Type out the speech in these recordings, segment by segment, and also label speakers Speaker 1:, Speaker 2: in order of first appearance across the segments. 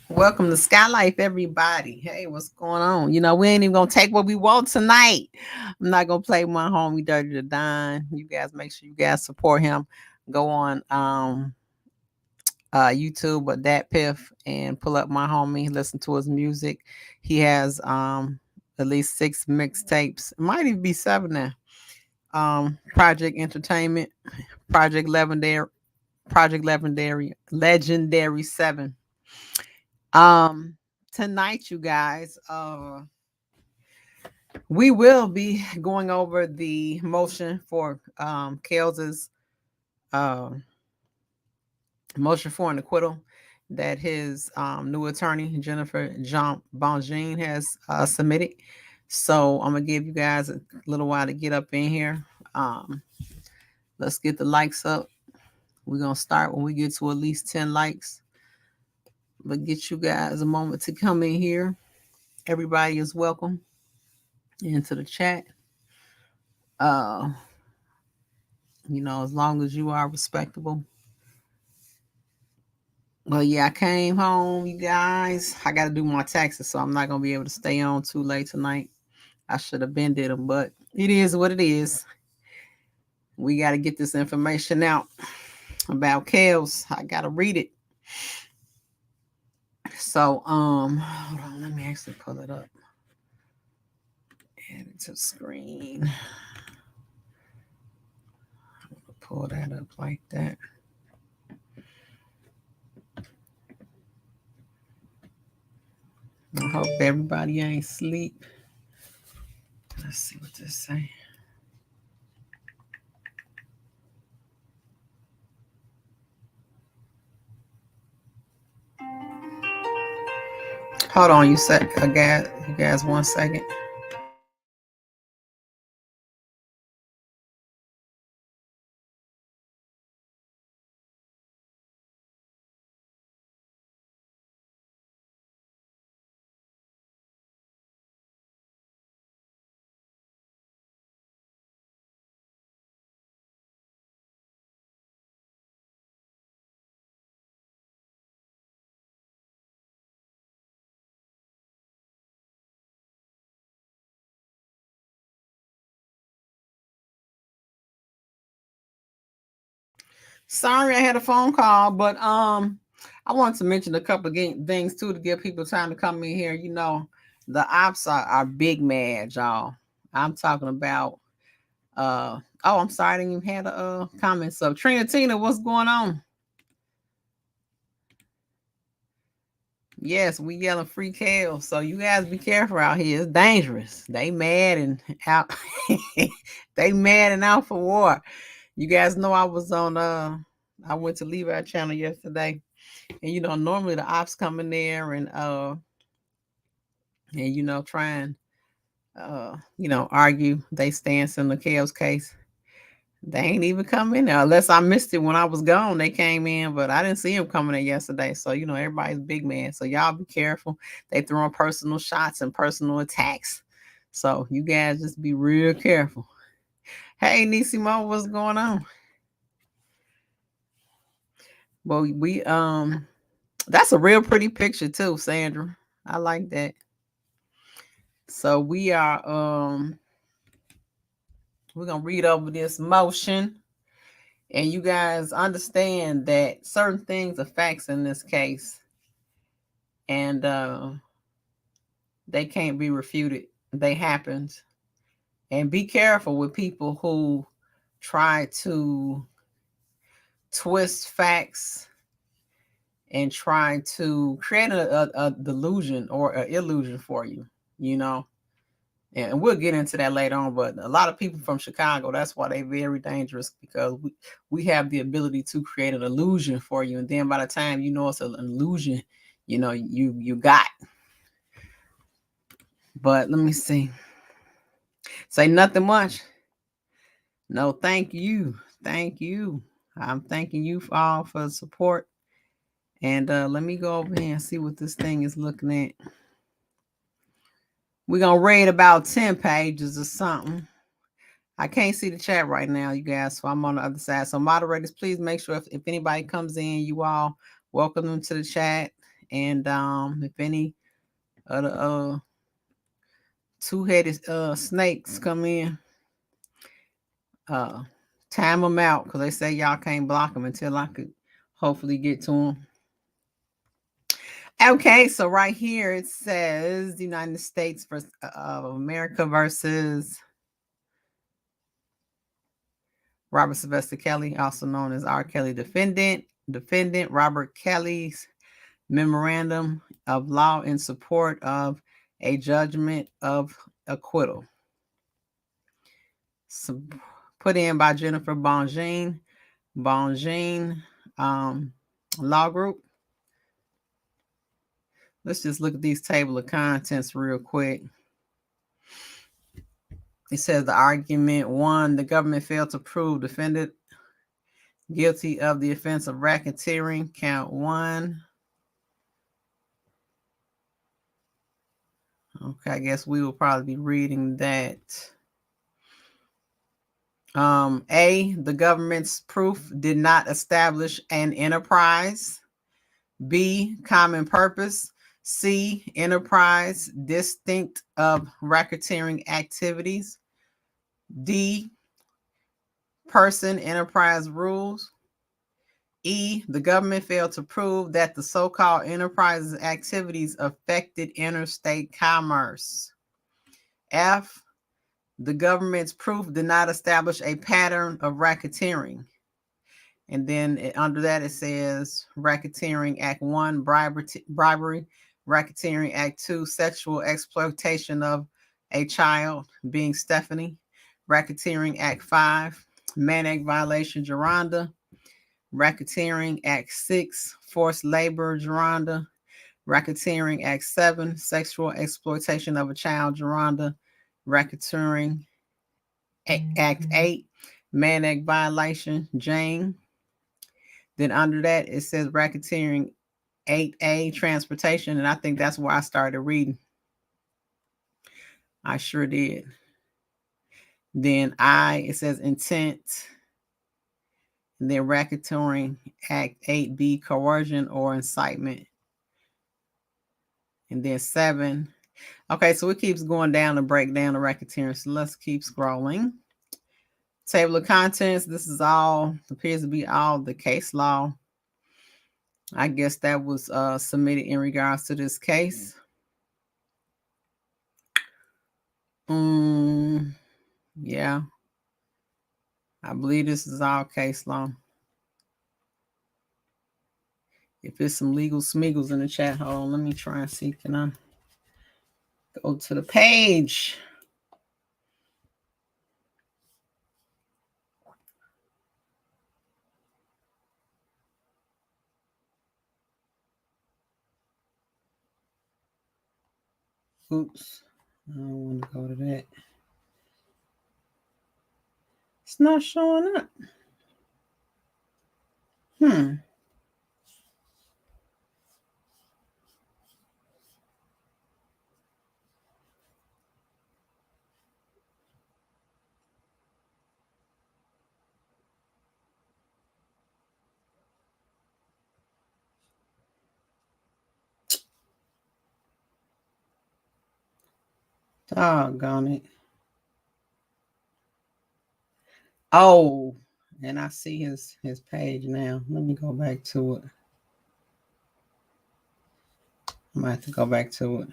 Speaker 1: Welcome to Skyye Lyfe, everybody. Hey, what's going on? We ain't even gonna take what we want tonight. I'm not gonna play my homie Dirty to Dine. You guys make sure you guys support him. Go on YouTube or that Piff and pull up my homie, listen to his music. He has at least 6 mixtapes. It might even be 7 now. Project Entertainment, Project Legendary, Legendary 7. Um, Tonight, you guys, we will be going over the motion for Kels's uh, motion for an acquittal that his new attorney Jennifer Jean Bongine has submitted. So I'm gonna give you guys a little while to get up in here. Let's get the likes up. We're gonna start when we get to at least 10 likes. But get you guys a moment to come in here. Everybody is welcome into the chat. Uh, as long as you are respectable. Well, yeah, I came home, you guys. I got to do my taxes, so I'm not gonna be able to stay on too late tonight. I should have been did them, but it is what it is. We got to get this information out about Kels. I got to read it. So, hold on, let me actually pull it up. Add it to the screen. I'm gonna pull that up like that. I hope everybody ain't sleep. Let's see what this say. Hold on, you guys 1 second. Sorry, I had a phone call, but I wanted to mention a couple of things too to give people time to come in here. The ops are big mad, y'all. I'm talking about. Oh, I'm sorry, I didn't even have a comment. So Trina Tina, what's going on? Yes, we yelling free kale. So you guys be careful out here. It's dangerous. They mad and out. They mad and out for war. You guys know I was on I went to Levi channel yesterday. And normally the ops come in there and try and argue they stance in the Kale's case. They ain't even come in there unless I missed it when I was gone. They came in, but I didn't see them coming in yesterday. So everybody's big man. So y'all be careful. They throwing personal shots and personal attacks. So you guys just be real careful. Hey Nisimo, what's going on? Well, we that's a real pretty picture too, Sandra. I like that. So we're gonna read over this motion, and you guys understand that certain things are facts in this case, and they can't be refuted. They happened, and be careful with people who try to twist facts and try to create a delusion or an illusion for you. You know, and we'll get into that later on. But a lot of people from Chicago, that's why they're very dangerous, because we have the ability to create an illusion for you, and then by the time you know it's an illusion, you got. But let me see. Say nothing much. No, thank you, thank you. I'm thanking you all for the support. And let me go over here and see what this thing is looking at. We're gonna read about 10 pages or something. I can't see the chat right now, you guys, so I'm on the other side. So moderators, please make sure if anybody comes in, you all welcome them to the chat. And if any other two-headed snakes come in, time them out, because they say y'all can't block them until I could hopefully get to them. Okay, so right here it says the United States of America versus Robert Sylvester Kelly, also known as RKelly defendant. Robert Kelly's memorandum of law in support of a judgment of acquittal. Put in by Jennifer Bongine Law Group. Let's just look at these table of contents real quick. It says the argument 1, the government failed to prove defendant guilty of the offense of racketeering, count 1. Okay, I guess we will probably be reading that. A, the government's proof did not establish an enterprise. B, common purpose. C, enterprise distinct of racketeering activities. D, person enterprise rules. E, the government failed to prove that the so-called enterprise's activities affected interstate commerce. F, the government's proof did not establish a pattern of racketeering. And then under that it says Racketeering Act 1, bribery. Racketeering Act 2, sexual exploitation of a child, being Stephanie. Racketeering Act 5, Mann Act violation, Geronda. Racketeering Act 6, forced labor, Geronda. Racketeering Act 7, sexual exploitation of a child, Geronda. Racketeering Act 8, Mann Act violation, Jane. Then under that, it says Racketeering 8A, transportation. And I think that's where I started reading. I sure did. Then I, it says intent. And then Racketeering Act 8B, coercion or incitement. And then 7. Okay, so it keeps going down to break down the racketeering. So let's keep scrolling. Table of contents. This is all, appears to be all the case law. I guess that was submitted in regards to this case. Yeah. I believe this is all case law. If there's some legal smeagles in the chat, hold on, let me try and see. Can I go to the page? Oops. I don't want to go to that. It's not showing up. Doggone it. Oh, and I see his page now. Let me go back to it. I might have to go back to it.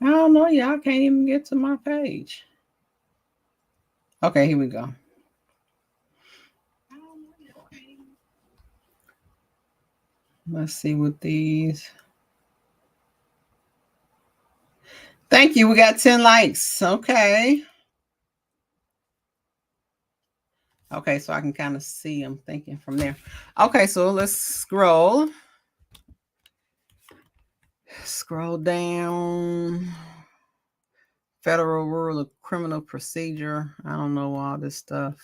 Speaker 1: I don't know. Y'all can't even get to my page. Okay, here we go. Let's see what these. Thank you. We got 10 likes. Okay. Okay, so I can kind of see I'm thinking from there. Okay, so let's scroll. Scroll down. Federal Rule of Criminal Procedure. I don't know all this stuff.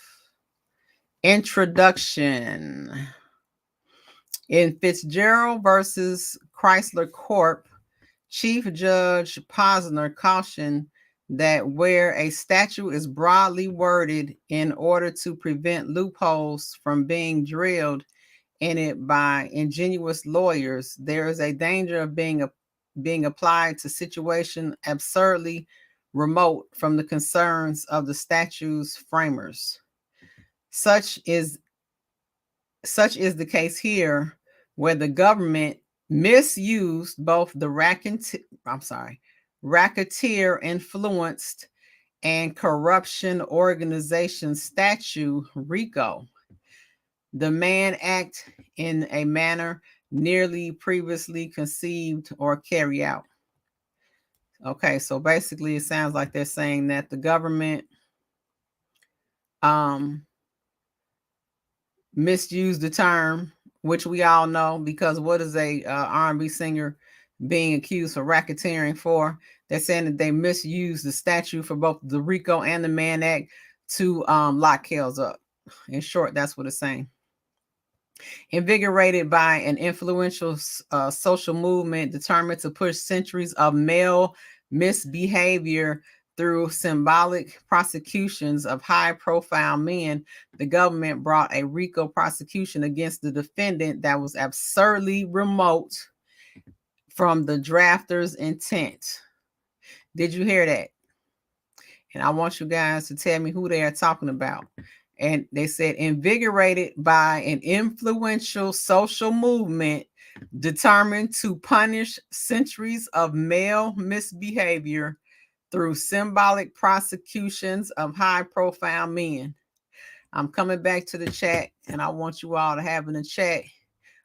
Speaker 1: Introduction. In Fitzgerald versus Chrysler Corp., Chief Judge Posner cautioned that where a statute is broadly worded in order to prevent loopholes from being drilled in it by ingenuous lawyers, there is a danger of being applied to situation absurdly remote from the concerns of the statute's framers. Such is the case here, where the government misused both the racketeer influenced and corruption organization statute, RICO, the Mann Act, in a manner nearly previously conceived or carried out. Okay, so basically it sounds like they're saying that the government misused the term, which we all know, because what is a R&B singer being accused for racketeering for? They're saying that they misused the statute for both the RICO and the Mann Act to lock Kells up. In short, that's what it's saying. Invigorated by an influential social movement determined to push centuries of male misbehavior through symbolic prosecutions of high-profile men, the government brought a RICO prosecution against the defendant that was absurdly remote from the drafter's intent. Did you hear that? And I want you guys to tell me who they are talking about. And they said, invigorated by an influential social movement determined to punish centuries of male misbehavior through symbolic prosecutions of high-profile men. I'm coming back to the chat, and I want you all to have in the chat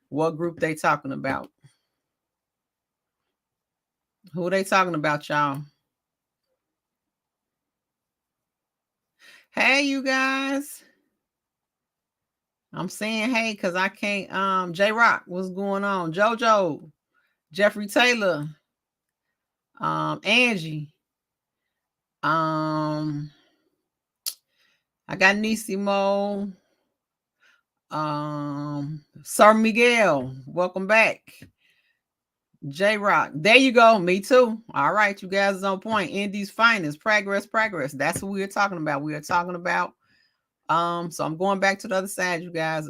Speaker 1: what group they talking about. Who they talking about, y'all? Hey, you guys. I'm saying hey because I can't. J-Rock, what's going on? JoJo, Jeffrey Taylor, Angie. I got Nisimo. Sir Miguel, welcome back. J-Rock, there you go. Me too. All right, you guys is on point. Indy's finest, progress. That's what we are talking about. We are talking about. So I'm going back to the other side, you guys.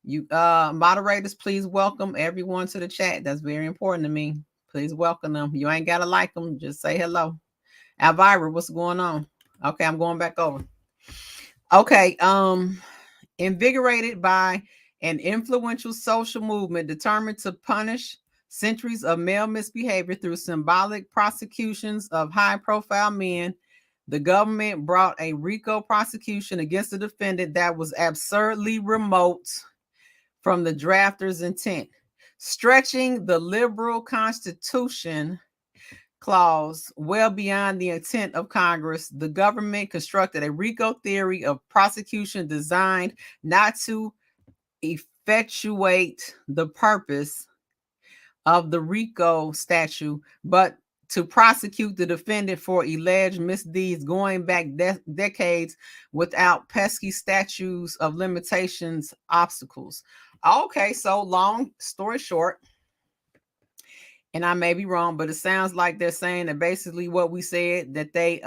Speaker 1: You moderators, please welcome everyone to the chat. That's very important to me. Please welcome them. You ain't gotta like them, just say hello. Elvira, what's going on? Okay, I'm going back over. Okay, invigorated by an influential social movement determined to punish centuries of male misbehavior through symbolic prosecutions of high-profile men, the government brought a RICO prosecution against the defendant that was absurdly remote from the drafter's intent, stretching the liberal Constitution clause well beyond the intent of Congress. The government constructed a RICO theory of prosecution designed not to effectuate the purpose of the RICO statute, but to prosecute the defendant for alleged misdeeds going back decades without pesky statutes of limitations obstacles. Okay, so long story short, and I may be wrong, but it sounds like they're saying that basically what we said, that they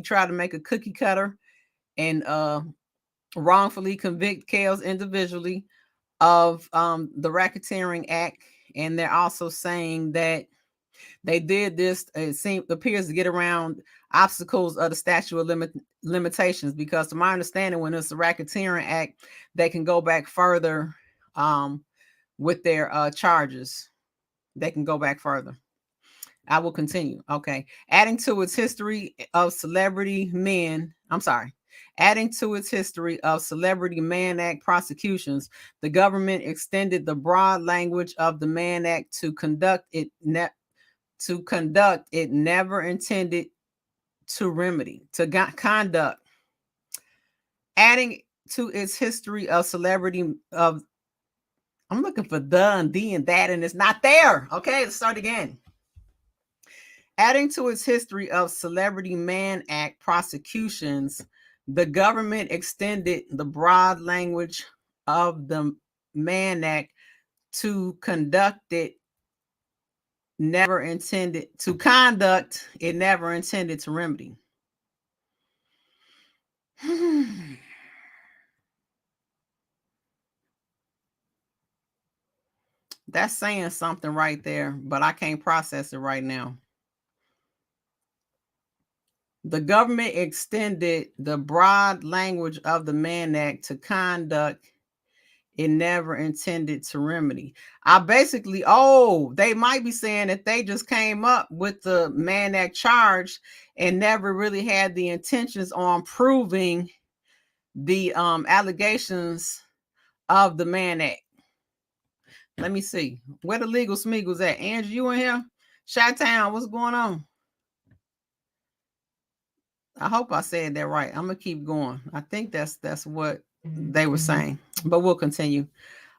Speaker 1: try to make a cookie cutter and wrongfully convict Kells individually of the Racketeering Act. And they're also saying that they did this, appears to get around obstacles of the statute of limitations, because to my understanding, when it's the Racketeering Act, they can go back further with their charges. They can go back further. I will continue. Okay. Adding to its history of celebrity Mann Act prosecutions, the government extended the broad language of the Mann Act to conduct it never intended to remedy, conduct. Adding to its history of celebrity of, I'm looking for the and the and that, and it's not there. Okay, let's start again. Adding to its history of celebrity Mann Act prosecutions, the government extended the broad language of the Mann Act to conduct it never intended to remedy. That's saying something right there, but I can't process it right now. The government extended the broad language of the Mann Act to conduct it never intended to remedy. I basically, they might be saying that they just came up with the Mann Act charge and never really had the intentions on proving the allegations of the Mann Act. Let me see. Where the legal smeagol's at? Andrew, you in here? Chi-Town, what's going on? I hope I said that right. I'm gonna keep going. I think that's what they were saying, but we'll continue.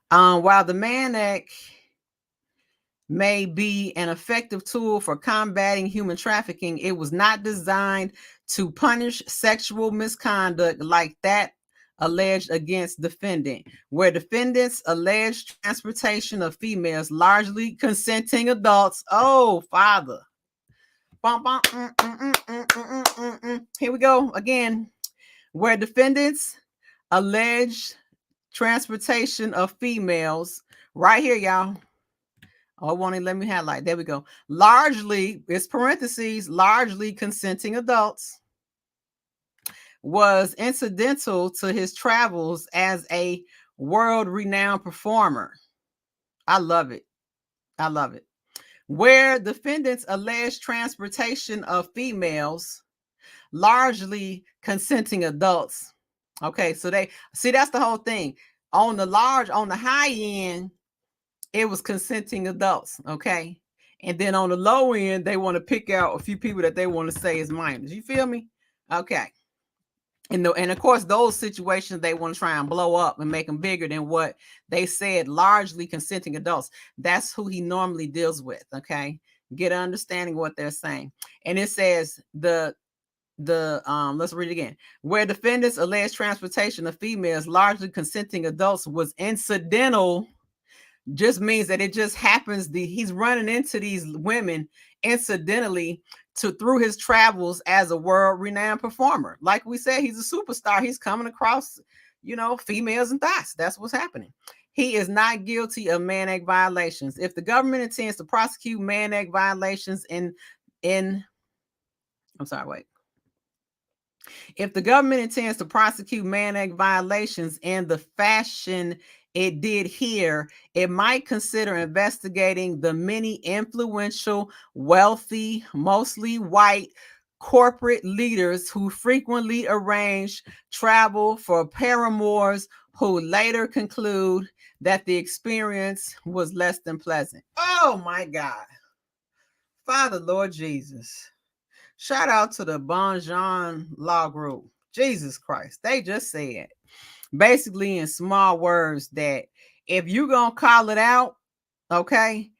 Speaker 1: While the Mann Act may be an effective tool for combating human trafficking, it was not designed to punish sexual misconduct like that alleged against defendant, where defendants alleged transportation of females, largely consenting adults. Oh, Father. Here we go again. Where defendants alleged transportation of females, right here, y'all. Oh, won't let me highlight. There we go. Largely, it's parentheses, largely consenting adults, was incidental to his travels as a world-renowned performer. I love it. I love it. Where defendants alleged transportation of females, largely consenting adults. Okay, so they see, that's the whole thing. On the high end, it was consenting adults. Okay, and then on the low end, they want to pick out a few people that they want to say is minors. You feel me? Okay. And of course, those situations they want to try and blow up and make them bigger than what they said, largely consenting adults. That's who he normally deals with. Okay, get an understanding of what they're saying. And it says let's read it again. Where defendants alleged transportation of females, largely consenting adults, was incidental, just means that it just happens. He's running into these women incidentally through his travels as a world-renowned performer. Like we said, he's a superstar. He's coming across, females and thoughts. That's what's happening. He is not guilty of Mann Act violations. If the government intends to prosecute Mann Act violations If the government intends to prosecute Mann Act violations in the fashion it did here, it might consider investigating the many influential, wealthy, mostly white corporate leaders who frequently arrange travel for paramours who later conclude that the experience was less than pleasant. Oh my God. Father, Lord Jesus. Shout out to the Bonjour Law Group. Jesus Christ. They just said, basically in small words, that if you're going to call it out, okay,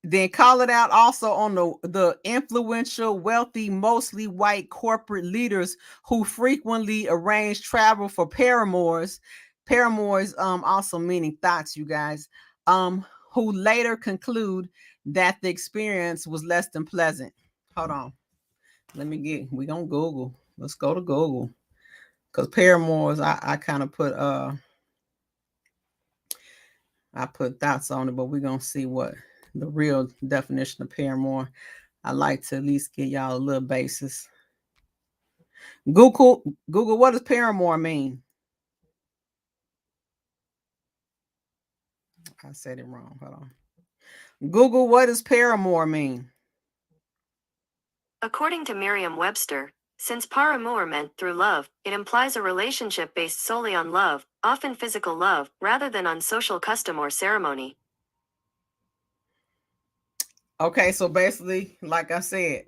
Speaker 1: then call it out also on the influential, wealthy, mostly white corporate leaders who frequently arrange travel for paramours. Paramours also meaning thoughts, you guys, who later conclude that the experience was less than pleasant. Hold on. We're gonna Google. Let's go to Google. Because paramours, I kind of put I put thoughts on it, but we're gonna see what the real definition of paramour. I like to at least give y'all a little basis. Google, what does paramour mean? I said it wrong. Hold on. Google, what does paramour mean?
Speaker 2: According to Merriam-Webster, since paramour meant through love, it implies a relationship based solely on love, often physical love, rather than on social custom or ceremony.
Speaker 1: Okay, so basically, like I said,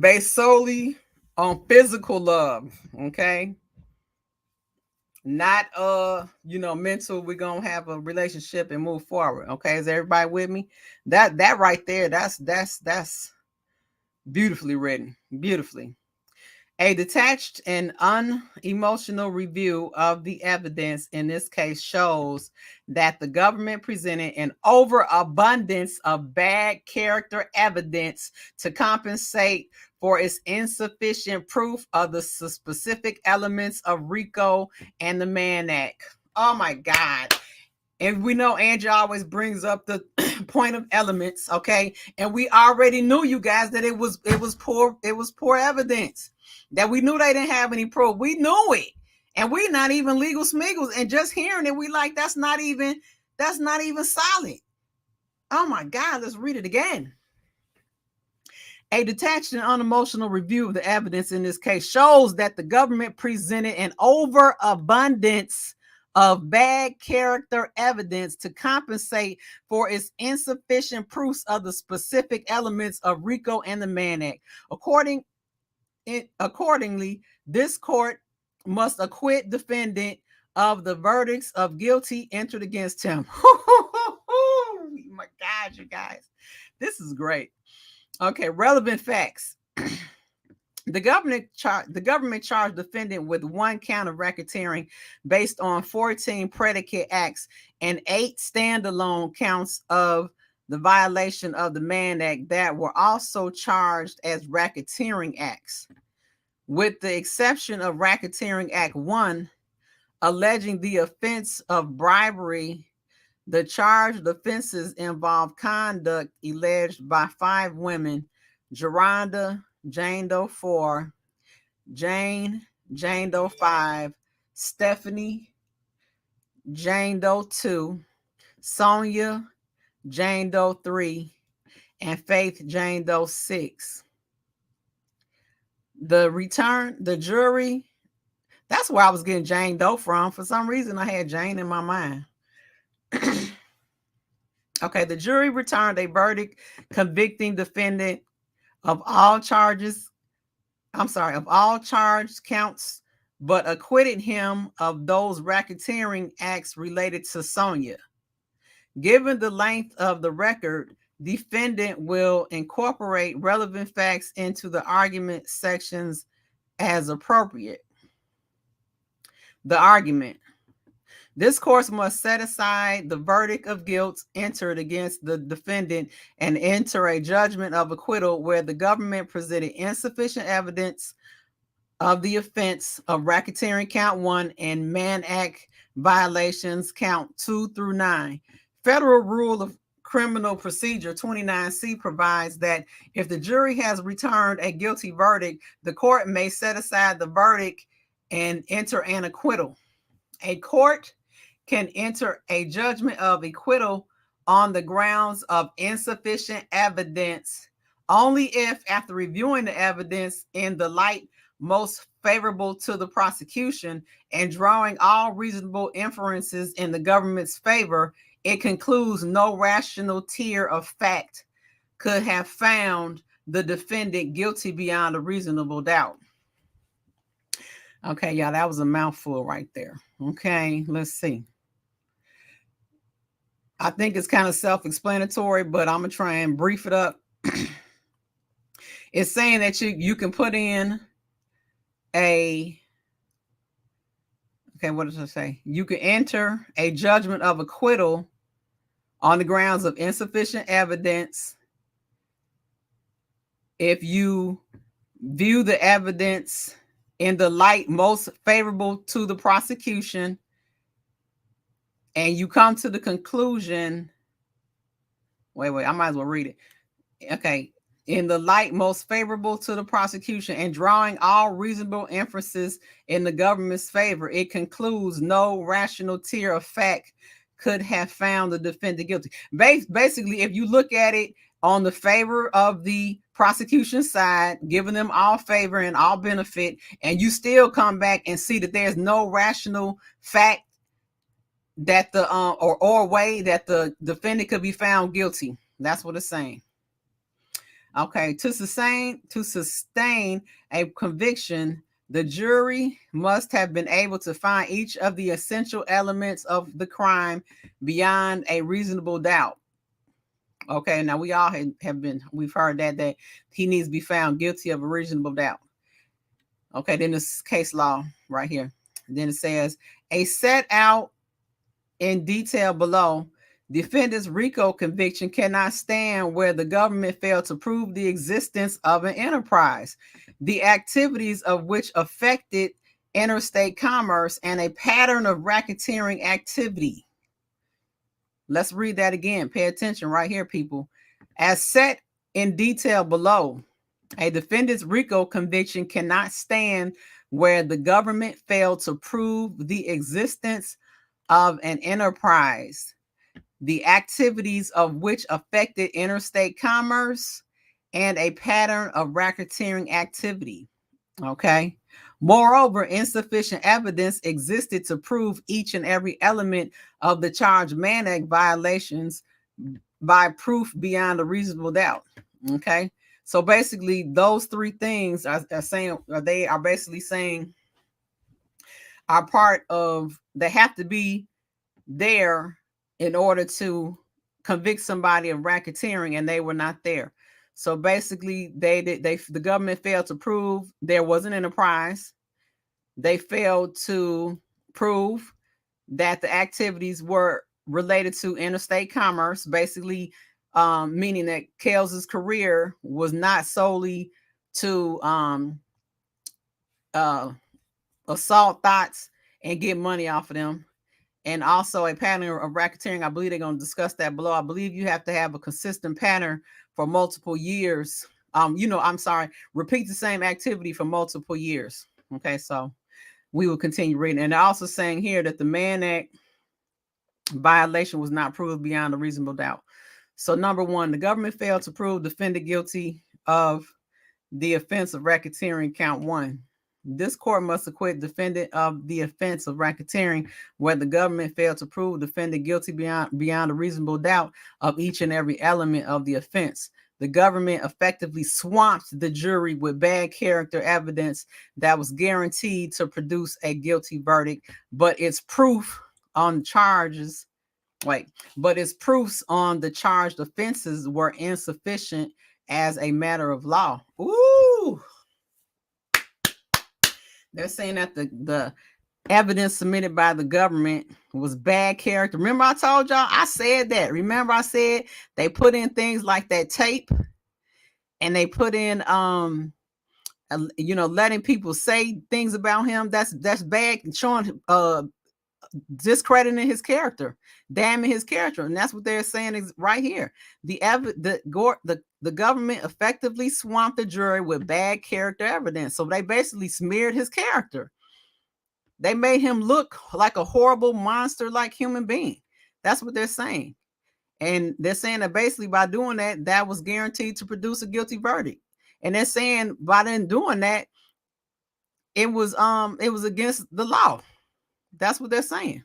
Speaker 1: based solely on physical love, okay? Not mental, we're gonna have a relationship and move forward. Okay, is everybody with me? That right there, that's beautifully written. Beautifully. A detached and unemotional review of the evidence in this case shows that the government presented an overabundance of bad character evidence to compensate for its insufficient proof of the specific elements of RICO and the Mann Act. Oh my God. And we know Angie always brings up the point of elements, okay? And we already knew, you guys, that it was poor evidence. That we knew they didn't have any proof. We knew it. And we not even legal smiggles. And just hearing it, we like, that's not even solid. Oh my God, let's read it again. A detached and unemotional review of the evidence in this case shows that the government presented an overabundance of bad character evidence to compensate for its insufficient proofs of the specific elements of RICO and the Mann Act. Accordingly, this court must acquit defendant of the verdicts of guilty entered against him. Oh my God, you guys, this is great. Okay, relevant facts. The government charged defendant with 1 count of racketeering based on 14 predicate acts and 8 standalone counts of the violation of the Mann Act that were also charged as racketeering acts, with the exception of Racketeering Act 1, alleging the offense of bribery. The charged offenses involve conduct alleged by 5 women: Geronda, Jane Doe 4, Jane Doe 5, Stephanie, Jane Doe 2, Sonia, Jane Doe 3, and Faith, Jane Doe 6. The jury, that's where I was getting Jane Doe from. For some reason, I had Jane in my mind. Okay, the jury returned a verdict convicting defendant of all charged counts, but acquitted him of those racketeering acts related to Sonia. Given the length of the record, defendant will incorporate relevant facts into the argument sections as appropriate. The argument. This court must set aside the verdict of guilt entered against the defendant and enter a judgment of acquittal where the government presented insufficient evidence of the offense of racketeering count 1 and Mann Act violations count 2 through 9. Federal Rule of Criminal Procedure 29C provides that if the jury has returned a guilty verdict, the court may set aside the verdict and enter an acquittal. A court can enter a judgment of acquittal on the grounds of insufficient evidence only if, after reviewing the evidence in the light most favorable to the prosecution and drawing all reasonable inferences in the government's favor, it concludes no rational tier of fact could have found the defendant guilty beyond a reasonable doubt. Okay, y'all, that was a mouthful right there. Okay, let's see. I think it's kind of self-explanatory, but I'm going to try and brief it up. It's saying that you can put in what does it say? You can enter a judgment of acquittal on the grounds of insufficient evidence if you view the evidence in the light most favorable to the prosecution and you come to the conclusion, wait, I might as well read it. Okay. In the light most favorable to the prosecution and drawing all reasonable inferences in the government's favor, it concludes no rational tier of fact could have found the defendant guilty. Basically, if you look at it on the favor of the prosecution side, giving them all favor and all benefit, and you still come back and see that there's no rational fact that the or way that the defendant could be found guilty. That's what it's saying. Okay, to sustain a conviction, the jury must have been able to find each of the essential elements of the crime beyond a reasonable doubt. Okay, now we all we've heard that he needs to be found guilty of a reasonable doubt. Okay, then this case law right here. Then it says, a set out in detail below, defendant's RICO conviction cannot stand where the government failed to prove the existence of an enterprise, the activities of which affected interstate commerce, and a pattern of racketeering activity. Let's read that again. Pay attention right here, people. As set in detail below, a defendant's RICO conviction cannot stand where the government failed to prove the existence of an enterprise, the activities of which affected interstate commerce, and a pattern of racketeering activity. Okay. Moreover, insufficient evidence existed to prove each and every element of the charged Mann Act violations by proof beyond a reasonable doubt. Okay. So basically, those three things are saying, they are basically saying, are part of, they have to be there in order to convict somebody of racketeering, and they were not there. So basically, the government failed to prove there was an enterprise. They failed to prove that the activities were related to interstate commerce, basically, meaning that Kells' career was not solely to assault thoughts and get money off of them. And also a pattern of racketeering. I believe they're going to discuss that below. I believe you have to have a consistent pattern for multiple years. Repeat the same activity for multiple years. Okay, so we will continue reading. And they're also saying here that the Mann Act violation was not proved beyond a reasonable doubt. So number one, the government failed to prove defendant guilty of the offense of racketeering, count one. This court must acquit defendant of the offense of racketeering where the government failed to prove defendant guilty beyond a reasonable doubt of each and every element of the offense. The government effectively swamped the jury with bad character evidence that was guaranteed to produce a guilty verdict, but its proof on charges, but its proofs on the charged offenses were insufficient as a matter of law. Ooh. They're saying that the evidence submitted by the government was bad character. Remember I told y'all, I said that. Remember I said they put in things like that tape, and they put in letting people say things about him that's bad, showing discrediting his character, damning his character. And that's what they're saying is right here. The government effectively swamped the jury with bad character evidence. So they basically smeared his character. They made him look like a horrible monster, like human being. That's what they're saying. And they're saying that basically by doing that, that was guaranteed to produce a guilty verdict. And they're saying by them doing that, it was against the law. That's what they're saying.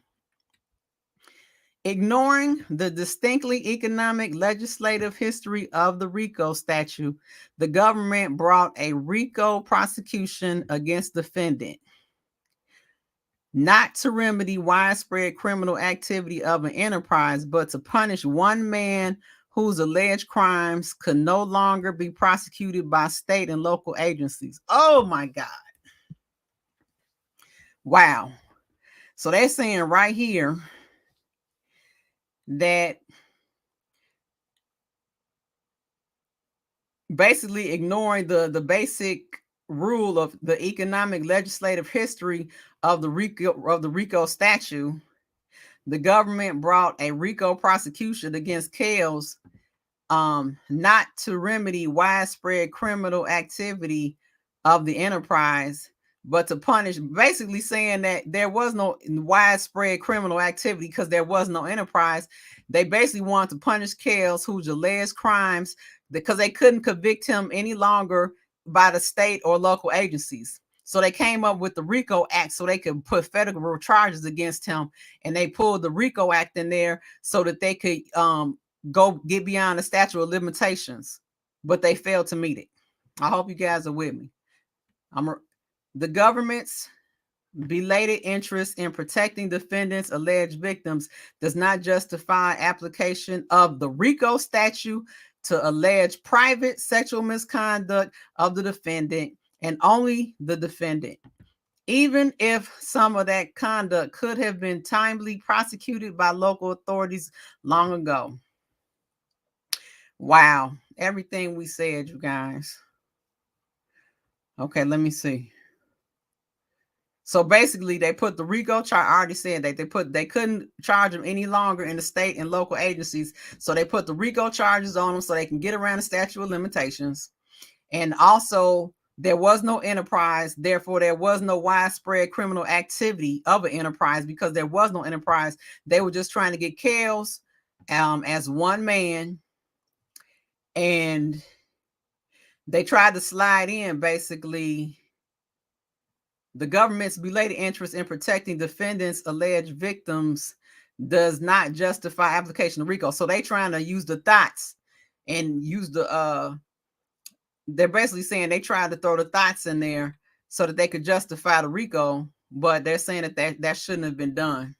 Speaker 1: Ignoring the distinctly economic legislative history of the RICO statute, the government brought a RICO prosecution against defendant, not to remedy widespread criminal activity of an enterprise, but to punish one man whose alleged crimes could no longer be prosecuted by state and local agencies. Oh my God. Wow. So they're saying right here that basically ignoring the basic rule of the economic legislative history of the RICO statute, the government brought a RICO prosecution against Kells, not to remedy widespread criminal activity of the enterprise, but to punish, basically saying that there was no widespread criminal activity because there was no enterprise. They basically wanted to punish Kells, whose alleged crimes, because they couldn't convict him any longer by the state or local agencies. So they came up with the RICO Act so they could put federal charges against him, and they pulled the RICO Act in there so that they could go get beyond the statute of limitations, but they failed to meet it. I hope you guys are with me. The government's belated interest in protecting defendants' alleged victims does not justify application of the RICO statute to allege private sexual misconduct of the defendant and only the defendant, even if some of that conduct could have been timely prosecuted by local authorities long ago. Wow. Everything we said, you guys. Okay, let me see. So basically, they put the RICO charge. I already said that they couldn't charge them any longer in the state and local agencies. So they put the RICO charges on them so they can get around the statute of limitations. And also, there was no enterprise. Therefore, there was no widespread criminal activity of an enterprise because there was no enterprise. They were just trying to get Kells as one man, and they tried to slide in basically the government's belated interest in protecting defendants' alleged victims does not justify application of RICO. So they trying to use the thoughts and use the they're basically saying they tried to throw the thoughts in there so that they could justify the RICO, but they're saying that shouldn't have been done.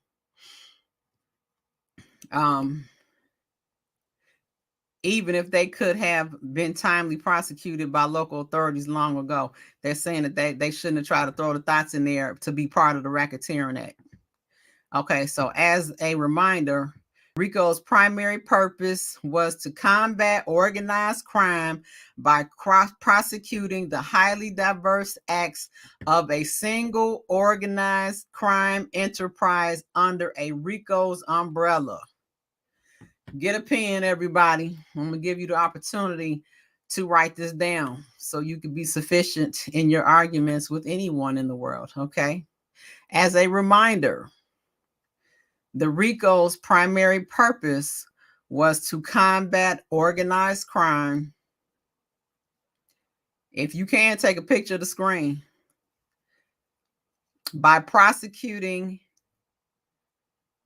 Speaker 1: Even if they could have been timely prosecuted by local authorities long ago, they're saying that they shouldn't have tried to throw the thoughts in there to be part of the Racketeering Act. Okay, so as a reminder, RICO's primary purpose was to combat organized crime by prosecuting the highly diverse acts of a single organized crime enterprise under a RICO's umbrella. Get a pen, everybody. I'm going to give you the opportunity to write this down so you can be sufficient in your arguments with anyone in the world, okay? As a reminder, the RICO's primary purpose was to combat organized crime. If you can, take a picture of the screen. By prosecuting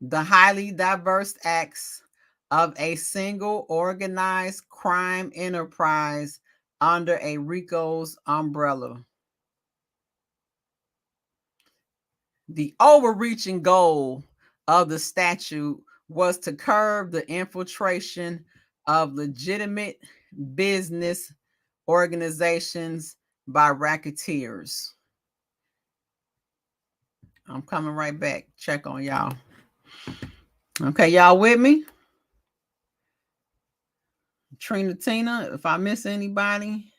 Speaker 1: the highly diverse acts of a single organized crime enterprise under a RICO's umbrella. The overreaching goal of the statute was to curb the infiltration of legitimate business organizations by racketeers. I'm coming right back. Check on y'all. Okay, y'all with me? Trina, Tina, if I miss anybody.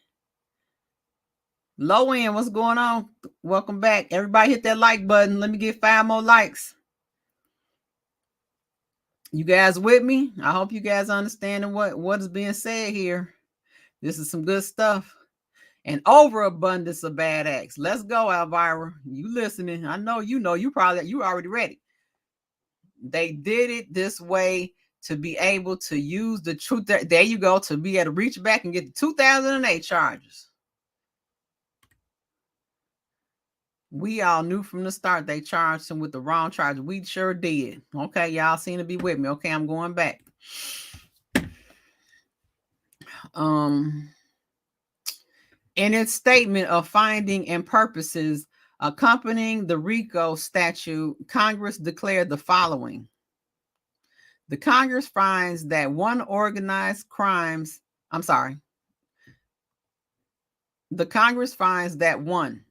Speaker 1: Low end, what's going on? Welcome back. Everybody hit that like button. Let me get 5 more likes. You guys with me? I hope you guys understanding what is being said here. This is some good stuff. An overabundance of bad acts. Let's go, Elvira. You listening? I know you already ready. They did it this way to be able to use the truth. There you go, to be able to reach back and get the 2008 charges. We all knew from the start they charged him with the wrong charge. We sure did. Okay, y'all seem to be with me. Okay, I'm going back. In its statement of finding and purposes accompanying the RICO statute, Congress declared the following. The Congress finds that one organized crimes, the Congress finds that one,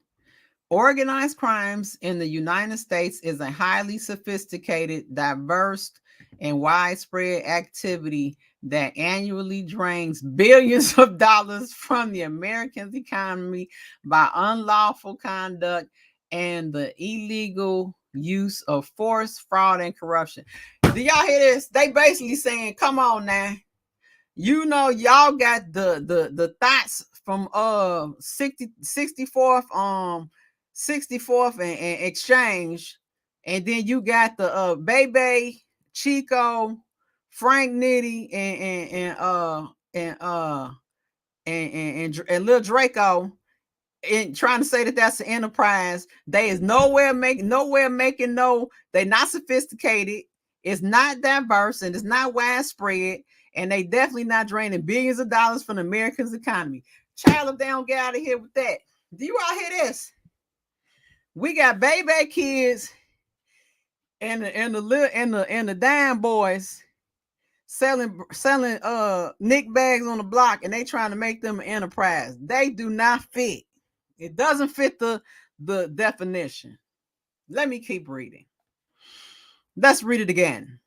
Speaker 1: organized crimes in the United States is a highly sophisticated, diverse, and widespread activity that annually drains billions of dollars from the American economy by unlawful conduct and the illegal use of force, fraud, and corruption. Do y'all hear this? They basically saying, come on now. You know, y'all got the thoughts from 64th and Exchange, and then you got the Bebe, Chico, Frank Nitty, and Lil Draco, and trying to say that that's an enterprise. They is nowhere making no. They're not sophisticated. It's not diverse and it's not widespread, and they definitely not draining billions of dollars from the Americans' economy. Child, if they don't get out of here with that. Do you all hear this? We got baby kids and the dime boys selling Nick bags on the block, and they trying to make them an enterprise. They do not fit. It doesn't fit the definition. Let me keep reading. Let's read it again.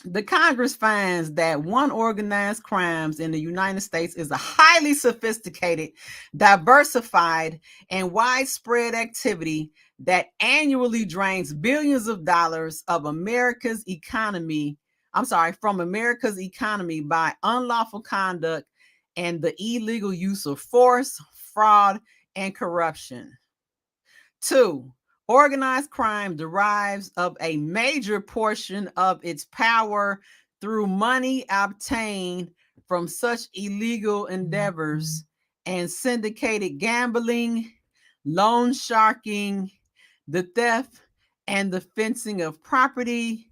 Speaker 1: The Congress finds that one organized crimes in the United States is a highly sophisticated, diversified, and widespread activity that annually drains billions of dollars of America's economy. From America's economy by unlawful conduct and the illegal use of force, fraud, and corruption. 2. Organized crime derives of a major portion of its power through money obtained from such illegal endeavors and syndicated gambling, loan sharking, the theft and the fencing of property,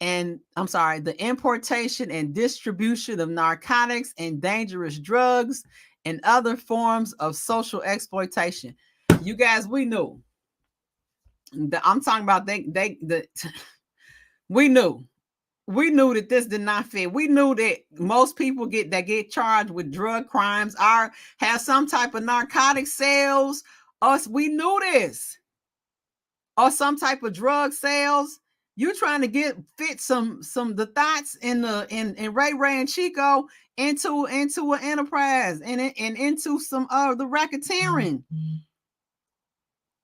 Speaker 1: the importation and distribution of narcotics and dangerous drugs and other forms of social exploitation. You guys, we knew. I'm talking about we knew. We knew that this did not fit. We knew that most people get charged with drug crimes have some type of narcotic sales. We knew this. Or some type of drug sales. You trying to fit some the thoughts in Ray and Chico into an enterprise and into some the racketeering.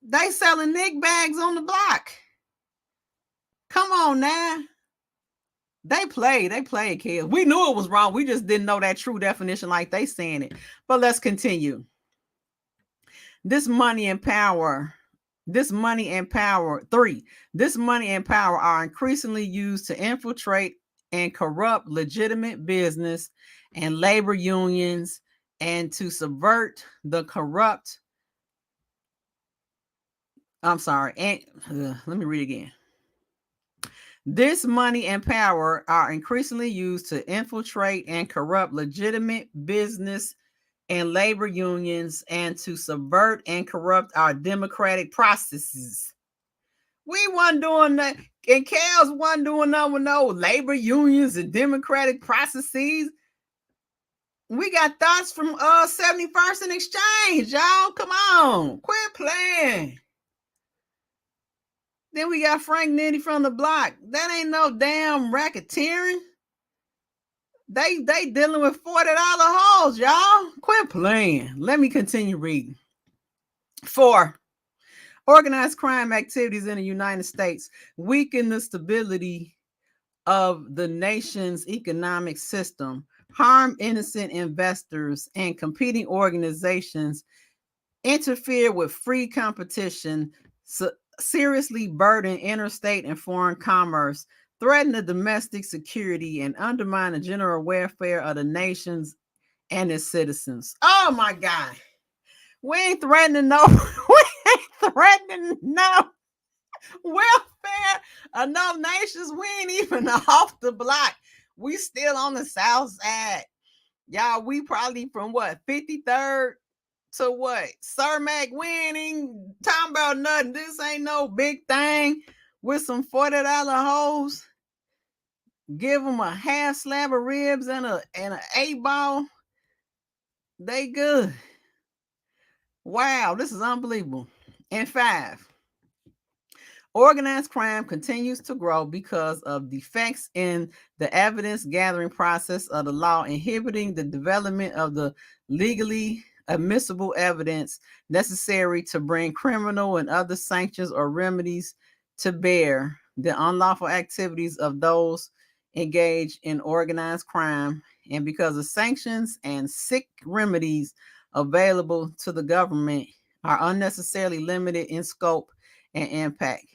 Speaker 1: They selling nick bags on the block. Come on now. They played, kids. We knew it was wrong. We just didn't know that true definition like they saying it. But let's continue. This money and power are increasingly used to infiltrate and corrupt legitimate business and labor unions and to subvert the corrupt. Let me read again. This money and power are increasingly used to infiltrate and corrupt legitimate business and labor unions and to subvert and corrupt our democratic processes. We wasn't doing that, and Kels wasn't doing that with no labor unions and democratic processes. We got thoughts from 71st and Exchange, y'all. Come on, quit playing. Then we got Frank Nitty from the block. That ain't no damn racketeering. They dealing with $40 holes, y'all. Quit playing. Let me continue reading. 4. Organized crime activities in the United States weaken the stability of the nation's economic system, harm innocent investors and competing organizations, interfere with free competition, seriously burden interstate and foreign commerce, threaten the domestic security, and undermine the general welfare of the nations and its citizens. Oh my God. We ain't threatening no welfare of no nations. We ain't even off the block. We still on the south side. Y'all, we probably from 53rd to Cermak winning. Talking about nothing. This ain't no big thing with some $40 hoes. Give them a half slab of ribs and an 8-ball. They good. Wow, this is unbelievable. And 5. Organized crime continues to grow because of defects in the evidence gathering process of the law, inhibiting the development of the legally admissible evidence necessary to bring criminal and other sanctions or remedies to bear the unlawful activities of those engaged in organized crime, and because the sanctions and sick remedies available to the government are unnecessarily limited in scope and impact.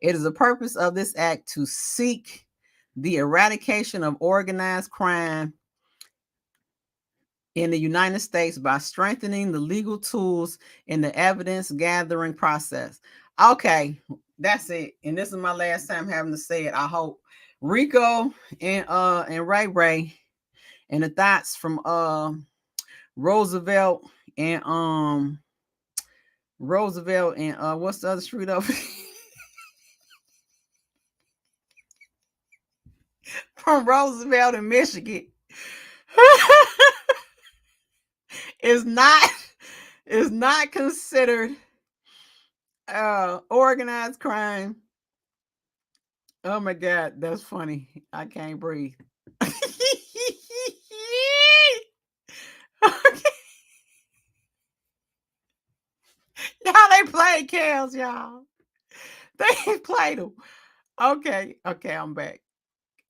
Speaker 1: It is the purpose of this act to seek the eradication of organized crime in the United States by strengthening the legal tools in the evidence gathering process. Okay, that's it. And this is my last time having to say it, I hope. Rico and Ray and the thoughts from Roosevelt and what's the other street over? From Roosevelt in Michigan. is not considered organized crime Oh my God, that's funny. I can't breathe. Okay. Y'all, they played Kels, y'all. They played them. Okay, okay, I'm back.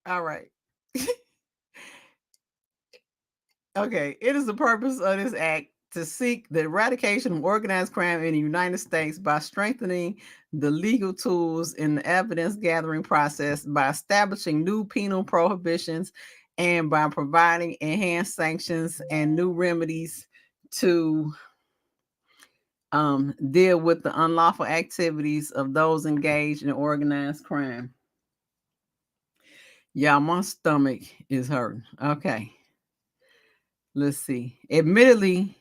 Speaker 1: All right. Okay, it is the purpose of this act to seek the eradication of organized crime in the United States by strengthening the legal tools in the evidence gathering process, by establishing new penal prohibitions, and by providing enhanced sanctions and new remedies to deal with the unlawful activities of those engaged in organized crime. Yeah, my stomach is hurting. Okay. Let's see. Admittedly,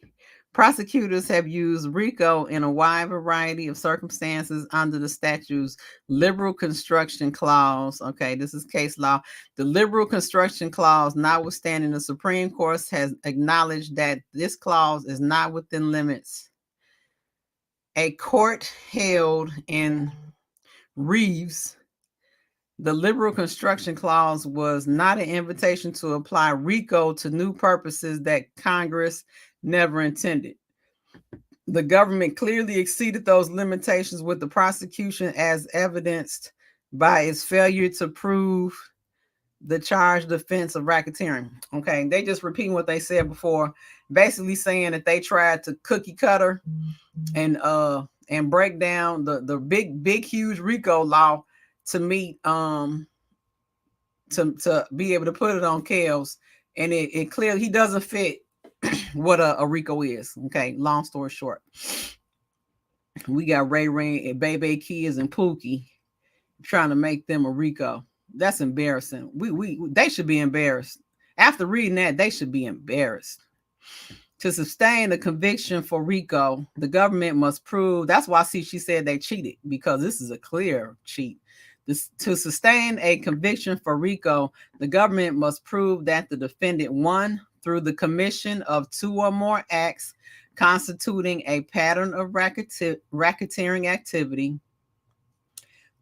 Speaker 1: prosecutors have used RICO in a wide variety of circumstances under the statute's liberal construction clause. Okay, this is case law. The liberal construction clause, notwithstanding, the Supreme Court has acknowledged that this clause is not within limits. A court held in Reeves, the liberal construction clause was not an invitation to apply RICO to new purposes that Congress never intended. The government clearly exceeded those limitations with the prosecution, as evidenced by its failure to prove the charged offense of racketeering. Okay, they just repeating what they said before, basically saying that they tried to cookie cutter and break down the big huge RICO law to meet to be able to put it on Kels, and it clearly he doesn't fit what a RICO is. Okay, long story short, we got Ray Ray and Baby Kids and Pookie trying to make them a RICO. That's embarrassing. We they should be embarrassed. After reading that, they should be embarrassed. To sustain a conviction for RICO, the government must prove. That's why, see, she said they cheated, because this is a clear cheat. To sustain a conviction for RICO, the government must prove that the defendant, one, through the commission of two or more acts constituting a pattern of racketeering activity,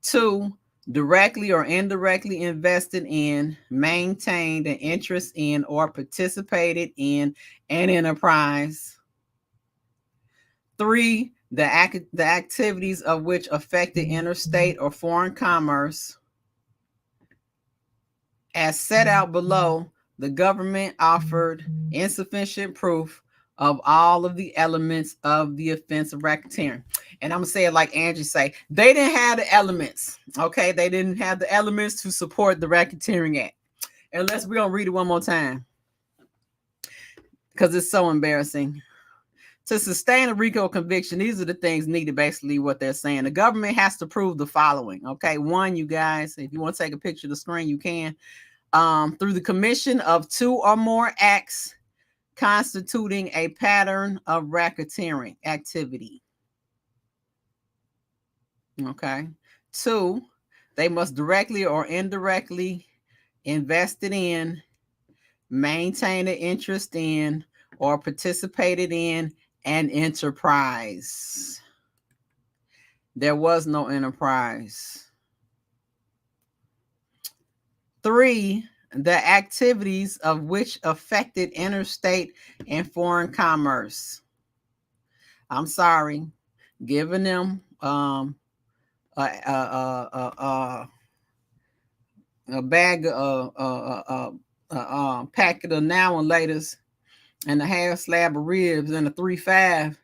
Speaker 1: two, directly or indirectly invested in, maintained an interest in, or participated in an enterprise, three, the activities of which affected interstate or foreign commerce. As set out below, the government offered insufficient proof of all of the elements of the offense of racketeering. And I'm gonna say it like Angie say, they didn't have the elements. Okay, they didn't have the elements to support the Racketeering Act. Unless we're gonna read it one more time, because it's so embarrassing. To sustain a RICO conviction, these are the things needed, basically what they're saying. The government has to prove the following. Okay, one, you guys, if you want to take a picture of the screen, you can. Through the commission of two or more acts constituting a pattern of racketeering activity. Okay. Two, they must directly or indirectly invested in, maintain an interest in, or participated in an enterprise. There was no enterprise. Three, the activities of which affected interstate and foreign commerce. I'm sorry, giving them a bag of packet of now and laters and a half slab of ribs and a 3-5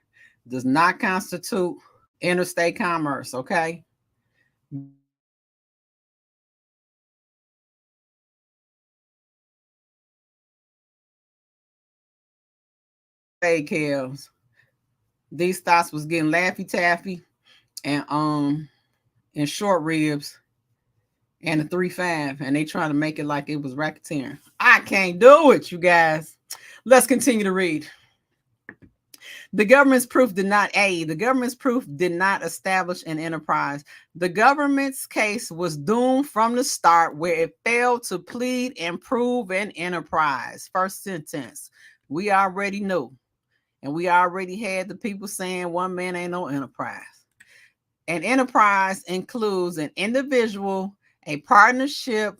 Speaker 1: does not constitute interstate commerce. Okay. Fake calves. These thoughts was getting Laffy Taffy and short ribs and a 3-5, and they trying to make it like it was racketeering. I can't do it, you guys. Let's continue to read. The government's proof did not establish an enterprise. The government's case was doomed from the start, where it failed to plead and prove an enterprise. First sentence. We already knew. And we already had the people saying one man ain't no enterprise. An enterprise includes an individual, a partnership,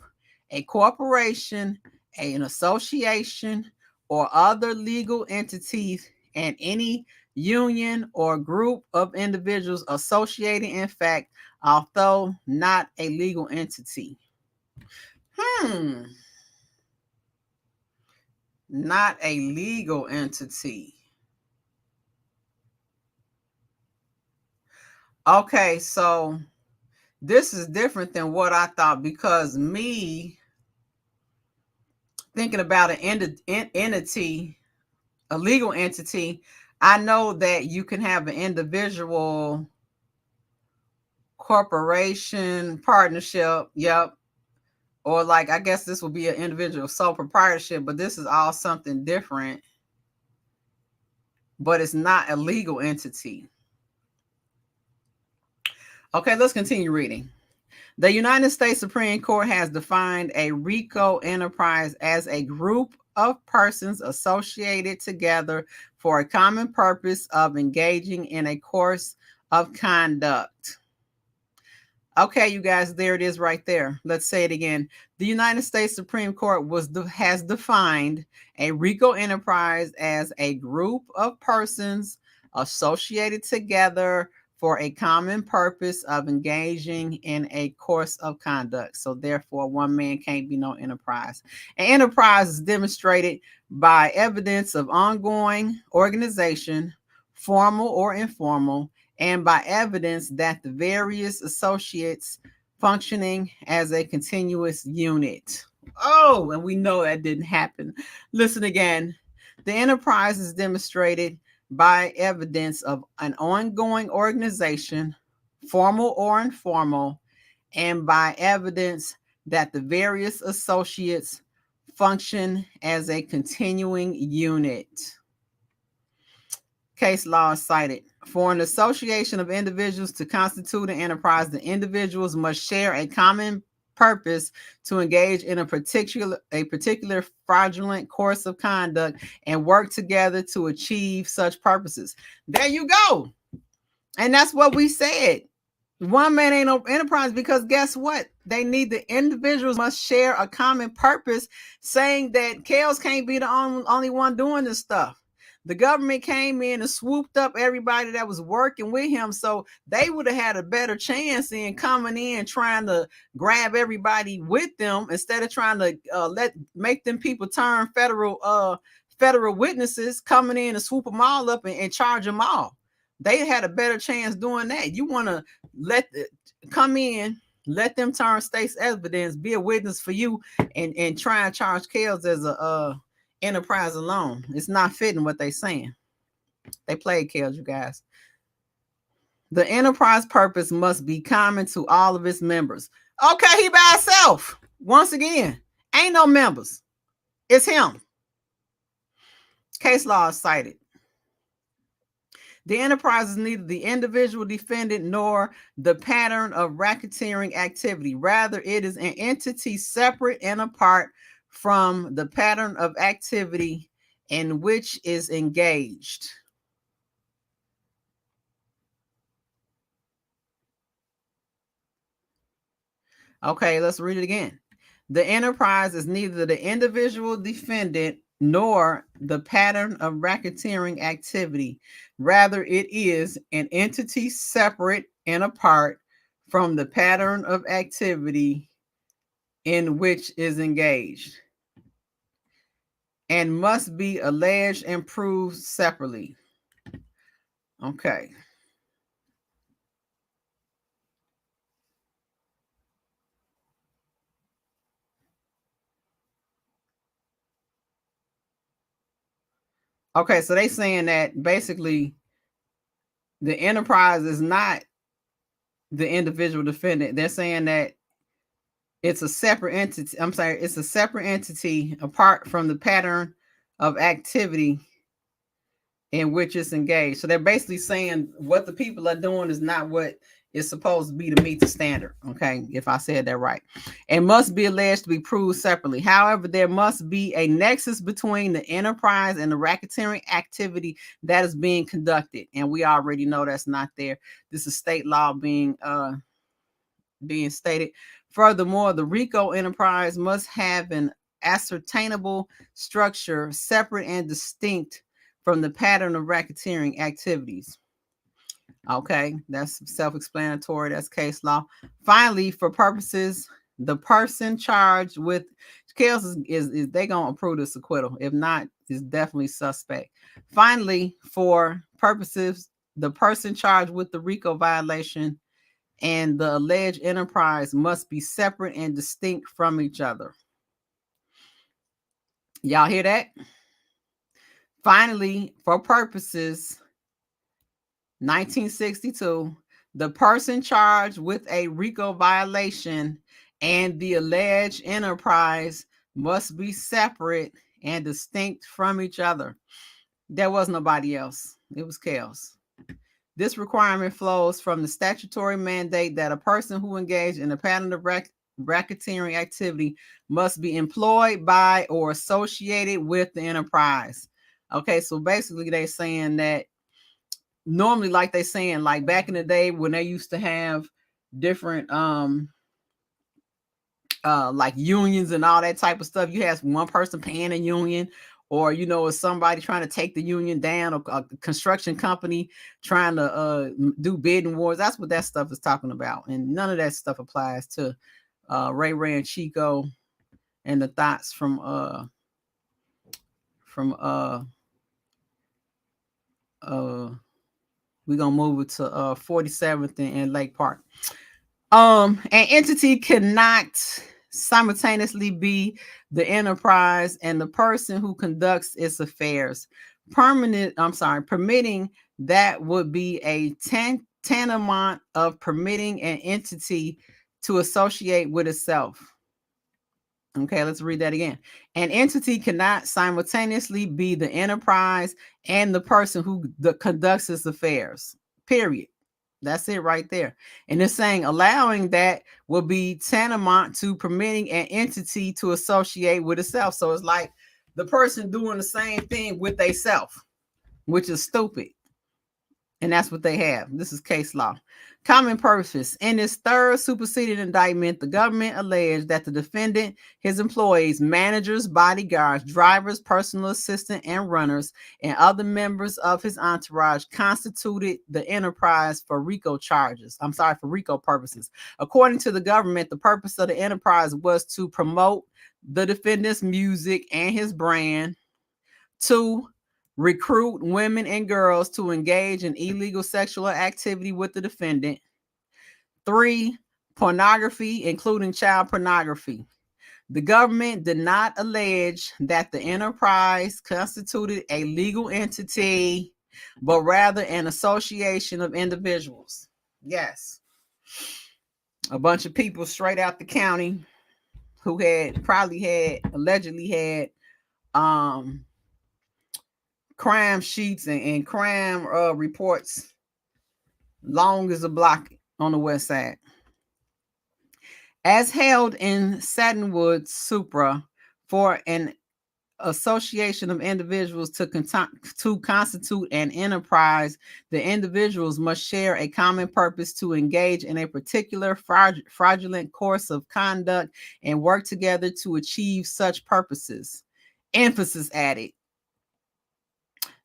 Speaker 1: a corporation, an association, or other legal entities, and any union or group of individuals associated in fact, although not a legal entity. Not a legal entity. Okay, so this is different than what I thought, because me thinking about an entity, a legal entity, I know that you can have an individual, corporation, partnership, yep, or like I guess this would be an individual sole proprietorship, but this is all something different, but it's not a legal entity. Okay, let's continue reading. The United States Supreme Court has defined a RICO enterprise as a group of persons associated together for a common purpose of engaging in a course of conduct. Okay, you guys, there it is right there. Let's say it again. The United States Supreme Court has defined a RICO enterprise as a group of persons associated together for a common purpose of engaging in a course of conduct. So therefore, one man can't be no enterprise. An enterprise is demonstrated by evidence of ongoing organization, formal or informal, and by evidence that the various associates functioning as a continuous unit. Oh, and we know that didn't happen. Listen again. The enterprise is demonstrated by evidence of an ongoing organization, formal or informal, and by evidence that the various associates function as a continuing unit. Case law is cited. For an association of individuals to constitute an enterprise, the individuals must share a common purpose to engage in a particular fraudulent course of conduct and work together to achieve such purposes. There you go. And that's what we said. One man ain't no enterprise, because guess what? They need, the individuals must share a common purpose, saying that Kels can't be the only one doing this stuff. The government came in and swooped up everybody that was working with him, so they would have had a better chance in coming in trying to grab everybody with them, instead of trying to make them people turn federal witnesses, coming in and swoop them all up and charge them all. They had a better chance doing that. You want to come in, let them turn state's evidence, be a witness for you, and try and charge Kels as a enterprise alone. It's not fitting what they saying. They played Kels, you guys. The enterprise purpose must be common to all of its members. Okay, he by himself. Once again, ain't no members. It's him. Case law is cited. The enterprise is neither the individual defendant nor the pattern of racketeering activity. Rather, it is an entity separate and apart from the pattern of activity in which is engaged. Okay, let's read it again. The enterprise is neither the individual defendant nor the pattern of racketeering activity. Rather, it is an entity separate and apart from the pattern of activity in which is engaged, and must be alleged and proved separately. Okay. Okay, so they saying that basically the enterprise is not the individual defendant. They're saying that it's a separate entity. I'm sorry, it's a separate entity apart from the pattern of activity in which it's engaged. So they're basically saying what the people are doing is not what is supposed to be to meet the standard. Okay, if I said that right. It must be alleged to be proved separately. However, there must be a nexus between the enterprise and the racketeering activity that is being conducted. And we already know that's not there. This is state law being stated. Furthermore, the RICO enterprise must have an ascertainable structure separate and distinct from the pattern of racketeering activities. Okay, that's self-explanatory. That's case law. Finally, for purposes, the person charged with chaos is they gonna approve this acquittal. If not, it's definitely suspect. Finally, for purposes, the person charged with the RICO violation and the alleged enterprise must be separate and distinct from each other. Y'all hear that? Finally, for purposes 1962, the person charged with a RICO violation and the alleged enterprise must be separate and distinct from each other. There was nobody else. It was chaos. This requirement flows from the statutory mandate that a person who engaged in a pattern of racketeering activity must be employed by or associated with the enterprise. Okay, so basically they're saying that normally, like they saying, like back in the day when they used to have different like unions and all that type of stuff, you have one person paying a union, or it's somebody trying to take the union down, or a construction company trying to do bidding wars. That's what that stuff is talking about, and none of that stuff applies to Ray Ray and Chico and the thoughts from we're gonna move it to 47th and Lake Park. An entity cannot simultaneously be the enterprise and the person who conducts its affairs. Permitting that would be a tantamount of permitting an entity to associate with itself. Okay, let's read that again. An entity cannot simultaneously be the enterprise and the person who conducts its affairs. Period. That's it right there. And it's saying allowing that will be tantamount to permitting an entity to associate with itself. So it's like the person doing the same thing with they self, which is stupid. And that's what they have. This is case law. Common purpose. In its third superseding indictment, the government alleged that the defendant, his employees, managers, bodyguards, drivers, personal assistant, and runners, and other members of his entourage constituted the enterprise for RICO purposes. According to the government, the purpose of the enterprise was to promote the defendant's music and his brand, to recruit women and girls to engage in illegal sexual activity with the defendant. 3, pornography, including child pornography. The government did not allege that the enterprise constituted a legal entity, but rather an association of individuals. Yes. A bunch of people straight out the county who allegedly had crime sheets and crime reports long as a block on the west side. As held in Satinwood Supra, for an association of individuals to constitute an enterprise, the individuals must share a common purpose to engage in a particular fraudulent course of conduct and work together to achieve such purposes. Emphasis added.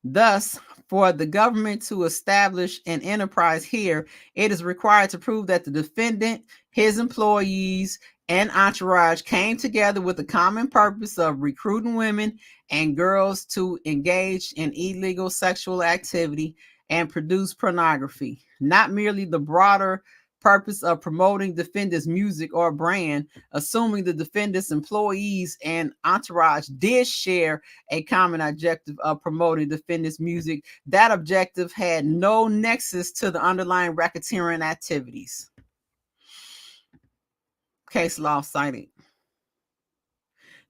Speaker 1: Thus, for the government to establish an enterprise here, it is required to prove that the defendant, his employees, and entourage came together with the common purpose of recruiting women and girls to engage in illegal sexual activity and produce pornography, not merely the broader purpose of promoting defendant's music or brand, assuming the defendant's employees and entourage did share a common objective of promoting defendant's music. That objective had no nexus to the underlying racketeering activities. Case law cited.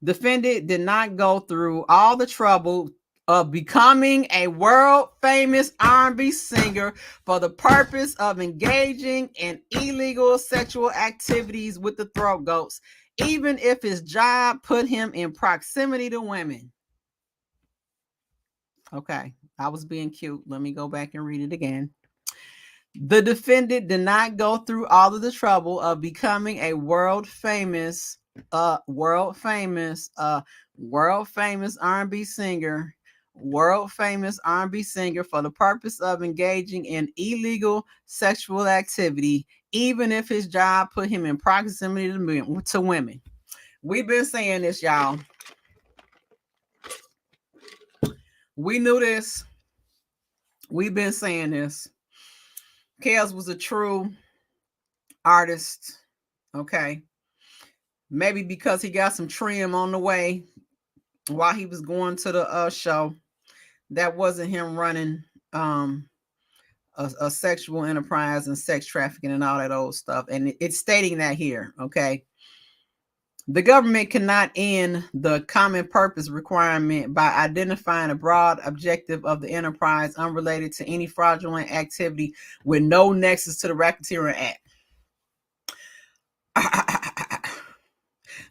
Speaker 1: Defendant did not go through all the trouble of becoming a world-famous R&B singer for the purpose of engaging in illegal sexual activities with the Throat Goats, even if his job put him in proximity to women. Okay, I was being cute. Let me go back and read it again. The defendant did not go through all of the trouble of becoming a world famous R&B singer, for the purpose of engaging in illegal sexual activity, even if his job put him in proximity to women. We've been saying this, y'all. We knew this. We've been saying this. Kels was a true artist. Okay. Maybe because he got some trim on the way while he was going to the show. That wasn't him running a sexual enterprise and sex trafficking and all that old stuff. And it's stating that here. Okay. The government cannot end the common purpose requirement by identifying a broad objective of the enterprise unrelated to any fraudulent activity with no nexus to the racketeering act.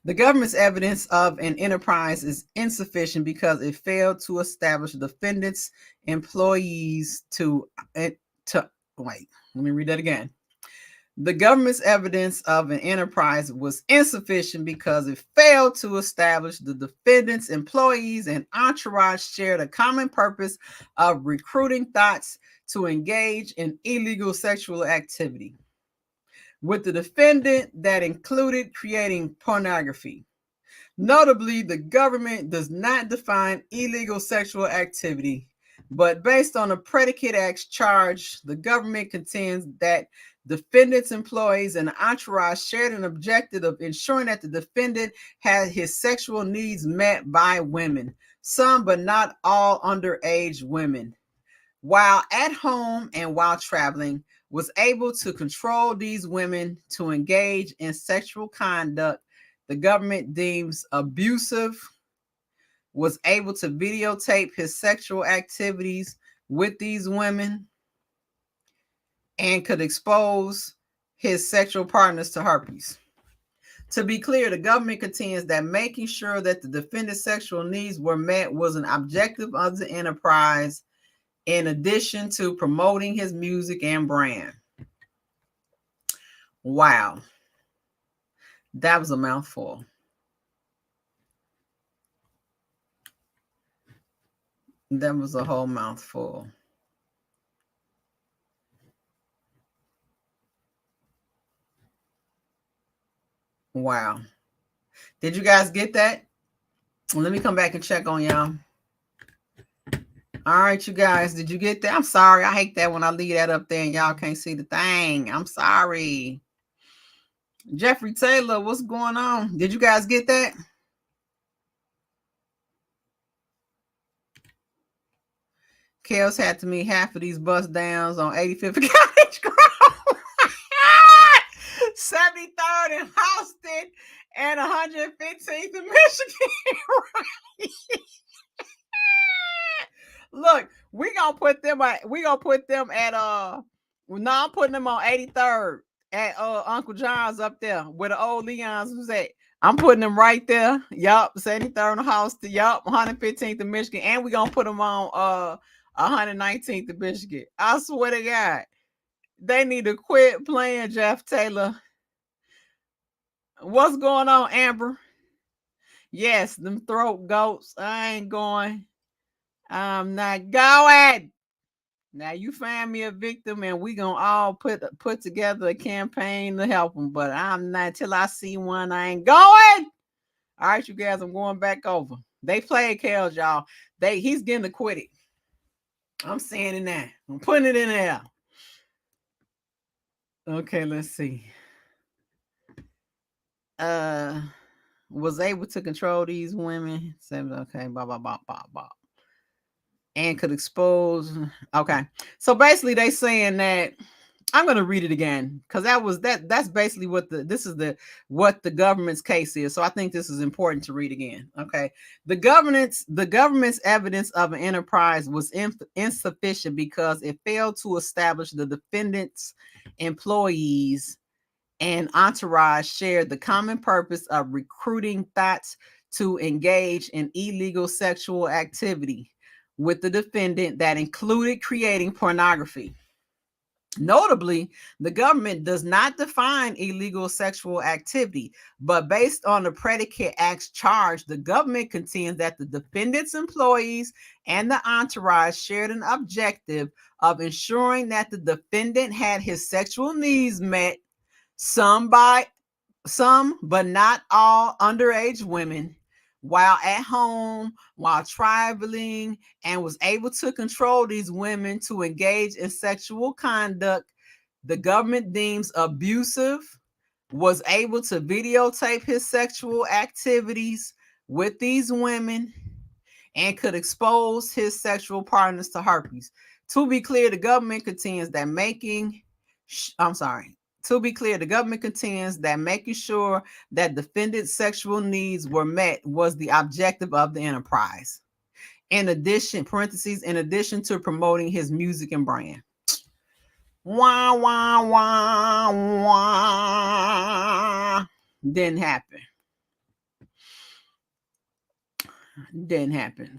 Speaker 1: The government's evidence of an enterprise is insufficient because it failed to establish the defendant's employees wait, let me read that again. The government's evidence of an enterprise was insufficient because it failed to establish the defendant's employees and entourage shared a common purpose of recruiting thoughts to engage in illegal sexual activity with the defendant that included creating pornography. Notably, the government does not define illegal sexual activity, but based on the predicate acts charged, the government contends that defendant's employees and entourage shared an objective of ensuring that the defendant had his sexual needs met by women, some but not all underage women. While at home and while traveling, was able to control these women to engage in sexual conduct the government deems abusive, was able to videotape his sexual activities with these women, and could expose his sexual partners to herpes. To be clear, the government contends that making sure that the defendant's sexual needs were met was an objective of the enterprise, in addition to promoting his music and brand. Wow. That was a mouthful. That was a whole mouthful. Wow. Did you guys get that? Let me come back and check on y'all. All right, you guys, did you get that? I'm sorry. I hate that when I leave that up there and y'all can't see the thing. I'm sorry. Jeffrey Taylor, what's going on? Did you guys get that? Kels had to meet half of these bust downs on 85th College Grove, 73rd in Houston, and 115th in Michigan. Look, we gonna put them at no, I'm putting them on 83rd at Uncle John's up there where the old Leon's was at. I'm putting them right there. Yup, 73rd in the house. Yup, 115th in Michigan, and we gonna put them on 119th in Michigan. I swear to God, they need to quit playing Jeff Taylor. What's going on, Amber? Yes, them throat goats. I ain't going. I'm not going. Now you find me a victim, and we gonna all put together a campaign to help them. But I'm not till I see one. I ain't going. All right, you guys, I'm going back over. They played Kels, y'all. He's getting acquitted. I'm saying it now. I'm putting it in there. Okay, let's see. Was able to control these women. Okay, blah blah blah blah blah. And could expose. Okay, so basically they saying that I'm going to read it again because that's basically what the government's case is. So I think this is important to read again. Okay, the government's evidence of an enterprise was insufficient because it failed to establish the defendant's employees and entourage shared the common purpose of recruiting thoughts to engage in illegal sexual activity with the defendant that included creating pornography. Notably, the government does not define illegal sexual activity, but based on the predicate acts charged, the government contends that the defendant's employees and the entourage shared an objective of ensuring that the defendant had his sexual needs met, some but not all underage women, while at home, while traveling, and was able to control these women to engage in sexual conduct the government deems abusive, was able to videotape his sexual activities with these women, and could expose his sexual partners to herpes. To be clear, the government contends that making sure that defendant's sexual needs were met was the objective of the enterprise. In addition to promoting his music and brand. Wah, wah, wah, wah. Didn't happen.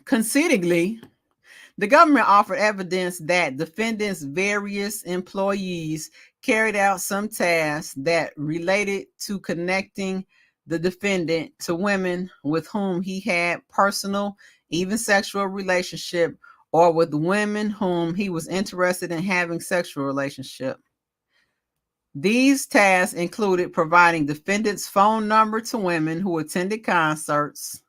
Speaker 1: Concedingly, the government offered evidence that defendants' various employees carried out some tasks that related to connecting the defendant to women with whom he had personal, even sexual relationship, or with women whom he was interested in having sexual relationship. These tasks included providing defendant's phone number to women who attended concerts,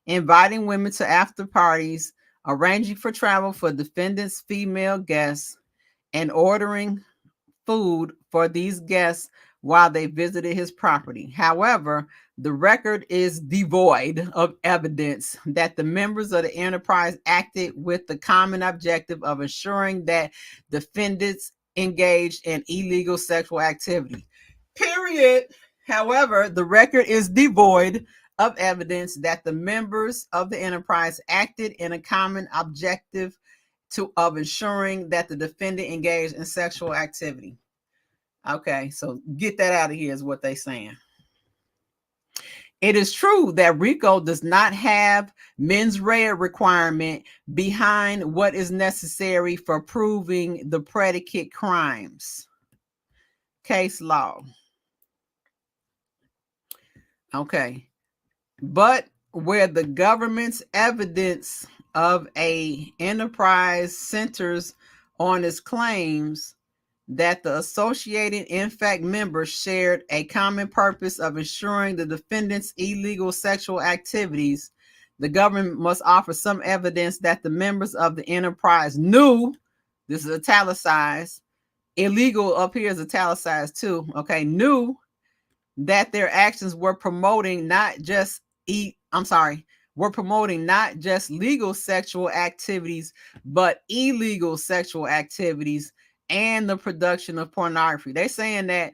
Speaker 1: inviting women to after parties, arranging for travel for defendant's female guests, and ordering food for these guests while they visited his property. However, the record is devoid of evidence that the members of the enterprise acted with the common objective of ensuring that defendants engaged in illegal sexual activity. Period. However, the record is devoid of evidence that the members of the enterprise acted in a common objective of ensuring that the defendant engaged in sexual activity. Okay, so get that out of here is what they're saying. It is true that RICO does not have mens rea requirement behind what is necessary for proving the predicate crimes. Case law. Okay. But where the government's evidence of a enterprise centers on its claims that the associated in fact members shared a common purpose of ensuring the defendant's illegal sexual activities, the government must offer some evidence that the members of the enterprise knew, this is italicized, illegal up here is italicized too, okay, knew that their actions were promoting not just legal sexual activities, but illegal sexual activities and the production of pornography. They're saying that,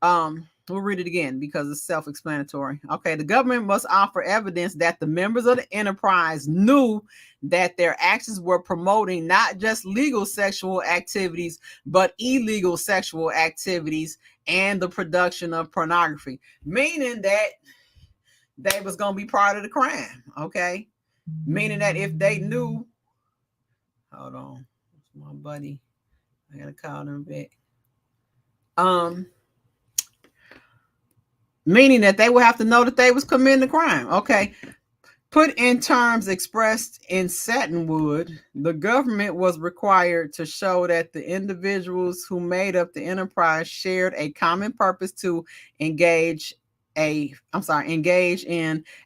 Speaker 1: we'll read it again because it's self-explanatory. Okay, the government must offer evidence that the members of the enterprise knew that their actions were promoting not just legal sexual activities, but illegal sexual activities and the production of pornography, meaning that they was going to be part of the crime. Okay, meaning that if they knew, hold on, my buddy, I gotta call them back. Meaning that they would have to know that they was committing the crime. Okay. Put in terms expressed in Satinwood, the government was required to show that the individuals who made up the enterprise shared a common purpose to engage in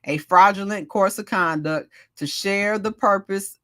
Speaker 1: a fraudulent course of conduct. To share the purpose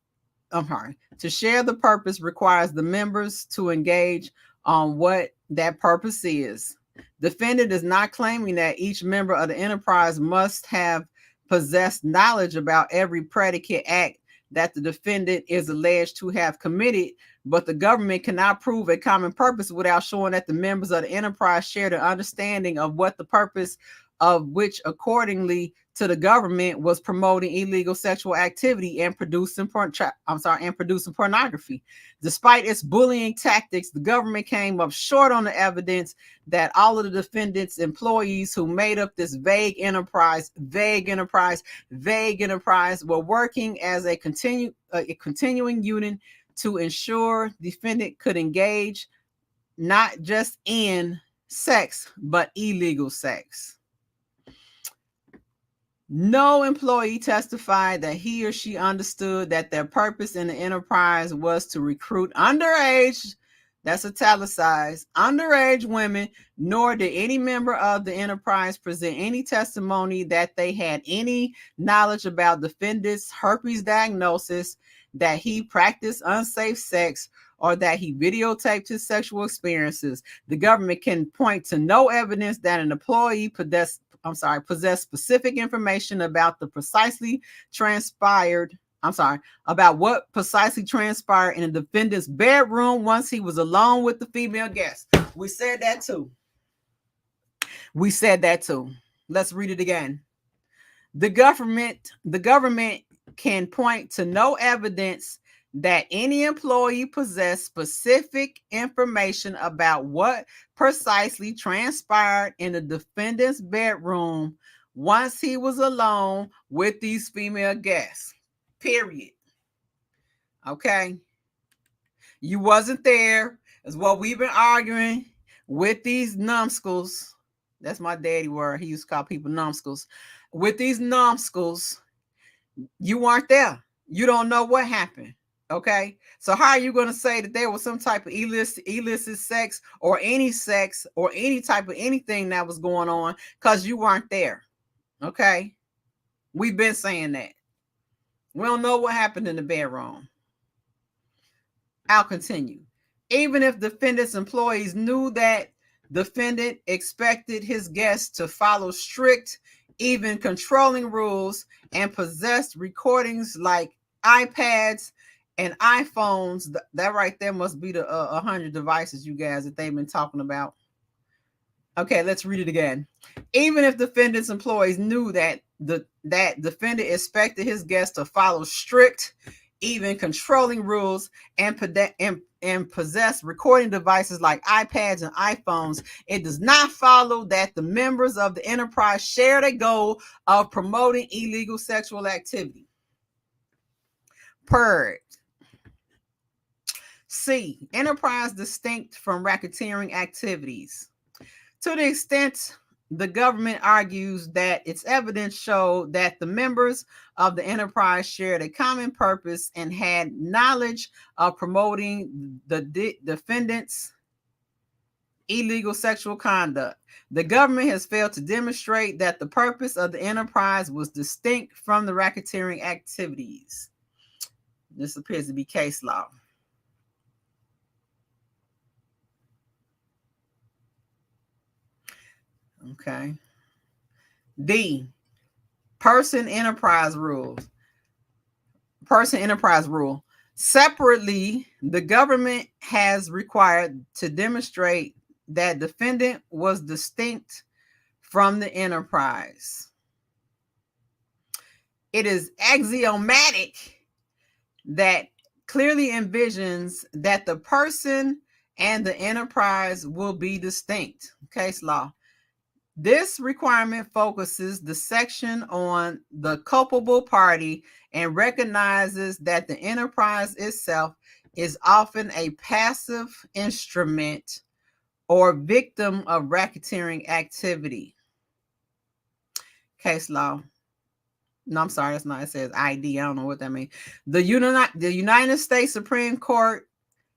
Speaker 1: requires the members to engage on what that purpose is. Defendant is not claiming that each member of the enterprise must have possessed knowledge about every predicate act that the defendant is alleged to have committed, but the government cannot prove a common purpose without showing that the members of the enterprise shared an understanding of what the purpose of which, accordingly to the government, was promoting illegal sexual activity and producing pornography. Despite its bullying tactics, the government came up short on the evidence that all of the defendants' employees who made up this vague enterprise were working as a continuing unit to ensure defendant could engage not just in sex, but illegal sex. No employee testified that he or she understood that their purpose in the enterprise was to recruit underage, that's italicized, underage women, nor did any member of the enterprise present any testimony that they had any knowledge about defendant's herpes diagnosis, that he practiced unsafe sex, or that he videotaped his sexual experiences. The government can point to no evidence that an employee possessed specific information about the precisely transpired, about what precisely transpired in the defendant's bedroom once he was alone with the female guest. We said that too. Let's read it again. The government can point to no evidence that any employee possessed specific information about what precisely transpired in the defendant's bedroom once he was alone with these female guests. Period. Okay? You wasn't there. Is what we've been arguing with these numbskulls. That's my daddy word. He used to call people numbskulls. With these numbskulls, you weren't there. You don't know what happened. Okay, so how are you going to say that there was some type of illicit sex or any type of anything that was going on because you weren't there? Okay, we've been saying that. We don't know what happened in the bedroom. I'll continue. Even if defendant's employees knew that defendant expected his guests to follow strict, even controlling rules and possessed recordings like iPads and iPhones, that right there must be the 100 devices, you guys, that they've been talking about. Okay, let's read it again. Even if defendant's employees knew that that defendant expected his guests to follow strict, even controlling rules and possess recording devices like iPads and iPhones, it does not follow that the members of the enterprise share the goal of promoting illegal sexual activity. Purge. C. Enterprise distinct from racketeering activities. To the extent the government argues that its evidence showed that the members of the enterprise shared a common purpose and had knowledge of promoting the defendant's illegal sexual conduct, the government has failed to demonstrate that the purpose of the enterprise was distinct from the racketeering activities. This appears to be case law. Okay. D. Person enterprise rule. Separately, the government has required to demonstrate that defendant was distinct from the enterprise. It is axiomatic that clearly envisions that the person and the enterprise will be distinct. Case law. This requirement focuses the section on the culpable party and recognizes that the enterprise itself is often a passive instrument or victim of racketeering activity. Case law. No, I'm sorry, that's not. It says ID. I don't know what that means. The United States Supreme Court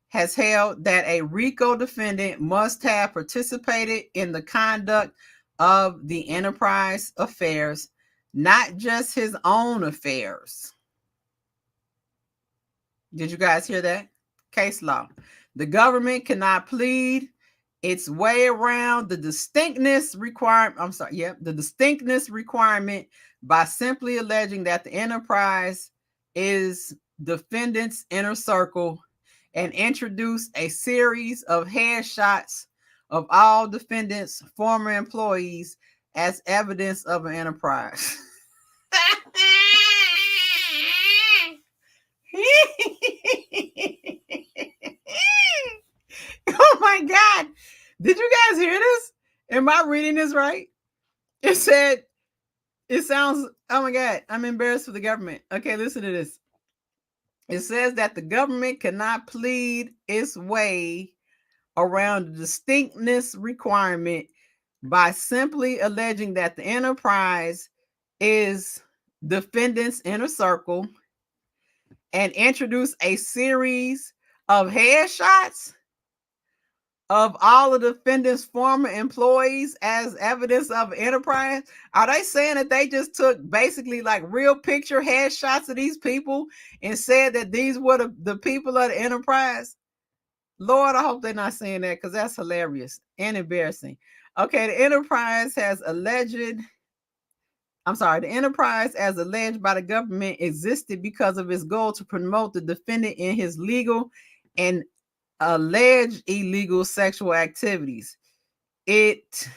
Speaker 1: has held that a RICO defendant must have participated in the conduct of the enterprise affairs, not just his own affairs. Did you guys hear that? Case law. The government cannot plead its way around the distinctness requirement. The distinctness requirement by simply alleging that the enterprise is defendant's inner circle and introduce a series of headshots of all defendants' former employees as evidence of an enterprise. Oh my God. Did you guys hear this? Am I reading this right? It sounds, oh my God, I'm embarrassed for the government. Okay, listen to this. It says that the government cannot plead its way around the distinctness requirement by simply alleging that the enterprise is defendant's inner circle and introduce a series of headshots of all of the defendant's former employees as evidence of enterprise? Are they saying that they just took basically like real picture headshots of these people and said that these were the people of the enterprise? Lord, I hope they're not saying that, because that's hilarious and embarrassing. Okay, the enterprise, as alleged by the government, existed because of its goal to promote the defendant in his legal and alleged illegal sexual activities. It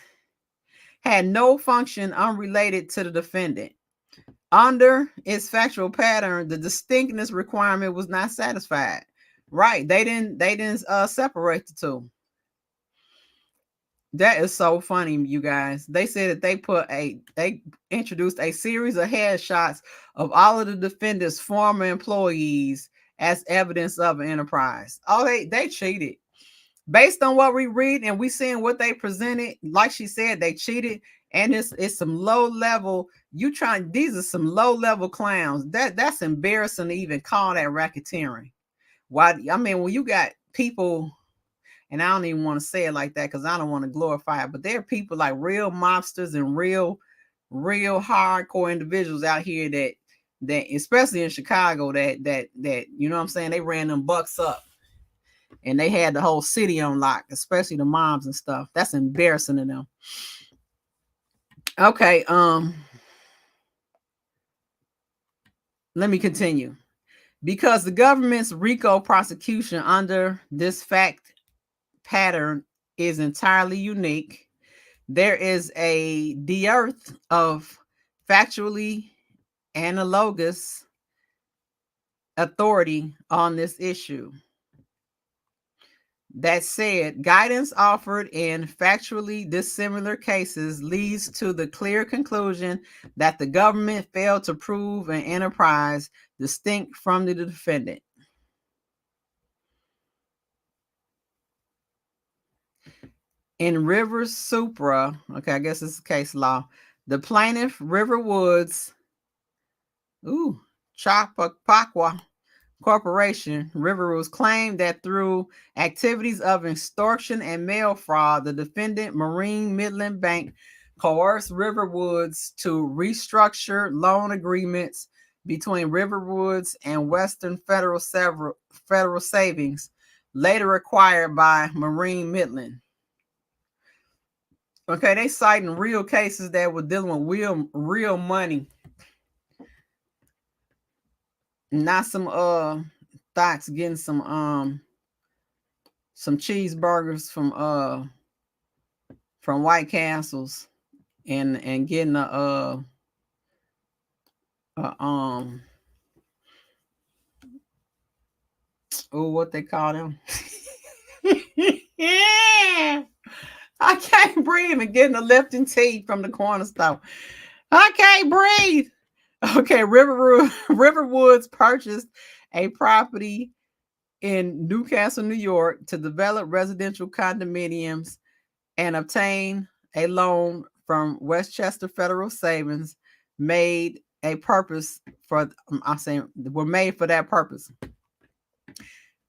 Speaker 1: had no function unrelated to the defendant. Under its factual pattern, the distinctness requirement was not satisfied. Right? They didn't separate the two. That is so funny, you guys. They said that they introduced a series of headshots of all of the defendant's former employees as evidence of an enterprise. Oh, they cheated. Based on what we read and we seeing what they presented, like she said, they cheated. And it's some low level. These are some low level clowns. That's embarrassing to even call that racketeering. Why? I mean, when you got people, and I don't even want to say it like that because I don't want to glorify it, but there are people like real mobsters and real hardcore individuals out here that especially in Chicago that you know what I'm saying, they ran them bucks up and they had the whole city on lock, especially the moms and stuff. That's embarrassing to them. Okay, let me continue. Because the government's RICO prosecution under this fact pattern is entirely unique, there is a dearth of factually analogous authority on this issue. That said, guidance offered in factually dissimilar cases leads to the clear conclusion that the government failed to prove an enterprise distinct from the defendant. In Rivers Supra, okay, I guess it's case law, the plaintiff, River Woods, Chappaqua Corporation, River Woods, claimed that through activities of extortion and mail fraud, the defendant, Marine Midland Bank, coerced River Woods to restructure loan agreements between River Woods and Western Federal Savings, later acquired by Marine Midland. Okay, they citing real cases that were dealing with real money, not some thoughts getting some cheeseburgers from White Castles and getting what they call them. Yeah. I can't breathe, and getting a Lipton tea from the corner store. I can't breathe. Okay, River Woods purchased a property in Newcastle, New York, to develop residential condominiums and obtain a loan from Westchester Federal Savings, were made for that purpose.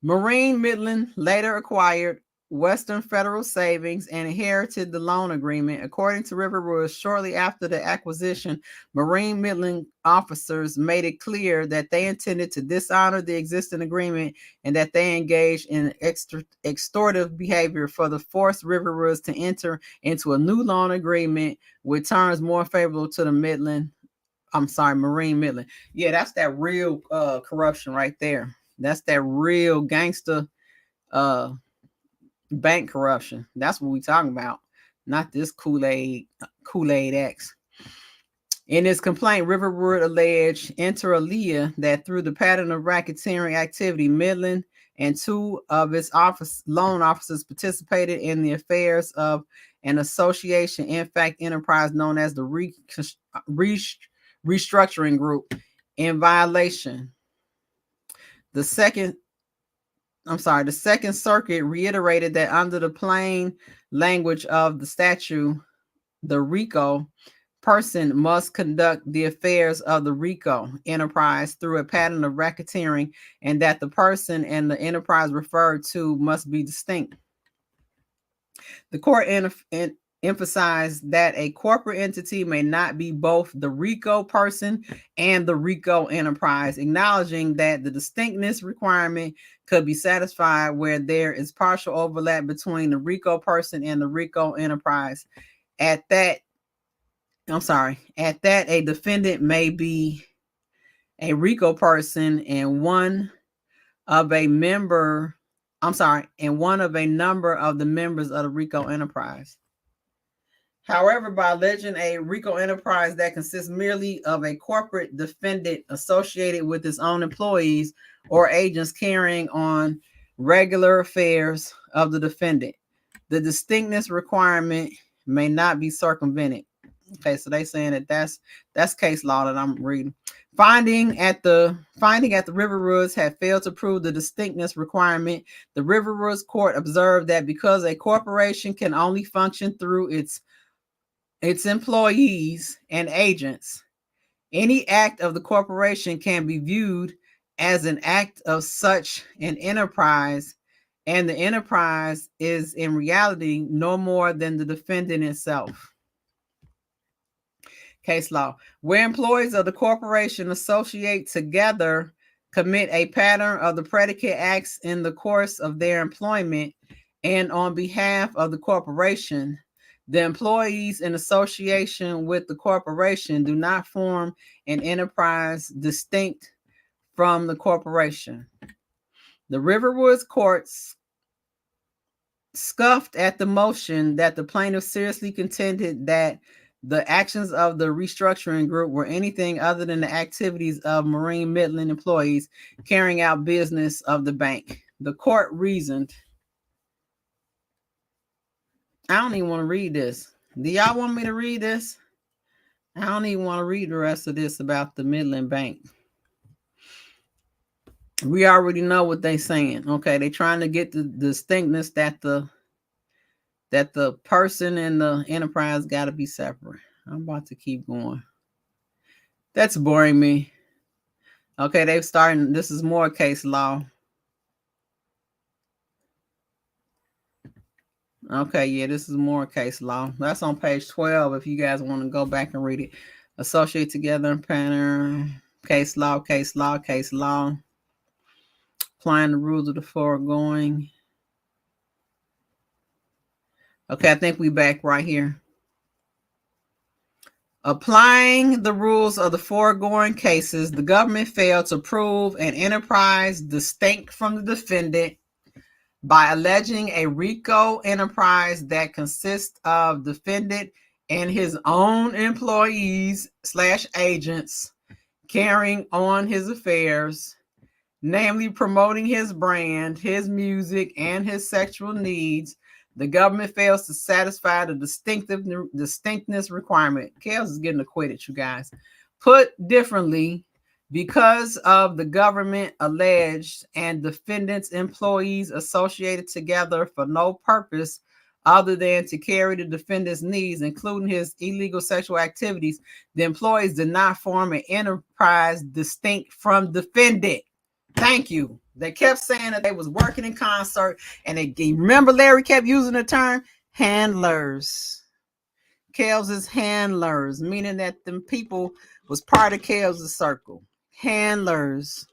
Speaker 1: Marine Midland later acquired Western Federal Savings and inherited the loan agreement. According to River Woods, shortly after the acquisition, Marine Midland officers made it clear that they intended to dishonor the existing agreement and that they engaged in extortive behavior for the forced River Woods to enter into a new loan agreement with terms more favorable to the Marine Midland. Yeah, that's that real corruption right there. That's that real gangster bank corruption. That's what we're talking about, not this Kool-Aid X. In his complaint, Riverwood alleged inter alia that through the pattern of racketeering activity, Midland and two of its loan officers participated in the affairs of an association, in fact, enterprise known as the Restructuring Group, in violation. The second the Second Circuit reiterated that under the plain language of the statute, the RICO person must conduct the affairs of the RICO enterprise through a pattern of racketeering, and that the person and the enterprise referred to must be distinct. The court emphasized that a corporate entity may not be both the RICO person and the RICO enterprise, acknowledging that the distinctness requirement could be satisfied where there is partial overlap between the RICO person and the RICO enterprise. At that, a defendant may be a RICO person and one of a number of the members of the RICO enterprise. However, by alleging a RICO enterprise that consists merely of a corporate defendant associated with its own employees or agents carrying on regular affairs of the defendant, the distinctness requirement may not be circumvented. Okay, so they saying that that's case law that I'm reading. Finding at the River Woods had failed to prove the distinctness requirement. The River Woods court observed that because a corporation can only function through its employees and agents, any act of the corporation can be viewed as an act of such an enterprise, and the enterprise is in reality no more than the defendant itself. Case law. Where employees of the corporation associate together, commit a pattern of the predicate acts in the course of their employment, and on behalf of the corporation, the employees in association with the corporation do not form an enterprise distinct from the corporation. The Riverwoods courts scoffed at the motion that the plaintiff seriously contended that the actions of the restructuring group were anything other than the activities of Marine Midland employees carrying out business of the bank. The court reasoned. I don't even want to read this. Do y'all want me to read this? I don't even want to read the rest of this about the Midland Bank. We already know what they're saying. Okay, they're trying to get the distinctness that the person and the enterprise got to be separate. I'm about to keep going. That's boring me. Okay, they've started. This is more case law. Okay, yeah, this is more case law. That's on page 12 if you guys want to go back and read it. Associate together in pattern, case law. Applying the rules of the foregoing. Okay, I think we back right here. Applying the rules of the foregoing cases, the government failed to prove an enterprise distinct from the defendant by alleging a RICO enterprise that consists of defendant and his own employees / agents carrying on his affairs, namely promoting his brand, his music, and his sexual needs. The government fails to satisfy the distinctness requirement. Kels is getting acquitted, you guys. Put differently, because of the government alleged and defendant's employees associated together for no purpose other than to carry the defendant's needs, including his illegal sexual activities, the employees did not form an enterprise distinct from defendant. Thank you. They kept saying that they was working in concert, and they remember Larry kept using the term handlers. Kels is handlers, meaning that them people was part of Kels' circle. Handlers.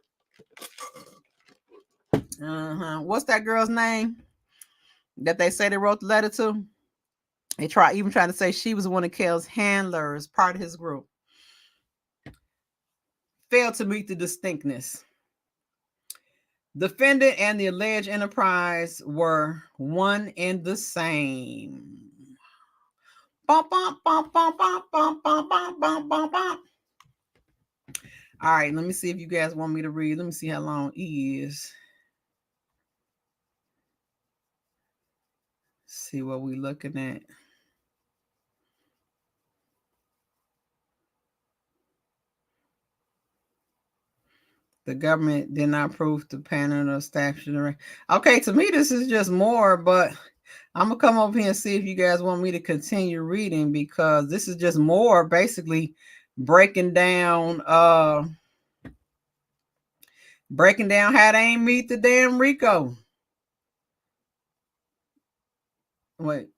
Speaker 1: What's that girl's name that they say they wrote the letter to? They trying to say she was one of Kels' handlers, part of his group. Failed to meet the distinctness. Defendant and the alleged enterprise were one and the same. Bum, bum, bum, bum, bum, bum, bum, bum, bum, bum, bum. All right, let me see if you guys want me to read. Let me see how long it is. See what we're looking at. The government did not prove the pattern of statutory. Okay, to me, this is just more, but I'm going to come over here and see if you guys want me to continue reading, because this is just more basically breaking down how they ain't meet the damn RICO. Wait.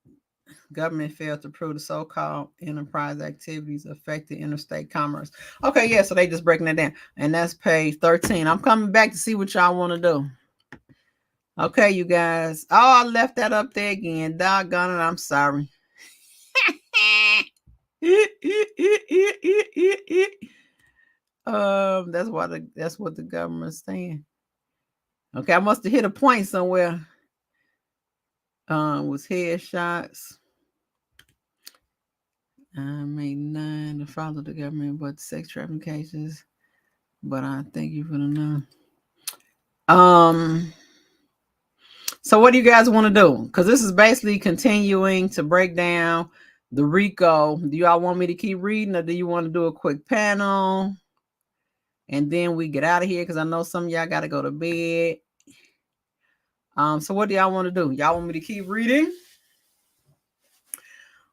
Speaker 1: Government failed to prove the so-called enterprise activities affected interstate commerce. Okay, yeah, so they just breaking that down. And that's page 13. I'm coming back to see what y'all want to do. Okay, you guys. Oh, I left that up there again. Doggone it, I'm sorry. That's what the government's saying. Okay, I must have hit a point somewhere. Was headshots. I made 9 to follow the government, but sex trafficking cases. But I thank you for the know. So what do you guys want to do? Because this is basically continuing to break down the RICO. Do y'all want me to keep reading, or do you want to do a quick panel? And then we get out of here, because I know some of y'all got to go to bed. So what do y'all want to do? Y'all want me to keep reading?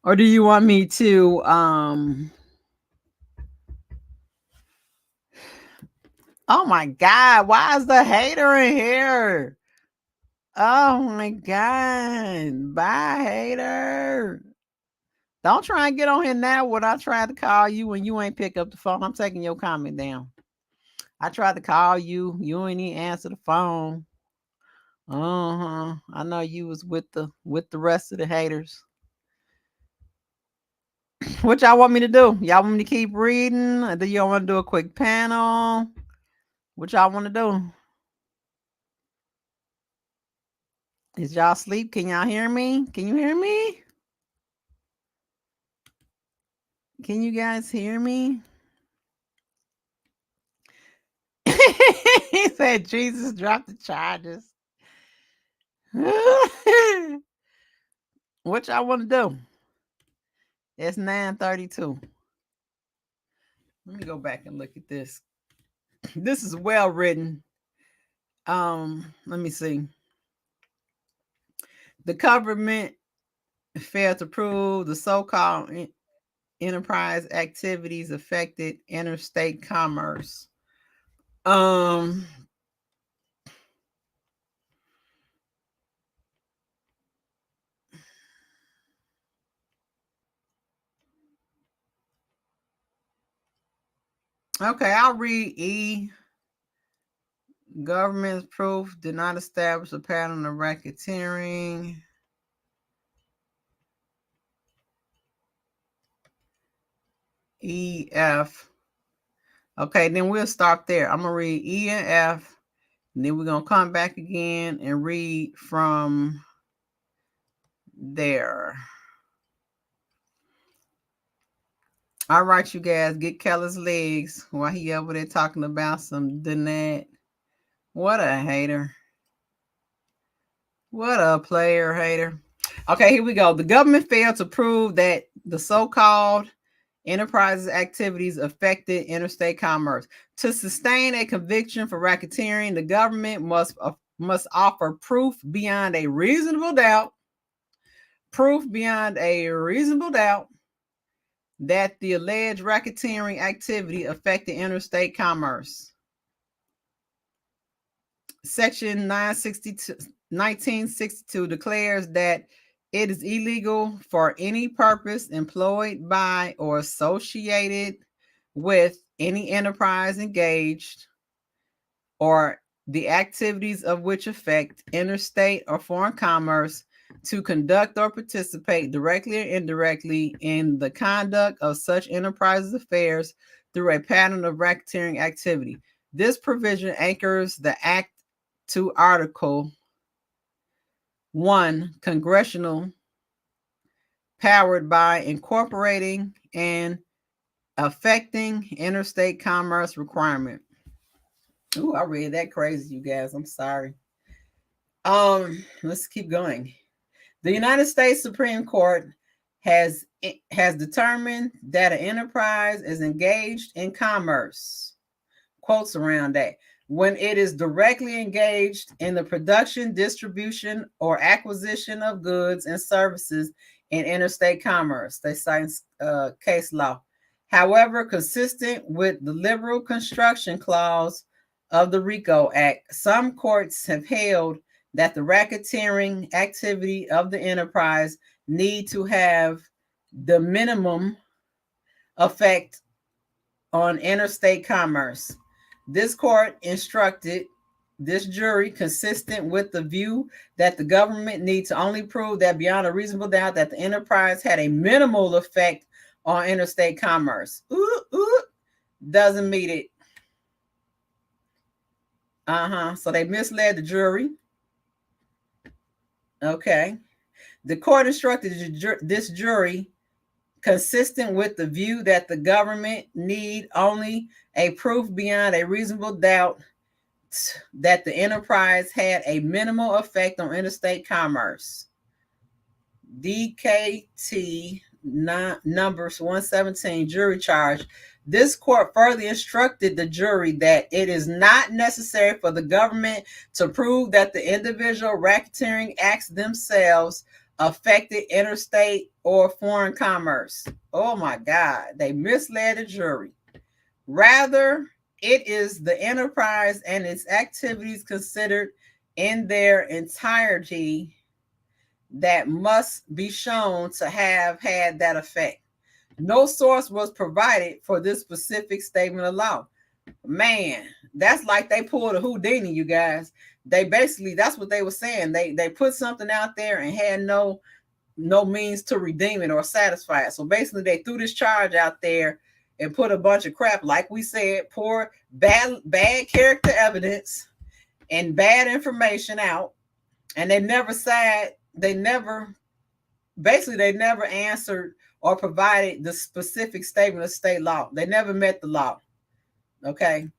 Speaker 1: Or do you want me to oh my God, why is the hater in here? Oh my God. Bye, hater. Don't try and get on here now when I tried to call you and you ain't pick up the phone. I'm taking your comment down. I tried to call you. You ain't even answer the phone. I know you was with the rest of the haters. What y'all want me to do? Y'all want me to keep reading? Or do y'all want to do a quick panel? What y'all want to do? Is y'all asleep? Can y'all hear me? Can you hear me? Can you guys hear me? He said Jesus dropped the charges. What y'all want to do? It's 9:32. Let me go back and look at this. This is well written. Let me see. The government failed to prove the so-called enterprise activities affected interstate commerce. Okay, I'll read E. Government's proof did not establish a pattern of racketeering. E, F. Okay, then we'll stop there. I'm going to read E and F. And then we're going to come back again and read from there. All right, you guys, get Kelly's legs while he over there talking about some Danette. What a hater. What a player hater. Okay, here we go. The government failed to prove that the so-called enterprises activities affected interstate commerce. To sustain a conviction for racketeering, the government must offer proof beyond a reasonable doubt. Proof beyond a reasonable doubt that the alleged racketeering activity affected interstate commerce. Section 1962 declares that it is illegal for any purpose employed by or associated with any enterprise engaged or the activities of which affect interstate or foreign commerce to conduct or participate directly or indirectly in the conduct of such enterprises' affairs through a pattern of racketeering activity. This provision anchors the Act to Article 1, congressional, powered by incorporating and affecting interstate commerce requirement. Ooh, I read that crazy, you guys. I'm sorry. Let's keep going. The United States Supreme Court has determined that an enterprise is engaged in commerce. Quotes around that. when it is directly engaged in the production, distribution, or acquisition of goods and services in interstate commerce. They cite case law. However, consistent with the liberal construction clause of the RICO Act, some courts have held that the racketeering activity of the enterprise need to have the minimum effect on interstate commerce. This court instructed this jury, consistent with the view that the government needs to only prove that beyond a reasonable doubt that the enterprise had a minimal effect on interstate commerce. Doesn't meet it. So they misled the jury. Okay. The court instructed this jury, consistent with the view that the government need only a proof beyond a reasonable doubt that the enterprise had a minimal effect on interstate commerce. DKT numbers 117, jury charge. This court further instructed the jury that it is not necessary for the government to prove that the individual racketeering acts themselves affected interstate or foreign commerce. Oh my God, they misled the jury. Rather, it is the enterprise and its activities considered in their entirety that must be shown to have had that effect. No source was provided for this specific statement of law. Man, that's like they pulled a Houdini, you guys. They basically, that's what they were saying. They put something out there and had no means to redeem it or satisfy it. So basically they threw this charge out there and put a bunch of crap, like we said, poor, bad character evidence and bad information out. And they never answered or provided the specific statement of state law. They never met the law. Okay.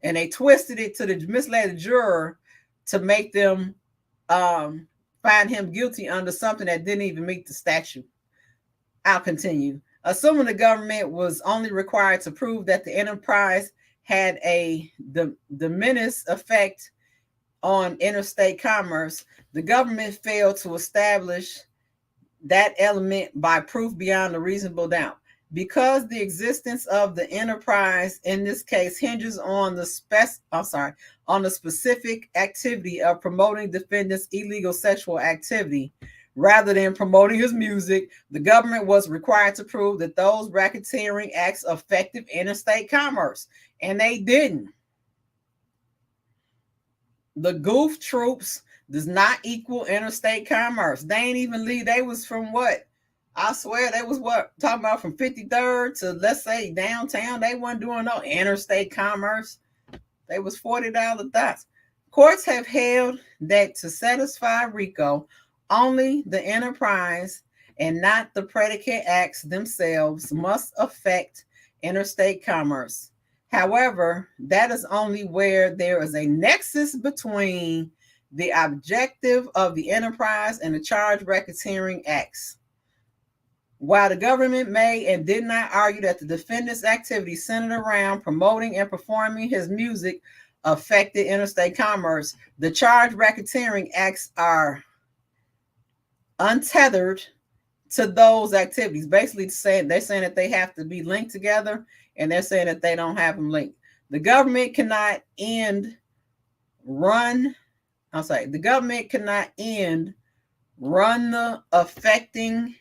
Speaker 1: And they twisted it to the misled juror to make them find him guilty under something that didn't even meet the statute. I'll continue. Assuming the government was only required to prove that the enterprise had a diminished effect on interstate commerce, the government failed to establish that element by proof beyond a reasonable doubt. Because the existence of the enterprise in this case hinges on the specific activity of promoting defendant's illegal sexual activity rather than promoting his music, the government was required to prove that those racketeering acts affected interstate commerce, and they didn't. The goof troops does not equal interstate commerce. They ain't even leave. They was from what? I swear they was talking about from 53rd to, let's say, downtown. They wasn't doing no interstate commerce. They was $40 dots. Courts have held that to satisfy RICO, only the enterprise and not the predicate acts themselves must affect interstate commerce. However, that is only where there is a nexus between the objective of the enterprise and the charged racketeering acts. While the government may and did not argue that the defendant's activity centered around promoting and performing his music affected interstate commerce, the charged racketeering acts are untethered to those activities. Basically they're saying that they have to be linked together, and they're saying that they don't have them linked. The government cannot run the affecting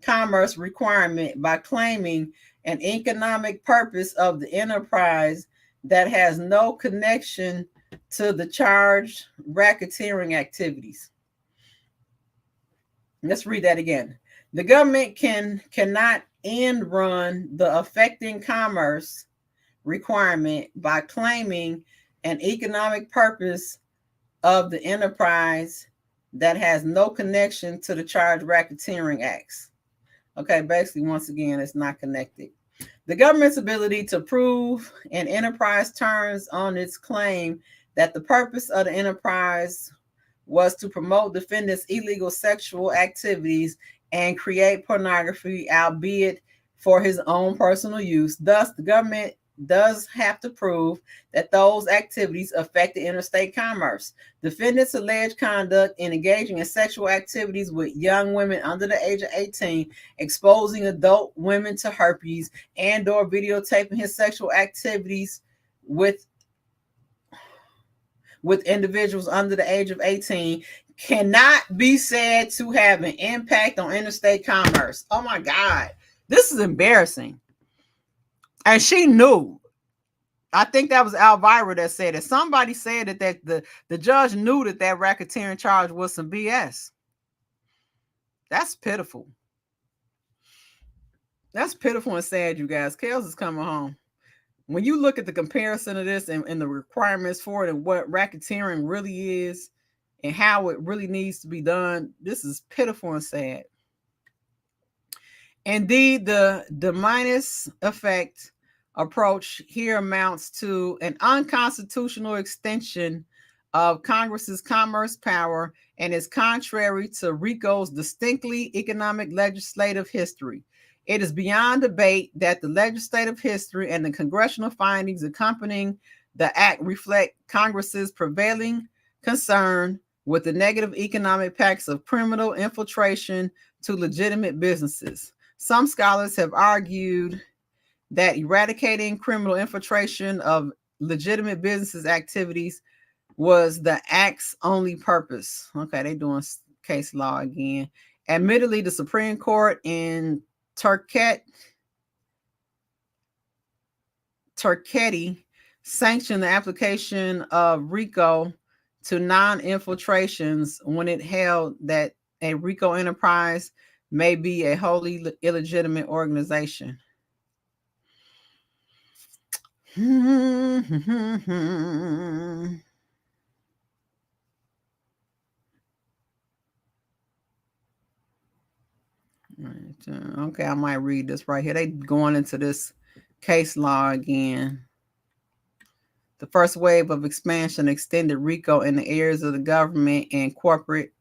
Speaker 1: commerce requirement by claiming an economic purpose of the enterprise that has no connection to the charged racketeering activities. Let's read that again. The government cannot run the affecting commerce requirement by claiming an economic purpose of the enterprise that has no connection to the charged racketeering acts. Okay, basically, once again, it's not connected. The government's ability to prove an enterprise turns on its claim that the purpose of the enterprise was to promote defendants' illegal sexual activities and create pornography, albeit for his own personal use. Thus, the government does have to prove that those activities affected interstate commerce. Defendants' alleged conduct in engaging in sexual activities with young women under the age of 18, exposing adult women to herpes, and/or videotaping his sexual activities with individuals under the age of 18 cannot be said to have an impact on interstate commerce. Oh my God. This is embarrassing. And she knew. I think that was Elvira that said it. Somebody said that the judge knew that racketeering charge was some BS. That's pitiful. That's pitiful and sad, you guys. Kels is coming home. When you look at the comparison of this and the requirements for it and what racketeering really is and how it really needs to be done, this is pitiful and sad. Indeed, the minus effect approach here amounts to an unconstitutional extension of Congress's commerce power and is contrary to RICO's distinctly economic legislative history. It is beyond debate that the legislative history and the congressional findings accompanying the act reflect Congress's prevailing concern with the negative economic impacts of criminal infiltration to legitimate businesses. Some scholars have argued that eradicating criminal infiltration of legitimate businesses' activities was the act's only purpose. Okay, they're doing case law again. Admittedly, the Supreme Court in Turketti sanctioned the application of RICO to non-infiltrations when it held that a RICO enterprise may be a wholly illegitimate organization. Okay, I might read this right here. They going into this case law again. The first wave of expansion extended RICO in the areas of the government and corporate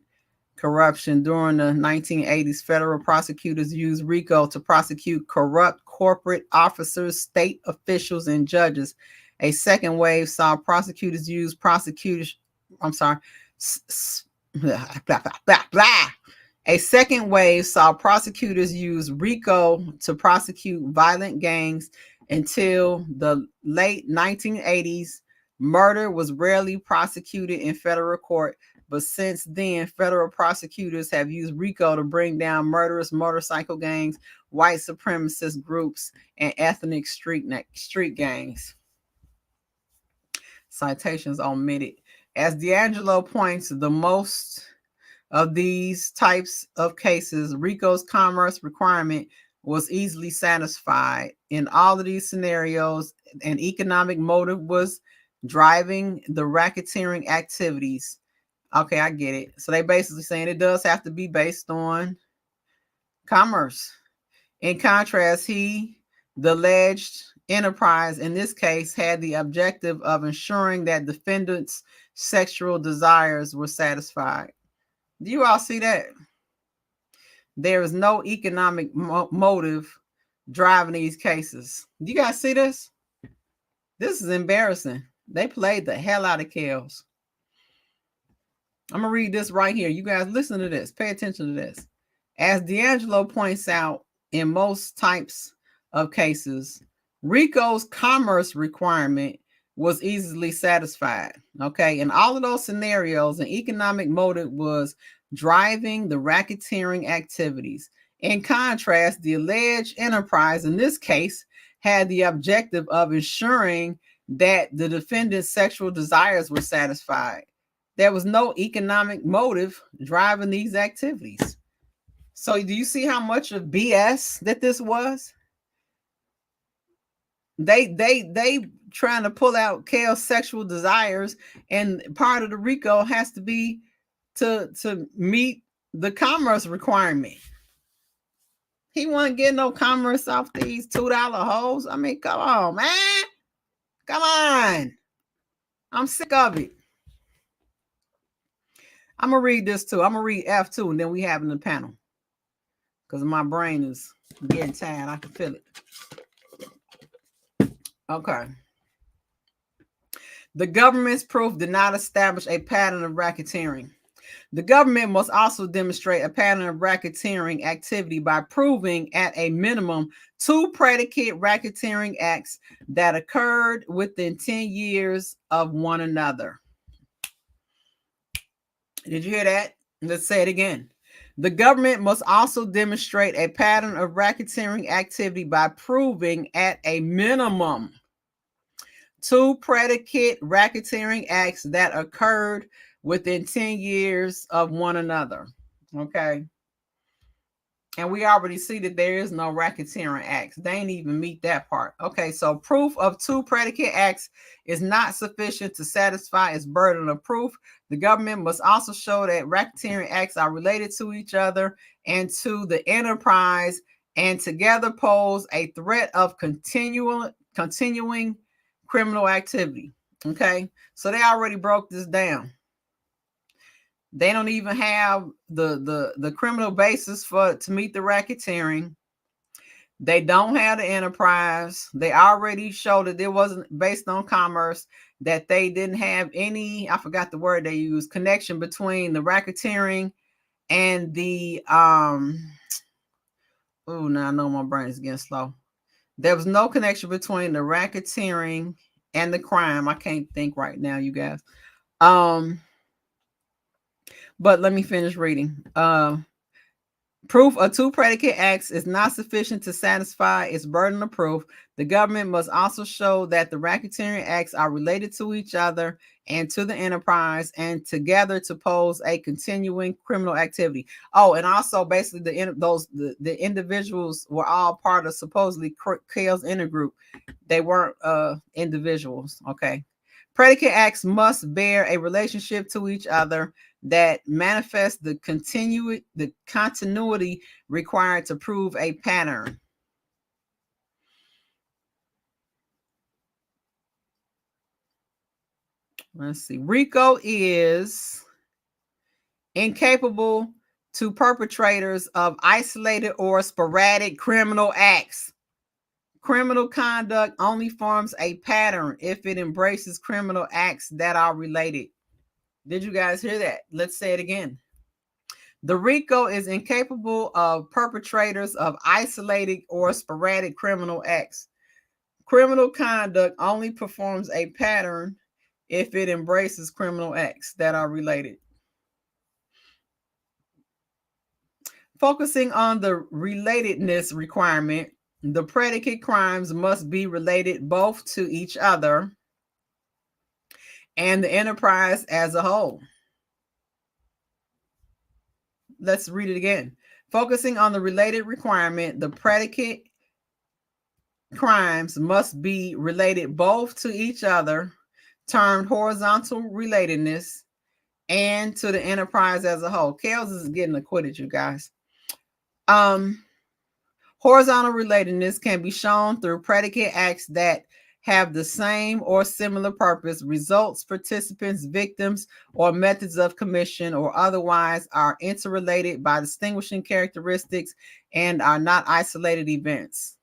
Speaker 1: corruption. During the 1980s, federal prosecutors used RICO to prosecute corrupt corporate officers, state officials, and judges. A second wave saw prosecutors use A second wave saw prosecutors use RICO to prosecute violent gangs. Until the late 1980s, murder was rarely prosecuted in federal court, but since then, federal prosecutors have used RICO to bring down murderous motorcycle gangs, white supremacist groups, and ethnic street gangs. Citations omitted. As D'Angelo points, the most of these types of cases, RICO's commerce requirement was easily satisfied. In all of these scenarios, an economic motive was driving the racketeering activities. Okay, I get it. So they basically saying it does have to be based on commerce. In contrast, the alleged enterprise in this case had the objective of ensuring that defendants' sexual desires were satisfied. Do you all see that? There is no economic motive driving these cases. Do you guys see this? This is embarrassing. They played the hell out of Kels. I'm going to read this right here. You guys listen to this. Pay attention to this. As D'Angelo points out, in most types of cases, RICO's commerce requirement was easily satisfied. Okay. In all of those scenarios, an economic motive was driving the racketeering activities. In contrast, the alleged enterprise in this case had the objective of ensuring that the defendant's sexual desires were satisfied. There was no economic motive driving these activities. So do you see how much of BS that this was? They trying to pull out Kel's sexual desires, and part of the RICO has to be to meet the commerce requirement. He wasn't getting no commerce off these $2 hoes. I mean, come on, man. Come on. I'm sick of it. I'm going to read this too. I'm going to read F2, and then we have in the panel. Because my brain is getting tired. I can feel it. Okay. The government's proof did not establish a pattern of racketeering. The government must also demonstrate a pattern of racketeering activity by proving at a minimum 2 predicate racketeering acts that occurred within 10 years of one another. Did you hear that? Let's say it again. The government must also demonstrate a pattern of racketeering activity by proving at a minimum 2 predicate racketeering acts that occurred within 10 years of one another. Okay. And we already see that there is no racketeering acts. They ain't even meet that part. Okay, so proof of 2 predicate acts is not sufficient to satisfy its burden of proof. The government must also show that racketeering acts are related to each other and to the enterprise, and together pose a threat of continuing criminal activity. Okay, so they already broke this down. They don't even have the criminal basis to meet the racketeering. They don't have the enterprise. They already showed that it wasn't based on commerce, that they didn't have any, I forgot the word they used, connection between the racketeering and the now I know my brain is getting slow. There was no connection between the racketeering and the crime. I can't think right now, you guys. But let me finish reading. Proof of 2 predicate acts is not sufficient to satisfy its burden of proof. The government must also show that the racketeering acts are related to each other and to the enterprise, and together to pose a continuing criminal activity. Oh, and also basically the individuals were all part of supposedly Kale's intergroup. They weren't individuals. Okay. Predicate acts must bear a relationship to each other that manifests the continuity required to prove a pattern. Let's see. RICO is incapable to perpetrators of isolated or sporadic criminal acts. Criminal conduct only forms a pattern if it embraces criminal acts that are related. Did you guys hear that? Let's say it again. The RICO is incapable of perpetrators of isolated or sporadic criminal acts. Criminal conduct only performs a pattern if it embraces criminal acts that are related. Focusing on the relatedness requirement, the predicate crimes must be related both to each other and the enterprise as a whole. Let's read it again. Focusing on the related requirement, the predicate crimes must be related both to each other, termed horizontal relatedness, and to the enterprise as a whole. Kales is getting acquitted, you guys. Horizontal relatedness can be shown through predicate acts that have the same or similar purpose, results, participants, victims, or methods of commission, or otherwise are interrelated by distinguishing characteristics and are not isolated events.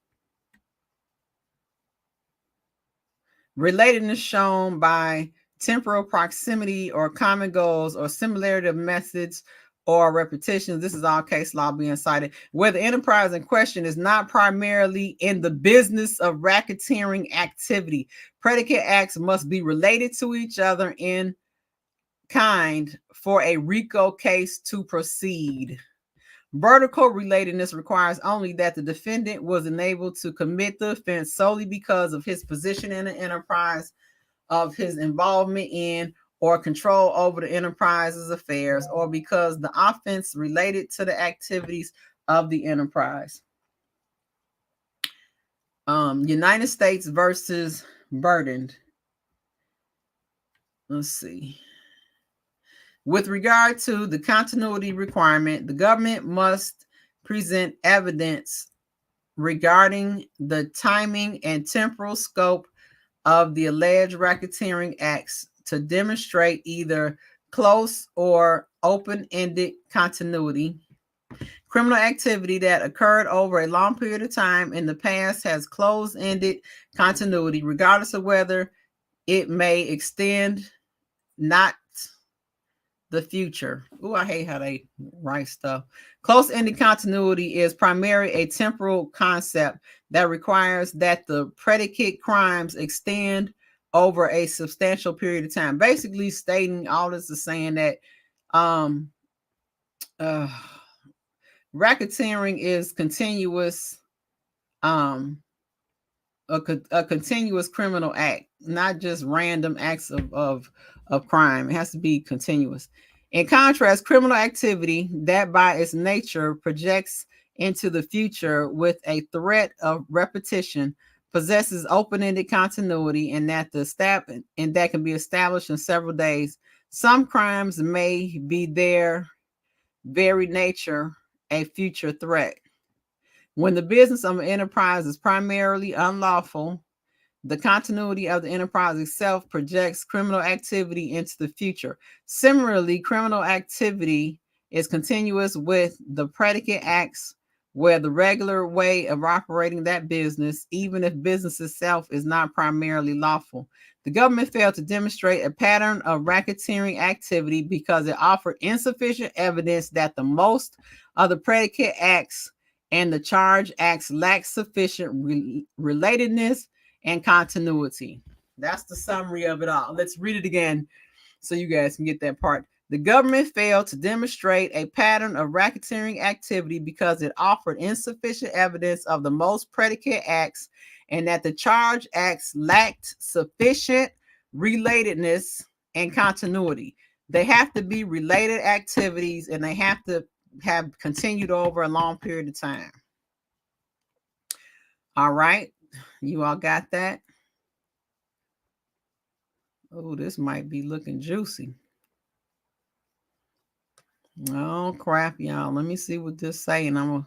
Speaker 1: Relatedness shown by temporal proximity or common goals or similarity of methods or repetitions. This is all case law being cited, where the enterprise in question is not primarily in the business of racketeering activity. Predicate acts must be related to each other in kind for a RICO case to proceed. Vertical relatedness requires only that the defendant was enabled to commit the offense solely because of his position in the enterprise, of his involvement in or control over the enterprise's affairs, or because the offense related to the activities of the enterprise. United States versus burdened. Let's see. With regard to the continuity requirement, the government must present evidence regarding the timing and temporal scope of the alleged racketeering acts to demonstrate either close or open-ended continuity. Criminal activity that occurred over a long period of time in the past has closed-ended continuity, regardless of whether it may extend not the future. Ooh, I hate how they write stuff. Close-ended continuity is primarily a temporal concept that requires that the predicate crimes extend over a substantial period of time. Basically stating all this is saying that um uh racketeering is continuous, um a continuous criminal act, not just random acts of crime. It has to be continuous. In contrast, criminal activity that by its nature projects into the future with a threat of repetition possesses open-ended continuity, and that can be established in several days. Some crimes may be their very nature a future threat. When the business of an enterprise is primarily unlawful, the continuity of the enterprise itself projects criminal activity into the future. Similarly, criminal activity is continuous with the predicate acts where the regular way of operating that business, even if business itself is not primarily lawful. The government failed to demonstrate a pattern of racketeering activity because it offered insufficient evidence that the most of the predicate acts and the charge acts lack sufficient relatedness and continuity. That's the summary of it all. Let's read it again so you guys can get that part. The government failed to demonstrate a pattern of racketeering activity because it offered insufficient evidence of the most predicate acts and that the charge acts lacked sufficient relatedness and continuity. They have to be related activities and they have to have continued over a long period of time. All right. You all got that? Oh, this might be looking juicy. Oh crap, y'all. Let me see what this say, and I'm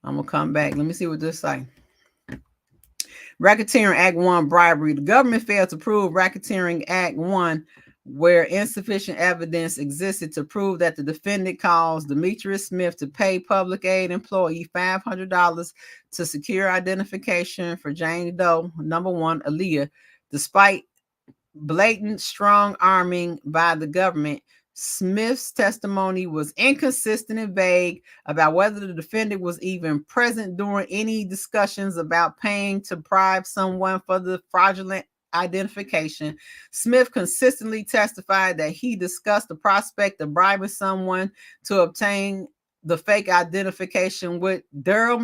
Speaker 1: gonna come back. Let me see what this say. Racketeering Act 1 bribery. The government failed to prove Racketeering Act 1 where insufficient evidence existed to prove that the defendant caused Demetrius Smith to pay public aid employee $500 to secure identification for Jane Doe, number one, Aaliyah, despite blatant strong arming by the government. Smith's testimony was inconsistent and vague about whether the defendant was even present during any discussions about paying to bribe someone for the fraudulent identification. Smith consistently testified that he discussed the prospect of bribing someone to obtain the fake identification with Daryl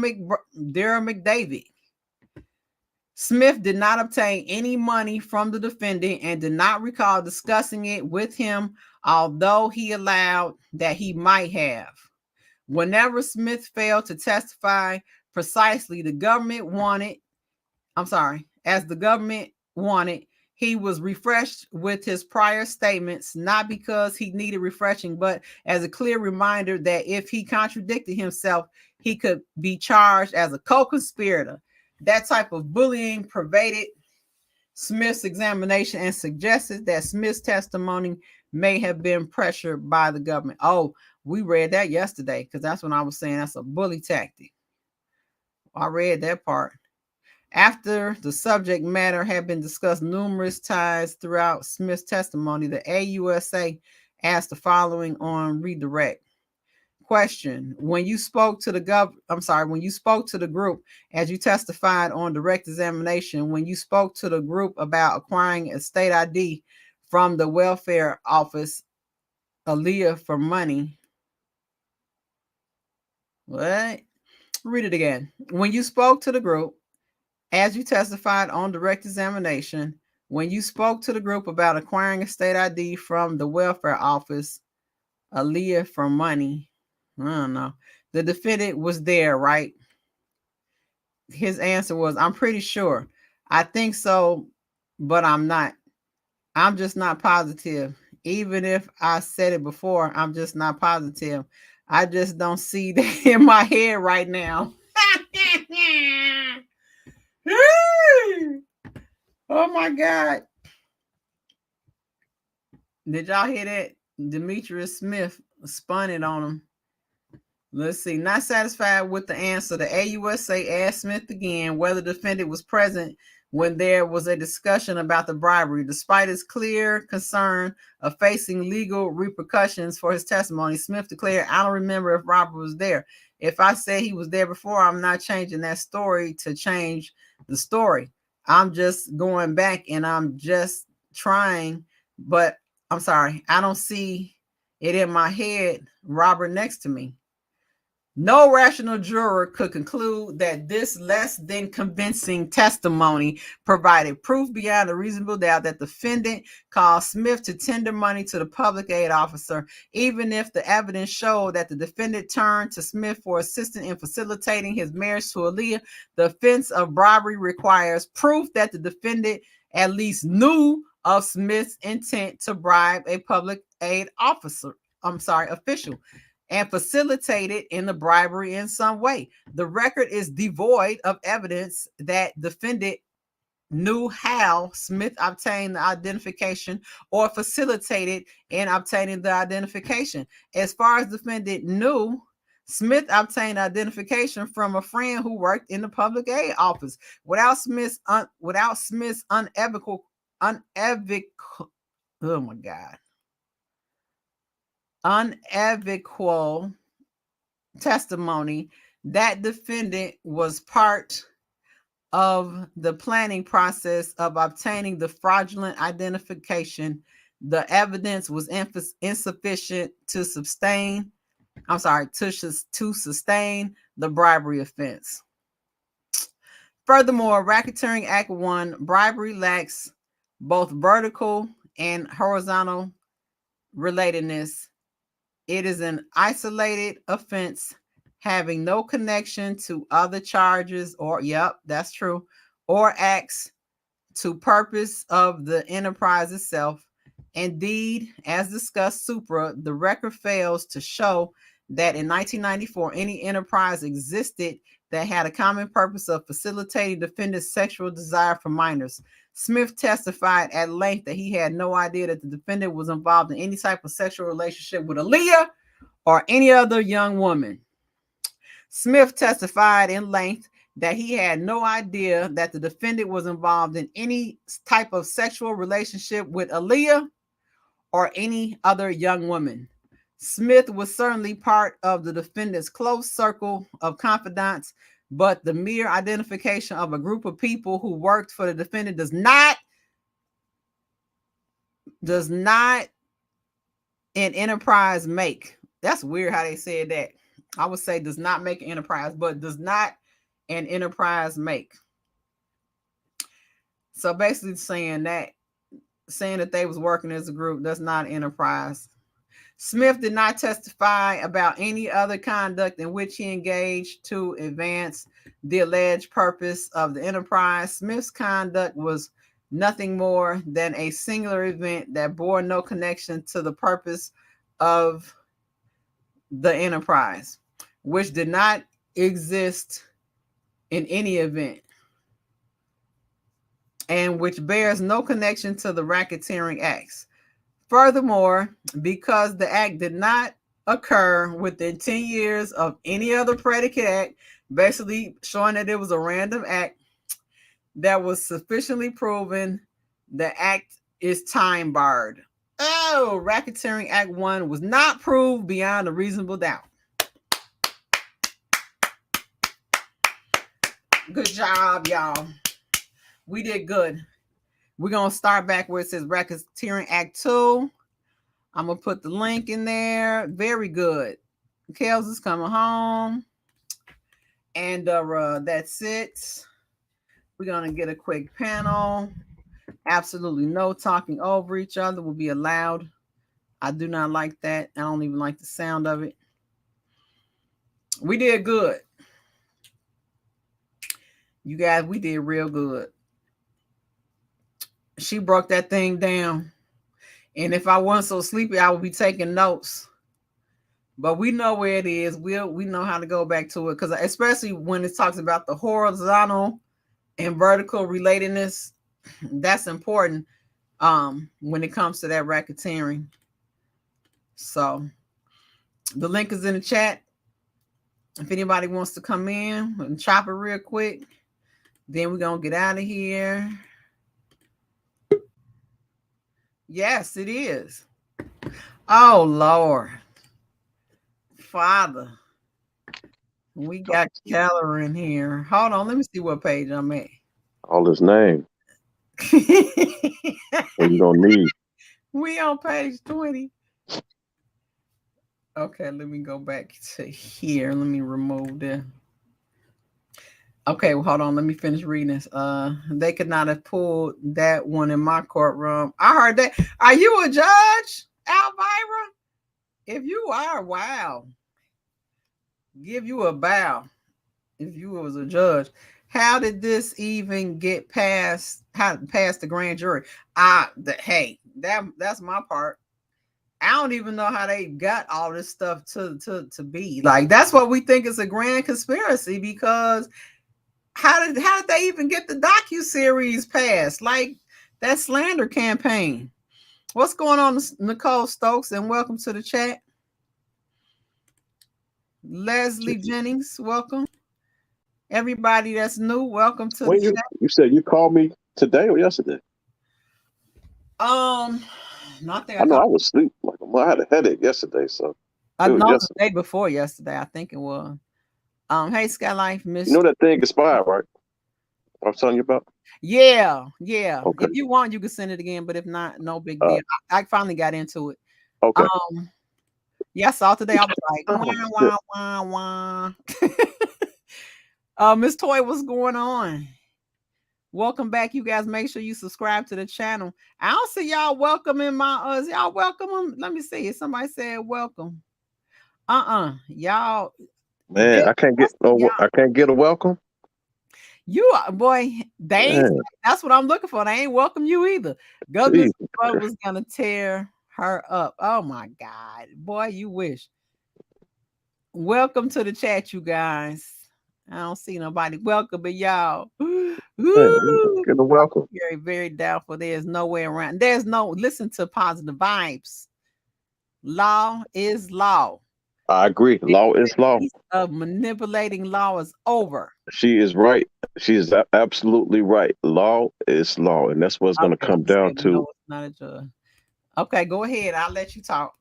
Speaker 1: McDavid. Smith did not obtain any money from the defendant and did not recall discussing it with him, although he allowed that he might have. Whenever Smith failed to testify precisely as the government wanted, he was refreshed with his prior statements, not because he needed refreshing, but as a clear reminder that if he contradicted himself, he could be charged as a co-conspirator. That type of bullying pervaded Smith's examination and suggested that Smith's testimony may have been pressured by the government. Oh, we read that yesterday because that's when I was saying that's a bully tactic. I read that part. After the subject matter had been discussed numerous times throughout Smith's testimony, the AUSA asked the following on redirect. Question: when you spoke to the group as you testified on direct examination, when you spoke to the group about acquiring a state ID from the welfare office, Aaliyah, for money. What? Read it again. When you spoke to the group as you testified on direct examination, when you spoke to the group about acquiring a state ID from the welfare office, Aaliyah, for money. I don't know. The defendant was there, right? His answer was, I'm pretty sure. I think so, but I'm not. I'm just not positive. Even if I said it before, I'm just not positive. I just don't see that in my head right now. Oh my God. Did y'all hear that? Demetrius Smith spun it on him. Let's see. Not satisfied with the answer, the AUSA asked Smith again whether the defendant was present when there was a discussion about the bribery. Despite his clear concern of facing legal repercussions for his testimony, Smith declared, "I don't remember if Robert was there. If I say he was there before, I'm not changing that story to change the story. I'm just going back and I'm just trying, but I'm sorry, I don't see it in my head, Robert next to me." No rational juror could conclude that this less than convincing testimony provided proof beyond a reasonable doubt that the defendant caused Smith to tender money to the public aid officer, even if the evidence showed that the defendant turned to Smith for assistance in facilitating his marriage to Aaliyah. The offense of bribery requires proof that the defendant at least knew of Smith's intent to bribe a public aid official, and facilitated in the bribery in some way. The record is devoid of evidence that defendant knew how Smith obtained the identification or facilitated in obtaining the identification. As far as defendant knew, Smith obtained identification from a friend who worked in the public aid office. Without Smith's unequivocal, oh my God, unequivocal testimony that defendant was part of the planning process of obtaining the fraudulent identification, the evidence was insufficient to sustain the bribery offense. Furthermore, Racketeering Act 1 bribery lacks both vertical and horizontal relatedness. It is an isolated offense having no connection to other charges or acts to purpose of the enterprise itself. Indeed, as discussed supra, the record fails to show that in 1994 any enterprise existed that had a common purpose of facilitating defendant's sexual desire for minors. Smith testified at length that he had no idea that the defendant was involved in any type of sexual relationship with Aaliyah or any other young woman. Smith testified in length that he had no idea that the defendant was involved in any type of sexual relationship with Aaliyah or any other young woman. Smith was certainly part of the defendant's close circle of confidants, but the mere identification of a group of people who worked for the defendant does not an enterprise make. That's weird how they said that. I would say does not make an enterprise, but does not an enterprise make. So basically saying that they was working as a group, that's not an enterprise. Smith did not testify about any other conduct in which he engaged to advance the alleged purpose of the enterprise. Smith's conduct was nothing more than a singular event that bore no connection to the purpose of the enterprise, which did not exist in any event, and which bears no connection to the racketeering acts. Furthermore, because the act did not occur within 10 years of any other predicate act, basically showing that it was a random act that was sufficiently proven, the act is time barred. Oh, Racketeering Act 1 was not proved beyond a reasonable doubt. Good job, y'all. We did good. We're going to start back where it says Racketeering Act 2. I'm going to put the link in there. Very good. Kels is coming home. And that's it. We're going to get a quick panel. Absolutely no talking over each other will be allowed. I do not like that. I don't even like the sound of it. We did good. You guys, we did real good. She broke that thing down. And if I wasn't so sleepy, I would be taking notes. But we know where it is. We know how to go back to it. Because especially when it talks about the horizontal and vertical relatedness, that's important when it comes to that racketeering. So the link is in the chat. If anybody wants to come in and chop it real quick, then we're gonna get out of here. Yes, it is. Oh Lord, Father, we got Keller in here. Hold on, let me see what page I'm at.
Speaker 3: All his name. What you gonna need?
Speaker 1: We on page 20. Okay, let me go back to here. Let me remove that. Okay, well, hold on. Let me finish reading this. They could not have pulled that one in my courtroom. I heard that. Are you a judge, Elvira? If you are, wow. Give you a bow. If you was a judge, how did this even get past? How past the grand jury? Hey, that's my part. I don't even know how they got all this stuff to be like. That's what we think is a grand conspiracy because how did they even get the docu-series passed? Like that slander campaign. What's going on, Nicole Stokes? And welcome to the chat. Leslie Jennings, welcome. Everybody that's new, welcome to
Speaker 3: When
Speaker 1: the chat.
Speaker 3: you said you called me today or yesterday?
Speaker 1: Not that
Speaker 3: I know I was asleep. Like I had a headache yesterday, so
Speaker 1: I
Speaker 3: it was
Speaker 1: know the
Speaker 3: yesterday.
Speaker 1: day before yesterday, I think it was. Hey, Skyye Lyfe, Miss.
Speaker 3: You know that thing expired, right? I was telling you about.
Speaker 1: Yeah.
Speaker 3: Okay.
Speaker 1: If you want, you can send it again, but if not, no big
Speaker 3: Uh,
Speaker 1: deal. I finally got into it.
Speaker 3: okay.
Speaker 1: Yeah, I saw today. I was like,
Speaker 3: Oh,
Speaker 1: wah,
Speaker 3: shit.
Speaker 1: wah, wah, wah. Miss Toy, what's going on? Welcome back, you guys. Make sure you subscribe to the channel. I don't see y'all welcome in my y'all welcome them. Let me see. Somebody said welcome. Y'all.
Speaker 3: Man, I can't get a welcome.
Speaker 1: You are boy, they ain't,
Speaker 3: Man,
Speaker 1: that's what I'm looking for. They ain't welcome you either. Goodness
Speaker 3: Jesus
Speaker 1: was gonna tear her up. Oh my god, boy, you wish. Welcome to the chat, you guys. I don't see nobody welcoming y'all.
Speaker 3: man,
Speaker 1: Woo!
Speaker 3: get a welcome.
Speaker 1: Very, very doubtful. There's no way around. There's no listen to positive vibes. Law is law.
Speaker 3: I agree. Law is law.
Speaker 1: Of manipulating law is over.
Speaker 3: She is right. She is absolutely right. Law is law, and that's what it's going to
Speaker 1: Okay,
Speaker 3: come
Speaker 1: you said
Speaker 3: down to.
Speaker 1: no, it's not a judge. Okay, go ahead. I'll let you talk.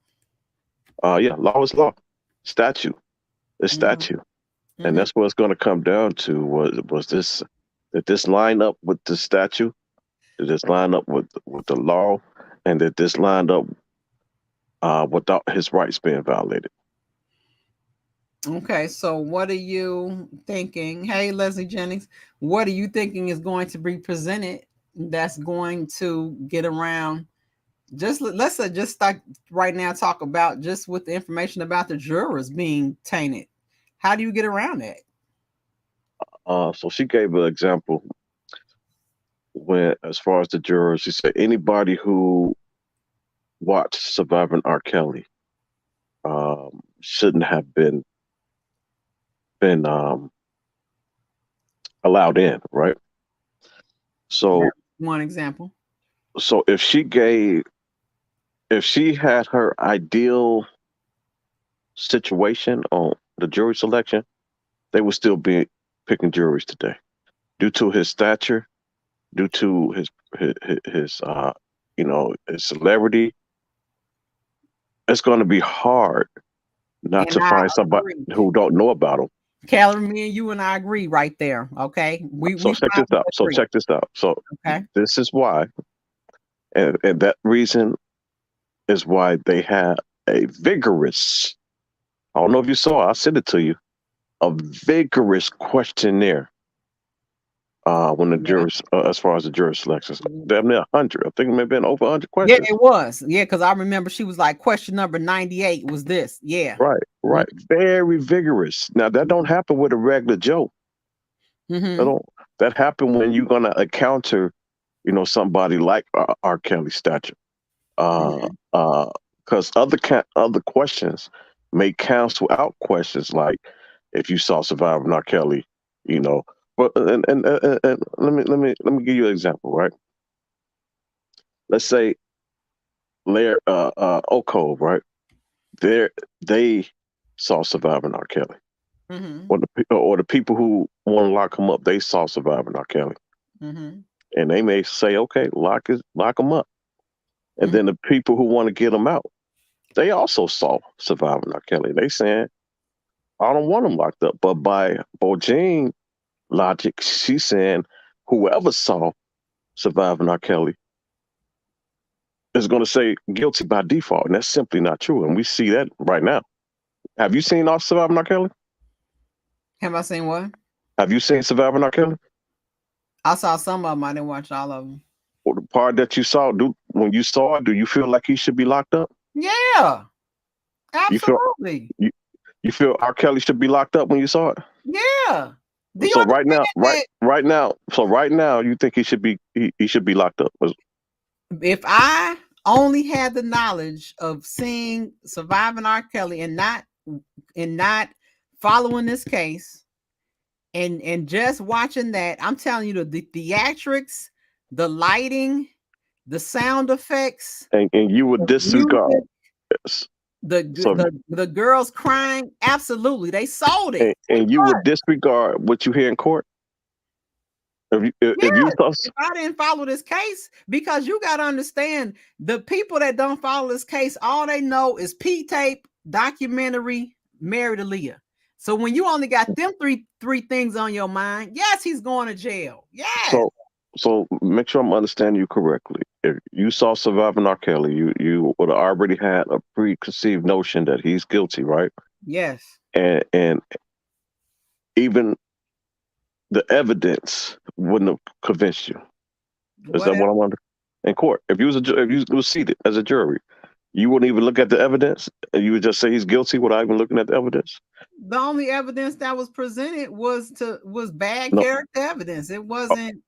Speaker 3: Yeah, law is law. Statute is
Speaker 1: Mm-hmm.
Speaker 3: statute, and
Speaker 1: Mm-hmm.
Speaker 3: that's what it's going to come down to. Was this did this line up with the statute? Did this line up with the law? And did this line up without his rights being violated?
Speaker 1: Okay, so what are you thinking? Hey, Leslie Jennings, what are you thinking is going to be presented that's going to get around? Just let's just start right now. Talk about just with the information about the jurors being tainted. How do you get around that?
Speaker 3: So she gave an example when, as far as the jurors, she said anybody who watched Surviving R. Kelly shouldn't have been allowed in, right? So,
Speaker 1: That's one example.
Speaker 3: so if she had her ideal situation on the jury selection, they would still be picking juries today due to his stature, due to his his celebrity. It's going to be hard not
Speaker 1: And
Speaker 3: to
Speaker 1: I
Speaker 3: find somebody
Speaker 1: agree.
Speaker 3: who don't know about him.
Speaker 1: Calvin, me and you and I agree right there. Okay.
Speaker 3: So
Speaker 1: We
Speaker 3: check this
Speaker 1: finally
Speaker 3: out. So
Speaker 1: agree.
Speaker 3: check this out. So
Speaker 1: Okay.
Speaker 3: this is why, and that reason is why they had a vigorous. I don't know if you saw. I sent it to you. A vigorous questionnaire when the
Speaker 1: Yeah.
Speaker 3: jurors, as far as the jury selections, damn near 100. I think it may have been over 100
Speaker 1: Yeah,
Speaker 3: questions.
Speaker 1: it was. Yeah, because I remember she was like, question number 98 was this. Yeah.
Speaker 3: Right, right. Very vigorous. Now that don't happen with a regular Joe. That
Speaker 1: Mm-hmm.
Speaker 3: don't. That happen when you're gonna encounter, somebody like R. Kelly stature. Uh,
Speaker 1: Mm-hmm.
Speaker 3: uh, because other questions may cancel out questions like if you saw Survivor R. Kelly, you know. But and let me give you an example, right? Let's say Lair Oak Cove, right? They saw Survivor R. Kelly.
Speaker 1: Mm-hmm.
Speaker 3: or the people who want to lock him up, they saw Surviving R. Kelly,
Speaker 1: Mm-hmm.
Speaker 3: and they may say, okay, lock him up. And
Speaker 1: Mm-hmm.
Speaker 3: then the people who want to get him out, they also saw Surviving R. Kelly. They saying, I don't want him locked up. But by Bojane logic, she's saying whoever saw Surviving R. Kelly is going to say guilty by default, and that's simply not true. And we see that right now. Have you seen Surviving R. Kelly?
Speaker 1: Have I seen what?
Speaker 3: Have you seen Surviving R. Kelly?
Speaker 1: I saw some of them. I didn't watch all of them.
Speaker 3: Or the part that you saw, when you saw it, do you feel like he should be locked up?
Speaker 1: Yeah,
Speaker 3: You feel
Speaker 1: absolutely.
Speaker 3: you feel R. Kelly should be locked up when you saw it?
Speaker 1: Yeah. Do you
Speaker 3: So right now,
Speaker 1: understand
Speaker 3: you think he should be locked up?
Speaker 1: if I only had the knowledge of seeing Surviving R. Kelly and not following this case and just watching that, I'm telling you the theatrics, the lighting, the sound effects,
Speaker 3: And you would
Speaker 1: the
Speaker 3: disregard
Speaker 1: music,
Speaker 3: this. So
Speaker 1: the girls crying, absolutely, they sold it.
Speaker 3: and you would disregard what you hear in court if you thought.
Speaker 1: If I didn't follow this case, because you got to understand, the people that don't follow this case, all they know is P-tape, documentary, Married to Leah. So when you only got them three things on your mind, yes, he's going to jail. Yes.
Speaker 3: So make sure I'm understanding you correctly. If you saw Surviving R. Kelly, you would have already had a preconceived notion that he's guilty, right?
Speaker 1: Yes.
Speaker 3: And even the evidence wouldn't have convinced you. Is that what I'm under? In court, if you was seated as a jury, you wouldn't even look at the evidence, and you would just say he's guilty without even looking at the evidence.
Speaker 1: The only evidence that was presented was bad
Speaker 3: No.
Speaker 1: character evidence. It wasn't.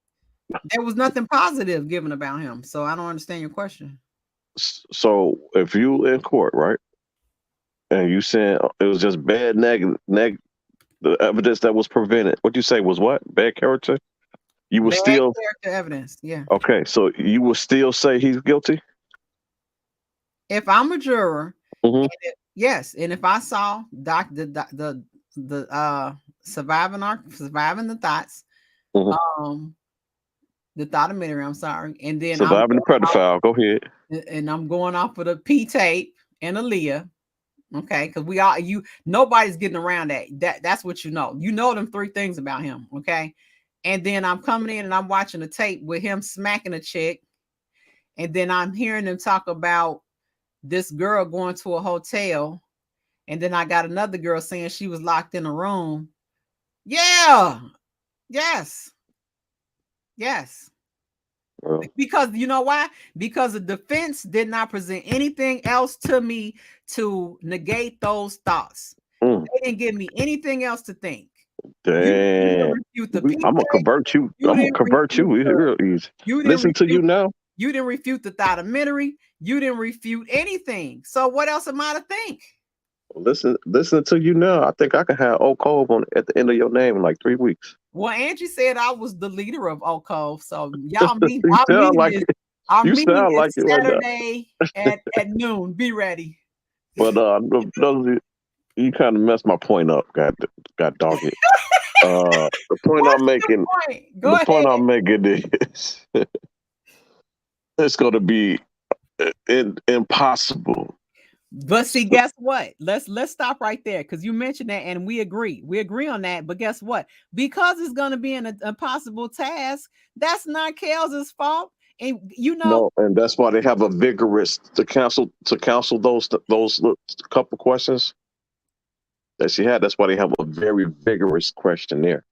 Speaker 1: There was nothing positive given about him. So I don't understand your question.
Speaker 3: So if you in court, right, and you saying it was just bad the evidence that was prevented, what you say was what? Bad character? You would
Speaker 1: bad
Speaker 3: still
Speaker 1: character evidence, yeah.
Speaker 3: Okay, so you will still say he's guilty?
Speaker 1: If I'm a juror,
Speaker 3: Mm-hmm.
Speaker 1: yes, and if I saw the surviving the thoughts,
Speaker 3: Mm-hmm.
Speaker 1: the documentary, I'm sorry, and then
Speaker 3: Surviving the pedophile. Go ahead.
Speaker 1: And I'm going off of the P-tape and Aaliyah. Okay, because nobody's getting around that's what you know them three things about him. Okay, and then I'm coming in and I'm watching the tape with him smacking a chick, and then I'm hearing them talk about this girl going to a hotel, and then I got another girl saying she was locked in a room. Yeah, yes. Well, because you know why? Because the defense did not present anything else to me to negate those thoughts. They didn't give me anything else to think.
Speaker 3: Damn. I'm gonna convert you. I'm gonna convert you. Real easy. Listen to you now.
Speaker 1: You didn't refute the documentary. You didn't refute anything. So what else am I to think?
Speaker 3: Listen to you now. I think I can have Oak Cove at the end of your name in like 3 weeks.
Speaker 1: Well, Angie said I was the leader of Oak Cove, so y'all meet. Our meeting is Saturday at noon. Be ready.
Speaker 3: But you kind of messed my point up. Got dog it. The point I'm making. The point I'm making is it's going to be impossible.
Speaker 1: But see, guess what? Let's stop right there, because you mentioned that and we agree on that. But guess what? Because it's going to be an impossible task, that's not Kels's fault. And
Speaker 3: no, and that's why they have a vigorous to counsel those couple questions that she had. That's why they have a very vigorous questionnaire.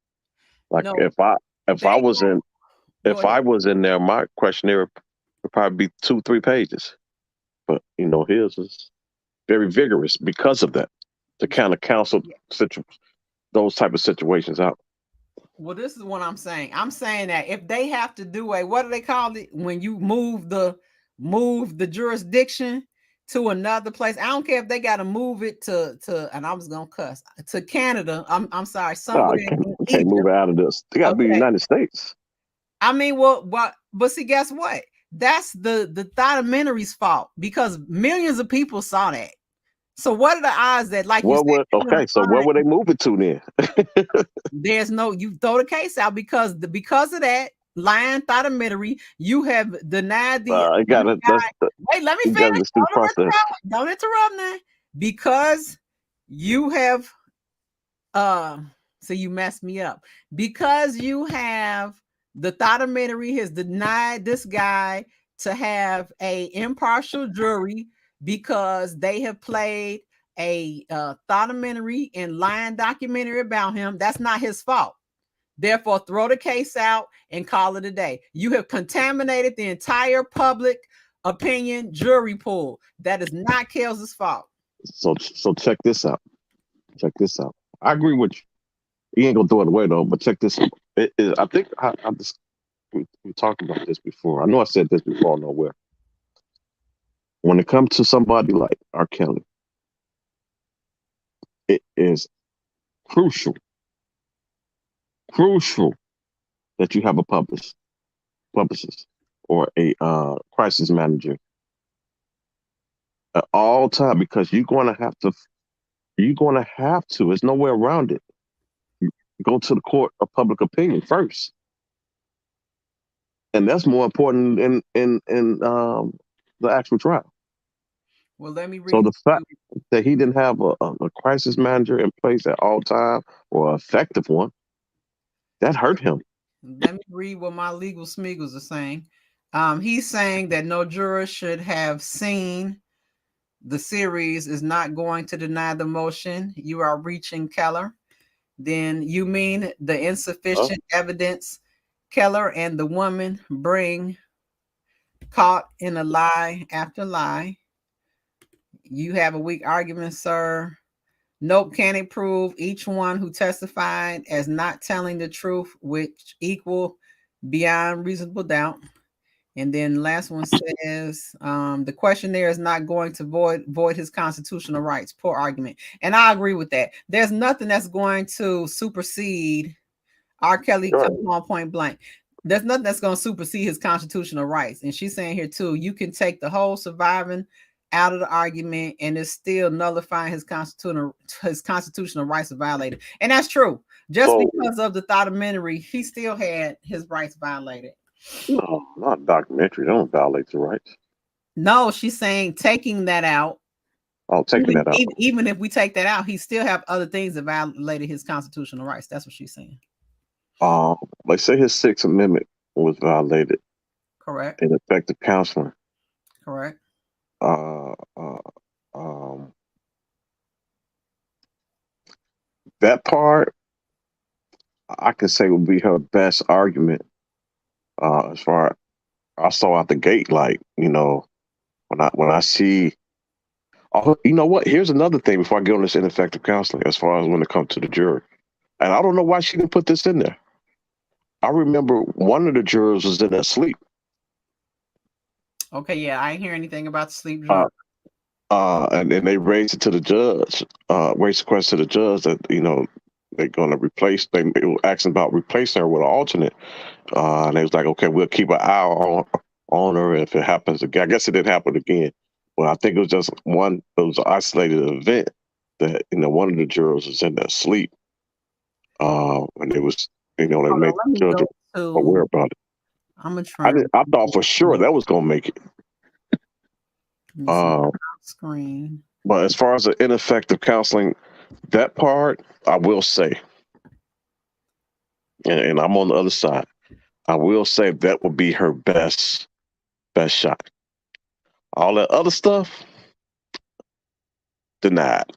Speaker 3: Like if I was in there, my questionnaire would probably be 2-3 pages. But his is very vigorous because of that, to kind of counsel those type of situations out.
Speaker 1: Well, this is what I'm saying. I'm saying that if they have to do what do they call it when you move the jurisdiction to another place? I don't care if they got to move it to and I was gonna cuss to Canada. I'm sorry, somewhere
Speaker 3: can't move it out of this. They got to be United States.
Speaker 1: I mean, but see, guess what? That's the documentary's fault, because millions of people saw that. So what are the odds that, like you said,
Speaker 3: So where would they move it to then?
Speaker 1: there's no, you throw the case out because of that lying thoughtometry, you have denied the wait, let me finish. Don't interrupt now. Because you have so you messed me up. Because you have the thoughtometry has denied this guy to have a impartial jury because they have played a thoughtometry and lying documentary about him. That's not his fault. Therefore, throw the case out and call it a day. You have contaminated the entire public opinion jury pool. That is not Kell's fault.
Speaker 3: So check this out. Check this out. I agree with you. He ain't gonna throw it away though. But check this out. I think we talked about this before. I know I said this before nowhere. When it comes to somebody like RKelly, it is crucial that you have a publicist or a crisis manager at all time, because you're going to have to, there's no way around it, go to the court of public opinion first. And that's more important in the actual trial.
Speaker 1: Well, let me read.
Speaker 3: So the fact that he didn't have a crisis manager in place at all time, or an effective one, that hurt him.
Speaker 1: Let me read what my legal smeagles are saying. He's saying that no juror should have seen the series is not going to deny the motion. You are reaching Keller. Then you mean the insufficient evidence Keller and the woman bring caught in a lie after lie. You have a weak argument, sir. Nope, can it prove each one who testified as not telling the truth, which equal beyond reasonable doubt. And then the last one says the questionnaire is not going to void his constitutional rights. Poor argument. And I agree with that. There's nothing that's going to supersede RKelly coming on point blank. There's nothing that's going to supersede his constitutional rights. And she's saying here too, you can take the whole surviving out of the argument and it's still nullifying his constitutional rights are violated. And that's true. Just because of the thoughtometry, he still had his rights violated.
Speaker 3: No, not documentary. They don't violate your rights.
Speaker 1: No, she's saying taking that out.
Speaker 3: Oh, taking that out.
Speaker 1: Even if we take that out, he still have other things that violated his constitutional rights. That's what she's saying.
Speaker 3: Like say his Sixth Amendment was violated.
Speaker 1: Correct.
Speaker 3: In effective counseling.
Speaker 1: Correct.
Speaker 3: That part, I could say would be her best argument. As far I saw out the gate, like, you know, when I see, you know what? Here's another thing before I get on this ineffective counseling, as far as when it comes to the jury, and I don't know why she didn't put this in there. I remember one of the jurors was in that sleep.
Speaker 1: Okay, yeah, I didn't hear anything about the sleep juror.
Speaker 3: And then they raised it to the judge, raised the question to the judge that, you know, they're going to replace, they were asking about replacing her with an alternate. And they was like, okay, we'll keep an eye on her if it happens again. I guess it didn't happen again. Well, I think it was just it was an isolated event that, you know, one of the jurors was in that sleep. And it was, you know, they made the judge aware about it.
Speaker 1: I'm gonna try.
Speaker 3: I thought for sure that was going to make it.
Speaker 1: Screen.
Speaker 3: But as far as the ineffective counseling, that part, I will say, and I'm on the other side, I will say that would be her best shot. All that other stuff, denied.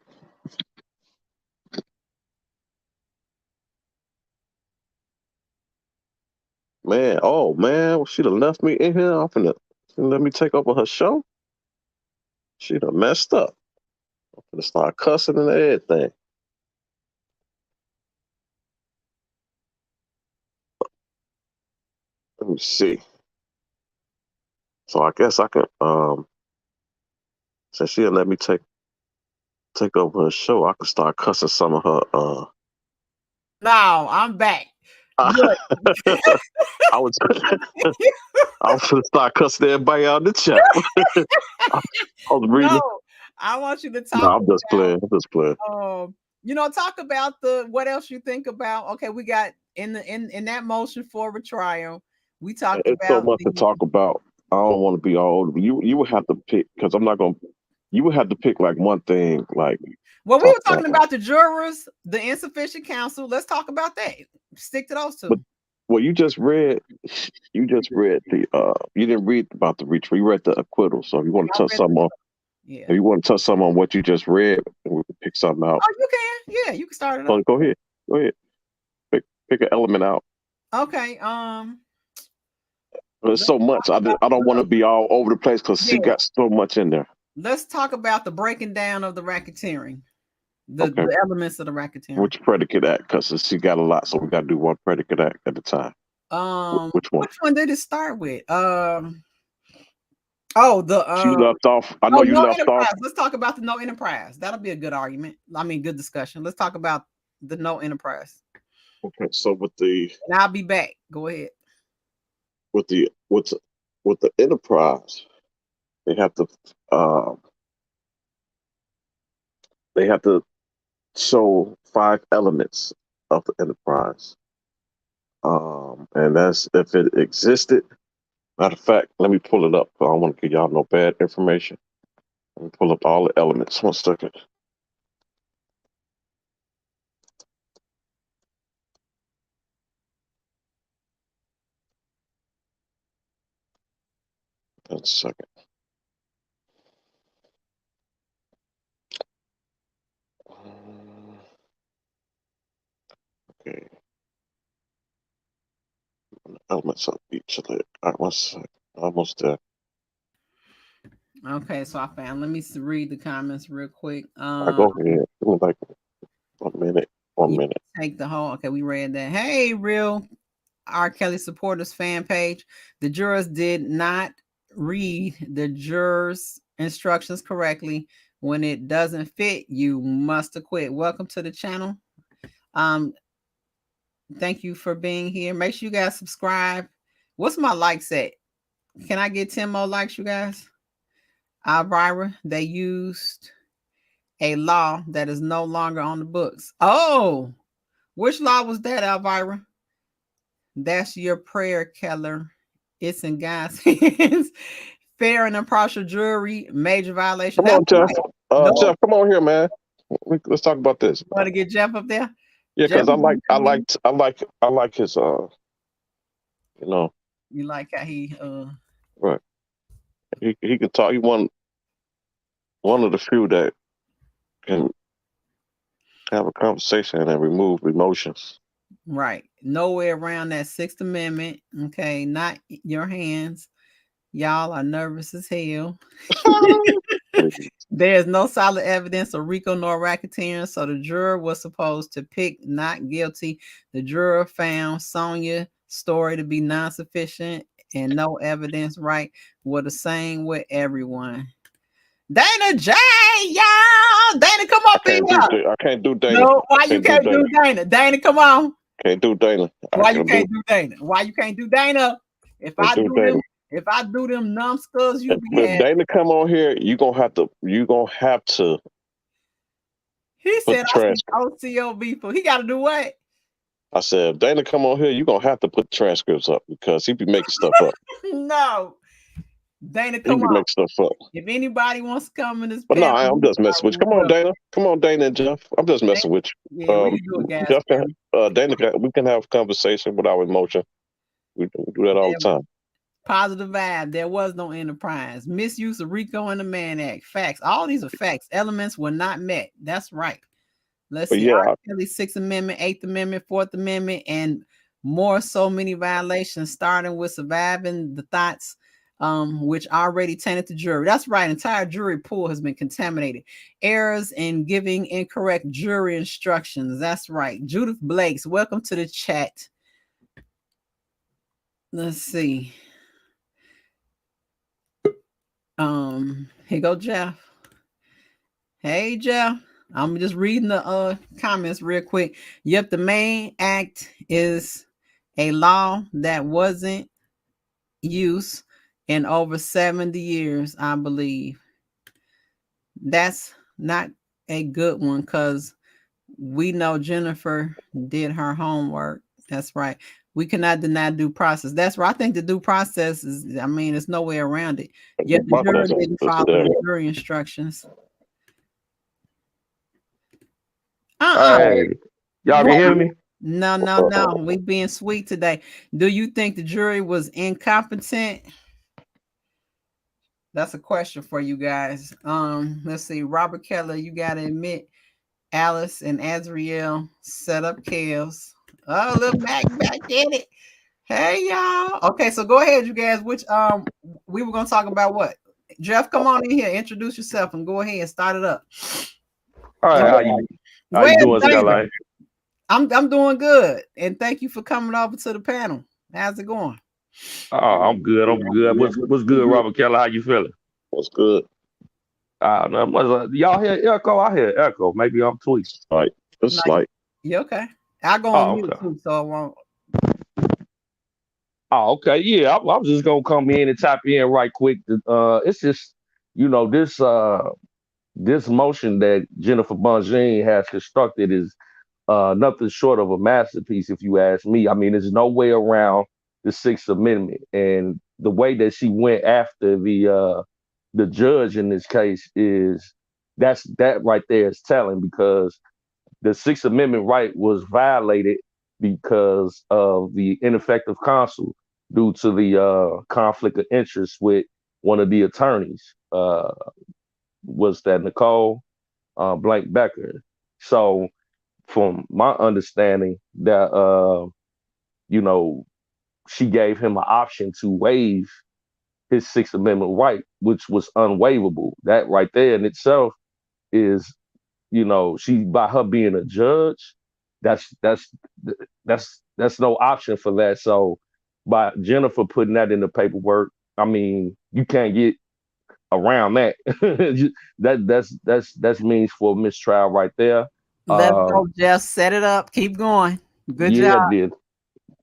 Speaker 3: Man, she'd have left me in here. I'm finna let me take over her show. She'd have messed up. I'm finna start cussing and everything. Let me see. So I guess I can since she'll let me take over her show, I can start cussing some of her
Speaker 1: No, I'm back.
Speaker 3: I was gonna start cussing everybody out in the chat. I was reading.
Speaker 1: I want you to talk.
Speaker 3: No, I'm just playing. I'm just playing.
Speaker 1: Talk about what else you think about. Okay, we got in that motion for retrial. We talked
Speaker 3: It's so
Speaker 1: about
Speaker 3: much to talk about. I don't want to be all over. You would have to pick because I'm not gonna. You would have to pick like one thing. Like,
Speaker 1: well, we were talking about the jurors, the insufficient counsel. Let's talk about that. Stick to those two.
Speaker 3: But, well, you just read the. You didn't read about the retrial. You read the acquittal. So if you want to touch something on.
Speaker 1: Yeah.
Speaker 3: If you want to touch something on what you just read, and we can pick something out.
Speaker 1: Oh, you can. Yeah, you can start it.
Speaker 3: So go ahead. Go ahead. Pick an element out.
Speaker 1: Okay.
Speaker 3: There's so much. I don't want to be all over the place because she got so much in there.
Speaker 1: Let's talk about the breaking down of the racketeering. The elements of the racketeering.
Speaker 3: Which predicate act? Because she got a lot, so we got to do one predicate act at a time. Which one?
Speaker 1: Which one did it start with?
Speaker 3: You left off. I know you left
Speaker 1: enterprise.
Speaker 3: off.
Speaker 1: Let's talk about the no enterprise. That'll be a good argument. I mean, good discussion. Let's talk about the no enterprise.
Speaker 3: Okay, so and
Speaker 1: I'll be back. Go ahead.
Speaker 3: With the enterprise, they have to show 5 elements of the enterprise. And that's if it existed. Matter of fact, let me pull it up. I don't want to give y'all no bad information. Let me pull up all the elements. 1 second. One second. Okay. Elements of each of it. All right, 1 second. Almost there.
Speaker 1: Okay, so I found. Let me read the comments real quick.
Speaker 3: I go ahead. Like 1 minute. 1 minute.
Speaker 1: Take the whole. Okay, we read that. Hey, real RKelly supporters fan page. The jurors did not read the jurors' instructions correctly. When it doesn't fit, you must acquit. Welcome to the channel. Thank you for being here. Make sure you guys subscribe. What's my likes at? Can I get 10 more likes, you guys? Elvira, they used a law that is no longer on the books. Oh, which law was that, Elvira? That's your prayer, Keller. It's in God's hands. Fair and impartial jury, major violation.
Speaker 3: Come on, Jeff. Jeff, come on here, man. Let's talk about this.
Speaker 1: Want to get Jeff up there?
Speaker 3: Yeah, because I like his
Speaker 1: You like how he
Speaker 3: right. He can talk. He one of the few that can have a conversation and remove emotions.
Speaker 1: Right. Nowhere around that 6th Amendment. Okay, not your hands. Y'all are nervous as hell. There's no solid evidence of RICO nor racketeering, so the juror was supposed to pick not guilty. The juror found Sonia's story to be non-sufficient and no evidence. Right, were the same with everyone. Dana J, y'all. Dana, come up here.
Speaker 3: I can't do Dana.
Speaker 1: No, why you can't do Dana? Dana, come on.
Speaker 3: Can't do Dana.
Speaker 1: Why you can't do Dana? Why you can't do Dana? If I do them numbskulls, you be
Speaker 3: if Dana come on here, you gonna have to.
Speaker 1: He said OCOB for he got to do what?
Speaker 3: I said, if Dana come on here, you gonna have to put transcripts up because he be making stuff up.
Speaker 1: No, Dana, come on.
Speaker 3: Make stuff up.
Speaker 1: If anybody wants to come in this,
Speaker 3: but no, I'm just messing with you. Come on, Dana. Come on, Dana and Jeff. I'm just messing with you.
Speaker 1: Yeah, we can do it, guys.
Speaker 3: Jeff, Dana, we can have a conversation without emotion. We do that all the time.
Speaker 1: Positive vibe. There was no enterprise. Misuse of RICO and the Mann Act. Facts. All these are facts. Elements were not met. That's right. Let's see. RKelly 6th Amendment, 8th Amendment, 4th Amendment, and more. So many violations, starting with surviving the thoughts, which already tainted the jury. That's right. Entire jury pool has been contaminated. Errors in giving incorrect jury instructions. That's right. Judith Blakes, welcome to the chat. Let's see. Here go Jeff. Hey, Jeff. I'm just reading the comments real quick. Yep, the Mann Act is a law that wasn't used in over 70 years, I believe. That's not a good one because we know Jennifer did her homework. That's right. We cannot deny due process. That's right. I think the due process is, I mean, there's no way around it. Yet the jury didn't follow the jury instructions.
Speaker 4: Hey, y'all can hear me?
Speaker 1: No. We being sweet today. Do you think the jury was incompetent? That's a question for you guys. Let's see. Robert Kelly, you gotta admit, Alice and Azriel set up chaos. Oh, look back in it. Hey y'all. Okay, so go ahead, you guys. Which we were gonna talk about what? Jeff, come on in here, introduce yourself and go ahead and start it up.
Speaker 4: All right, how you doing, Skyye Lyfe?
Speaker 1: I'm doing good, and thank you for coming over to the panel. How's it going?
Speaker 4: Oh, I'm good. What's good, Robert Kelly? How you feeling?
Speaker 3: What's good?
Speaker 4: Y'all hear echo? I hear echo. Maybe I'm tweaking.
Speaker 3: All right, it's like
Speaker 1: yeah, okay. I'll go on mute too, so I won't.
Speaker 4: Oh, okay. Yeah, I was just gonna come in and tap in right quick. It's just, this motion that Jennifer Bongine has constructed is nothing short of a masterpiece, if you ask me. I mean, there's no way around the Sixth Amendment, and the way that she went after the judge in this case that right there is telling, because the Sixth Amendment right was violated because of the ineffective counsel due to the conflict of interest with one of the attorneys. Was that Nicole Blank Becker? So, from my understanding, that she gave him an option to waive his Sixth Amendment right, which was unwaivable. That right there in itself is, she, by her being a judge, that's no option for that. So by Jennifer putting that in the paperwork, I mean, you can't get around that. That's means for a mistrial right there.
Speaker 1: Let's go, Jeff. Set it up. Keep going. Good job.
Speaker 4: Yeah, did.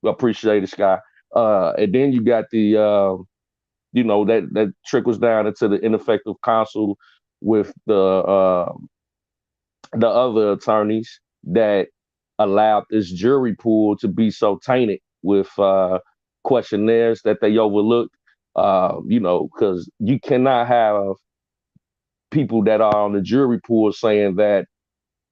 Speaker 4: Appreciate it, Sky. And then you got the that trickles down into the ineffective counsel with the other attorneys that allowed this jury pool to be so tainted with questionnaires that they overlooked. Because you cannot have people that are on the jury pool saying that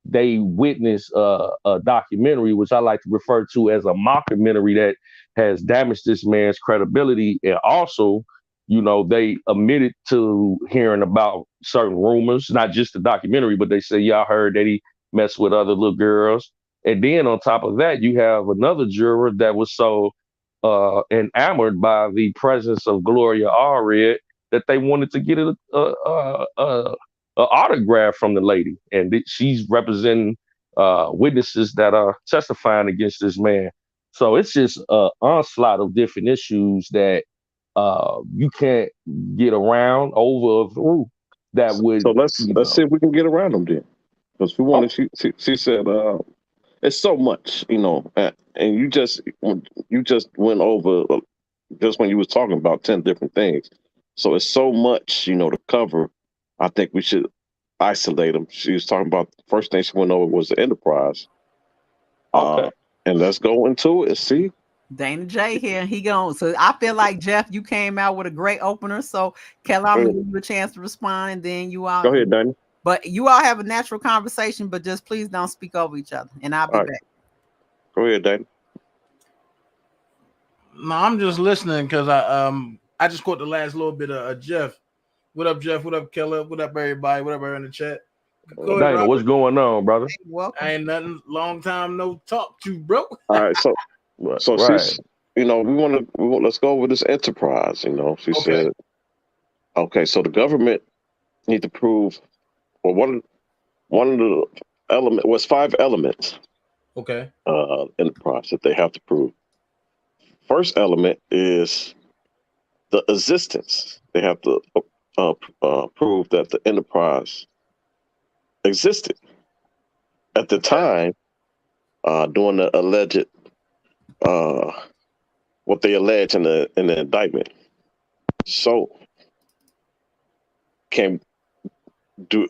Speaker 4: they witnessed a documentary, which I like to refer to as a mockumentary, that has damaged this man's credibility. And also, they admitted to hearing about certain rumors, not just the documentary, but they say, y'all heard that he messed with other little girls. And then on top of that, you have another juror that was so enamored by the presence of Gloria Allred that they wanted to get an autograph from the lady. And she's representing witnesses that are testifying against this man. So it's just an onslaught of different issues that you can't get around over or through. That would.
Speaker 3: So let's see if we can get around them then, because we wanted. She said it's so much, and you just went over just when you was talking about 10 different things. So it's so much, to cover. I think we should isolate them. She was talking about the first thing she went over was the enterprise.
Speaker 4: Okay.
Speaker 3: And let's go into it. See.
Speaker 1: Dana J here. He goes. So I feel like, Jeff, you came out with a great opener. So Kelly, I'm gonna give you a chance to respond, and then you all
Speaker 3: go ahead, Dana.
Speaker 1: But you all have a natural conversation, but just please don't speak over each other. And I'll be back.
Speaker 3: Go ahead, Dana.
Speaker 5: No, I'm just listening because I just caught the last little bit of Jeff. What up, Jeff? What up, Kelly? What up, everybody? What up, everybody in the chat?
Speaker 4: Go Dana, ahead, what's going on, brother?
Speaker 1: Hey, welcome.
Speaker 5: Ain't nothing. Long time no talk to, bro.
Speaker 3: All right, so she's, let's go over this enterprise. She said, okay, so the government need to prove, well, one of the element was 5 elements.
Speaker 5: Okay.
Speaker 3: Enterprise that they have to prove. First element is the existence. They have to prove that the enterprise existed at the time during the alleged what they allege in the indictment. So can do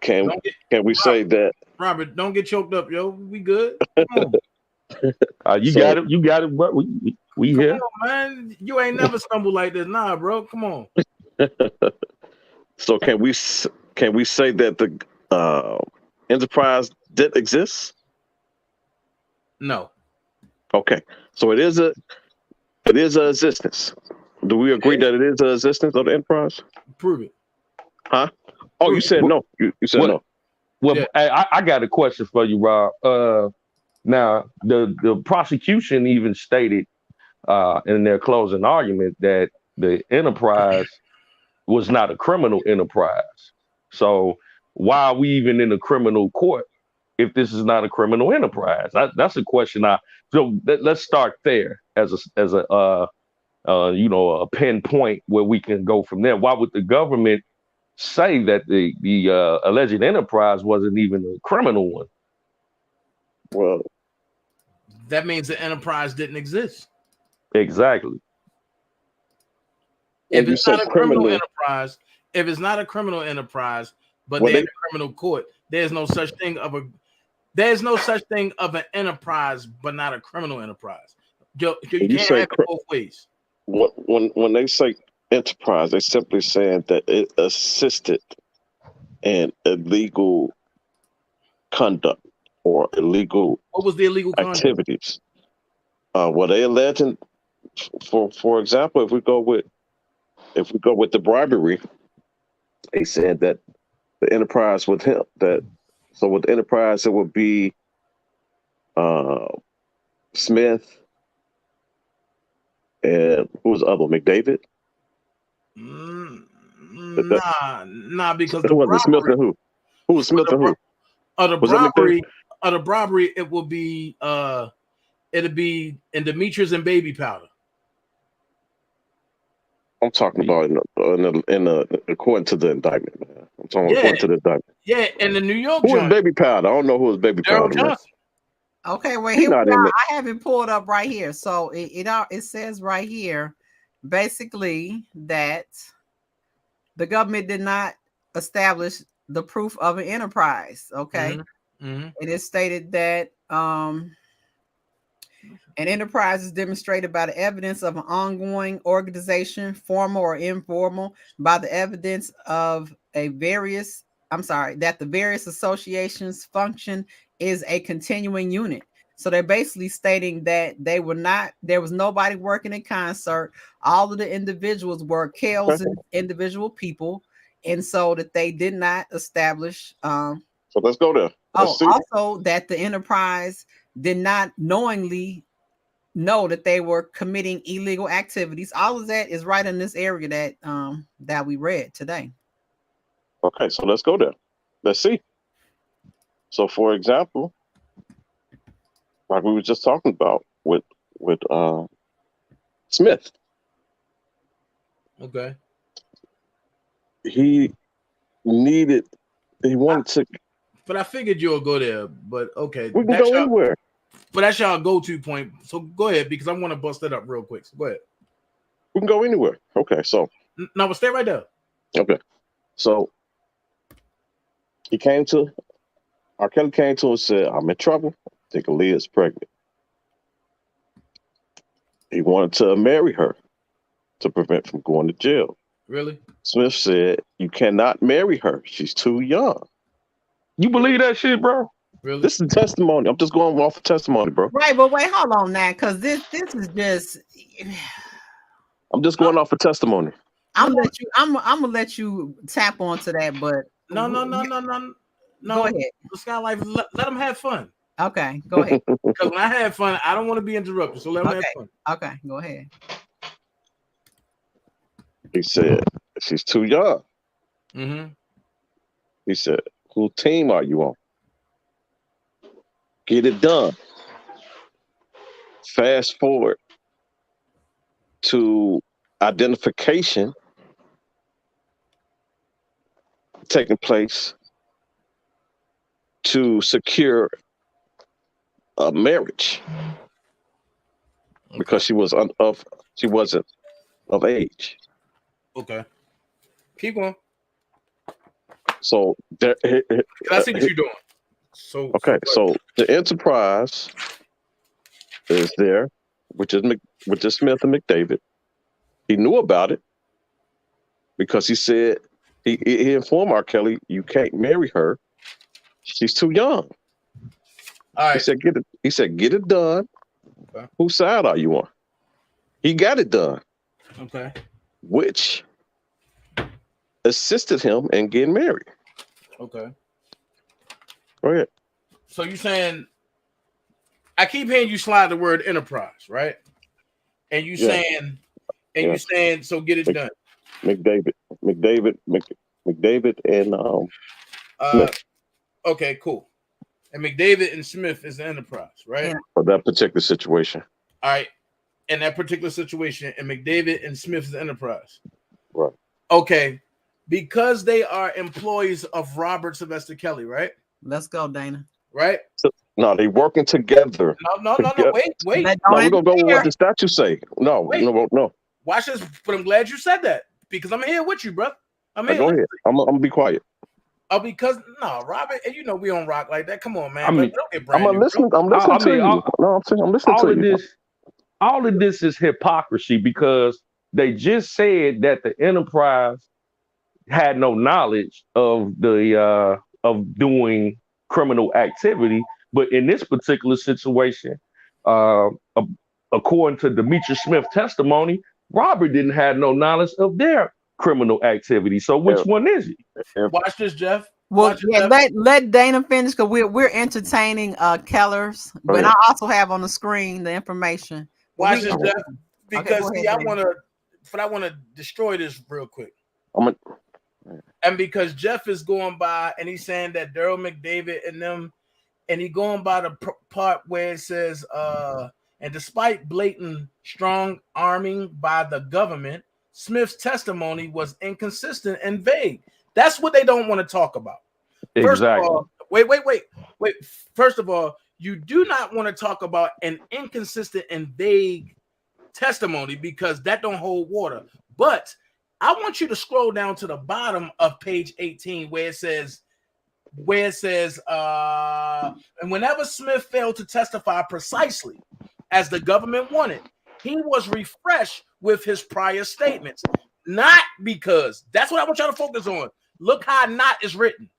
Speaker 3: can
Speaker 5: Don't get,
Speaker 3: can we say that?
Speaker 5: Robert, don't get choked up, yo. We good. Come on.
Speaker 4: You
Speaker 3: So-
Speaker 4: got it. You got it. But we here.
Speaker 5: Come on, man. You ain't never stumbled like this. Nah, bro. Come on.
Speaker 3: So can we say that the enterprise did exist?
Speaker 5: No.
Speaker 3: Okay, so it is a existence. Do we agree that it is a existence of the enterprise?
Speaker 5: Prove it.
Speaker 3: Huh? Oh, you said no. You said
Speaker 4: What?
Speaker 3: no.
Speaker 4: Well,
Speaker 5: Yeah.
Speaker 4: hey, I got a question for you, Rob. Now the prosecution even stated in their closing argument that the enterprise was not a criminal enterprise. So why are we even in a criminal court if this is not a criminal enterprise? That's a question. Let's start there as a a pinpoint where we can go from there. Why would the government say that the alleged enterprise wasn't even a criminal one?
Speaker 3: Well,
Speaker 5: That means the enterprise didn't exist.
Speaker 4: Exactly.
Speaker 5: If
Speaker 3: you
Speaker 5: it's
Speaker 3: say
Speaker 5: not a criminal enterprise, if it's not a criminal enterprise, but
Speaker 3: Well,
Speaker 5: they're in a criminal court, there's no such thing of an enterprise, but not a criminal enterprise. You
Speaker 3: You
Speaker 5: can't
Speaker 3: say
Speaker 5: have it both ways.
Speaker 3: when they say enterprise, they simply saying that it assisted in illegal conduct or illegal
Speaker 5: What was the illegal conduct?
Speaker 3: activities. Well, they alleging, for example, if we go with the bribery, they said that the enterprise with him so with the enterprise it would be Smith and who was the other one? McDavid.
Speaker 5: Nah, because the
Speaker 3: Who was it? Smith and who? Who was Smith and who?
Speaker 5: the
Speaker 3: Was that McDavid?
Speaker 5: robbery, it will be it'll be in Demetrius and baby powder.
Speaker 3: I'm talking about according to the indictment, man. I'm talking according to the indictment.
Speaker 5: Yeah, in the New York
Speaker 3: Who was
Speaker 5: joint,
Speaker 3: Baby Powder? I don't know who was Baby
Speaker 5: Daryl
Speaker 3: Powder, man.
Speaker 5: Johnson.
Speaker 1: Okay, well
Speaker 3: He's
Speaker 1: here we
Speaker 3: not in
Speaker 1: are.
Speaker 3: it.
Speaker 1: I have it pulled up right here. So it says right here, basically that the government did not establish the proof of an enterprise. Okay, It is stated that an enterprise is demonstrated by the evidence of an ongoing organization, formal or informal, by the evidence of that the various associations function is a continuing unit. So they're basically stating that there was nobody working in concert. All of the individuals were Kel's individual people. And so that they did not establish.
Speaker 3: So let's go there.
Speaker 1: Also that the enterprise did not knowingly know that they were committing illegal activities. All of that is right in this area that we read today.
Speaker 3: Okay, so let's go there. Let's see. So, for example, like we were just talking about with Smith,
Speaker 5: Okay.
Speaker 3: he wanted to.
Speaker 5: But I figured you'll go there. But okay,
Speaker 3: We can go anywhere.
Speaker 5: But that's y'all go-to point. So go ahead, because I want to bust it up real quick. So go ahead.
Speaker 3: We can go anywhere. Okay, so
Speaker 5: No, but stay right there.
Speaker 3: okay, so RKelly came to him and said, "I'm in trouble. I think Aaliyah's pregnant." He wanted to marry her to prevent from going to jail.
Speaker 5: Really?
Speaker 3: Smith said, "You cannot marry her. She's too young."
Speaker 4: You believe that shit, bro?
Speaker 5: Really?
Speaker 3: This is testimony. I'm just going off of testimony, bro.
Speaker 1: Right, but wait, hold on now, because this is just.
Speaker 3: I'm just going off of testimony.
Speaker 1: I'm gonna let you tap onto that, but
Speaker 5: No.
Speaker 1: Go ahead.
Speaker 5: Skyye Lyfe, let them have fun.
Speaker 1: Okay, go ahead.
Speaker 5: Because when I have fun, I don't want to be interrupted. So let them have fun.
Speaker 1: Okay, go ahead.
Speaker 3: He said, "She's too young."
Speaker 5: Mm-hmm.
Speaker 3: He said, "Whose team are you on? Get it done." Fast forward to identification taking place to secure a marriage because she wasn't of age.
Speaker 5: Okay. Keep going.
Speaker 3: So there,
Speaker 5: I see what you're doing. So
Speaker 3: okay, so the enterprise is there, which is Smith and McDavid. He knew about it because he said he informed RKelly, you can't marry her. She's too young.
Speaker 5: all right.
Speaker 3: He said get it done.
Speaker 5: Okay.
Speaker 3: Whose side are you on? He got it done.
Speaker 5: Okay.
Speaker 3: Which assisted him in getting married.
Speaker 5: Okay.
Speaker 3: Go ahead.
Speaker 5: So you saying I keep hearing you slide the word enterprise, right? And you saying you saying so get it done.
Speaker 3: McDavid, and Smith.
Speaker 5: Okay, cool. And McDavid and Smith is the enterprise, right?
Speaker 3: For that particular situation.
Speaker 5: All right. In that particular situation, and McDavid and Smith is the enterprise.
Speaker 3: Right.
Speaker 5: Okay. Because they are employees of Robert Sylvester Kelly, right?
Speaker 1: Let's go, Dana.
Speaker 5: Right?
Speaker 3: No, they working together.
Speaker 5: No. Wait.
Speaker 3: No, we're gonna go with what the statute say. No.
Speaker 5: Watch this, but I'm glad you said that because I'm here with you, bro. I'm here.
Speaker 3: Go ahead. I'm gonna be quiet.
Speaker 5: Oh, because Robert, you know we don't rock like that. Come on, man.
Speaker 4: I mean,
Speaker 3: I'm listening to you. I'm listening to you.
Speaker 4: All of this is hypocrisy because they just said that the enterprise had no knowledge of the of doing criminal activity, but in this particular situation, according to Demetrius Smith's testimony, Robert didn't have no knowledge of their criminal activity. So which one is he?
Speaker 5: Watch this, Jeff.
Speaker 1: Well, let Dana finish because we're entertaining Kellers, but I also have on the screen the information.
Speaker 5: Watch this, Jeff, because I want to destroy this real quick. And because Jeff is going by and he's saying that Daryl McDavid and them, and he going by the part where it says, and despite blatant strong arming by the government, Smith's testimony was inconsistent and vague. That's what they don't want to talk about. First of all, wait. First of all, you do not want to talk about an inconsistent and vague testimony because that don't hold water. But I want you to scroll down to the bottom of page 18 where it says, and whenever Smith failed to testify precisely as the government wanted, he was refreshed with his prior statements. Not because, that's what I want y'all to focus on. Look how not is written.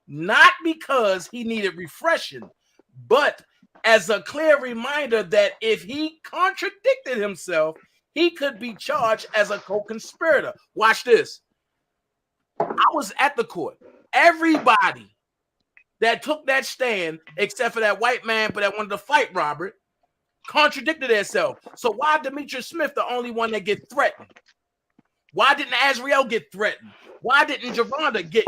Speaker 5: Not because he needed refreshing, but as a clear reminder that if he contradicted himself, he could be charged as a co-conspirator. Watch this. I was at the court. Everybody that took that stand, except for that white man, but that wanted to fight Robert, contradicted themselves. So why Demetrius Smith the only one that get threatened? Why didn't Azriel get threatened? Why didn't Javonda get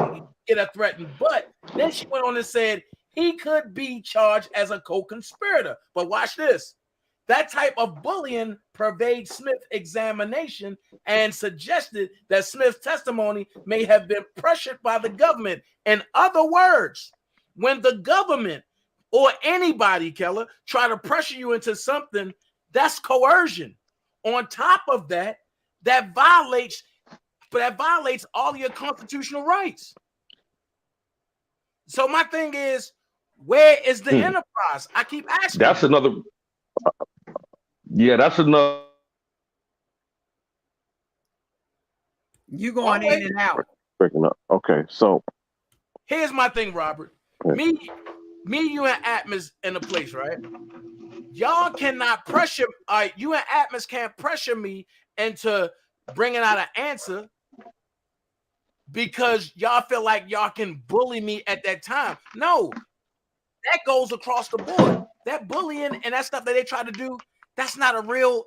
Speaker 5: a threatened? But then she went on and said he could be charged as a co-conspirator. But watch this. That type of bullying pervades Smith's examination and suggested that Smith's testimony may have been pressured by the government. In other words, when the government or anybody, Keller, try to pressure you into something, that's coercion. On top of that, that violates all your constitutional rights. So my thing is, where is the enterprise? I keep asking.
Speaker 4: That's another.
Speaker 1: You going in and out.
Speaker 3: Breaking up. Okay, so
Speaker 5: here's my thing, Robert. Me, you and Atmos in the place, right? Y'all cannot pressure. You and Atmos can't pressure me into bringing out an answer because y'all feel like y'all can bully me at that time. No, that goes across the board. That bullying and that stuff that they try to do, that's not a real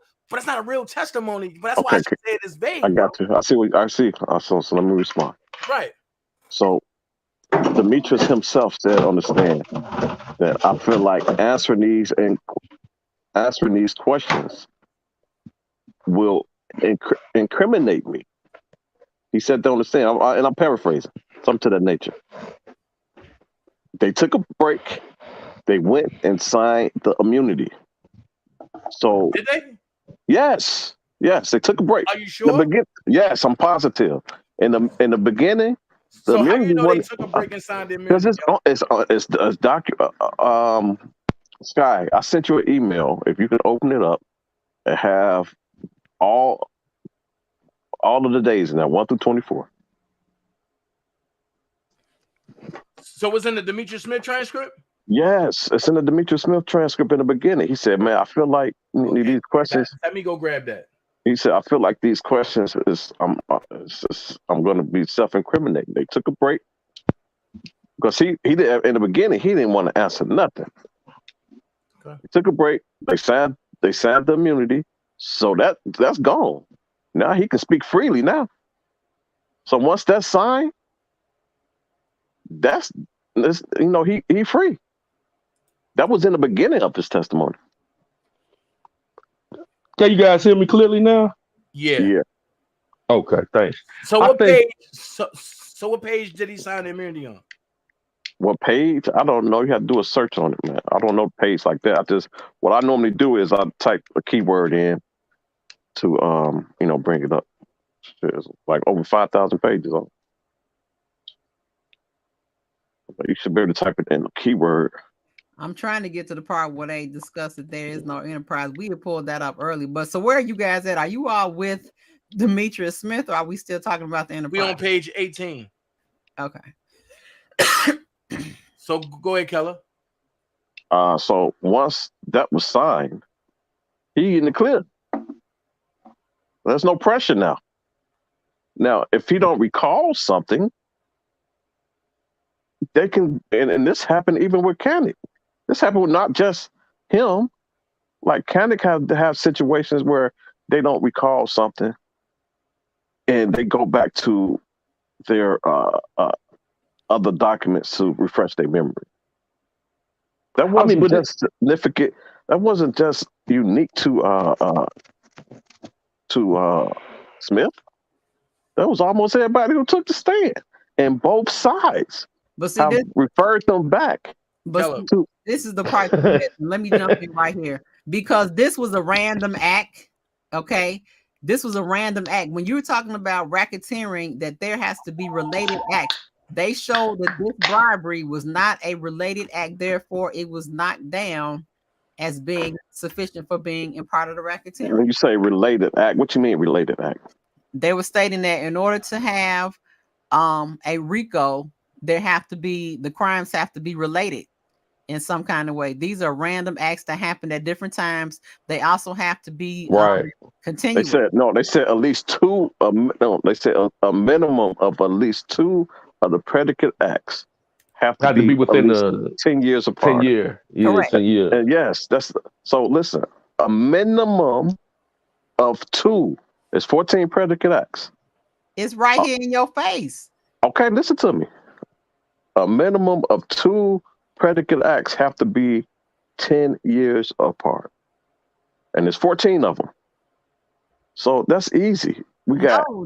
Speaker 5: testimony. But that's why I say it is vague.
Speaker 3: I got you. I see. So let me respond.
Speaker 5: Right.
Speaker 3: So Demetrius himself said on the stand that I feel like answering these questions will incriminate me. He said that on the stand, and I'm paraphrasing, something to that nature. They took a break. They went and signed the immunity. So
Speaker 5: did they?
Speaker 3: Yes, they took a break.
Speaker 5: Are you sure?
Speaker 3: Yes, I'm positive. In the beginning,
Speaker 5: So how
Speaker 3: immunity
Speaker 5: you know they
Speaker 3: one
Speaker 5: took a break and signed the
Speaker 3: because
Speaker 5: immunity?
Speaker 3: it's Sky. I sent you an email. If you can open it up and have all of the days in there, 1 through 24.
Speaker 5: So it's in the Demetrius Smith transcript?
Speaker 3: Yes, it's in the Demetrius Smith transcript in the beginning. He said, "Man, I feel like these questions."
Speaker 5: Let me go grab that.
Speaker 3: He said, "I feel like these questions I'm going to be self-incriminating." They took a break because he did in the beginning. He didn't want to answer nothing.
Speaker 5: Okay.
Speaker 3: He took a break. They signed the immunity, so that's gone. Now he can speak freely now. So once that's signed, he free. That was in the beginning of his testimony.
Speaker 4: Can you guys hear me clearly now?
Speaker 5: Yeah.
Speaker 4: Okay, thanks.
Speaker 5: So what page? So what page did he sign the immunity on?
Speaker 3: What page? I don't know. You have to do a search on it, man. I don't know page like that. What I normally do is I type a keyword in to bring it up. There's like over 5,000 pages on it. You should be able to type it in a keyword.
Speaker 1: I'm trying to get to the part where they discuss that there is no enterprise. We had pulled that up early, but so where are you guys at? Are you all with Demetrius Smith, or are we still talking about the enterprise?
Speaker 5: We on page 18.
Speaker 1: Okay.
Speaker 5: So go ahead, Keller.
Speaker 3: So once that was signed, he in the clear. There's no pressure now. Now, if he don't recall something, they can, and this happened even with Kanik. This happened with not just him. Like Kanik had to have situations where they don't recall something, and they go back to their other documents to refresh their memory. That wasn't just significant. That wasn't just unique to Smith. That was almost everybody who took the stand, and both sides.
Speaker 1: But see,
Speaker 3: referred them back.
Speaker 1: But this is the part. Let me jump in right here, because this was a random act. Okay, this was a random act. When you're talking about racketeering, that there has to be related acts. They showed that this bribery was not a related act. Therefore, it was knocked down as being sufficient for being a part of the racketeering.
Speaker 3: When you say related act, what you mean related act?
Speaker 1: They were stating that in order to have a RICO, the crimes have to be related in some kind of way. These are random acts that happen at different times. They also have to be continuous.
Speaker 3: They said at least two. They said a minimum of at least two of the predicate acts have to be within the 10 years apart.
Speaker 4: 10 years. Yeah,
Speaker 1: correct.
Speaker 4: 10 years.
Speaker 3: And yes, so listen, a minimum of two is 14 predicate acts.
Speaker 1: It's right here in your face.
Speaker 3: Okay, listen to me. A minimum of two predicate acts have to be 10 years apart. And there's 14 of them. So that's easy.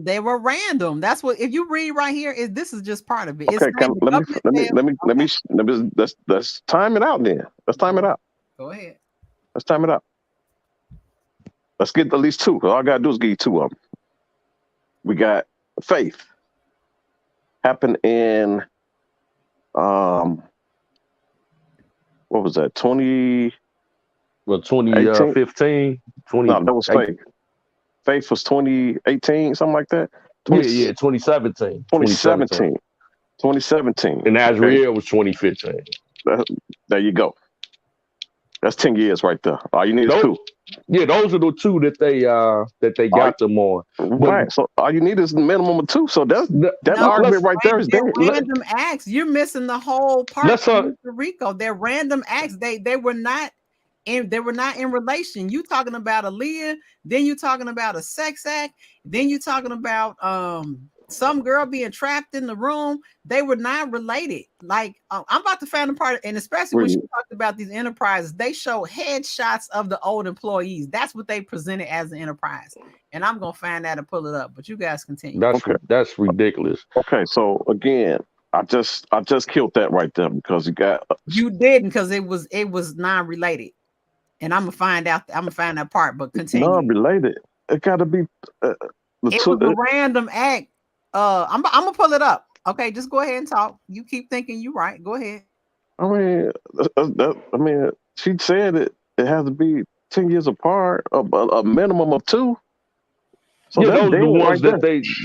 Speaker 1: They were random. That's what, if you read right here, this is just part of it.
Speaker 3: Okay, let's time it out then. Let's time it out.
Speaker 1: Go ahead.
Speaker 3: Let's time it out. Let's get at least two. All I gotta do is give you two of them. We got Faith. Happened in what was that?
Speaker 4: 2015.
Speaker 3: No, that was Faith. Faith was 2018, something like that.
Speaker 4: 2017.
Speaker 3: 2017.
Speaker 4: And Azriel was 2015.
Speaker 3: There you go. That's 10 years right there. All you need is two.
Speaker 4: Yeah, those are the two that they got them on.
Speaker 3: Right. So all you need is the minimum of two. So that argument right there is dead.
Speaker 1: Random acts. You're missing the whole part of RICO. They're random acts. They were not in relation. You talking about Aaliyah, then you talking about a sex act, then you talking about some girl being trapped in the room. They were not related. Like I'm about to find the part, and especially when you talked about these enterprises, they show headshots of the old employees. That's what they presented as an enterprise. And I'm gonna find that and pull it up. But you guys continue.
Speaker 4: That's ridiculous.
Speaker 3: Okay, so again, I just killed that right there because you
Speaker 1: didn't, because it was non-related. And I'm gonna find that part, but continue.
Speaker 3: Non-related. It gotta be
Speaker 1: it was a random act. I'm gonna pull it up. Okay, just go ahead and talk. You keep thinking you're right. Go ahead.
Speaker 3: I mean, she said it has to be 10 years apart, a minimum of 2. So
Speaker 4: Yeah,
Speaker 3: that's
Speaker 4: those are
Speaker 3: dead
Speaker 4: the
Speaker 3: right
Speaker 4: ones
Speaker 3: there.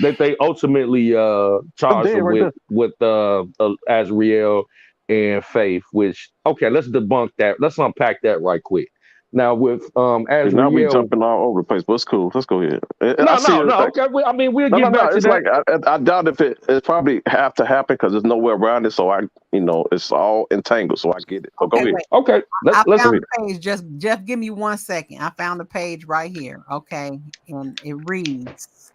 Speaker 4: that they ultimately
Speaker 3: That's
Speaker 4: charged her
Speaker 3: dead right
Speaker 4: with Azriel and Faith. Which okay, let's debunk that. Let's unpack that right quick. Now with
Speaker 3: there. Now we
Speaker 4: Azriel,
Speaker 3: jumping all over the place, but it's cool. Let's go ahead. I
Speaker 4: no,
Speaker 3: see
Speaker 4: no,
Speaker 3: it.
Speaker 4: no. Okay, I mean we'll
Speaker 3: No,
Speaker 4: get back to
Speaker 3: it's
Speaker 4: that.
Speaker 3: like I doubt if it's probably have to happen because there's nowhere around it. So it's all entangled. So I get it. So go
Speaker 1: Okay,
Speaker 3: ahead.
Speaker 1: wait.
Speaker 4: Okay,
Speaker 1: I
Speaker 4: let's
Speaker 1: found the page. Jeff, give me 1 second. I found the page right here. Okay, and it reads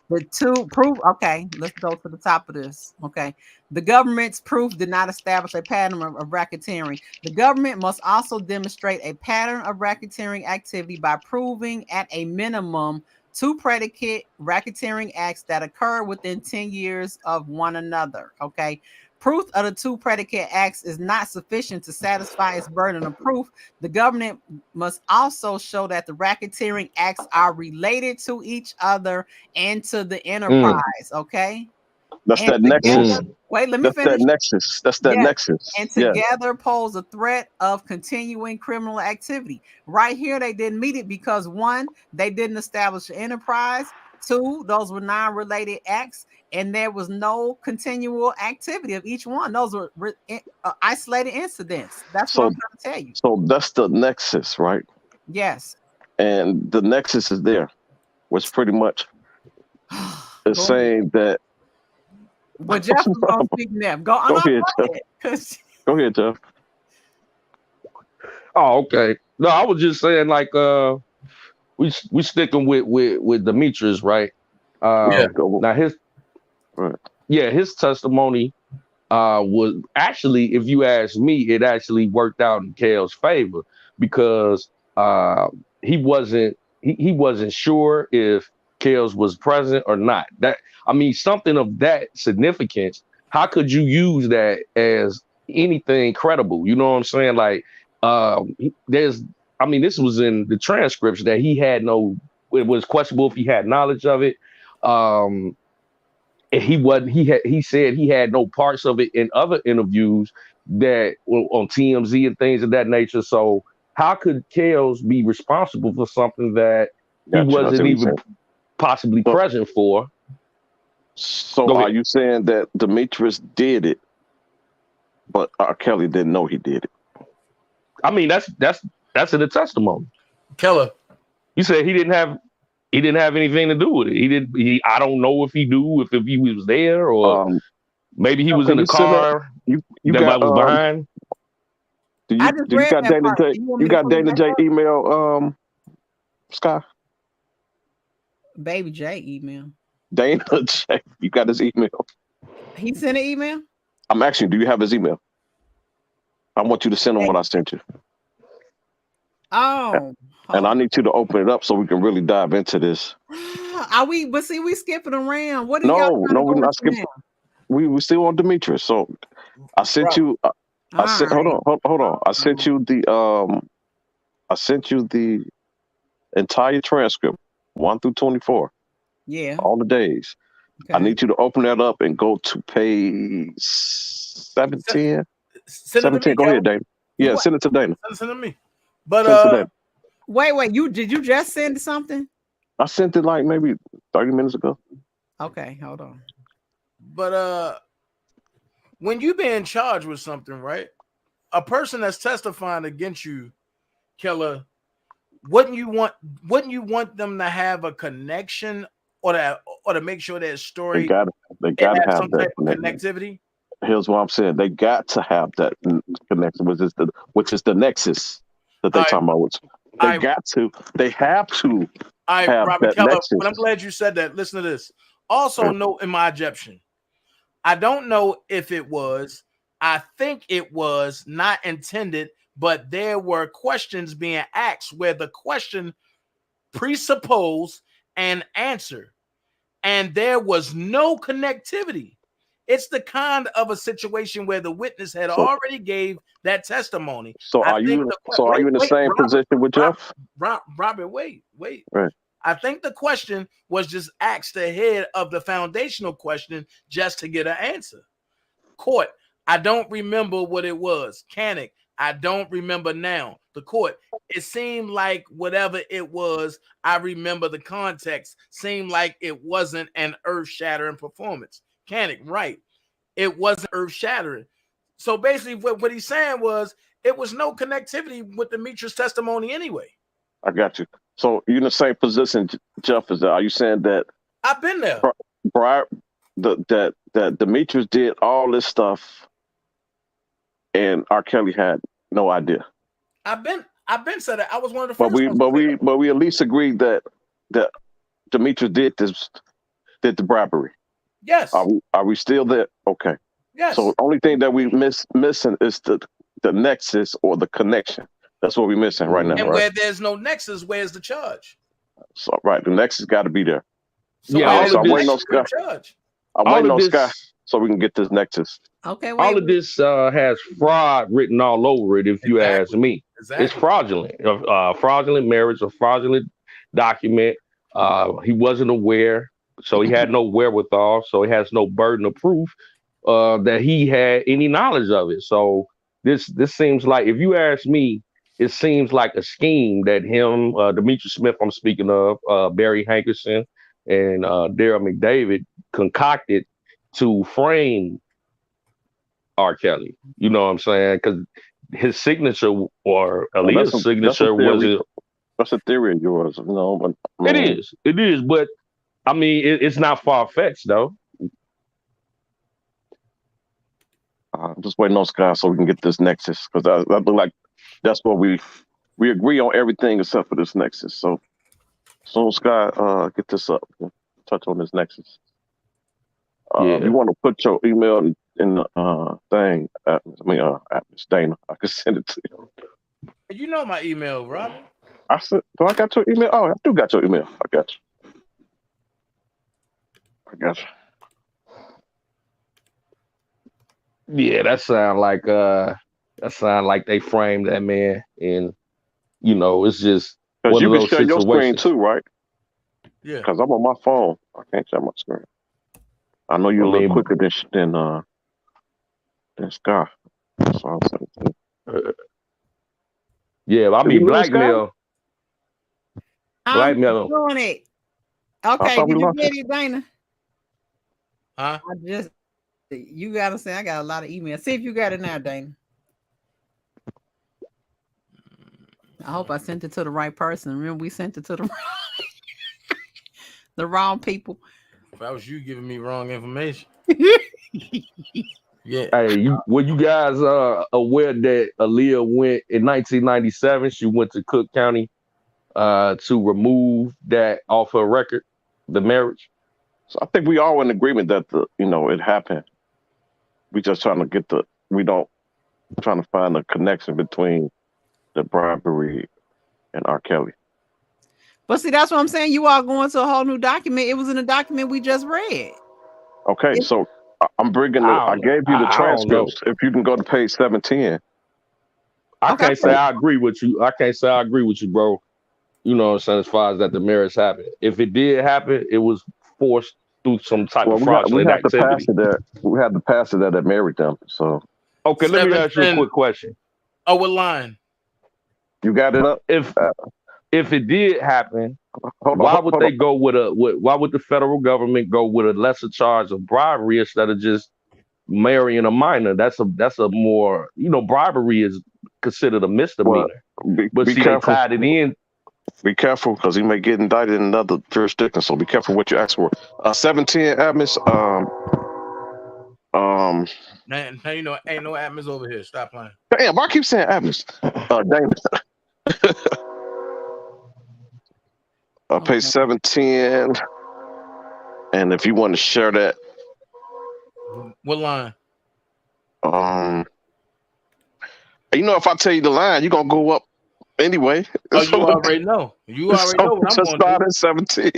Speaker 1: the 2 proof. Okay, let's go to the top of this. Okay, the government's proof did not establish a pattern of racketeering. The government must also demonstrate a pattern of racketeering activity by proving at a minimum 2 predicate racketeering acts that occur within 10 years of one another. Okay. Proof of the 2 predicate acts is not sufficient to satisfy its burden of proof. The government must also show that the racketeering acts are related to each other and to the enterprise. Okay.
Speaker 3: That's
Speaker 1: And
Speaker 3: that
Speaker 1: together,
Speaker 3: nexus.
Speaker 1: wait, let me
Speaker 3: That's that
Speaker 1: finish.
Speaker 3: nexus. That's that
Speaker 1: Yes.
Speaker 3: nexus.
Speaker 1: And
Speaker 3: Yeah.
Speaker 1: together pose a threat of continuing criminal activity. Right here, they didn't meet it because 1, they didn't establish an enterprise. 2, those were non-related acts, and there was no continual activity of each one. Those were isolated incidents. That's what I'm
Speaker 3: So
Speaker 1: trying to tell you.
Speaker 3: so that's the nexus, right?
Speaker 1: Yes.
Speaker 3: And the nexus is there, which pretty much is
Speaker 1: Go
Speaker 3: saying that.
Speaker 1: Well, Jeff was gonna speak now. Go
Speaker 3: ahead, Jeff.
Speaker 1: ahead.
Speaker 3: Go ahead, Jeff.
Speaker 4: Oh, okay. No, I was just saying like we sticking with Demetrius, right?
Speaker 5: Yeah.
Speaker 4: Now his testimony was actually, if you ask me, it actually worked out in Kale's favor because he wasn't sure if Kales was present or not. That I mean, something of that significance. How could you use that as anything credible? You know what I'm saying? Like, this was in the transcripts that he had no. It was questionable if he had knowledge of it. He wasn't. He said he had no parts of it in other interviews that on TMZ and things of that nature. So how could Kales be responsible for something that he wasn't even possibly present for?
Speaker 3: So are you saying that Demetrius did it, but RKelly didn't know he did it?
Speaker 4: I mean, that's in the testimony.
Speaker 5: Keller,
Speaker 4: you said he didn't have anything to do with it. I don't know if he knew if he was there or maybe he was in the car
Speaker 3: you
Speaker 4: that was behind.
Speaker 3: You got Dana J email, Sky?
Speaker 1: Baby J email.
Speaker 3: Dana J, you got his email?
Speaker 1: He sent an email?
Speaker 3: I'm asking, do you have his email? I want you to send him what I sent you.
Speaker 1: Oh.
Speaker 3: And I need you to open it up so we can really dive into this.
Speaker 1: Are we? But see, we skipping around. What are
Speaker 3: y'all? No, we're not skipping. We still on Demetrius. So I sent you. Hold on. I sent you the entire transcript, 1 through 24.
Speaker 1: Yeah.
Speaker 3: All the days. Okay. I need you to open that up and go to page 17. 17. Go ahead, Dana. Yeah, send it to Dana.
Speaker 5: Send it to me. But
Speaker 1: wait, did you just send something?
Speaker 3: I sent it like maybe 30 minutes ago.
Speaker 1: Okay, hold on.
Speaker 5: But when you being charged with something, right? A person that's testifying against you, Keller, wouldn't you want them to have a connection or to make sure that story
Speaker 3: they gotta have
Speaker 5: some
Speaker 3: that
Speaker 5: type of connectivity?
Speaker 3: Here's what I'm saying. They got to have that connection, which is the nexus that they're talking about. They have to.
Speaker 5: All right,
Speaker 3: have
Speaker 5: Robert
Speaker 3: that
Speaker 5: Keller,
Speaker 3: nexus.
Speaker 5: but I'm glad you said that. Listen to this. Also, note in my objection, I don't know if it was. I think it was not intended, but there were questions being asked where the question presupposed an answer, and there was no connectivity. It's the kind of a situation where the witness had already gave that testimony.
Speaker 3: So are you in the same position with Jeff?
Speaker 5: Robert, wait.
Speaker 3: Right.
Speaker 5: I think the question was just asked ahead of the foundational question just to get an answer. Court, I don't remember what it was. Canic, I don't remember now. The court, it seemed like whatever it was, I remember the context, seemed like it wasn't an earth-shattering performance. Canic, right. It wasn't earth-shattering. So basically what he's saying was it was no connectivity with Demetrius' testimony anyway.
Speaker 3: I got you. So you're in the same position, Jeff, as that. Are you saying that
Speaker 5: I've been there.
Speaker 3: That Demetrius did all this stuff and RKelly had no idea?
Speaker 5: I've been said that. I was one of the first.
Speaker 3: But we at least agreed that Demetrius did the bribery.
Speaker 5: Yes.
Speaker 3: Are we still there? Okay.
Speaker 5: Yes.
Speaker 3: So the only thing that we missing is the nexus or the connection. That's what we're missing right now.
Speaker 5: And
Speaker 3: right?
Speaker 5: where there's no nexus, where's the charge?
Speaker 3: So right, the nexus got to be there.
Speaker 5: So
Speaker 4: yeah,
Speaker 3: I'm waiting on Skyye. I'm waiting on Skyye so we can get this nexus.
Speaker 1: Okay,
Speaker 4: all of this has fraud written all over it. If you ask me,
Speaker 5: exactly.
Speaker 4: It's fraudulent. Fraudulent marriage, a fraudulent document. He wasn't aware, so he had no wherewithal, so he has no burden of proof that he had any knowledge of it. So this seems like, if you ask me, it seems like a scheme that him, Demetrius Smith, I'm speaking of, Barry Hankerson, and Daryl McDavid concocted to frame RKelly. You know what I'm saying? Because his signature, or Aaliyah's signature, was
Speaker 3: that's a theory of yours, you know. But,
Speaker 4: it is. But I mean, it's not far fetched though.
Speaker 3: I'm just waiting on Skyye so we can get this nexus, because I look like that's what we agree on everything except for this nexus. So Skyye, get this up, touch on this nexus. You want to put your email in the thing? Miss Dana, I can send it to you.
Speaker 5: You know my email, Robin.
Speaker 3: I said, do I got your email? Oh, I do got your email. I got you.
Speaker 4: Yeah, that sound like they framed that man, and you know, it's just
Speaker 3: because
Speaker 4: one
Speaker 3: you
Speaker 4: of
Speaker 3: can
Speaker 4: those
Speaker 3: share your screen
Speaker 4: situations.
Speaker 3: too, right?
Speaker 5: Yeah.
Speaker 3: Because I'm on my phone, I can't share my screen. I know you're a little quicker than Skyye. So I'll send it to you.
Speaker 4: Yeah, I mean blackmail.
Speaker 1: I'm doing it. Okay, did you get it, Dana?
Speaker 5: Huh?
Speaker 1: You gotta say I got a lot of emails. See if you got it now, Dana. I hope I sent it to the right person. Remember, we sent it to the wrong people.
Speaker 5: If I was you giving me wrong information. Yeah.
Speaker 4: Hey, were you guys aware that Aaliyah went in 1997? She went to Cook County to remove that off her record, the marriage.
Speaker 3: So I think we all in agreement that it happened. We just trying to trying to find a connection between the bribery and RKelly.
Speaker 1: But see, that's what I'm saying. You all going to a whole new document. It was in the document we just read.
Speaker 3: Okay, so I'm bringing I gave you the transcripts. If you can go to page 710.
Speaker 4: I can't say I agree with you. I can't say I agree with you, bro. You know what I'm saying, as far as that the marriage happened. If it did happen, it was forced through some type of fraudulent activity.
Speaker 3: We have to pass it that married them. So
Speaker 4: okay, let me ask you a quick question.
Speaker 5: Oh, what line?
Speaker 3: You got it up?
Speaker 4: If it did happen, why would the federal government go with a lesser charge of bribery instead of just marrying a minor? That's a more, bribery is considered a misdemeanor. But see, they tied it in.
Speaker 3: Be careful, because he may get indicted in another jurisdiction. So be careful what you ask for. 710 admins.
Speaker 5: Now you know ain't no admins over here. Stop playing.
Speaker 3: Damn, I keep saying admins. Dana. Page 710. And if you want to share that.
Speaker 5: What line?
Speaker 3: If I tell you the line, you're gonna go up anyway.
Speaker 5: Oh, you already know. You already know what I'm going to do.
Speaker 3: 710.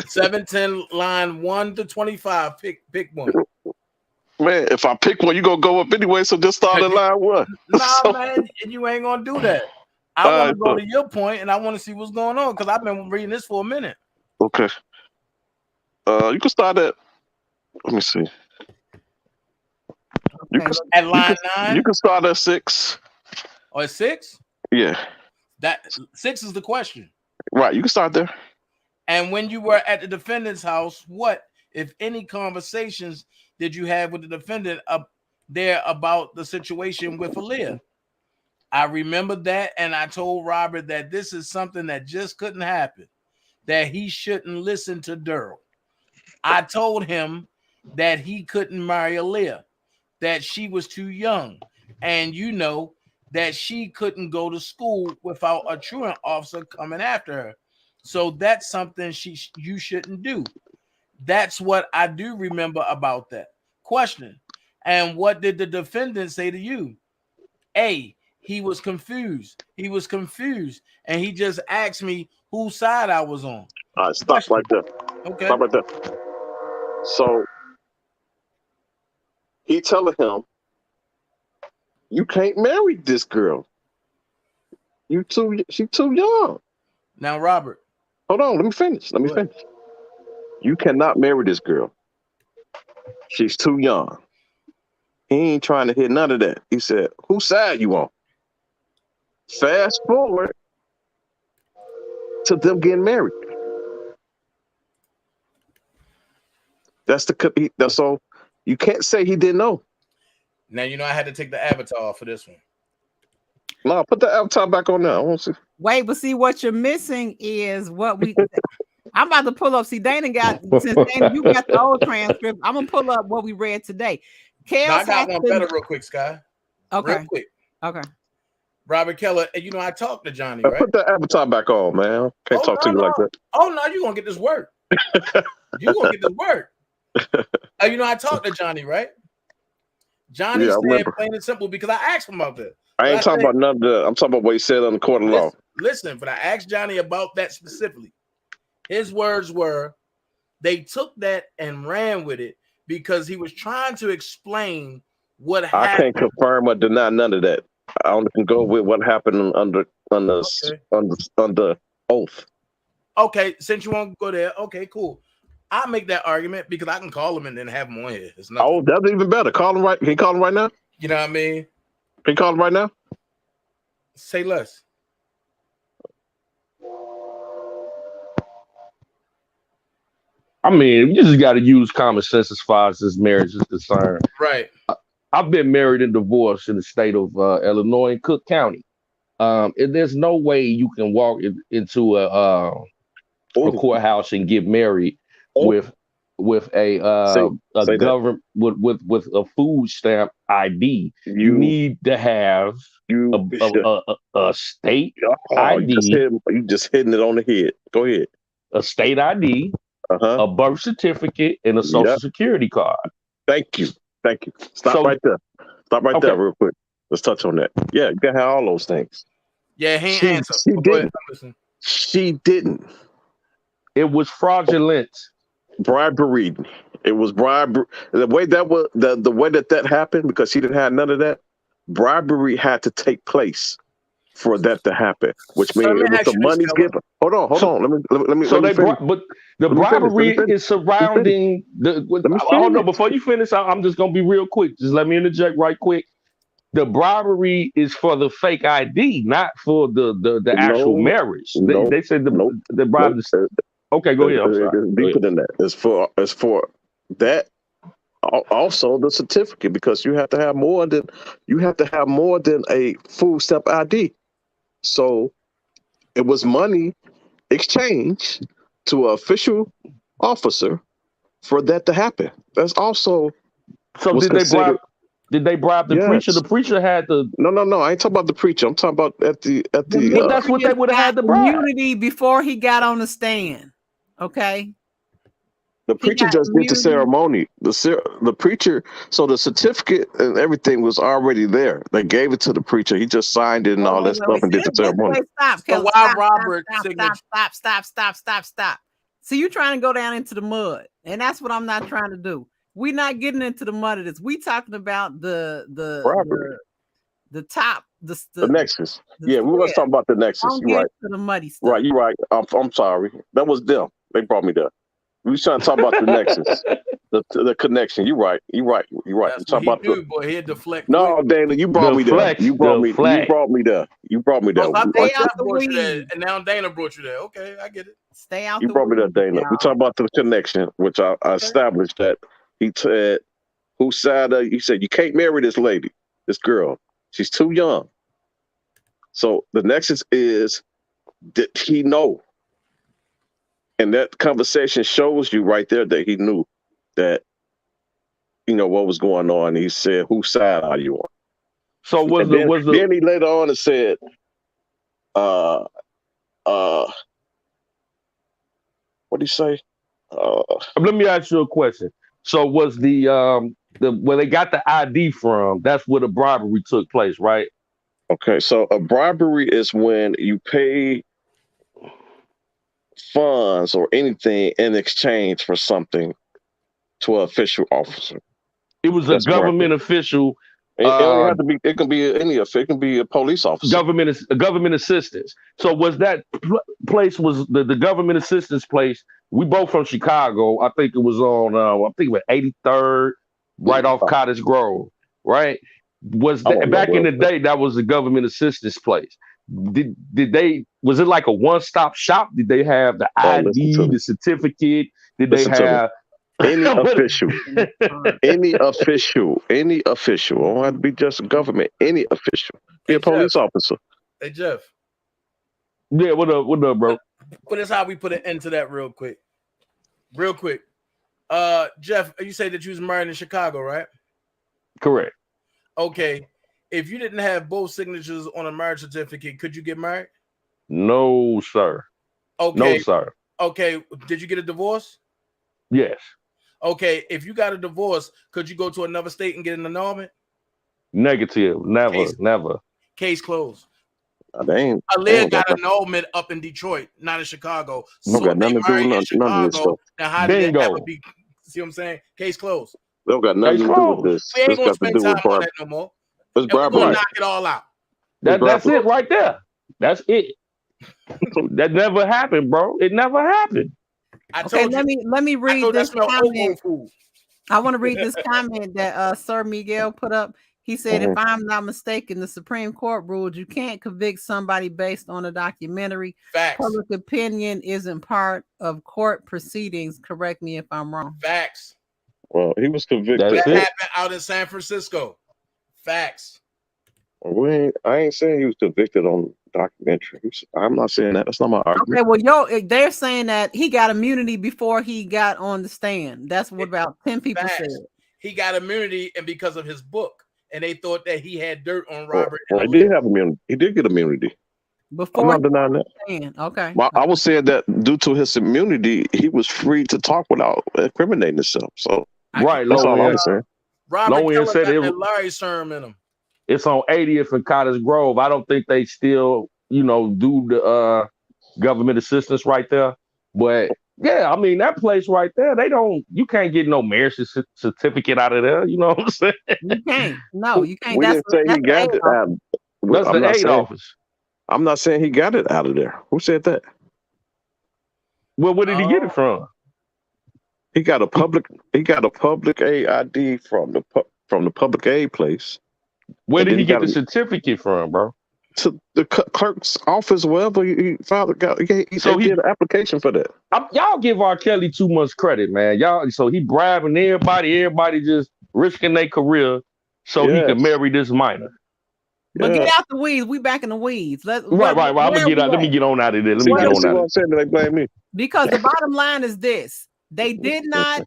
Speaker 5: 710 line 1 to 25. Pick one.
Speaker 3: Man, if I pick one, you're gonna go up anyway, so just start at line 1.
Speaker 5: Nah, man, you ain't gonna do that. I want to go to your point, and I want to see what's going on because I've been reading this for a minute.
Speaker 3: Okay. You can start at. Let me see.
Speaker 5: At line 9.
Speaker 3: You can start at 6.
Speaker 5: Or 6?
Speaker 3: Yeah.
Speaker 5: That 6 is the question.
Speaker 3: Right. You can start there.
Speaker 5: And when you were at the defendant's house, what, if any, conversations did you have with the defendant up there about the situation with Aaliyah? I remember that, and I told Robert that this is something that just couldn't happen, that he shouldn't listen to Daryl. I told him that he couldn't marry Aaliyah, that she was too young, and you know that she couldn't go to school without a truant officer coming after her. So that's something you shouldn't do. That's what I do remember about that. Question. And what did the defendant say to you? A, he was confused. He was confused. And he just asked me whose side I was on.
Speaker 3: All right, stop right there.
Speaker 5: Okay.
Speaker 3: Stop right there. So he telling him, you can't marry this girl. She too young.
Speaker 5: Now, Robert.
Speaker 3: Hold on, let me finish. You cannot marry this girl. She's too young. He ain't trying to hit none of that. He said, whose side you on? Fast forward to them getting married. That's so you can't say he didn't know.
Speaker 5: Now, you know, I had to take the avatar for this one.
Speaker 3: No, put the avatar back on there. I want to see.
Speaker 1: Wait, but see what you're missing is what we. I'm about to pull up. See, Dana since Dana, you got the old transcript. I'm gonna pull up what we read today.
Speaker 5: I got one better real quick, Sky.
Speaker 1: Okay.
Speaker 5: Real quick.
Speaker 1: Okay.
Speaker 5: Robert Keller, you know, I talked to Johnny, right?
Speaker 3: Put the avatar back on, man. Can't talk to you like that.
Speaker 5: Oh, no, you're going to get this work. You're going to get this work. You know, I talked to Johnny, right? Johnny said plain and simple because I asked him about that.
Speaker 3: I ain't talking about none of the, I'm talking about what he said on the court of law.
Speaker 5: Listen, but I asked Johnny about that specifically. His words were, they took that and ran with it because he was trying to explain what happened.
Speaker 3: I can't confirm or deny none of that. I only can go with what happened under oath.
Speaker 5: Okay, since you won't go there, okay, cool. I'll make that argument because I can call him and then have him on here.
Speaker 3: Oh, that's even better. Call him right. Can you call him right now?
Speaker 5: You know what I mean?
Speaker 3: Can you call him right now?
Speaker 5: Say less.
Speaker 4: I mean, you just got to use common sense as far as this marriage is concerned.
Speaker 5: Right.
Speaker 4: I've been married and divorced in the state of Illinois and Cook County. There's no way you can walk into a courthouse and get married with a government with a food stamp ID. You need to have a state ID.
Speaker 3: You just hitting it on the head. Go ahead.
Speaker 4: A state ID, a birth certificate, and a social security card.
Speaker 3: Thank you. Stop right there. Stop right there real quick. Let's touch on that. Yeah, you gotta have all those things.
Speaker 5: Yeah,
Speaker 3: She didn't.
Speaker 4: It was fraudulent.
Speaker 3: Bribery. It was bribery. The way that happened, because she didn't have none of that, bribery had to take place for that to happen, which means it was the money's given. Hold on. Let me.
Speaker 4: But the bribery is surrounding the. Hold on, before you finish, I'm just gonna be real quick. Just let me interject right quick. The bribery is for the fake ID, not for the actual marriage. They said the bribe. Okay, go ahead. I'm sorry.
Speaker 3: It's deeper than that. It's for that. Also, the certificate, because you have to have more than a food stamp ID. So it was money exchanged to an official officer for that to happen. That's also.
Speaker 4: So did they bribe? Did they bribe the preacher? The preacher had the.
Speaker 3: No. I ain't talking about the preacher. I'm talking about at the.
Speaker 4: Well, that's what they would have had the bribe.
Speaker 1: Immunity before he got on the stand. Okay.
Speaker 3: The preacher just did the ceremony. The preacher, so the certificate and everything was already there. They gave it to the preacher. He just signed it and all that stuff and did the ceremony.
Speaker 1: Stop. See, you're trying to go down into the mud, and that's what I'm not trying to do. We're not getting into the mud of this. We talking about the the top,
Speaker 3: The nexus.
Speaker 1: the
Speaker 3: Yeah, we was talking about the nexus.
Speaker 1: Don't
Speaker 3: You're
Speaker 1: get
Speaker 3: right.
Speaker 1: to the muddy stuff.
Speaker 3: Right, you're right. I'm sorry. That was them. They brought me there. We was trying to talk about the nexus, the connection. You're right. You're right. You're right.
Speaker 5: That's
Speaker 3: We
Speaker 5: what
Speaker 3: talk
Speaker 5: he
Speaker 3: about
Speaker 5: do, boy. He'd deflect.
Speaker 3: No,
Speaker 5: quick.
Speaker 3: Dana, you brought me there. You brought me. You brought me there. You brought me there.
Speaker 5: Oh, so I
Speaker 1: Stay
Speaker 5: thought
Speaker 1: out
Speaker 5: Jeff
Speaker 1: the
Speaker 5: brought you there,
Speaker 1: weeds.
Speaker 5: and now Dana brought you there. Okay, I get it.
Speaker 1: Stay out
Speaker 3: You
Speaker 1: the
Speaker 3: brought me there,
Speaker 1: weeds,
Speaker 3: Dana. We
Speaker 1: y'all.
Speaker 3: talk about the connection, which I established that he said, who said, he said, you can't marry this lady, this girl. She's too young. So the nexus is that he know. And that conversation shows you right there that he knew that, what was going on. He said, whose side are you on?
Speaker 4: So
Speaker 3: then he later on and said, what did he say?
Speaker 4: Let me ask you a question. So was the where they got the ID from, that's where the bribery took place, right?
Speaker 3: Okay, so a bribery is when you pay funds or anything in exchange for something to an official officer.
Speaker 4: It was a government official.
Speaker 3: It don't have to be. It can be any. It can be a police officer.
Speaker 4: Government assistance. So was that place was the government assistance place? We both from Chicago. I think it was on. I think it was 83rd, right off Cottage Grove. Right? Was that back in the day? That was the government assistance place. Did they? Was it like a one-stop shop? Did they have the ID, the certificate? Did they have?
Speaker 3: Any official, any official, it don't have to be just a government, any official. Be a police officer.
Speaker 5: Hey, Jeff.
Speaker 4: Yeah, what up, bro?
Speaker 5: But that's how we put an end to that real quick. Jeff, you say that you was married in Chicago, right?
Speaker 4: Correct.
Speaker 5: Okay. If you didn't have both signatures on a marriage certificate, could you get married?
Speaker 4: No, sir.
Speaker 5: Okay.
Speaker 4: No, sir.
Speaker 5: Okay. Did you get a divorce?
Speaker 4: Yes.
Speaker 5: Okay, if you got a divorce, could you go to another state and get an annulment?
Speaker 4: Negative. Never.
Speaker 5: Case closed.
Speaker 3: They
Speaker 5: got an annulment up in Detroit, not in Chicago.
Speaker 3: So got nothing to do with none of this stuff.
Speaker 5: Now, how did that ever be? See what I'm saying? Case closed.
Speaker 3: They don't got nothing to do with this.
Speaker 5: We ain't going to spend time on that no more.
Speaker 3: We're
Speaker 5: going to knock it all out.
Speaker 4: That's it right there. That's it. That never happened, bro. It never happened.
Speaker 1: Let me read this comment. I want to read this comment that Sir Miguel put up. He said, if I'm not mistaken, the Supreme Court ruled you can't convict somebody based on a documentary.
Speaker 5: Facts.
Speaker 1: Public opinion isn't part of court proceedings. Correct me if I'm wrong.
Speaker 5: Facts.
Speaker 3: Well, he was convicted.
Speaker 5: That happened out in San Francisco. Facts.
Speaker 3: I ain't saying he was convicted on documentary. I'm not saying that. That's not my argument.
Speaker 1: Okay, well, they're saying that he got immunity before he got on the stand. That's what about 10 people said.
Speaker 5: He got immunity and because of his book, and they thought that he had dirt on Robert.
Speaker 3: Well, he did have immunity. He did get immunity.
Speaker 1: Before
Speaker 3: I'm not denying that.
Speaker 1: Okay.
Speaker 3: Well, I was saying that due to his immunity, he was free to talk without incriminating himself. So that's all I was saying.
Speaker 5: Robert said that Larry Sermon in him.
Speaker 4: It's on 80th and Cottage Grove. I don't think they still, do the government assistance right there. But yeah, I mean, that place right there, you can't get no marriage certificate out of there. You know what I'm saying?
Speaker 1: You can't. No, you can't.
Speaker 3: We didn't say he got it out.
Speaker 4: That's the aid office.
Speaker 3: I'm not saying he got it out of there. Who said that?
Speaker 4: Well, where did he get it from?
Speaker 3: He got a public aid ID from the public aid place.
Speaker 4: Where did he get the certificate from, bro?
Speaker 3: To the clerk's office, wherever he filed. He did an application for that.
Speaker 4: Y'all give RKelly too much credit, man. So he bribing everybody just risking their career so he can marry this minor.
Speaker 1: But get out the weeds. We back in the weeds. Right.
Speaker 4: I'm gonna get out. Let me get on out of there.
Speaker 3: They blame me.
Speaker 1: Because the bottom line is this: they did not.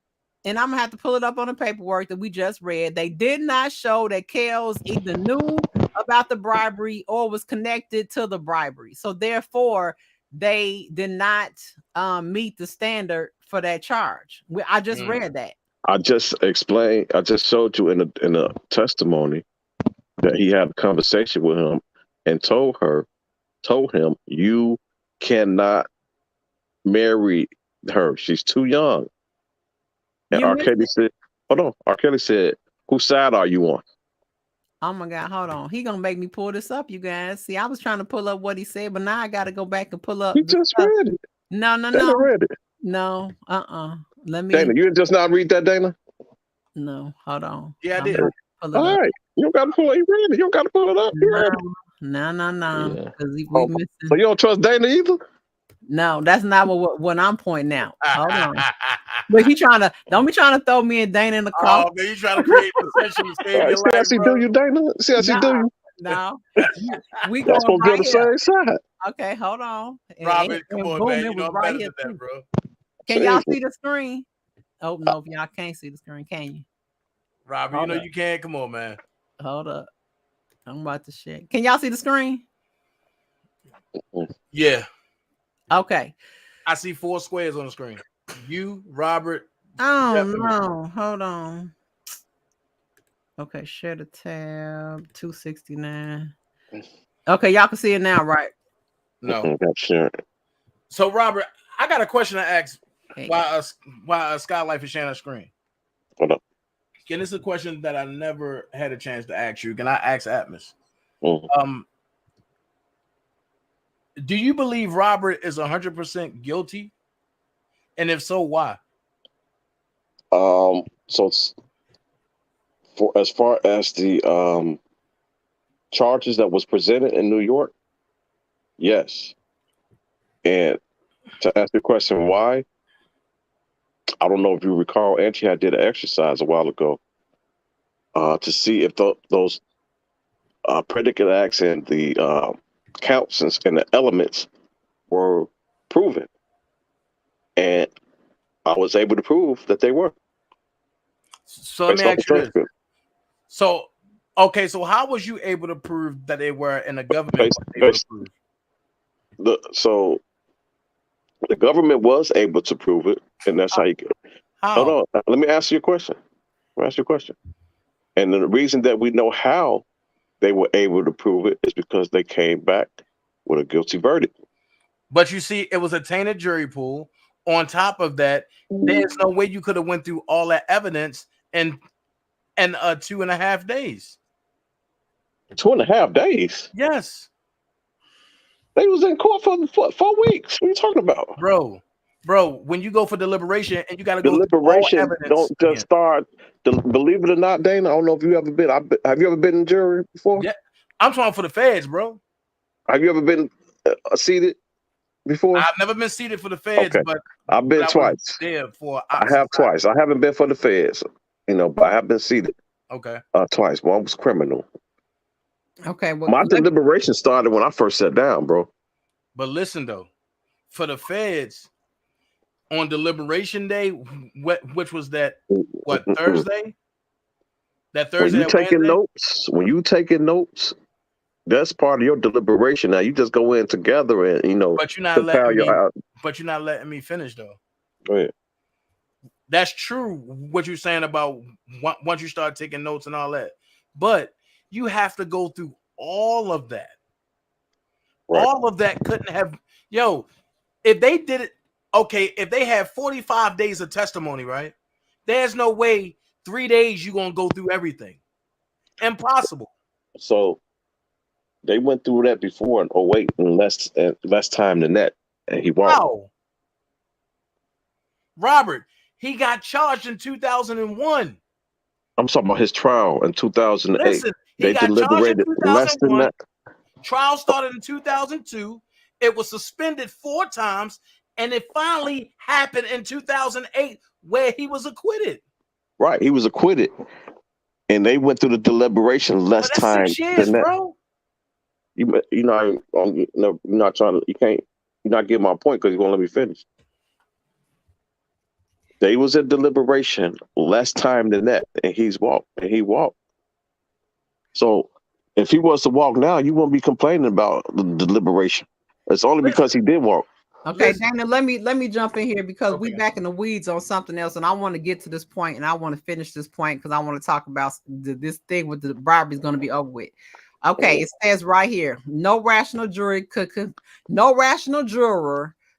Speaker 1: And I'm going to have to pull it up on the paperwork that we just read. They did not show that Kells either knew about the bribery or was connected to the bribery. So therefore, they did not meet the standard for that charge. I just read that.
Speaker 3: I just explained. I just showed you in a testimony that he had a conversation with him and told him, you cannot marry her. She's too young. And RKelly said, hold on. RKelly said, whose side are you on?
Speaker 1: Oh my God, hold on. He gonna make me pull this up, you guys. See, I was trying to pull up what he said, but now I gotta go back and pull up.
Speaker 3: You just
Speaker 1: stuff.
Speaker 3: read it.
Speaker 1: No.
Speaker 3: Dana read it.
Speaker 1: No. Let me.
Speaker 3: Dana, you just not read that, Dana?
Speaker 1: No, hold on.
Speaker 5: Yeah, I
Speaker 1: I'm
Speaker 5: did.
Speaker 1: gonna pull it
Speaker 3: All
Speaker 1: up.
Speaker 3: right. You don't got to pull it. You read it. You don't got to pull it up. You read it.
Speaker 1: No.
Speaker 4: Yeah.
Speaker 1: Because we
Speaker 3: Oh,
Speaker 1: missing.
Speaker 3: so you don't trust Dana either?
Speaker 1: No, that's not what I'm pointing out. Hold on. But he don't be trying to throw me and Dana in the car.
Speaker 5: Oh, man, you trying to create position to save your
Speaker 3: See
Speaker 5: life,
Speaker 3: how she
Speaker 5: bro.
Speaker 3: do you, Dana? See how she do you?
Speaker 1: No. We
Speaker 3: That's
Speaker 1: going
Speaker 3: gonna
Speaker 1: right
Speaker 3: go the
Speaker 1: here.
Speaker 3: same side.
Speaker 1: Okay, hold on.
Speaker 5: Robert, come on,
Speaker 1: boom,
Speaker 5: man.
Speaker 1: it
Speaker 5: You know
Speaker 1: was
Speaker 5: I'm
Speaker 1: right
Speaker 5: better
Speaker 1: here
Speaker 5: than that,
Speaker 1: too.
Speaker 5: bro.
Speaker 1: Can y'all see the screen? Oh no, if y'all can't see the screen, can you?
Speaker 5: Robert, you know you can. Come on, man.
Speaker 1: Hold up. I'm about to share. Can y'all see the screen?
Speaker 5: Yeah.
Speaker 1: Okay.
Speaker 5: I see 4 squares on the screen. You, Robert.
Speaker 1: Oh
Speaker 5: Stephanie.
Speaker 1: no, hold on. Okay, share the tab 269. Okay, y'all can see it now, right?
Speaker 5: No.
Speaker 3: Sure.
Speaker 5: So, Robert, I got a question to ask.
Speaker 1: Okay.
Speaker 5: Why Skyye Lyfe is sharing a screen?
Speaker 3: Hold up.
Speaker 5: And this is a question that I never had a chance to ask you. Can I ask Atmos?
Speaker 3: Mm-hmm.
Speaker 5: Do you believe Robert is 100% guilty? And if so, why?
Speaker 3: So it's for as far as the charges that was presented in New York, yes. And to ask the question why, I don't know if you recall, Angie had did an exercise a while ago to see if those predicate acts and the counts and the elements were proven, and I was able to prove that they were.
Speaker 5: So let me ask you this. So, okay, so how was you able to prove that they were in the government?
Speaker 3: So the government was able to prove it, and that's how you get. Hold on, let me ask you a question. And the reason that we know how they were able to prove it is because they came back with a guilty verdict.
Speaker 5: But you see, it was a tainted jury pool. On top of that, there's no way you could have went through all that evidence in 2.5 days.
Speaker 3: 2.5 days?
Speaker 5: Yes.
Speaker 3: They was in court for 4 weeks. What are you talking about?
Speaker 5: Bro, when you go for deliberation and you got to go
Speaker 3: deliberation,
Speaker 5: through all evidence,
Speaker 3: don't just start. Believe it or not, Dana, I don't know if you ever been. Have you ever been in jury before?
Speaker 5: Yeah, I'm talking for the feds, bro.
Speaker 3: Have you ever been seated before?
Speaker 5: I've never been seated for the feds, but
Speaker 3: I've been twice.
Speaker 5: There for
Speaker 3: I have twice. I haven't been for the feds, but I have been seated.
Speaker 5: Okay.
Speaker 3: Twice. One was criminal.
Speaker 1: Okay. Well,
Speaker 3: my deliberation started when I first sat down, bro.
Speaker 5: But listen though, for the feds on deliberation day, which was that Thursday? That Thursday.
Speaker 3: When you taking notes, that's part of your deliberation. Now you just go in together and
Speaker 5: But you're not letting me finish though.
Speaker 3: Go ahead.
Speaker 5: That's true. What you're saying about once you start taking notes and all that, but you have to go through all of that. Right. All of that couldn't have. If they did it, okay. If they had 45 days of testimony, right? There's no way 3 days you're gonna go through everything. Impossible.
Speaker 3: So they went through that before in 08 in less time than that, and he won.
Speaker 5: Wow. Robert, he got charged in 2001.
Speaker 3: I'm talking about his trial in 2008.
Speaker 5: Listen,
Speaker 3: they deliberated less than that.
Speaker 5: Trial started in 2002. It was suspended 4 times, and it finally happened in 2008 where he was acquitted.
Speaker 3: Right, he was acquitted, and they went through the deliberation less time
Speaker 5: 6 years,
Speaker 3: than that.
Speaker 5: Bro.
Speaker 3: You're not trying to. You're not getting my point because you're gonna let me finish. They was in deliberation less time than that, and he walked. So if he was to walk now, you won't be complaining about the deliberation. It's only because he did walk.
Speaker 1: Okay, Dana, let me jump in here because we back in the weeds on something else, and I want to get to this point, and I want to finish this point because I want to talk about this thing with the bribery is going to be over with. Okay, it says right here, no rational juror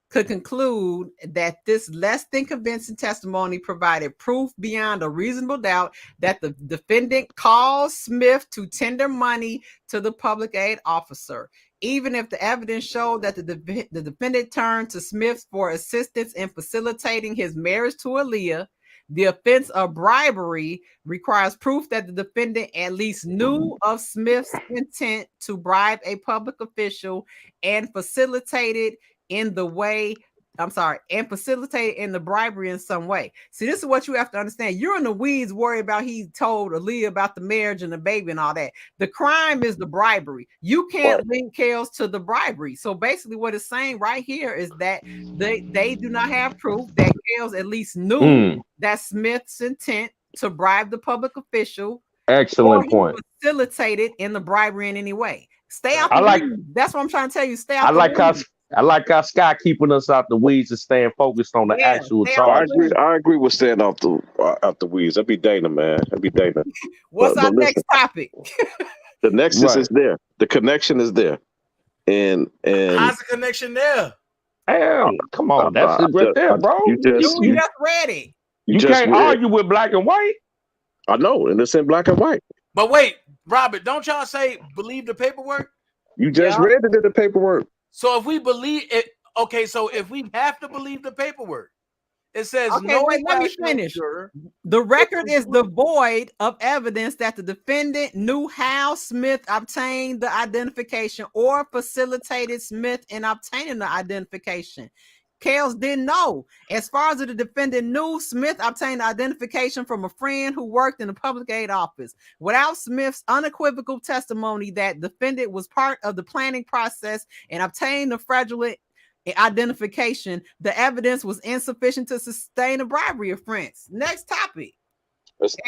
Speaker 1: could conclude that this less than convincing testimony provided proof beyond a reasonable doubt that the defendant caused Smith to tender money to the public aid officer. Even if the evidence showed that the defendant turned to Smith for assistance in facilitating his marriage to Aaliyah, the offense of bribery requires proof that the defendant at least knew of Smith's intent to bribe a public official and facilitated in the bribery in some way. See, this is what you have to understand. You're in the weeds worried about he told Aaliyah about the marriage and the baby and all that. The crime is the bribery. You can't link Kels to the bribery. So basically what it's saying right here is that they do not have proof that Kels at least knew that Smith's intent to bribe the public official.
Speaker 4: Excellent point.
Speaker 1: Facilitated in the bribery in any way. Stay out the weeds. That's what I'm trying to tell you. Stay out the weeds.
Speaker 4: I like how Sky keeping us out the weeds and staying focused on the actual charge.
Speaker 3: I agree with staying out the weeds. That'd be Dana, man. That'd be Dana.
Speaker 1: What's our next topic?
Speaker 3: The nexus is there. The connection is there. And
Speaker 5: how's the connection there?
Speaker 4: Damn, come on, that's it right there, bro.
Speaker 1: You just read it.
Speaker 4: You can't argue with black and white.
Speaker 3: I know, and it's in black and white.
Speaker 5: But wait, Robert, don't y'all say believe the paperwork?
Speaker 3: You just read it in the paperwork.
Speaker 5: So if we believe it, okay, so if we have to believe the paperwork, it says
Speaker 1: let me finish. The record is devoid of evidence that the defendant knew how Smith obtained the identification or facilitated Smith in obtaining the identification. Kels didn't know. As far as the defendant knew, Smith obtained identification from a friend who worked in the public aid office. Without Smith's unequivocal testimony that defendant was part of the planning process and obtained the fraudulent identification, the evidence was insufficient to sustain a bribery offense. Next topic.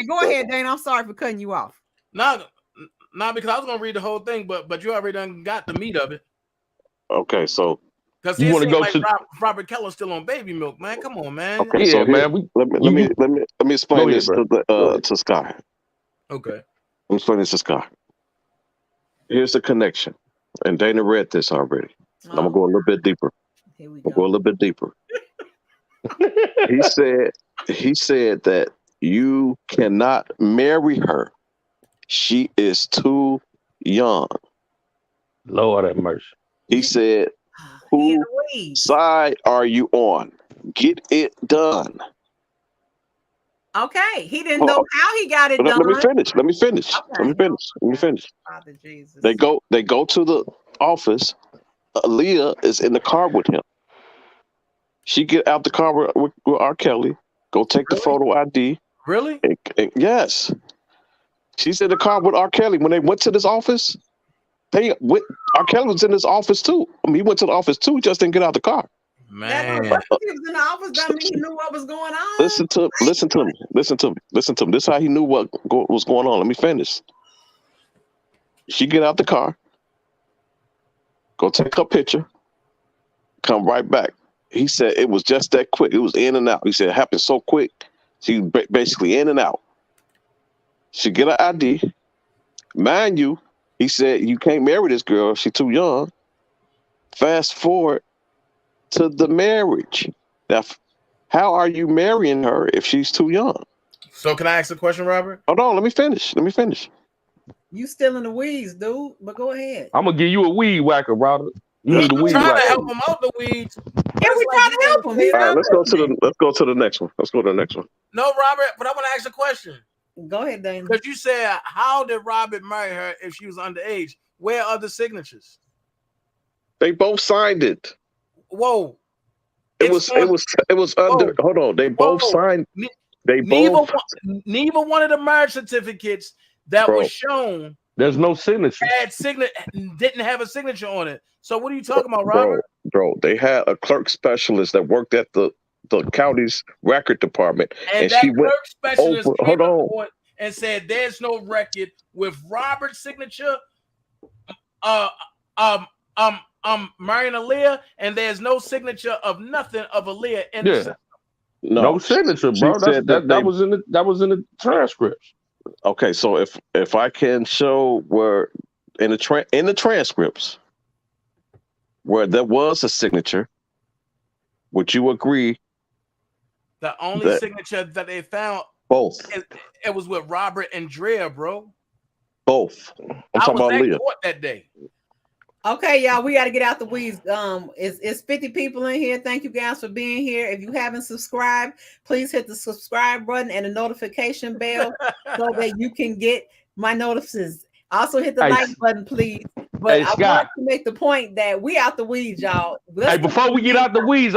Speaker 1: Go ahead, Dana. I'm sorry for cutting you off.
Speaker 5: No, because I was going to read the whole thing, but you already done got the meat of it.
Speaker 3: Okay, so
Speaker 5: because you want to go to Robert Keller's still on baby milk, man. Come on, man.
Speaker 3: Okay, so man, let me explain this to Sky.
Speaker 5: Okay.
Speaker 3: Let me explain this to Sky. Here's the connection, and Dana read this already. I'm gonna go a little bit deeper.
Speaker 1: Here we
Speaker 3: go a little bit deeper. He said that you cannot marry her. She is too young.
Speaker 4: Lord have mercy.
Speaker 3: He said, whose side are you on? Get it done.
Speaker 1: Okay. He didn't know how he got it done.
Speaker 3: Let me finish.
Speaker 1: Father Jesus.
Speaker 3: They go to the office. Aaliyah is in the car with him. She get out the car with RKelly. Go take the photo ID.
Speaker 5: Really?
Speaker 3: Yes. She's in the car with RKelly. When they went to this office, RKelly was in his office too. I mean, he went to the office too. He just didn't get out the car.
Speaker 5: Man,
Speaker 1: he was in the office. Doesn't mean he knew what was going on.
Speaker 3: Listen to me. This is how he knew what was going on. Let me finish. She get out the car, go take her picture, come right back. He said it was just that quick. It was in and out. He said it happened so quick. She basically in and out. She get her ID. Mind you, he said you can't marry this girl. She's too young. Fast forward to the marriage. Now, how are you marrying her if she's too young?
Speaker 5: So can I ask a question, Robert?
Speaker 3: Hold on, let me finish.
Speaker 1: You still in the weeds, dude, but go ahead.
Speaker 4: I'm gonna give you a weed whacker, Robert. You need a weed
Speaker 5: trying
Speaker 4: whacker.
Speaker 5: to help him out the weeds.
Speaker 1: Yeah, we trying to help him.
Speaker 3: All right, let's go to the next one.
Speaker 5: No, Robert, but I want to ask a question.
Speaker 1: Go ahead, Dana.
Speaker 5: Because you said, how did Robert marry her if she was underage? Where are the signatures?
Speaker 3: They both signed it.
Speaker 5: Whoa.
Speaker 3: It was under. Hold on. They both signed. Neither
Speaker 5: one of the marriage certificates that was shown.
Speaker 4: There's no signature.
Speaker 5: Didn't have a signature on it. So what are you talking about, Robert?
Speaker 3: Bro, they had a clerk specialist that worked at the county's record department,
Speaker 5: and that clerk specialist came up and said there's no record with Robert's signature. Marrying Aaliyah, and there's no signature of nothing of Aaliyah in the system.
Speaker 4: No signature, bro. That was in the transcripts.
Speaker 3: Okay, so if I can show where in the transcripts where there was a signature, would you agree?
Speaker 5: The only
Speaker 3: That-
Speaker 5: signature that they found,
Speaker 3: Both.
Speaker 5: it was with Robert and Drea, bro.
Speaker 3: Both. I'm
Speaker 5: I
Speaker 3: talking
Speaker 5: was
Speaker 3: about
Speaker 5: at
Speaker 3: Leah.
Speaker 5: court that day.
Speaker 1: Okay, y'all, we got to get out the weeds. It's 50 people in here. Thank you guys for being here. If you haven't subscribed, please hit the subscribe button and the notification bell so that you can get my notices. Also hit the like button, please. But I want to make the point that we out the weeds, y'all.
Speaker 4: Hey, before we get out the weeds,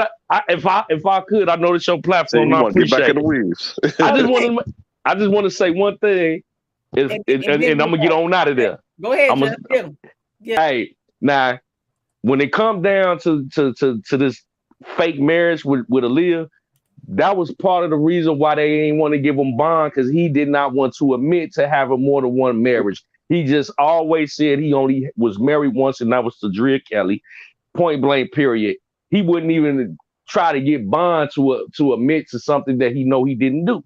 Speaker 4: if I could, I know this your platform.
Speaker 3: You
Speaker 4: I
Speaker 3: want to get back
Speaker 4: appreciate
Speaker 3: in the
Speaker 4: it.
Speaker 3: weeds.
Speaker 4: I just want to say one thing, and I'm gonna get on out of there.
Speaker 1: Go ahead, Jeff. Get him.
Speaker 4: Hey, now when it comes down to this fake marriage with Aaliyah, that was part of the reason why they ain't want to give him bond, because he did not want to admit to having more than one marriage. He just always said he only was married once, and that was to RKelly. Point blank, period. He wouldn't even try to get bond to admit to something that he know he didn't do.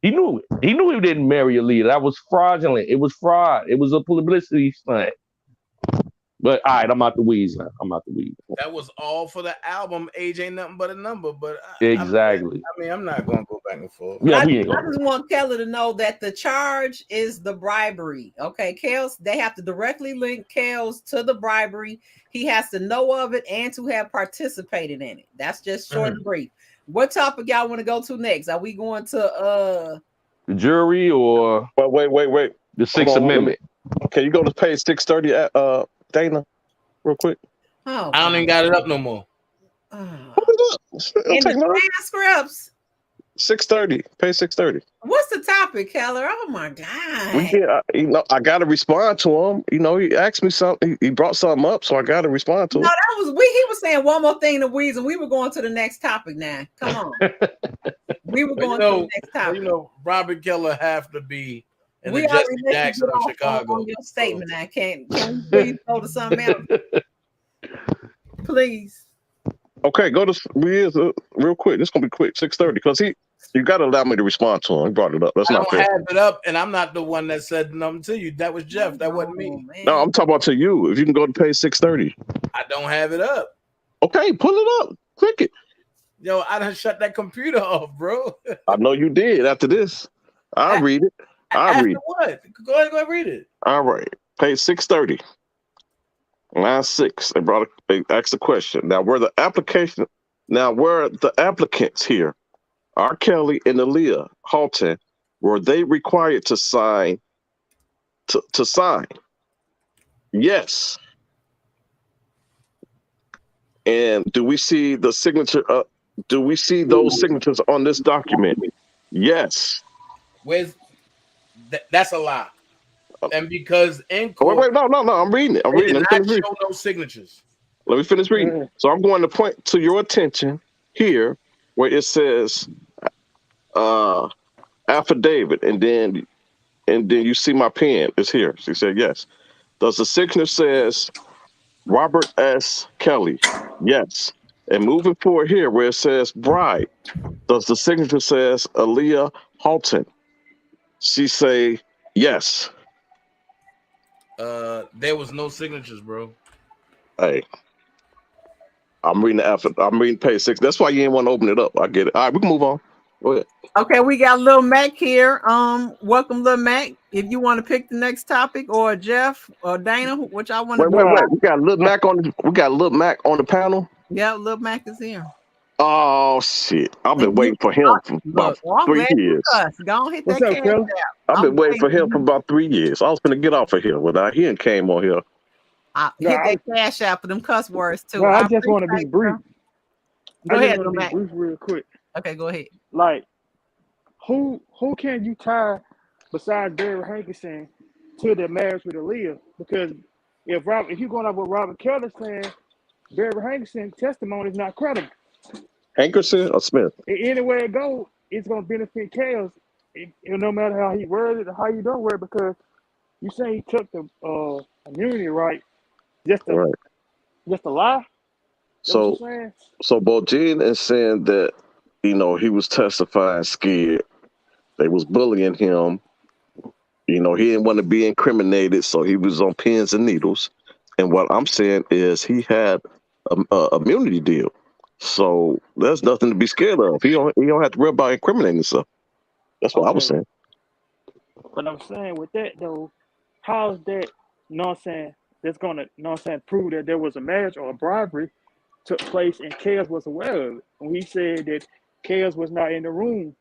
Speaker 4: He knew it. He knew he didn't marry Aaliyah. That was fraudulent. It was fraud. It was a publicity stunt. But all right, I'm out the weeds now.
Speaker 5: That was all for the album. Age ain't nothing but a number. But
Speaker 4: exactly.
Speaker 5: I mean, I'm not gonna go back and forth.
Speaker 4: Yeah,
Speaker 1: I just want Kelly to know that the charge is the bribery. Okay, Kels, they have to directly link Kels to the bribery. He has to know of it and to have participated in it. That's just short and brief. What topic y'all want to go to next? Are we going to
Speaker 4: the jury or
Speaker 3: wait.
Speaker 4: The Sixth Amendment?
Speaker 3: Okay, you go to page 630 Dana, real quick.
Speaker 1: Oh,
Speaker 5: I don't even got it up no more.
Speaker 3: Put it up.
Speaker 1: In the transcripts.
Speaker 3: 630, page 630.
Speaker 1: What's the topic, Keller? Oh my God!
Speaker 3: I got to respond to him. He asked me something. He brought something up, so I got to respond to him.
Speaker 1: No, that was he was saying one more thing in the weeds, and we were going to the next topic. Now, come on, we were going to the next topic.
Speaker 5: Robert Keller have to be. And
Speaker 1: we
Speaker 5: Jesse
Speaker 1: already
Speaker 5: Jackson of Chicago.
Speaker 1: On your statement, I can't. Can we please go to something else, please?
Speaker 3: Okay, go to real quick. This is gonna be quick. 630, because you got to allow me to respond to him. He brought it up. That's not fair.
Speaker 5: I don't have it up, and I'm not the one that said nothing to you. That was Jeff. That wasn't me.
Speaker 1: Man.
Speaker 3: No, I'm talking about to you. If you can go to page 630.
Speaker 5: I don't have it up.
Speaker 3: Okay, pull it up. Click it.
Speaker 5: Yo, I done shut that computer off, bro.
Speaker 3: I know you did. After this, I'll read it. I'll read it.
Speaker 5: What? Go ahead, read it.
Speaker 3: All right, page 630. Line 6. They asked the question. Now, were the applicants here, RKelly and Aaliyah Halton, were they required to sign? To sign? Yes. And do we see the signature? Do we see those signatures on this document? Yes.
Speaker 5: That's a lie. And because in court,
Speaker 3: wait, no, I'm reading it.
Speaker 5: They did not show no signatures.
Speaker 3: Let me finish reading. So I'm going to point to your attention here where it says affidavit, and then you see my pen. It's here. She said yes. Does the signature says Robert S. Kelly? Yes. And moving forward here where it says bride, does the signature says Aaliyah Halton? She say yes.
Speaker 5: There was no signatures, bro.
Speaker 3: Hey, I'm reading I'm reading page 6. That's why you didn't want to open it up. I get it. All right, we can move on. Go ahead.
Speaker 1: Okay, we got Lil Mac here. Welcome, Lil Mac. If you want to pick the next topic, or Jeff or Dana, which I want to.
Speaker 3: Wait. We got Lil Mac on. We got Lil Mac on the panel.
Speaker 1: Yeah, Lil Mac is here.
Speaker 3: Oh shit! I've been waiting for him for about 3 years.
Speaker 1: Go hit that cash out.
Speaker 3: I've been waiting for him for about 3 years. I was gonna get off of here when he came on here.
Speaker 1: Hit that cash out for them cuss words too.
Speaker 6: No, I just want to be brief.
Speaker 1: Go ahead, Lil Mac.
Speaker 6: Brief real quick.
Speaker 1: Okay, go ahead.
Speaker 6: Like, who can you tie besides Barry Hankerson to the marriage with Aaliyah? Because if you're going up with Robert Kelly saying Barry Hankerson's testimony is not credible.
Speaker 3: Hankerson or Smith?
Speaker 6: Anywhere it goes, it's going to benefit Chaos. No matter how he worded it or how you don't word it, because you say he took the immunity right, just a lie.
Speaker 3: So Bojin is saying that he was testifying scared. They was bullying him. He didn't want to be incriminated, so he was on pins and needles. And what I'm saying is he had a immunity deal. So there's nothing to be scared of. He don't have to worry about incriminating himself. That's what I was
Speaker 6: Okay.
Speaker 3: saying.
Speaker 6: But I'm saying with that though, how's that, you know what I'm saying, that's gonna, you know what I'm saying, prove that there was a marriage or a bribery took place and Chaos was aware of it. When he said that Chaos was not in the room,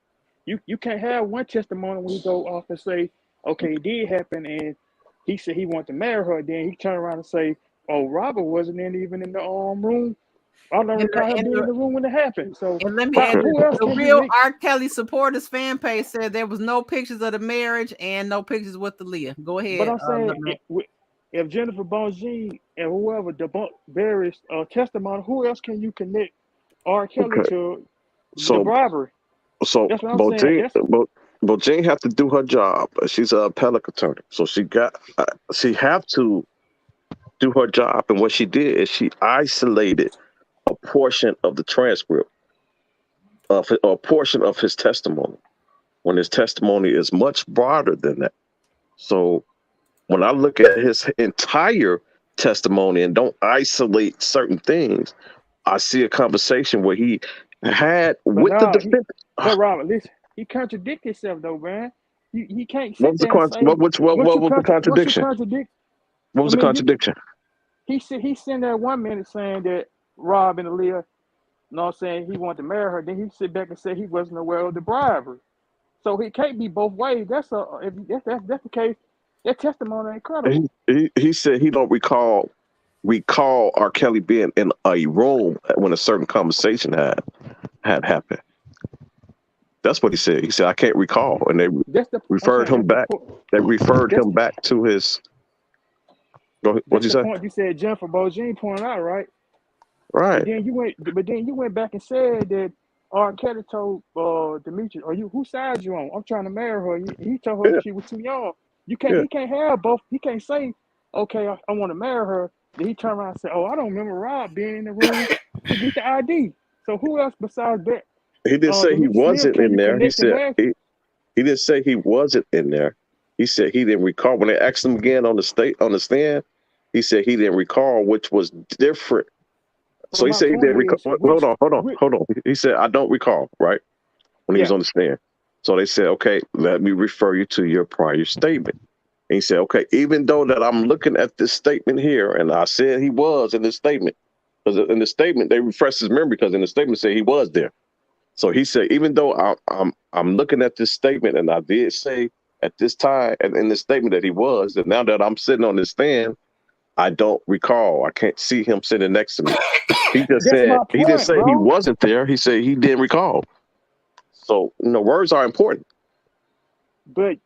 Speaker 6: you can't have one testimony when you go off and say, okay, it did happen, and he said he wanted to marry her. Then he turned around and say, oh, Robert wasn't even in the room. I don't
Speaker 1: And,
Speaker 6: recall him
Speaker 1: and,
Speaker 6: being in the room when it happened. So
Speaker 1: and let me add this.
Speaker 6: who else
Speaker 1: The
Speaker 6: can you
Speaker 1: real
Speaker 6: link?
Speaker 1: RKelly supporters fan page said there was no pictures of the marriage and no pictures with the Leah. Go ahead.
Speaker 6: But I'm saying if Jennifer Bonjean and whoever debunked Barry's testimony, who else can you connect R. Kelly
Speaker 3: Okay.
Speaker 6: to the
Speaker 3: So
Speaker 6: bribery?
Speaker 3: so
Speaker 6: That's what I'm saying.
Speaker 3: Bojane have to do her job. She's an appellate attorney, so she have to do her job. And what she did is she isolated a portion of the transcript of a portion of his testimony, when his testimony is much broader than that. So when I look at his entire testimony and don't isolate certain things, I see a conversation where he had
Speaker 6: But
Speaker 3: with the
Speaker 6: now
Speaker 3: defendant.
Speaker 6: but Robert, listen, he contradict himself though, man. He can't
Speaker 3: What
Speaker 6: sit
Speaker 3: was the
Speaker 6: there and say
Speaker 3: what was the
Speaker 6: what you
Speaker 3: contradiction?
Speaker 6: contradict.
Speaker 3: What
Speaker 6: I
Speaker 3: was the
Speaker 6: mean,
Speaker 3: contradiction?
Speaker 6: he's sitting there 1 minute saying that Rob and Aaliyah, you know what I'm saying, he wanted to marry her. Then he sit back and say he wasn't aware of the bribery. So he can't be both ways. That's that's the case. That testimony ain't credible.
Speaker 3: He said he don't recall R. Kelly being in a room when a certain conversation had happened. That's what he said. He said I can't recall, and they
Speaker 6: That's the I'm
Speaker 3: referred
Speaker 6: saying
Speaker 3: him
Speaker 6: that's the
Speaker 3: back.
Speaker 6: point.
Speaker 3: They referred
Speaker 6: That's
Speaker 3: him back to his. What'd
Speaker 6: that's
Speaker 3: you
Speaker 6: the
Speaker 3: say?
Speaker 6: point you said Jennifer Bojane pointed out, right? But
Speaker 3: Right.
Speaker 6: then you went back and said that R. Kelly told Demetrius, "Are you whose side you on? I'm trying to marry her." He told her
Speaker 3: Yeah.
Speaker 6: she was too young. You can't.
Speaker 3: Yeah.
Speaker 6: He can't have both. He can't say, "Okay, I want to marry her." Then he turn around and say, "Oh, I don't remember Rob being in the room to get the ID." So who else besides that?
Speaker 3: He didn't say he
Speaker 6: Demetrius Smith,
Speaker 3: wasn't
Speaker 6: can
Speaker 3: in
Speaker 6: you
Speaker 3: there. He
Speaker 6: connect the
Speaker 3: said
Speaker 6: marriage?
Speaker 3: he didn't say he wasn't in there. He said he didn't recall. When they asked him again on the stand, he said he didn't recall, which was different. So
Speaker 6: But
Speaker 3: he
Speaker 6: my
Speaker 3: said he
Speaker 6: point
Speaker 3: didn't recall.
Speaker 6: is,
Speaker 3: Hold
Speaker 6: which,
Speaker 3: on.
Speaker 6: which
Speaker 3: He said I don't recall. Right, when he was
Speaker 6: yeah.
Speaker 3: on the stand. So they said, okay, let me refer you to your prior statement. And he said, okay, even though that I'm looking at this statement here, and I said he was in this statement, because in the statement they refreshed his memory, because in the statement said he was there. So he said, even though I'm looking at this statement, and I did say at this time and in the statement that he was, and now that I'm sitting on this stand, I don't recall. I can't see him sitting next to me. He just
Speaker 6: That's
Speaker 3: said
Speaker 6: my
Speaker 3: he didn't
Speaker 6: point,
Speaker 3: say he
Speaker 6: bro.
Speaker 3: wasn't there. He said he didn't recall. So words are important.
Speaker 6: But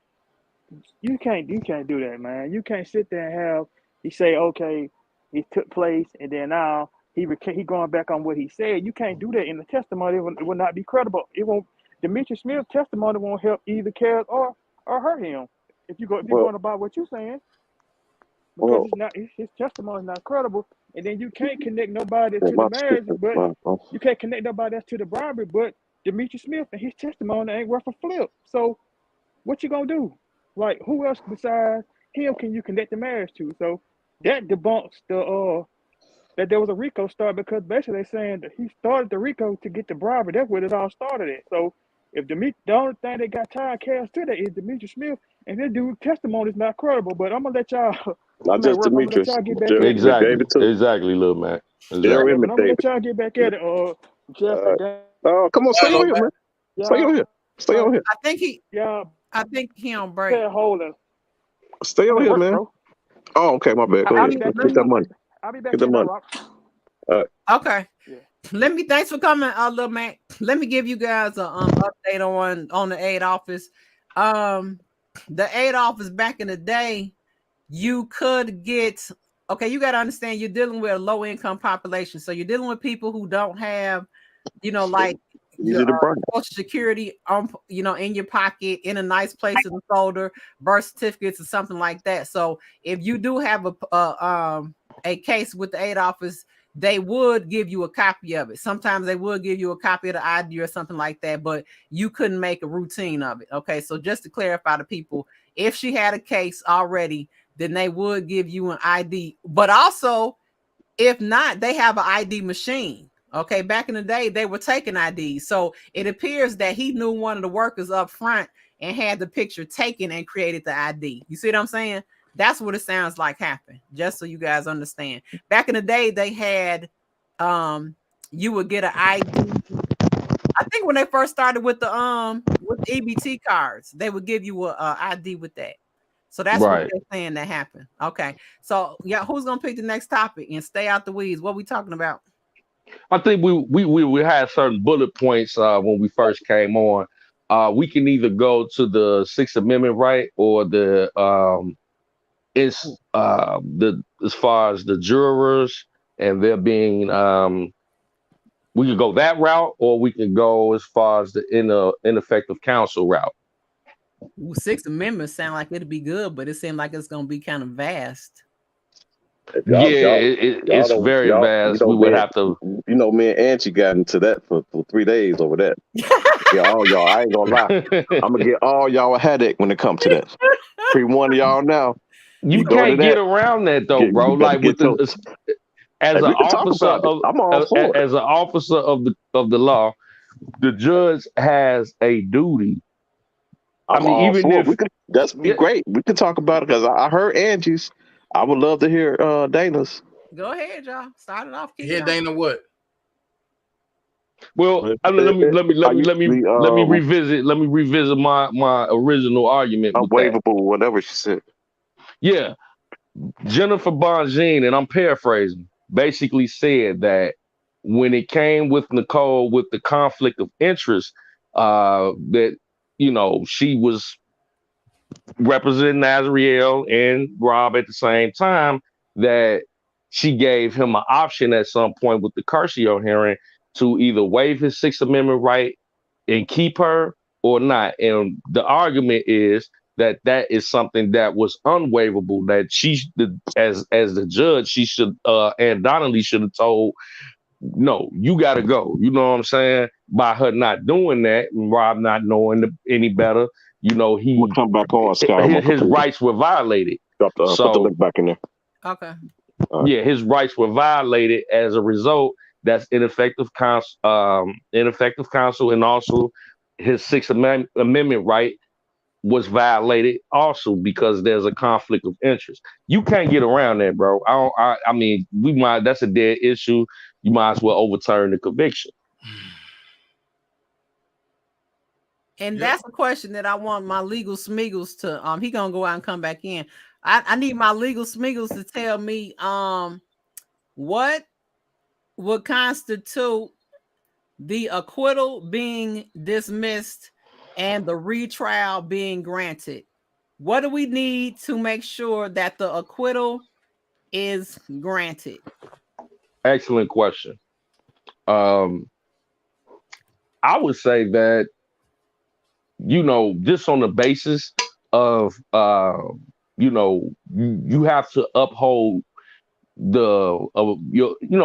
Speaker 6: you can't do that, man. You can't sit there and have he say, okay, it took place, and then now he going back on what he said. You can't do that in the testimony. It will not be credible. It won't. Demetrius Smith's testimony won't help either Kaz or hurt him. If you're
Speaker 3: Well,
Speaker 6: going about what you're saying, because
Speaker 3: well,
Speaker 6: it's not his testimony is not credible, and then you can't connect nobody
Speaker 3: well
Speaker 6: to the
Speaker 3: my
Speaker 6: marriage,
Speaker 3: speaker.
Speaker 6: but you can't connect nobody else to the bribery, but Demetrius Smith and his testimony ain't worth a flip. So what you gonna do? Like who else besides him can you connect the marriage to? So that debunks the that there was a RICO start, because basically they're saying that he started the RICO to get the bribery. That's where it all started at. So if the only thing that got tied cast to that is Demetrius Smith, and this dude's testimony is not credible. But I'm gonna let y'all.
Speaker 3: Not
Speaker 6: I'm at
Speaker 3: just
Speaker 6: work. I'm gonna let
Speaker 3: Demetrius,
Speaker 6: y'all get back at it.
Speaker 3: David too.
Speaker 4: Exactly, little man.
Speaker 3: Daryl
Speaker 6: Yeah,
Speaker 4: Exactly.
Speaker 6: but
Speaker 3: and
Speaker 6: I'm gonna let
Speaker 3: David.
Speaker 6: y'all get back at it. Jeff and Dan,
Speaker 3: Oh, come on, stay
Speaker 5: Hello,
Speaker 3: on here,
Speaker 5: man.
Speaker 3: man. Stay on
Speaker 6: y'all,
Speaker 3: here. Stay on here.
Speaker 6: y'all
Speaker 1: I think he on break.
Speaker 6: stay holding.
Speaker 3: Stay
Speaker 6: I'm
Speaker 3: on
Speaker 6: at
Speaker 3: here,
Speaker 6: work,
Speaker 3: man.
Speaker 6: bro.
Speaker 3: Oh, okay, my bad. Go
Speaker 6: I'll
Speaker 3: ahead.
Speaker 6: be back
Speaker 3: Get that
Speaker 6: in.
Speaker 3: money.
Speaker 6: I'll be back
Speaker 3: Get that
Speaker 6: in now,
Speaker 3: money.
Speaker 6: Rob.
Speaker 1: Okay.
Speaker 6: Yeah.
Speaker 1: Thanks for coming, little man. Let me give you guys a update on the aid office. The aid office back in the day, you could get, okay, you got to understand you're dealing with a low income population. So you're dealing with people who don't have, like your
Speaker 3: Easy to burn.
Speaker 1: Social Security on, in your pocket, in a nice place in the folder, birth certificates or something like that. So if you do have a case with the aid office, they would give you a copy of it. Sometimes they would give you a copy of the ID or something like that, but you couldn't make a routine of it. Okay, so just to clarify to people, if she had a case already, then they would give you an ID. But also, if not, they have an ID machine. Okay, back in the day, they were taking IDs. So it appears that he knew one of the workers up front and had the picture taken and created the ID. You see what I'm saying? That's what it sounds like happened, just so you guys understand. Back in the day, they had you would get an ID. I think when they first started with the EBT cards, they would give you a ID with that. So that's what they're saying that happened. Okay. So yeah, who's gonna pick the next topic and stay out the weeds? What we talking about?
Speaker 4: I think we had certain bullet points when we first came on. We can either go to the Sixth Amendment right or the as far as the jurors and there being we could go that route, or we can go as far as the ineffective counsel route.
Speaker 1: Sixth Amendment sound like it'd be good, but it seemed like it's gonna be kind of vast.
Speaker 4: It's very vast. We would have to.
Speaker 3: You know, me and Angie got into that for 3 days over that. Yeah, all y'all. I ain't gonna lie. I'm gonna get all y'all a headache when it comes to that. Pre-warning y'all now.
Speaker 4: You can't get around that though, bro. Like with as an officer of the law, the judge has a duty.
Speaker 3: Even if that's be great, we can talk about it because I heard Angie's. I would love to hear Dana's.
Speaker 1: Go ahead, y'all. Start it off.
Speaker 5: Hear Dana what?
Speaker 4: Well, let me revisit. Let me revisit my original argument.
Speaker 3: Unwaivable, whatever she said.
Speaker 4: Yeah, Jennifer Bonjean, and I'm paraphrasing, basically said that when it came with Nicole with the conflict of interest, that she was representing Azriel and Rob at the same time, that she gave him an option at some point with the Curcio hearing to either waive his Sixth Amendment right and keep her or not. And the argument is that is something that was unwaivable, that as the judge, she should and Donnelly should have told, no, you got to go. You know what I'm saying? By her not doing that and Rob not knowing any better, he
Speaker 3: would come back on. Skyye,
Speaker 4: his rights were violated.
Speaker 3: Put the link back in there.
Speaker 1: Okay.
Speaker 4: Yeah, his rights were violated as a result. That's ineffective counsel, and also his Sixth Amendment right was violated also because there's a conflict of interest. You can't get around that, bro. I mean, that's a dead issue. You might as well overturn the conviction.
Speaker 1: And that's a question that I want my legal smiggles to he gonna go out and come back in. I need my legal smiggles to tell me what would constitute the acquittal being dismissed and the retrial being granted. What do we need to make sure that the acquittal is granted?
Speaker 4: Excellent question. I would say that, just on the basis of, you have to uphold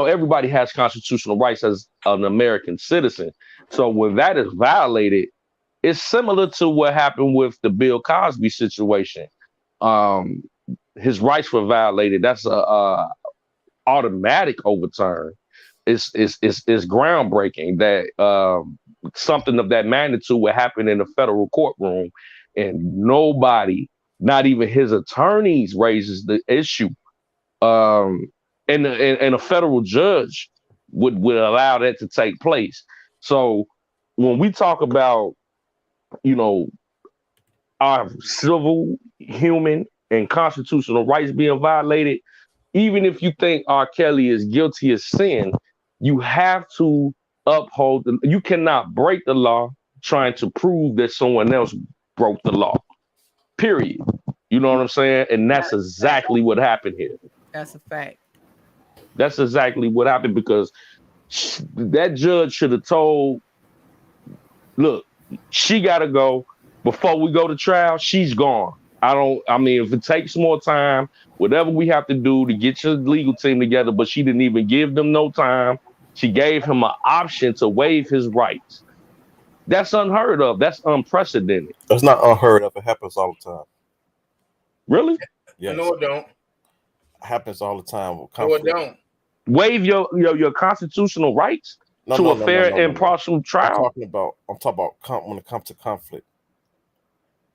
Speaker 4: everybody has constitutional rights as an American citizen. So when that is violated, it's similar to what happened with the Bill Cosby situation. His rights were violated. That's a automatic overturn. It's groundbreaking that something of that magnitude would happen in a federal courtroom, and nobody, not even his attorneys, raises the issue. And a federal judge would allow that to take place. So when we talk about, our civil, human, and constitutional rights being violated, even if you think RKelly is guilty of sin, you have to uphold you cannot break the law trying to prove that someone else broke the law. Period. You know what I'm saying? And that's exactly what happened here.
Speaker 1: That's a fact.
Speaker 4: That's exactly what happened, because that judge should have told, look, she got to go before we go to trial. She's gone. If it takes more time, whatever we have to do to get your legal team together, but she didn't even give them no time. She gave him an option to waive his rights. That's unheard of. That's unprecedented.
Speaker 7: That's not unheard of. It happens all the time.
Speaker 4: Really?
Speaker 7: Yeah.
Speaker 5: No, it don't.
Speaker 7: It happens all the time.
Speaker 5: No, it don't.
Speaker 4: Waive your constitutional rights to a fair and impartial trial.
Speaker 7: I'm talking about when it comes to conflict.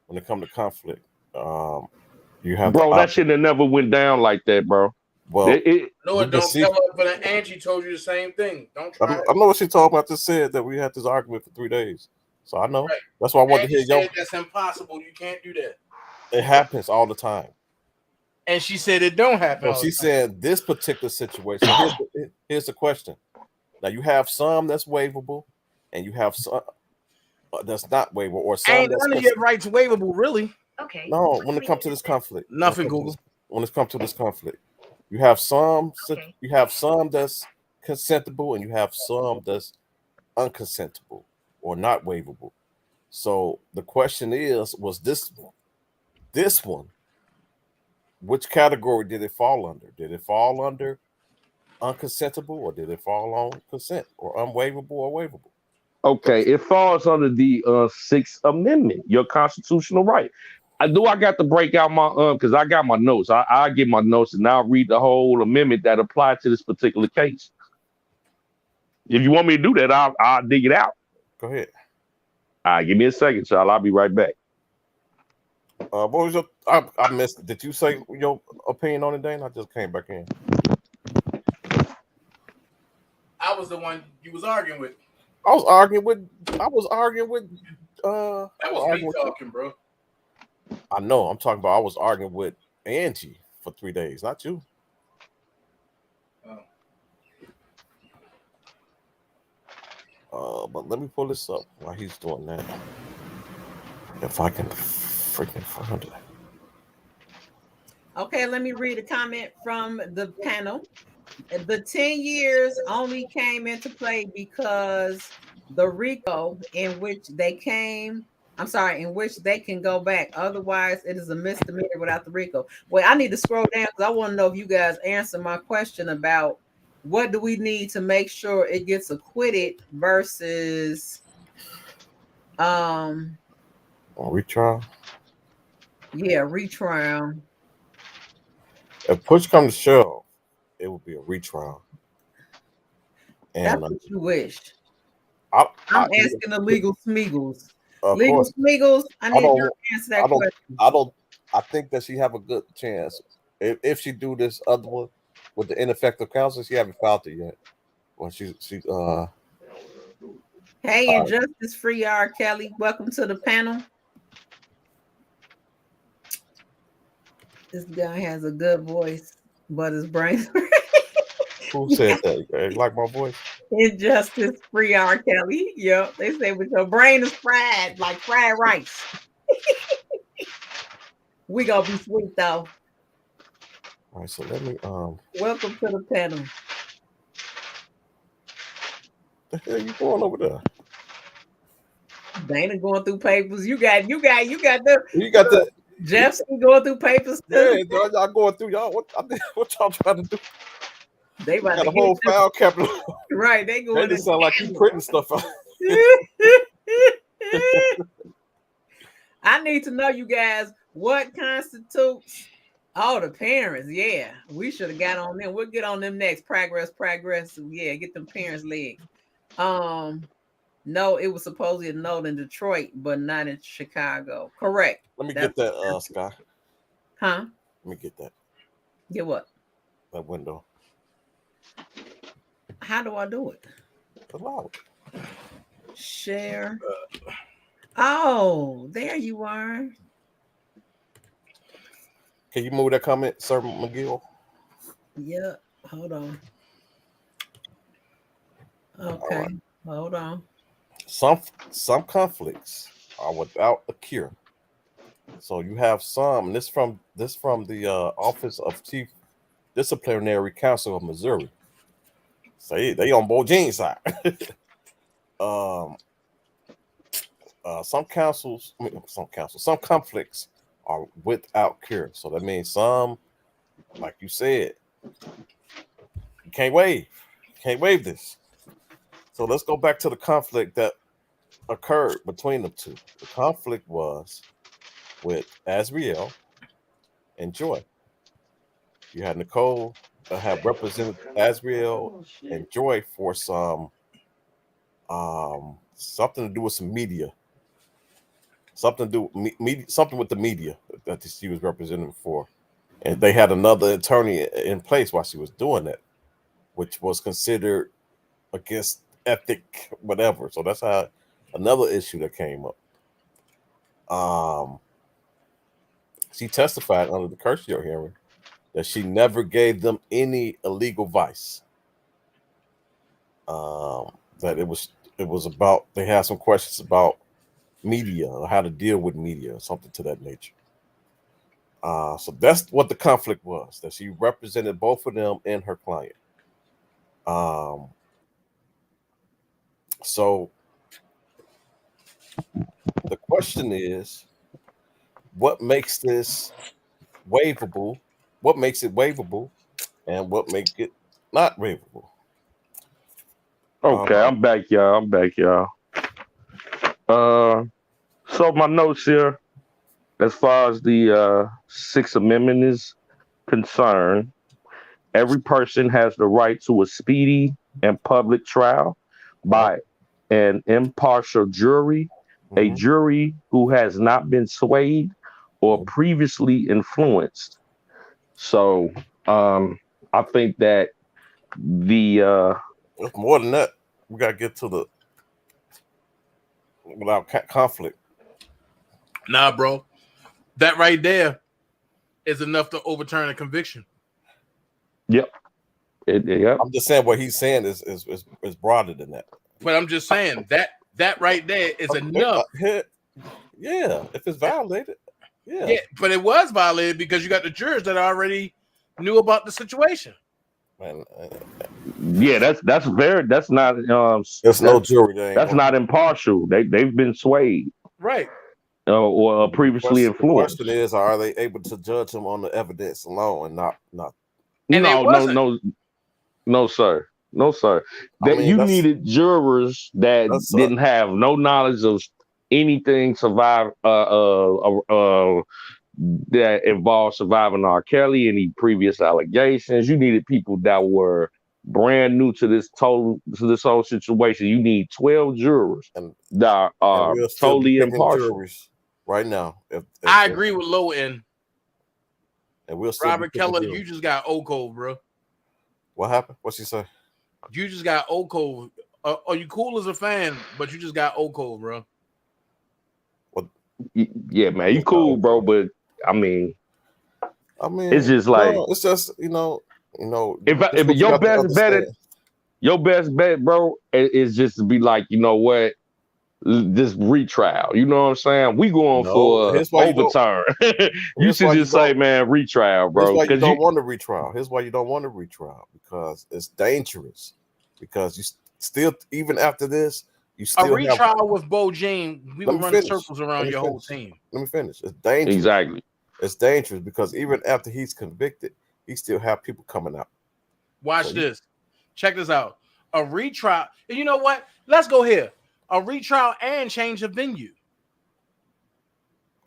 Speaker 7: When it comes to conflict, you have
Speaker 4: bro. That shit never went down like that, bro.
Speaker 7: Well,
Speaker 5: no, it don't tell her, but Angie told you the same thing. Don't try.
Speaker 7: I know what she told me. I just said that we had this argument for 3 days, so I know. Right. That's why I wanted to hear
Speaker 5: you. That's impossible. You can't do that.
Speaker 7: It happens all the time.
Speaker 5: And she said it don't happen.
Speaker 7: Well, she said this particular situation. Here's the question. Now you have some that's waivable, and you have some that's not waivable, or some.
Speaker 5: Ain't none of your rights waivable, really.
Speaker 2: Okay.
Speaker 7: No, when it comes to this conflict,
Speaker 5: nothing, Google.
Speaker 7: When it comes to this conflict, you have some. Okay. You have some that's consentable, and you have some that's unconsentable or not waivable. So the question is, was this one? Which category did it fall under? Did it fall under unconsentable, or did it fall on consent, or unwaivable or waivable?
Speaker 4: Okay, it falls under the Sixth Amendment, your constitutional right. I got to break out my because I got my notes. I get my notes and I'll read the whole amendment that applies to this particular case. If you want me to do that, I'll dig it out.
Speaker 7: Go ahead.
Speaker 4: All right, give me a second, child. I'll be right back.
Speaker 7: What was your? I missed. Did you say your opinion on it, Dane? I just came back in.
Speaker 5: I was the one you was arguing with.
Speaker 7: I was arguing with.
Speaker 5: That was me talking, bro.
Speaker 7: I know. I'm talking about. I was arguing with Angie for 3 days, not you. But let me pull this up while he's doing that. If I can freaking find it.
Speaker 1: Okay, let me read a comment from the panel. The 10 years only came into play because the RICO in which they can go back. Otherwise, it is a misdemeanor without the RICO. Well, I need to scroll down because I want to know if you guys answer my question about what do we need to make sure it gets acquitted versus
Speaker 7: retrial.
Speaker 1: Yeah, retrial.
Speaker 7: If push comes to shove, it will be a retrial.
Speaker 1: And that's what you wish. I'm asking the legal Smeagles. Legal Smeagles, I need you to answer that question.
Speaker 7: I think that she have a good chance. If she do this other one with the ineffective counsel, she haven't filed it yet. Well,
Speaker 1: Hey, Injustice Free RKelly, welcome to the panel. This guy has a good voice, but his brain.
Speaker 7: Who said that? You like my voice?
Speaker 1: Injustice Free RKelly. Yep, they say with your brain is fried like fried rice. We gonna be sweet though.
Speaker 7: All right, so let me
Speaker 1: welcome to the panel.
Speaker 7: The hell you going over there?
Speaker 1: Dana going through papers. You got the Jeff's going through papers too.
Speaker 7: Yeah, y'all going through y'all. What y'all trying to do?
Speaker 1: They about
Speaker 7: got
Speaker 1: to
Speaker 7: a whole file cabinet.
Speaker 1: Right, they going.
Speaker 7: They just sound like you printing stuff out.
Speaker 1: I need to know, you guys, what constitutes the parents. Yeah, we should have got on them. We'll get on them next. Progress. Yeah, get them parents' legs. No, it was supposedly a note in Detroit, but not in Chicago. Correct.
Speaker 7: Let me get that, Skyye.
Speaker 1: Huh?
Speaker 7: Let me get that.
Speaker 1: Get what?
Speaker 7: That window.
Speaker 1: How do I do it?
Speaker 7: Allow it.
Speaker 1: Share. Oh, there you are.
Speaker 7: Can you move that comment, Sir McGill?
Speaker 1: Yeah. Hold on. Okay. Right. Hold on.
Speaker 7: Some conflicts are without a cure. So you have some. This from the Office of Chief Disciplinary Counsel of Missouri. Say they on Bojean's side. Some conflicts are without cure. So that means some, like you said, you can't waive this. So let's go back to the conflict that occurred between the two. The conflict was with Azriel and Joy. You had Nicole have represented Azriel and Joy for some something to do with some media, something to do with media, something with the media that she was representing for, and they had another attorney in place while she was doing that, which was considered against ethic, whatever. So that's how another issue that came up. She testified under the Curcio hearing that she never gave them any illegal advice. That it was about, they had some questions about media or how to deal with media or something to that nature. So that's what the conflict was, that she represented both of them and her client. So the question is, what makes this waivable? What makes it waivable, and what makes it not waivable?
Speaker 4: Okay, I'm back, y'all. So my notes here, as far as the Sixth Amendment is concerned, every person has the right to a speedy and public trial by an impartial jury, a jury who has not been swayed or previously influenced. So I think that
Speaker 7: it's more than that. We gotta get to the without conflict.
Speaker 5: Nah, bro, that right there is enough to overturn a conviction.
Speaker 4: Yep.
Speaker 7: I'm just saying what he's saying is broader than that.
Speaker 5: But I'm just saying that right there is enough.
Speaker 7: Yeah, if it's violated.
Speaker 5: Yeah, but it was violated because you got the jurors that already knew about the situation.
Speaker 7: Man,
Speaker 4: yeah, that's not
Speaker 7: there's no jury.
Speaker 4: That's not impartial. They've been swayed,
Speaker 5: right?
Speaker 4: Or previously influenced.
Speaker 7: The question is, are they able to judge them on the evidence alone and not?
Speaker 5: And
Speaker 4: No, sir. You needed jurors that didn't have no knowledge of anything that involved surviving RKelly, any previous allegations. You needed people that were brand new to this whole situation. You need 12 jurors that are totally impartial.
Speaker 7: Right now,
Speaker 5: I agree with low end.
Speaker 7: And we'll
Speaker 5: Robert Keller, you just got O-code, bro.
Speaker 7: What happened? What's he say?
Speaker 5: You just got O-code. Are you cool as a fan? But you just got O-code, bro.
Speaker 4: Yeah, man, you cool, bro. But I mean, it's just like
Speaker 7: it's just you know.
Speaker 4: If your best bet, bro, is just to be like, you know what, this retrial. You know what I'm saying? We going for overturn. You should just say, man, retrial, bro.
Speaker 7: Here's why you don't want a retrial. Here's why you don't want a retrial, because it's dangerous. Because you still, even after this, you still
Speaker 5: a retrial with Bo James. We will run circles around your whole team.
Speaker 7: Let me finish. It's dangerous.
Speaker 4: Exactly.
Speaker 7: It's dangerous because even after he's convicted, he still have people coming out.
Speaker 5: Watch this. Check this out. A retrial. You know what? Let's go here. A retrial and change of venue.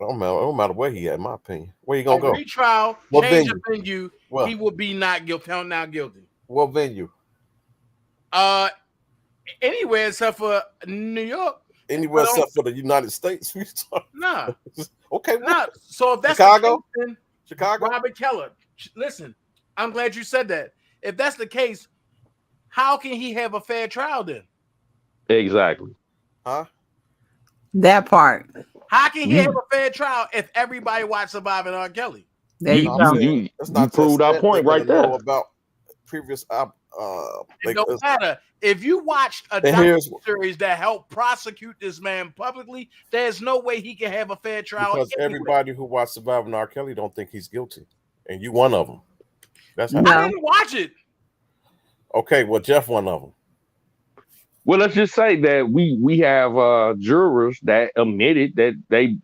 Speaker 7: It don't matter where he at, in my opinion. Where you gonna go?
Speaker 5: Retrial, change of venue. Well, he would be found not guilty.
Speaker 7: What venue?
Speaker 5: Anywhere except for New York.
Speaker 7: Anywhere except for the United States.
Speaker 5: Nah.
Speaker 7: Okay.
Speaker 5: Nah. So if that's
Speaker 7: Chicago,
Speaker 5: the case, then
Speaker 7: Chicago.
Speaker 5: Robert Keller. Listen, I'm glad you said that. If that's the case, how can he have a fair trial then?
Speaker 4: Exactly.
Speaker 7: Huh?
Speaker 1: That part.
Speaker 5: How can he have a fair trial if everybody watched Surviving RKelly?
Speaker 1: There you go.
Speaker 4: You proved our point right there.
Speaker 7: About previous
Speaker 5: it don't matter. If you watched a docuseries that helped prosecute this man publicly, there's no way he can have a fair trial.
Speaker 7: Because everybody who watched Surviving RKelly don't think he's guilty, and you one of them. That's how
Speaker 5: I didn't watch it.
Speaker 7: Okay, well, Jeff, one of them.
Speaker 4: Well, let's just say that we have jurors that admitted that they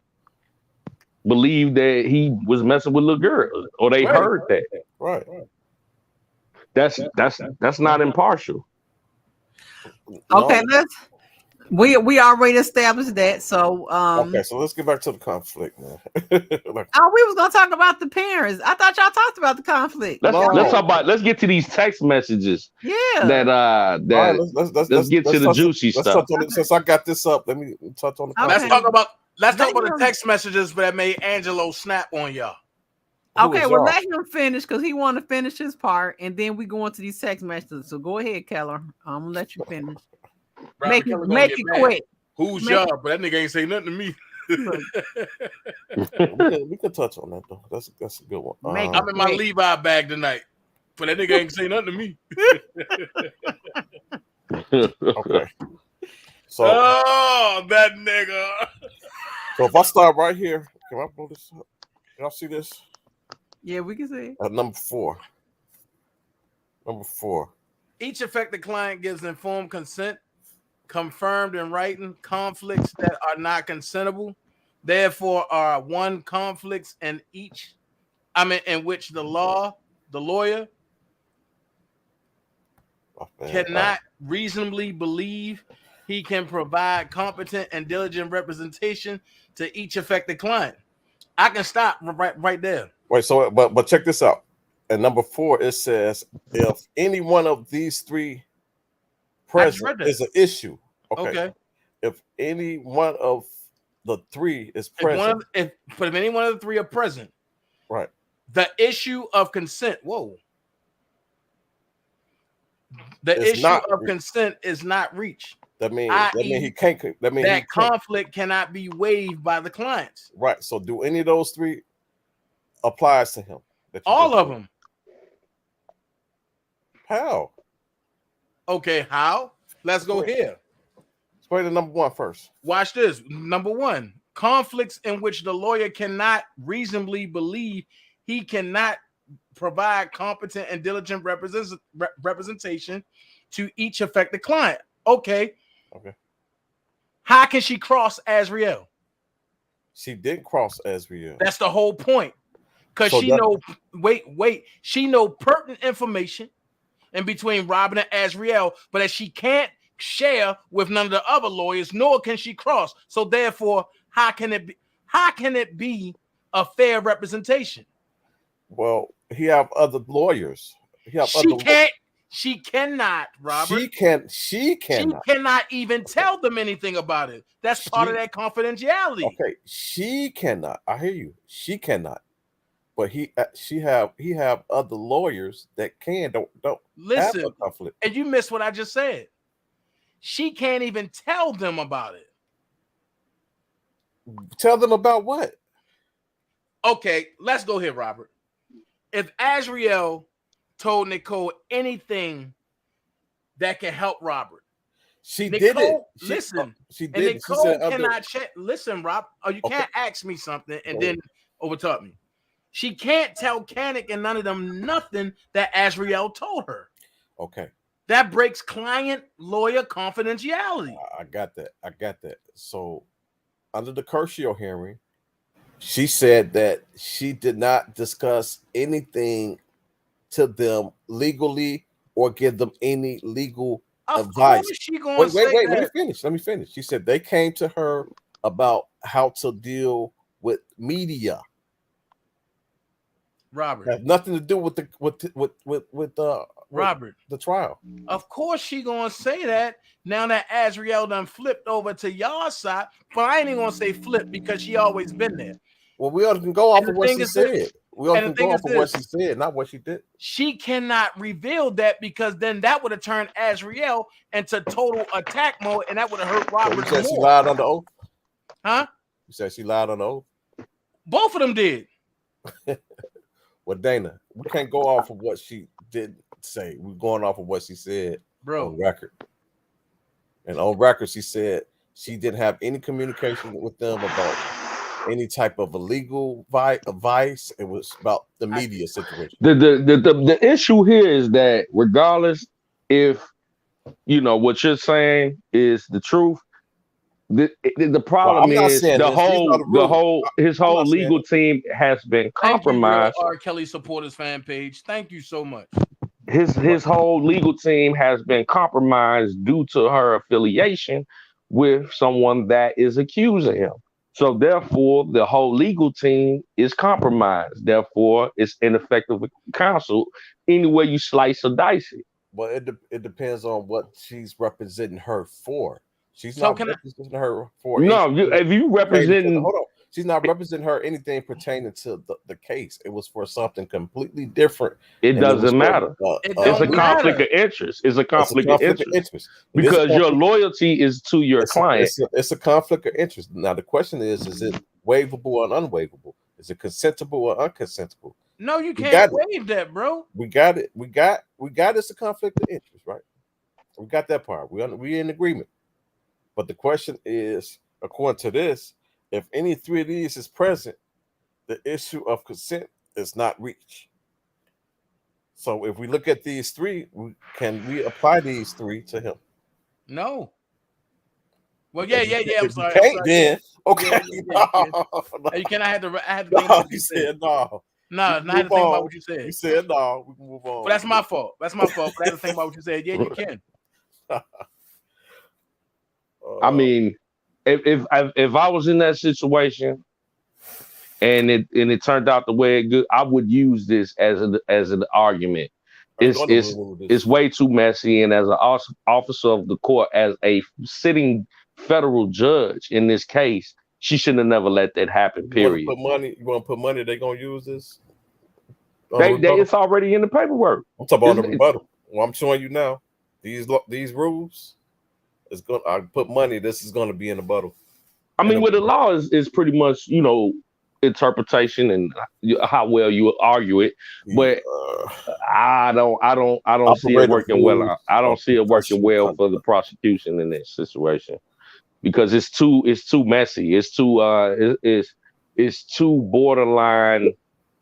Speaker 4: believe that he was messing with little girls, or they heard that.
Speaker 7: Right.
Speaker 4: That's not impartial.
Speaker 1: Okay, We already established that. So
Speaker 7: Okay, so let's get back to the conflict, man. Like,
Speaker 1: oh, we was gonna talk about the parents. I thought y'all talked about the conflict.
Speaker 4: Let's
Speaker 7: No.
Speaker 4: talk about. Let's get to these text messages.
Speaker 1: Yeah.
Speaker 4: That
Speaker 7: all right,
Speaker 4: let's get to the
Speaker 7: touch
Speaker 4: juicy
Speaker 7: let's
Speaker 4: stuff.
Speaker 7: touch on it. Since I got this up, let me touch on the
Speaker 1: Okay.
Speaker 5: Let's
Speaker 7: conflict.
Speaker 5: talk about the text messages that made Angelo snap on y'all.
Speaker 7: Who
Speaker 1: Okay,
Speaker 7: is
Speaker 1: well,
Speaker 7: y'all?
Speaker 1: let him finish because he want to finish his part, and then we go into these text messages. So go ahead, Keller. I'm gonna let you finish.
Speaker 5: Robert Kelly gonna
Speaker 1: Make
Speaker 5: get
Speaker 1: it
Speaker 5: mad.
Speaker 1: quick.
Speaker 5: Who's
Speaker 1: Make-
Speaker 5: y'all? But that nigga ain't say nothing to me.
Speaker 7: We can touch on that though. That's a good one.
Speaker 1: Make
Speaker 5: I'm in my
Speaker 1: Wait.
Speaker 5: Levi bag tonight. But that nigga ain't say nothing to me.
Speaker 7: Okay. So,
Speaker 5: Oh, that nigga.
Speaker 7: so if I start right here, can I pull this up? Y'all see this?
Speaker 1: Yeah, we can see.
Speaker 7: Number 4. Number 4.
Speaker 5: Each affected client gives informed consent, confirmed in writing, conflicts that are not consentable. Therefore, are one conflicts in which the lawyer cannot reasonably believe he can provide competent and diligent representation to each affected client. I can stop right there.
Speaker 7: Wait, so but check this out. At number 4, it says if any one of these 3 present is an issue. Okay. If any one of the 3 is present,
Speaker 5: if any one of the 3 are present,
Speaker 7: right?
Speaker 5: The issue of consent. Whoa. The issue of consent is not reached.
Speaker 7: That means he can't. That means
Speaker 5: that conflict cannot be waived by the clients.
Speaker 7: Right. So, do any of those 3 applies to him?
Speaker 5: All of them.
Speaker 7: How?
Speaker 5: Okay, how? Let's go here.
Speaker 7: Explain the number 1 first.
Speaker 5: Watch this. Number 1, conflicts in which the lawyer cannot reasonably believe he cannot provide competent and diligent representation to each affected client. Okay. How can she cross Azriel?
Speaker 7: She didn't cross Azriel.
Speaker 5: That's the whole point. Because she know pertinent information in between Robin and Azriel, but that she can't share with none of the other lawyers, nor can she cross. So therefore, how can it be a fair representation?
Speaker 7: Well, he have other lawyers.
Speaker 5: She cannot, Robert.
Speaker 7: She cannot
Speaker 5: even tell them anything about it. That's part of that confidentiality.
Speaker 7: Okay, she cannot. I hear you. She cannot. But he have other lawyers that don't
Speaker 5: listen.
Speaker 7: Have a conflict.
Speaker 5: And you missed what I just said. She can't even tell them about it.
Speaker 7: Tell them about what?
Speaker 5: Okay, let's go here, Robert. If Azriel told Nicole anything that can help Robert,
Speaker 7: she did it.
Speaker 5: Listen,
Speaker 7: she did.
Speaker 5: And Nicole cannot listen, Rob. Or you can't ask me something and then overtalk me. She can't tell Kanik and none of them nothing that Azriel told her.
Speaker 7: Okay.
Speaker 5: That breaks client-lawyer confidentiality.
Speaker 7: I got that. So, under the Curcio hearing, she said that she did not discuss anything to them legally or give them any legal advice. Wait, let me finish. She said they came to her about how to deal with media.
Speaker 5: Robert,
Speaker 7: has nothing to do with
Speaker 5: Robert,
Speaker 7: the trial.
Speaker 5: Of course she gonna say that now that Azriel done flipped over to y'all side, but I ain't even gonna say flip because she always been there.
Speaker 7: Well, we all can go off of what she said. We all can go off of what she said, not what she did.
Speaker 5: She cannot reveal that because then that would have turned Azriel into total attack mode, and that would have hurt Robert.
Speaker 7: So you said she lied on the oath?
Speaker 5: Huh?
Speaker 7: You said she lied on the oath?
Speaker 5: Both of them did.
Speaker 7: Well, Dana, we can't go off of what she did say. We're going off of what she said, on record. And on record, she said she didn't have any communication with them about any type of illegal advice. It was about the media situation.
Speaker 4: The issue here is that regardless if what you're saying is the truth, the problem is his whole legal team has been compromised.
Speaker 5: RKelly supporters fan page. Thank you so much.
Speaker 4: His whole legal team has been compromised due to her affiliation with someone that is accusing him. So therefore, the whole legal team is compromised. Therefore, it's ineffective counsel any way you slice or dice it.
Speaker 7: Well, it depends on what she's representing her for. She's
Speaker 5: So
Speaker 7: not
Speaker 5: can I?
Speaker 7: representing her for
Speaker 4: No,
Speaker 7: anything
Speaker 4: if you
Speaker 7: pertaining to
Speaker 4: representing,
Speaker 7: hold on. She's not representing her anything pertaining to the case. It was for something completely different.
Speaker 4: it
Speaker 7: And it was
Speaker 4: doesn't
Speaker 7: for
Speaker 4: matter.
Speaker 5: It
Speaker 4: It's a
Speaker 5: don't
Speaker 7: legal.
Speaker 4: conflict
Speaker 5: matter.
Speaker 4: of interest. It's a
Speaker 7: It's a
Speaker 4: conflict of
Speaker 7: conflict of
Speaker 4: interest
Speaker 7: interest. It is a
Speaker 4: because your
Speaker 7: conflict.
Speaker 4: loyalty is to your client.
Speaker 7: It's a conflict of interest. Now the question is it waivable or unwaivable? Is it consentable or unconsentable?
Speaker 5: No, you
Speaker 7: We
Speaker 5: can't
Speaker 7: got it.
Speaker 5: waive that, bro.
Speaker 7: We got it. We got it's a conflict of interest, right? We got that part. We in agreement. But the question is, according to this, if any three of these is present, the issue of consent is not reached. So if we look at these three, can we apply these three to him?
Speaker 5: No. Well, yeah. I'm
Speaker 7: If
Speaker 5: sorry.
Speaker 7: you can't, then okay.
Speaker 5: Yeah, you can.
Speaker 7: No,
Speaker 5: You can. I had to think
Speaker 7: no,
Speaker 5: about what
Speaker 7: you
Speaker 5: you said.
Speaker 7: said no.
Speaker 5: No, I had to
Speaker 7: Move
Speaker 5: think about
Speaker 7: on.
Speaker 5: what you said.
Speaker 7: You said no. We can move on.
Speaker 5: But that's my fault. That's my fault. But I had to think about what you said. Yeah, you can.
Speaker 4: I mean, if I was in that situation and it turned out the way it good, I would use this as an argument. It's way too messy, and as an officer of the court, as a sitting federal judge in this case, she shouldn't have never let that happen. Period.
Speaker 7: You want to put money? They're gonna use this.
Speaker 4: It's already in the paperwork.
Speaker 7: I'm talking about the rebuttal. Well, I'm showing you now. These rules is going. I put money. This is going to be in the rebuttal.
Speaker 4: I mean, with the law is pretty much interpretation and how well you argue it, but I don't see it working well. I don't see it working well for the prosecution in this situation because it's too messy. It's too borderline.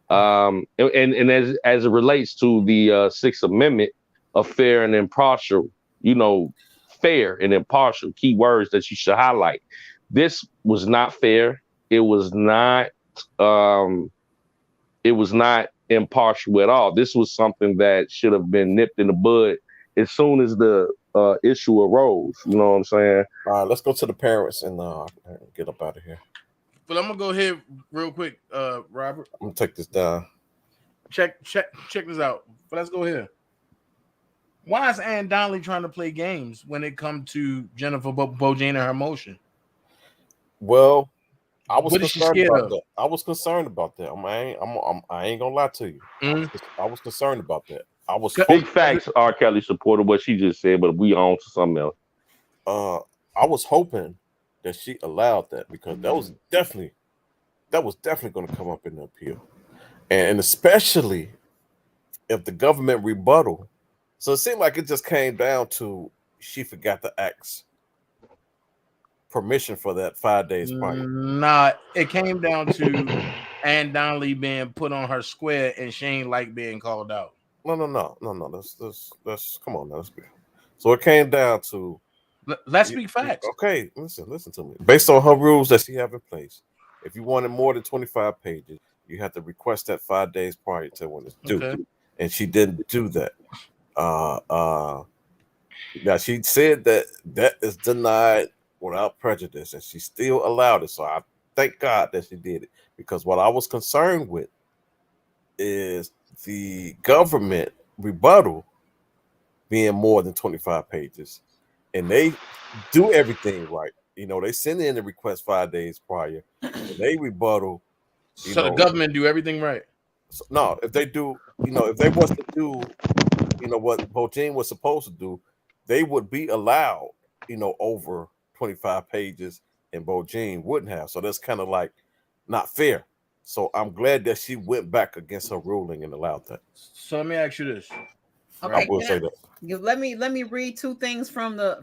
Speaker 4: And as it relates to the Sixth Amendment of fair and impartial, fair and impartial, key words that you should highlight. This was not fair. It was not impartial at all. This was something that should have been nipped in the bud as soon as the issue arose. You know what I'm saying?
Speaker 7: All right, let's go to the parents and get up out of here.
Speaker 5: But I'm gonna go ahead real quick, Robert.
Speaker 7: I'm gonna take this down.
Speaker 5: Check this out. But let's go here. Why is Ann Donnelly trying to play games when it comes to Jennifer Bojane and her motion?
Speaker 7: Well, I was
Speaker 5: What is she
Speaker 7: concerned
Speaker 5: scared
Speaker 7: about
Speaker 5: of?
Speaker 7: that. I was concerned about that. I ain't gonna lie to you. I was concerned about that. I was
Speaker 4: big facts. RKelly supported what she just said, but we on to something else.
Speaker 7: I was hoping that she allowed that because that was definitely going to come up in the appeal, and especially if the government rebuttal. So it seemed like it just came down to she forgot to ask permission for that 5 days prior.
Speaker 5: Nah, it came down to Ann Donnelly being put on her square and she ain't like being called out.
Speaker 7: No. That's come on now. So it came down to
Speaker 5: let's speak facts.
Speaker 7: Okay, listen to me. Based on her rules that she have in place, if you wanted more than 25 pages, you have to request that 5 days prior to when it's due. Okay. And she didn't do that. Now she said that is denied without prejudice, and she still allowed it. So I thank God that she did it, because what I was concerned with is the government rebuttal being more than 25 pages, and they do everything right. They send in the request 5 days prior, and they rebuttal.
Speaker 5: So the government do everything right.
Speaker 7: So, no, if they do, if they was to do, what Bojane was supposed to do, they would be allowed, over 25 pages, and Bojane wouldn't have. So that's kind of like not fair. So I'm glad that she went back against her ruling and allowed that.
Speaker 5: So let me ask you this.
Speaker 1: Okay,
Speaker 7: I will say that.
Speaker 1: Let me read two things from the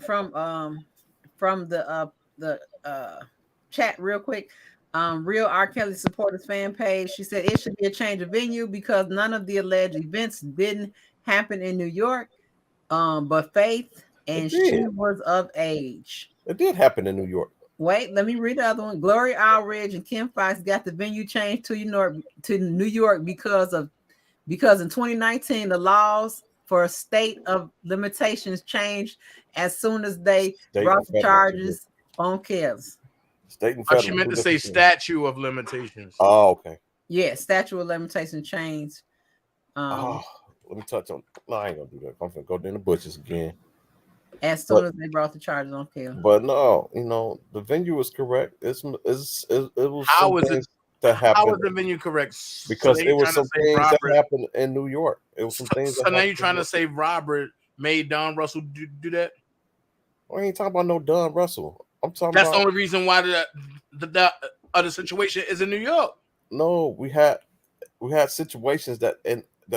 Speaker 1: chat real quick. Real RKelly supporters fan page. She said it should be a change of venue because none of the alleged events didn't happen in New York, but Faith and she was of age.
Speaker 7: It did happen in New York.
Speaker 1: Wait, let me read the other one. Gloria Allridge and Kim Fox got the venue changed to New York because in 2019 the laws for state of limitations changed as soon as they brought the charges on Kells.
Speaker 7: State and
Speaker 5: Oh,
Speaker 7: federal.
Speaker 5: she meant
Speaker 7: two
Speaker 5: to say
Speaker 7: different things.
Speaker 5: statute of limitations.
Speaker 7: Oh, okay.
Speaker 1: Yeah, statute of limitation changed.
Speaker 7: Let me touch on. No, I ain't gonna do that. I'm gonna go in the bushes again.
Speaker 1: As soon as they brought the charges on Kells.
Speaker 7: But no, the venue was correct. It was
Speaker 5: How
Speaker 7: some
Speaker 5: is
Speaker 7: things
Speaker 5: it?
Speaker 7: that
Speaker 5: How
Speaker 7: happened
Speaker 5: is the venue correct?
Speaker 7: because
Speaker 5: so
Speaker 7: it was
Speaker 5: trying to
Speaker 7: some
Speaker 5: say
Speaker 7: things
Speaker 5: Robert,
Speaker 7: that happened in New York. It was some things.
Speaker 5: So now you're trying to say Robert made Don Russell do that?
Speaker 7: I ain't talking about no Don Russell. I'm talking
Speaker 5: That's
Speaker 7: about.
Speaker 5: the only reason why the other situation is in New York.
Speaker 7: No, we had situations that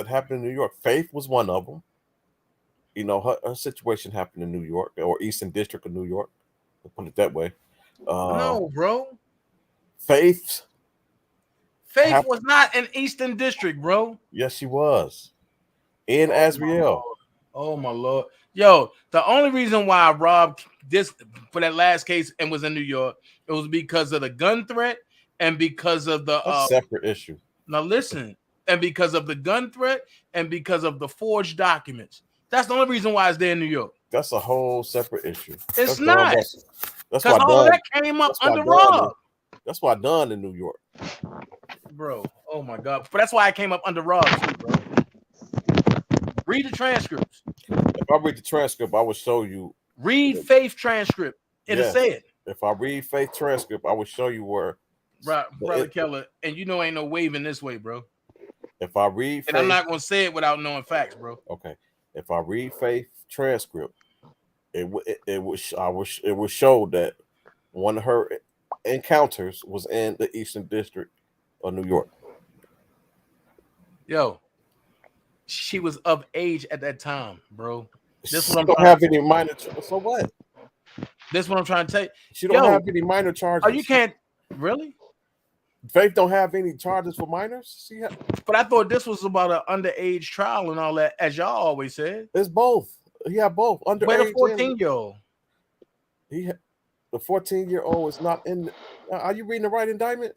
Speaker 7: happened in New York. Faith was one of them. Her situation happened in New York or Eastern District of New York. To put it that way.
Speaker 5: No, bro.
Speaker 7: Faith
Speaker 5: was not in Eastern District, bro.
Speaker 7: Yes, she was. In Azriel.
Speaker 5: Oh my Lord. Yo, the only reason why I robbed this for that last case and was in New York, it was because of the gun threat and because of the
Speaker 7: separate issue.
Speaker 5: Now listen, and because of the gun threat and because of the forged documents. That's the only reason why it's there in New York.
Speaker 7: That's a whole separate issue.
Speaker 5: It's not.
Speaker 7: That's why
Speaker 5: all that came up under Rob.
Speaker 7: That's why done in New York.
Speaker 5: Bro, oh my God. But that's why I came up under Rob too, bro. Read the transcripts.
Speaker 7: If I read the transcript, I will show you.
Speaker 5: Read Faith transcript. It'll say it.
Speaker 7: If I read Faith transcript, I will show you where.
Speaker 5: Brother Keller, and ain't no waving this way, bro.
Speaker 7: If I read
Speaker 5: and I'm not going to say it without knowing facts, bro.
Speaker 7: Okay. If I read Faith transcript, it will show that one of her encounters was in the Eastern District of New York.
Speaker 5: Yo, she was of age at that time, bro.
Speaker 7: This she don't have any minor. So what?
Speaker 5: This is what I'm trying to tell you.
Speaker 7: She don't have any minor charges.
Speaker 5: Oh, you can't really.
Speaker 7: Faith don't have any charges for minors.
Speaker 5: But I thought this was about an underage trial and all that, as y'all always said.
Speaker 7: It's both. He had both. Underage.
Speaker 5: Where the 14-year-old?
Speaker 7: The 14-year-old is not in. Are you reading the right indictment?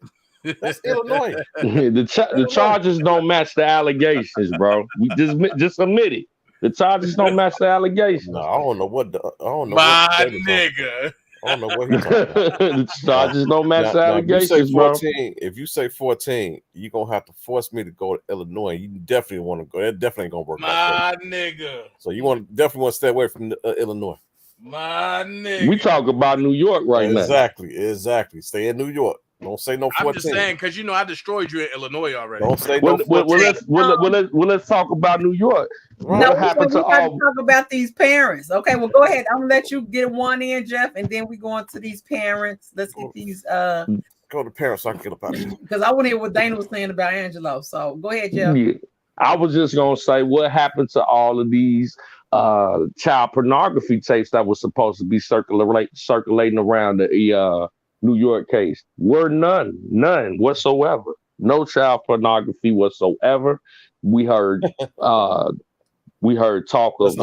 Speaker 7: That's Illinois.
Speaker 4: The charges don't match the allegations, bro. We just admit it. The charges don't match the allegations.
Speaker 7: No, I don't know what. I don't know.
Speaker 5: My nigga.
Speaker 7: I don't know what he's talking about.
Speaker 4: The charges don't match the allegations,
Speaker 7: bro. If you say 14, you're going to have to force me to go to Illinois. You definitely want to go. That definitely ain't going to work.
Speaker 5: My nigga.
Speaker 7: So you definitely want to stay away from Illinois.
Speaker 5: My nigga.
Speaker 4: We talk about New York right now.
Speaker 7: Exactly. Stay in New York. Don't say no 14.
Speaker 5: I'm just saying, because I destroyed you in Illinois already.
Speaker 7: Don't say no 14.
Speaker 4: Let's talk about New York.
Speaker 1: Right. No, we talk about these parents. Okay, well, go ahead. I'm gonna let you get one in, Jeff, and then we go on to these parents. Let's get these.
Speaker 7: Go to parents. So I can get about it
Speaker 1: because I want to hear what Dana was saying about Angelo. So go ahead, Jeff.
Speaker 4: Yeah. I was just gonna say, what happened to all of these child pornography tapes that was supposed to be circulating around the New York case? Were none whatsoever. No child pornography whatsoever. We heard talk of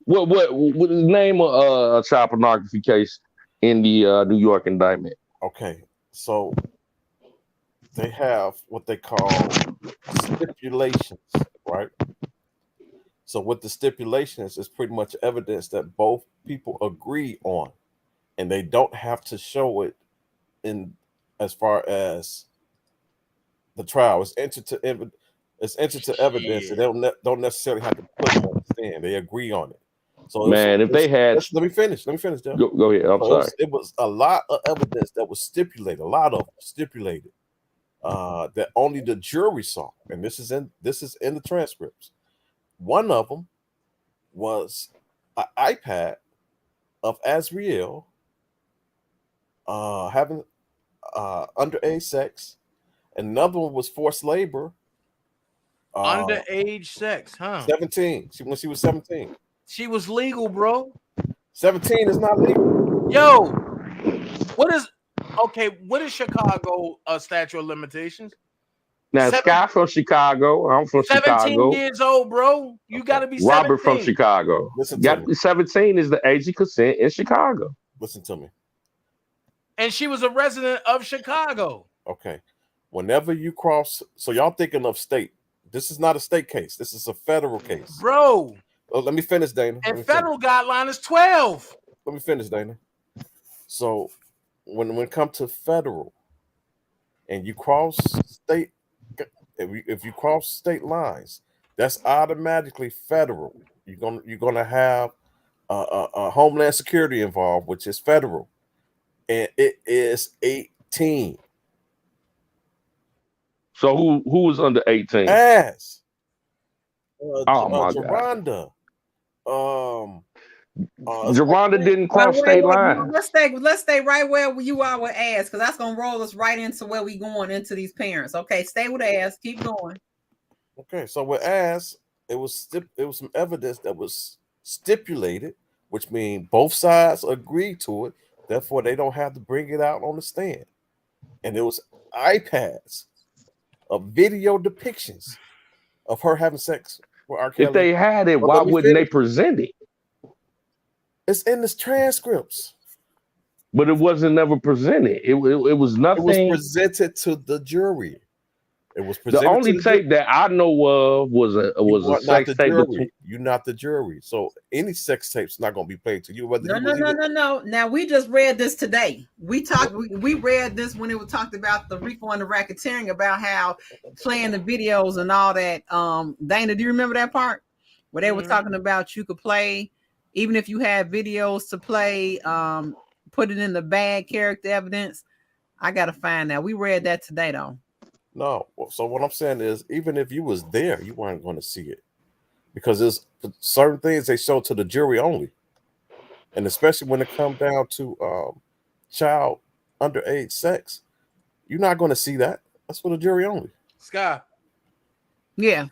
Speaker 4: what the name of a child pornography case in the New York indictment.
Speaker 7: Okay, so they have what they call stipulations, right? So with the stipulations, it's pretty much evidence that both people agree on, and they don't have to show it in as far as the trial. It's entered to evidence, and they don't necessarily have to put it on the stand. They agree on it. So
Speaker 4: if they had,
Speaker 7: let me finish, Jeff.
Speaker 4: Go ahead. I'm sorry.
Speaker 7: It was a lot of evidence that was stipulated. A lot of stipulated that only the jury saw, and this is in the transcripts. One of them was an iPad of Azriel having underage sex. Another one was forced labor.
Speaker 5: Underage sex, huh?
Speaker 7: 17. When she was 17.
Speaker 5: She was legal, bro.
Speaker 7: 17 is not legal.
Speaker 5: Yo, what is Chicago statute of limitations?
Speaker 4: Now, Skyye from Chicago. I'm from
Speaker 5: 17
Speaker 4: Chicago.
Speaker 5: 17 years old, bro. You got to be 17.
Speaker 4: Robert from Chicago. 17 is the age of consent in Chicago.
Speaker 7: Listen to me.
Speaker 5: And she was a resident of Chicago.
Speaker 7: Okay. Whenever you cross, so y'all thinking of state. This is not a state case. This is a federal case.
Speaker 5: Bro.
Speaker 7: Oh, let me finish, Dana.
Speaker 5: And federal guideline is 12.
Speaker 7: Let me finish, Dana. So when it comes to federal, and you cross state, if you cross state lines, that's automatically federal. You're gonna have a Homeland Security involved, which is federal, and it is 18.
Speaker 4: So who was under 18?
Speaker 7: As
Speaker 4: Oh my God.
Speaker 7: Geronda,
Speaker 4: Geronda didn't cross state lines.
Speaker 1: Let's stay right where you are with Ass, because that's gonna roll us right into where we going into these parents. Okay, stay with Ass. Keep going.
Speaker 7: Okay, so with Ass, it was some evidence that was stipulated, which means both sides agreed to it. Therefore, they don't have to bring it out on the stand. And it was iPads of video depictions of her having sex with R. Kelly.
Speaker 4: If they had it, why wouldn't they present it?
Speaker 7: It's in the transcripts.
Speaker 4: But it wasn't never presented. It was nothing.
Speaker 7: It was presented to the jury. It was presented.
Speaker 4: The only tape that I know of was a sex tape.
Speaker 7: You're not the jury, so any sex tape's not going to be played to you.
Speaker 1: No. Now we just read this today. We read this when it was talked about the RICO and the racketeering, about how playing the videos and all that. Dana, do you remember that part where they were talking about you could play, even if you had videos to play, put it in the bag, character evidence? I gotta find that. We read that today though.
Speaker 7: No, so what I'm saying is, even if you was there, you weren't going to see it, because there's certain things they show to the jury only, and especially when it comes down to child underage sex, you're not going to see that. That's for the jury only.
Speaker 5: Sky.
Speaker 1: Yeah.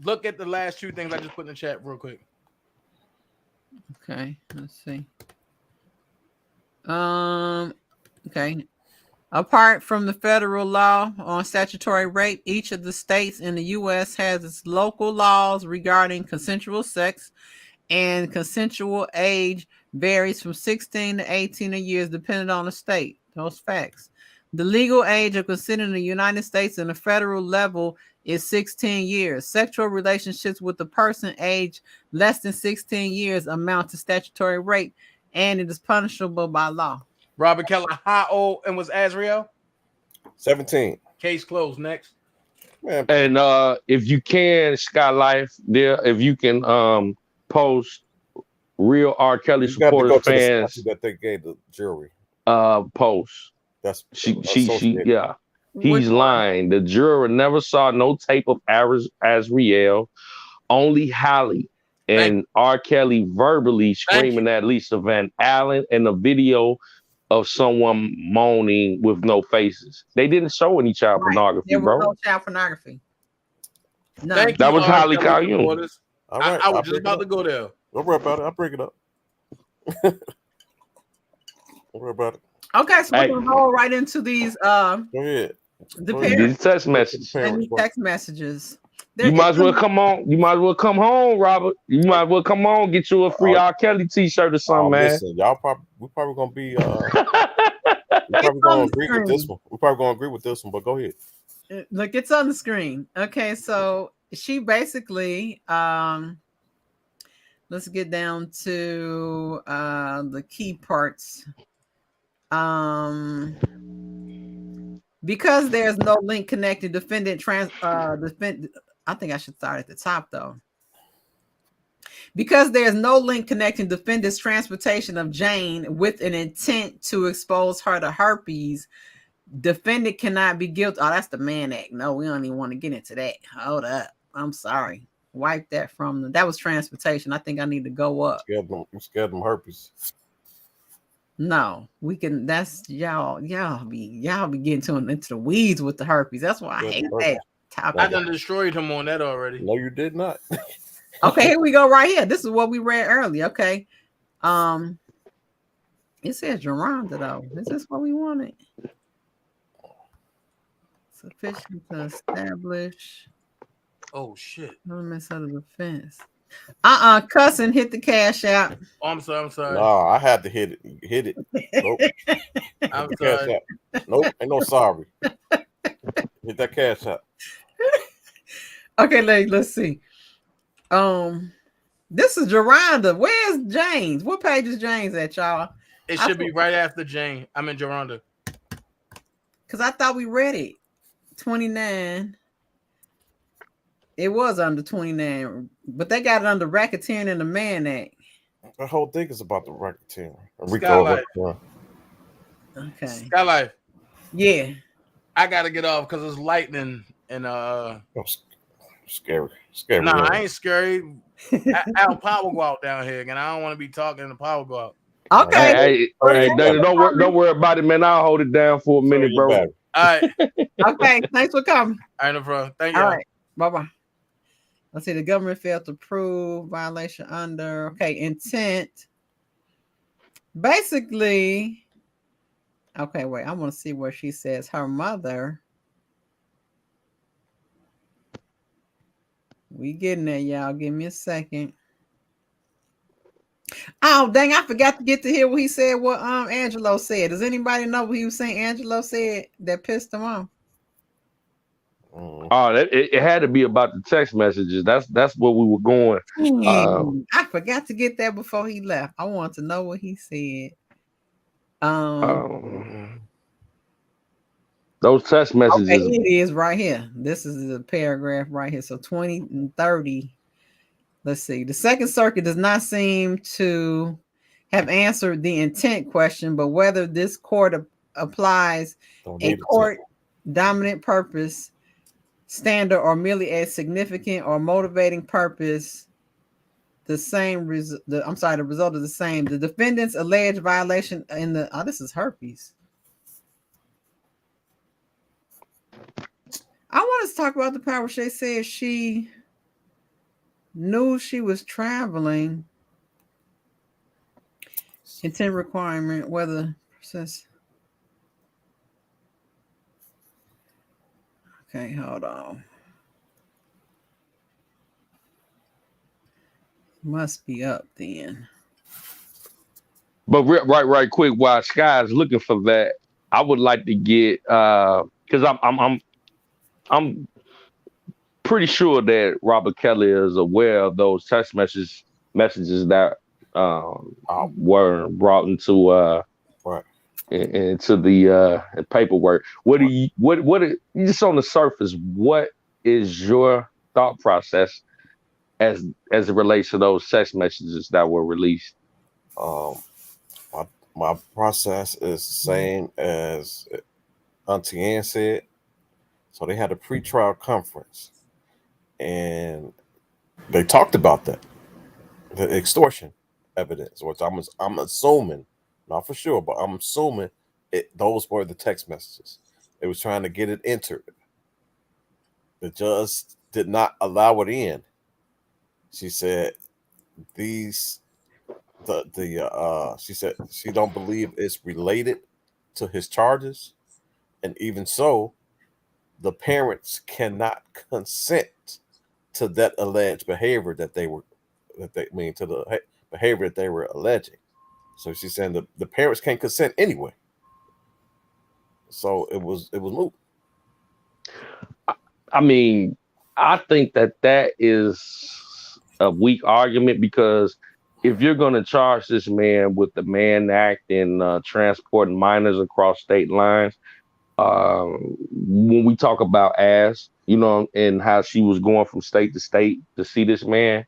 Speaker 5: Look at the last two things I just put in the chat real quick.
Speaker 1: Okay, let's see. Okay. Apart from the federal law on statutory rape, each of the states in the U.S. has its local laws regarding consensual sex, and consensual age varies from 16 to 18 years depending on the state. Those facts. The legal age of consent in the United States and the federal level is 16 years. Sexual relationships with a person aged less than 16 years amount to statutory rape, and it is punishable by law.
Speaker 5: Robert Kelly, how old and was Azriel?
Speaker 7: 17.
Speaker 5: Case closed. Next.
Speaker 4: And if you can, Skyye Lyfe, there, if you can post real R. Kelly supporters fans
Speaker 7: that they gave the jury.
Speaker 4: Post.
Speaker 7: That's
Speaker 4: she yeah. He's lying. The juror never saw no tape of Azriel, only Hallie and R. Kelly verbally screaming at Lisa Van Allen, and a video of someone moaning with no faces. They didn't show any child pornography,
Speaker 1: there was
Speaker 4: bro.
Speaker 1: No child pornography. No.
Speaker 4: That was Hallie Calhoun.
Speaker 7: All right,
Speaker 5: I was just about to go there.
Speaker 7: Don't worry about it. I'll bring it up. Don't worry about it.
Speaker 1: Okay, so we're gonna roll right into these.
Speaker 7: Go ahead.
Speaker 4: These text messages.
Speaker 1: Text messages.
Speaker 4: You might as well come on. You might as well come home, Robert. You might as well come on. Get you a free R. Kelly T-shirt or something, man.
Speaker 7: Listen, we're probably gonna be. We're probably gonna agree with this one. We're probably gonna agree with this one. But go ahead.
Speaker 1: Look, it's on the screen. Okay, so she basically. Let's get down to the key parts. Because there's no link connecting defendant I think I should start at the top though. Because there's no link connecting defendant's transportation of Jane with an intent to expose her to herpes, defendant cannot be guilty. Oh, that's the Mann Act. No, we don't even want to get into that. Hold up. I'm sorry. Wipe that from them. That was transportation. I think I need to go up.
Speaker 7: You scared them herpes.
Speaker 1: No, we can. That's y'all be getting into the weeds with the herpes. That's why I hate that topic.
Speaker 5: I done destroyed him on that already.
Speaker 7: No, you did not.
Speaker 1: Okay, here we go right here. This is what we read earlier. Okay. It says Geronda though. Is this what we wanted? Sufficient to establish.
Speaker 5: Oh shit.
Speaker 1: Elements of the defense. Cussing hit the cash out.
Speaker 5: Oh, I'm sorry.
Speaker 7: No, I had to hit it. Nope.
Speaker 5: I'm sorry.
Speaker 7: Nope, ain't no sorry. Hit that cash out.
Speaker 1: Okay, let's see. This is Geronda. Where's James? What page is James at, y'all?
Speaker 5: It should be right after Jane. I'm in Geronda.
Speaker 1: Because I thought we read it. 29. It was under 29, but they got it under Racketeering and the Mann Act.
Speaker 7: The whole thing is about the racketeering.
Speaker 5: Skyye Lyfe.
Speaker 1: Okay.
Speaker 5: Skyye Lyfe.
Speaker 1: Yeah.
Speaker 5: I gotta get off because it's lightning and
Speaker 7: Scary.
Speaker 5: Nah, I ain't scary. Our power go out down here, and I don't want to be talking in the power go out.
Speaker 1: Okay.
Speaker 4: Hey, Dana, don't worry about it, man. I'll hold it down for a minute, bro.
Speaker 5: All right.
Speaker 1: Okay. Thanks for coming.
Speaker 5: I know, bro. Thank you.
Speaker 1: All right. Bye-bye. Let's see. The government failed to prove violation under intent. Basically, okay, wait. I want to see where she says her mother. We getting there, y'all. Give me a second. Oh, dang, I forgot to get to hear what he said, what Angelo said. Does anybody know what he was saying Angelo said that pissed him off?
Speaker 4: Oh, it had to be about the text messages. That's where we were going.
Speaker 1: I forgot to get that before he left. I want to know what he said.
Speaker 4: Those text messages.
Speaker 1: Okay, it is right here. This is the paragraph right here. So 20 and 30. Let's see. The Second Circuit does not seem to have answered the intent question, but whether this court applies a court dominant purpose standard or merely a significant or motivating purpose, the result is the same. The defendant's alleged violation in the this is herpes. I want us to talk about the part where she said she knew she was traveling. Intent requirement, whether process. Okay, hold on. Must be up then.
Speaker 4: But right quick, while Sky's looking for that, I would like to get because I'm pretty sure that Robert Kelly is aware of those text messages that were brought into into the paperwork. What just on the surface, what is your thought process as it relates to those text messages that were released?
Speaker 7: My process is the same as Auntie Ann said. So they had a pre-trial conference, and they talked about that, the extortion evidence, which I'm assuming, not for sure, but I'm assuming those were the text messages. They was trying to get it entered. The judge did not allow it in. She said she said she don't believe it's related to his charges, and even so, the parents cannot consent to that alleged behavior to the behavior that they were alleging. So she's saying the parents can't consent anyway. So it was moot.
Speaker 4: I mean, I think that is a weak argument, because if you're going to charge this man with the Mann Act and transporting minors across state lines, when we talk about and how she was going from state to state to see this man,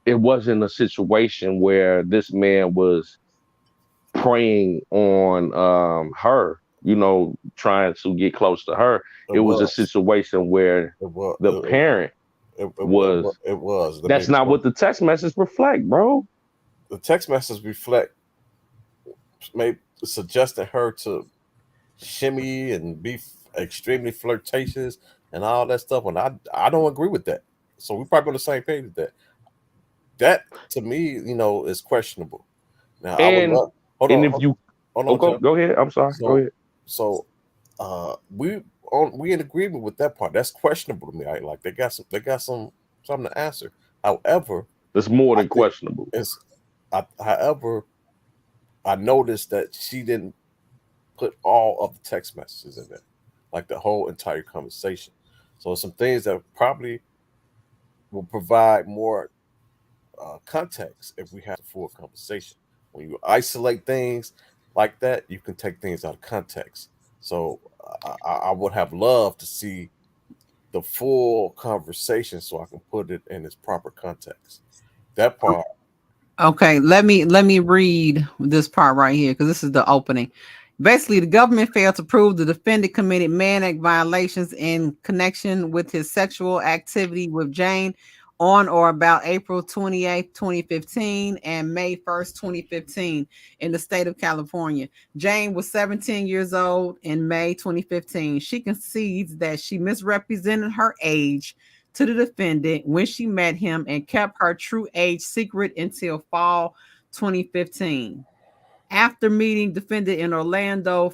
Speaker 4: it wasn't a situation where this man was preying on her, trying to get close to her. It was a situation where the parent was. That's not what the text messages reflect, bro.
Speaker 7: The text messages reflect maybe suggesting her to shimmy and be extremely flirtatious and all that stuff, and I don't agree with that. So we're probably on the same page with that. That to me, is questionable. Now,
Speaker 4: go ahead. I'm sorry. Go ahead.
Speaker 7: So, we in agreement with that part. That's questionable to me. Like they got something to answer. However,
Speaker 4: it's more than questionable.
Speaker 7: However, I noticed that she didn't put all of the text messages in there, like the whole entire conversation. So some things that probably will provide more context if we have a full conversation. When you isolate things, like that, you can take things out of context. So I would have loved to see the full conversation so I can put it in its proper context. That part.
Speaker 1: Okay, let me read this part right here because this is the opening. Basically, the government failed to prove the defendant committed Mann Act violations in connection with his sexual activity with Jane on or about April 28th, 2015 and May 1st, 2015 in the state of California. Jane was 17 years old in May 2015. She concedes that she misrepresented her age to the defendant when she met him and kept her true age secret until fall 2015. After meeting defendant in Orlando,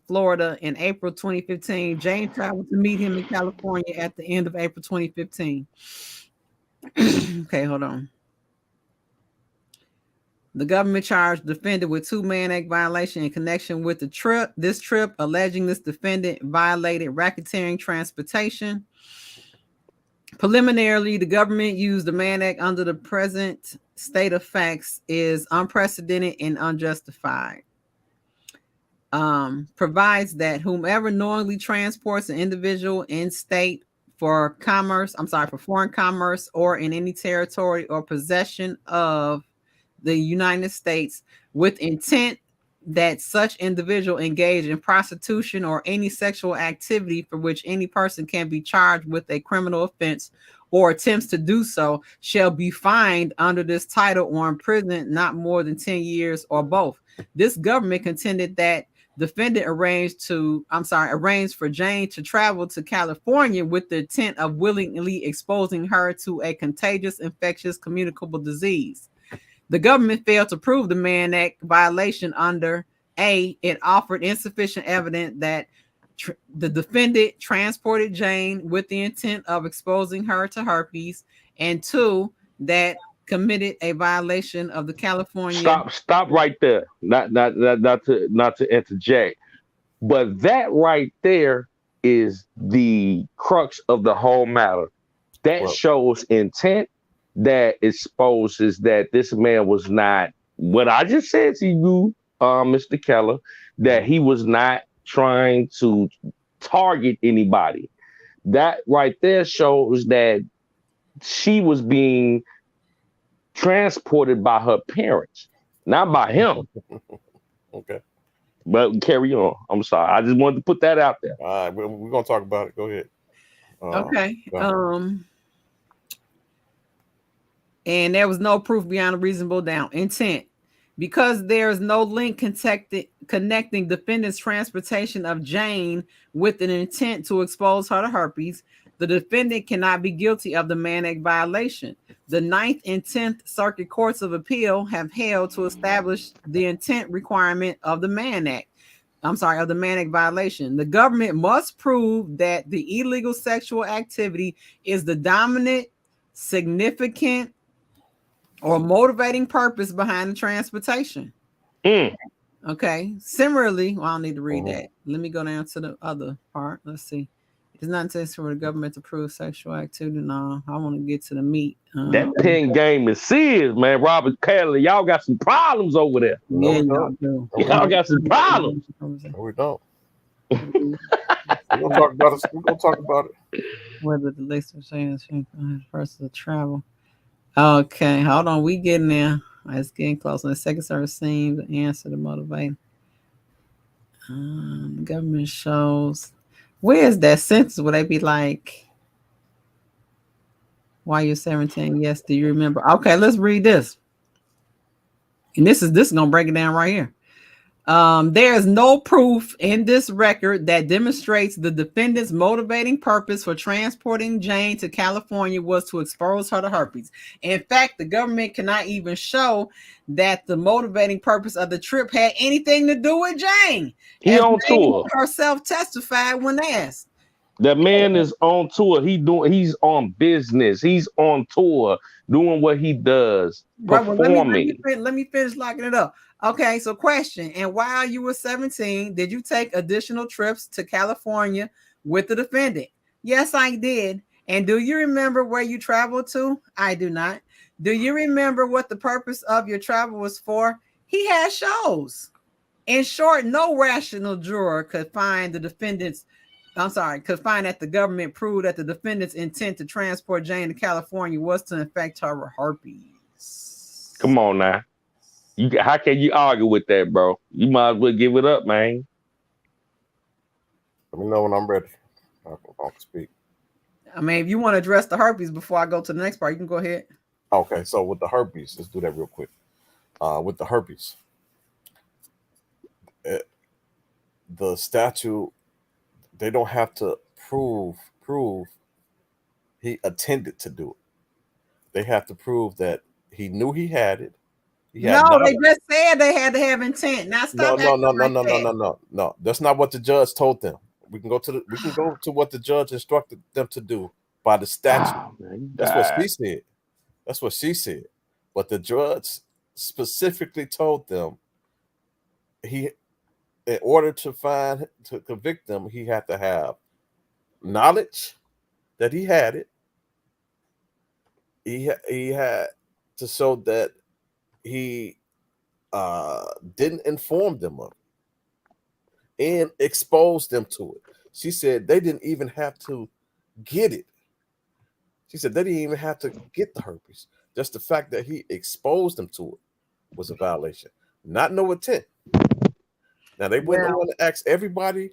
Speaker 1: Florida in April 2015, Jane traveled to meet him in California at the end of April 2015. Okay, hold on. The government charged the defendant with 2 Mann Act violations in connection with this trip, alleging this defendant violated racketeering transportation. Preliminarily, the government used the Mann Act under the present state of facts is unprecedented and unjustified. Provides that whomever knowingly transports an individual in state for foreign commerce or in any territory or possession of the United States with intent that such individual engage in prostitution or any sexual activity for which any person can be charged with a criminal offense or attempts to do so shall be fined under this title or imprisoned not more than 10 years or both. This government contended that defendant arranged for Jane to travel to California with the intent of willingly exposing her to a contagious, infectious, communicable disease. The government failed to prove the Mann Act violation under A. It offered insufficient evidence that the defendant transported Jane with the intent of exposing her to herpes, and 2, that committed a violation of the California.
Speaker 4: Stop right there. Not to interject, but that right there is the crux of the whole matter. That shows intent. That exposes that this man was not what I just said to you, Mr. Keller, that he was not trying to target anybody. That right there shows that she was being transported by her parents, not by him.
Speaker 7: Okay.
Speaker 4: But carry on. I'm sorry. I just wanted to put that out there.
Speaker 7: All right, we're gonna talk about it. Go ahead.
Speaker 1: Okay. And there was no proof beyond a reasonable doubt. Intent. Because there is no link connecting defendant's transportation of Jane with an intent to expose her to herpes, the defendant cannot be guilty of the Mann Act violation. The 9th and 10th Circuit Courts of Appeal have held to establish the intent requirement of the Mann Act. Of the Mann Act violation. The government must prove that the illegal sexual activity is the dominant, significant, or motivating purpose behind the transportation. Okay. Similarly, I don't need to read that. Let me go down to the other part. Let's see. It's not necessary for the government to prove sexual activity. No, I want to get to the meat.
Speaker 4: That pen game is serious, man. Robert Kelly, y'all got some problems over there.
Speaker 1: Yeah, y'all do.
Speaker 4: Y'all got some problems.
Speaker 7: No, we don't. We're gonna talk about it. We're gonna talk about it.
Speaker 1: Whether the list of saying versus travel. Okay, hold on. We getting there. It's getting close. On the second service seems the answer to motivate. Government shows. Where is that sentence? Would they be like, "Why you're 17? Yes. Do you remember?" Okay, let's read this. And this is gonna break it down right here. There is no proof in this record that demonstrates the defendant's motivating purpose for transporting Jane to California was to expose her to herpes. In fact, the government cannot even show that the motivating purpose of the trip had anything to do with Jane.
Speaker 4: He on tour.
Speaker 1: Herself testified when asked.
Speaker 4: The man is on tour. He's on business. He's on tour doing what he does. Performing.
Speaker 1: Let me finish locking it up. Okay, so question. And while you were 17, did you take additional trips to California with the defendant? Yes, I did. And do you remember where you traveled to? I do not. Do you remember what the purpose of your travel was for? He had shows. In short, no rational juror could find that the government proved that the defendant's intent to transport Jane to California was to infect her with herpes.
Speaker 4: Come on now. How can you argue with that, bro? You might as well give it up, man.
Speaker 7: Let me know when I'm ready. I'll speak.
Speaker 1: I mean, if you want to address the herpes before I go to the next part, you can go ahead.
Speaker 7: Okay, so with the herpes, let's do that real quick. With the herpes, the statute, they don't have to prove he intended to do it. They have to prove that he knew he had it.
Speaker 1: They just said they had to have intent. Now stop.
Speaker 7: No. That's not what the judge told them. We can go to what the judge instructed them to do by the statute. That's what she said. That's what she said. But the judge specifically told them in order to convict them, he had to have knowledge that he had it. He had to show that he didn't inform them of it and expose them to it. She said they didn't even have to get it. She said they didn't even have to get the herpes. Just the fact that he exposed them to it was a violation. Not no intent. Now they went on to ask everybody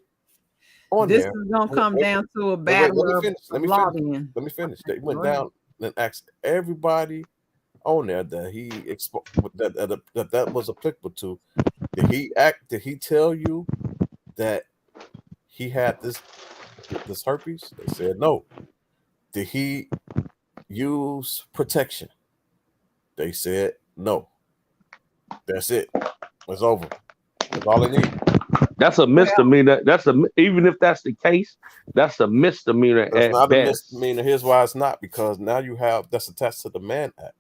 Speaker 7: on
Speaker 1: this
Speaker 7: there.
Speaker 1: This is gonna come down to a battle of lobbying.
Speaker 7: Let me finish. They went down and asked everybody on there that he that was applicable to. Did he tell you that he had this herpes? They said no. Did he use protection? They said no. That's it. It's over. That's all they need.
Speaker 4: That's a misdemeanor. Even if that's the case, that's a misdemeanor.
Speaker 7: That's not a misdemeanor. Here's why it's not, because now you have that's attached to the Mann Act.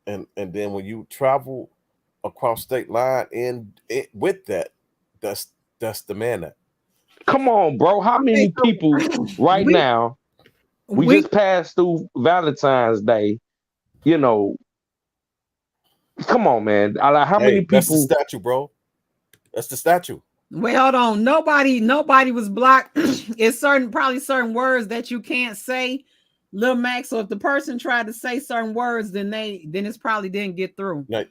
Speaker 7: And then when you travel across state line with that, that's the Mann Act.
Speaker 4: Come on, bro. How many people now? We just passed through Valentine's Day. You know, come on, man. How many people?
Speaker 7: That's the statute, bro. That's the statute.
Speaker 1: Wait, hold on. Nobody was blocked. It's probably certain words that you can't say, Lil Max. So if the person tried to say certain words, then it's probably didn't get through.
Speaker 7: Now you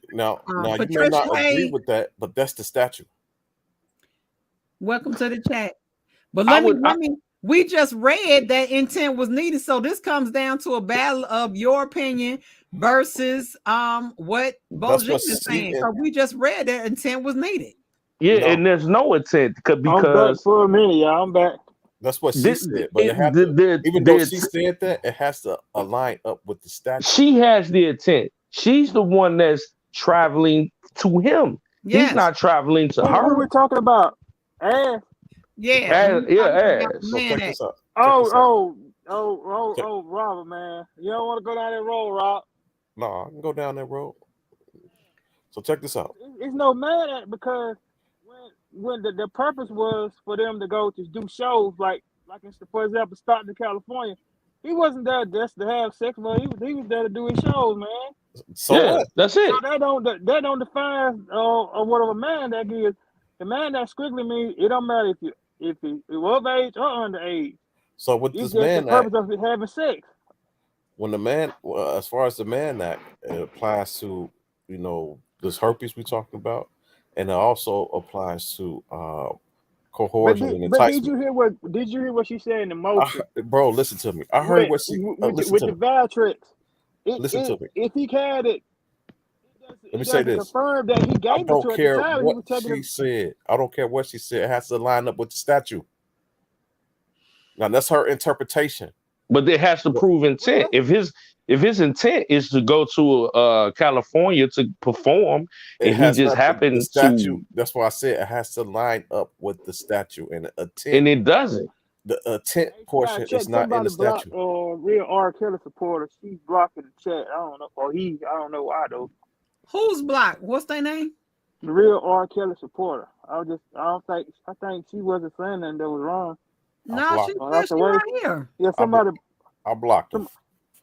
Speaker 7: may not agree with that, but that's the statute.
Speaker 1: Welcome to the chat. But let me. We just read that intent was needed, so this comes down to a battle of your opinion versus what Bojin is saying. So we just read that intent was needed.
Speaker 4: Yeah, no. And there's no intent because
Speaker 6: I'm back for a minute, y'all. I'm back.
Speaker 7: That's what she said. But even though she said that, it has to align up with the statute.
Speaker 4: She has the intent. She's the one that's traveling to him. Yes. He's not traveling to her.
Speaker 6: Who we talking about?
Speaker 1: Ass.
Speaker 4: Yeah. Ass.
Speaker 7: So check this out.
Speaker 6: Robert, man. You don't want to go down that road, Rob.
Speaker 7: No, I can go down that road. So check this out.
Speaker 6: It's no man at because when the purpose was for them to go to do shows, like for example, Stockton, California, he wasn't there just to have sex, but he was there to do his shows, man.
Speaker 7: So
Speaker 4: that's it.
Speaker 6: So that don't define what of a man that is. The man that strictly means it don't matter if he of age or underage.
Speaker 7: So with this Man
Speaker 6: Act, the purpose of having sex.
Speaker 7: When the man, as far as the Mann Act, it applies to this herpes we're talking about, and it also applies to coercion and enticement.
Speaker 6: But did you hear what she said in the motion?
Speaker 7: Bro, listen to me. I heard what she
Speaker 6: with the Valtrex.
Speaker 7: Listen to me.
Speaker 6: If he had it,
Speaker 7: let me say this.
Speaker 6: Confirm that he gave
Speaker 7: I don't care what she said. I don't care what she said. It has to line up with the statute. Now that's her interpretation.
Speaker 4: But it has to prove intent. If his intent is to go to California to perform, and he just happens to.
Speaker 7: That's why I said it has to line up with the statute and intent.
Speaker 4: And it doesn't.
Speaker 7: The intent portion is not in the statute.
Speaker 6: Real RKelly supporter, she's blocking the chat. I don't know, or he. I don't know why though.
Speaker 1: Who's blocked? What's their name?
Speaker 6: The real RKelly supporter. I think she wasn't saying that was wrong.
Speaker 1: No, she's right here.
Speaker 6: Yeah, somebody.
Speaker 7: I blocked him.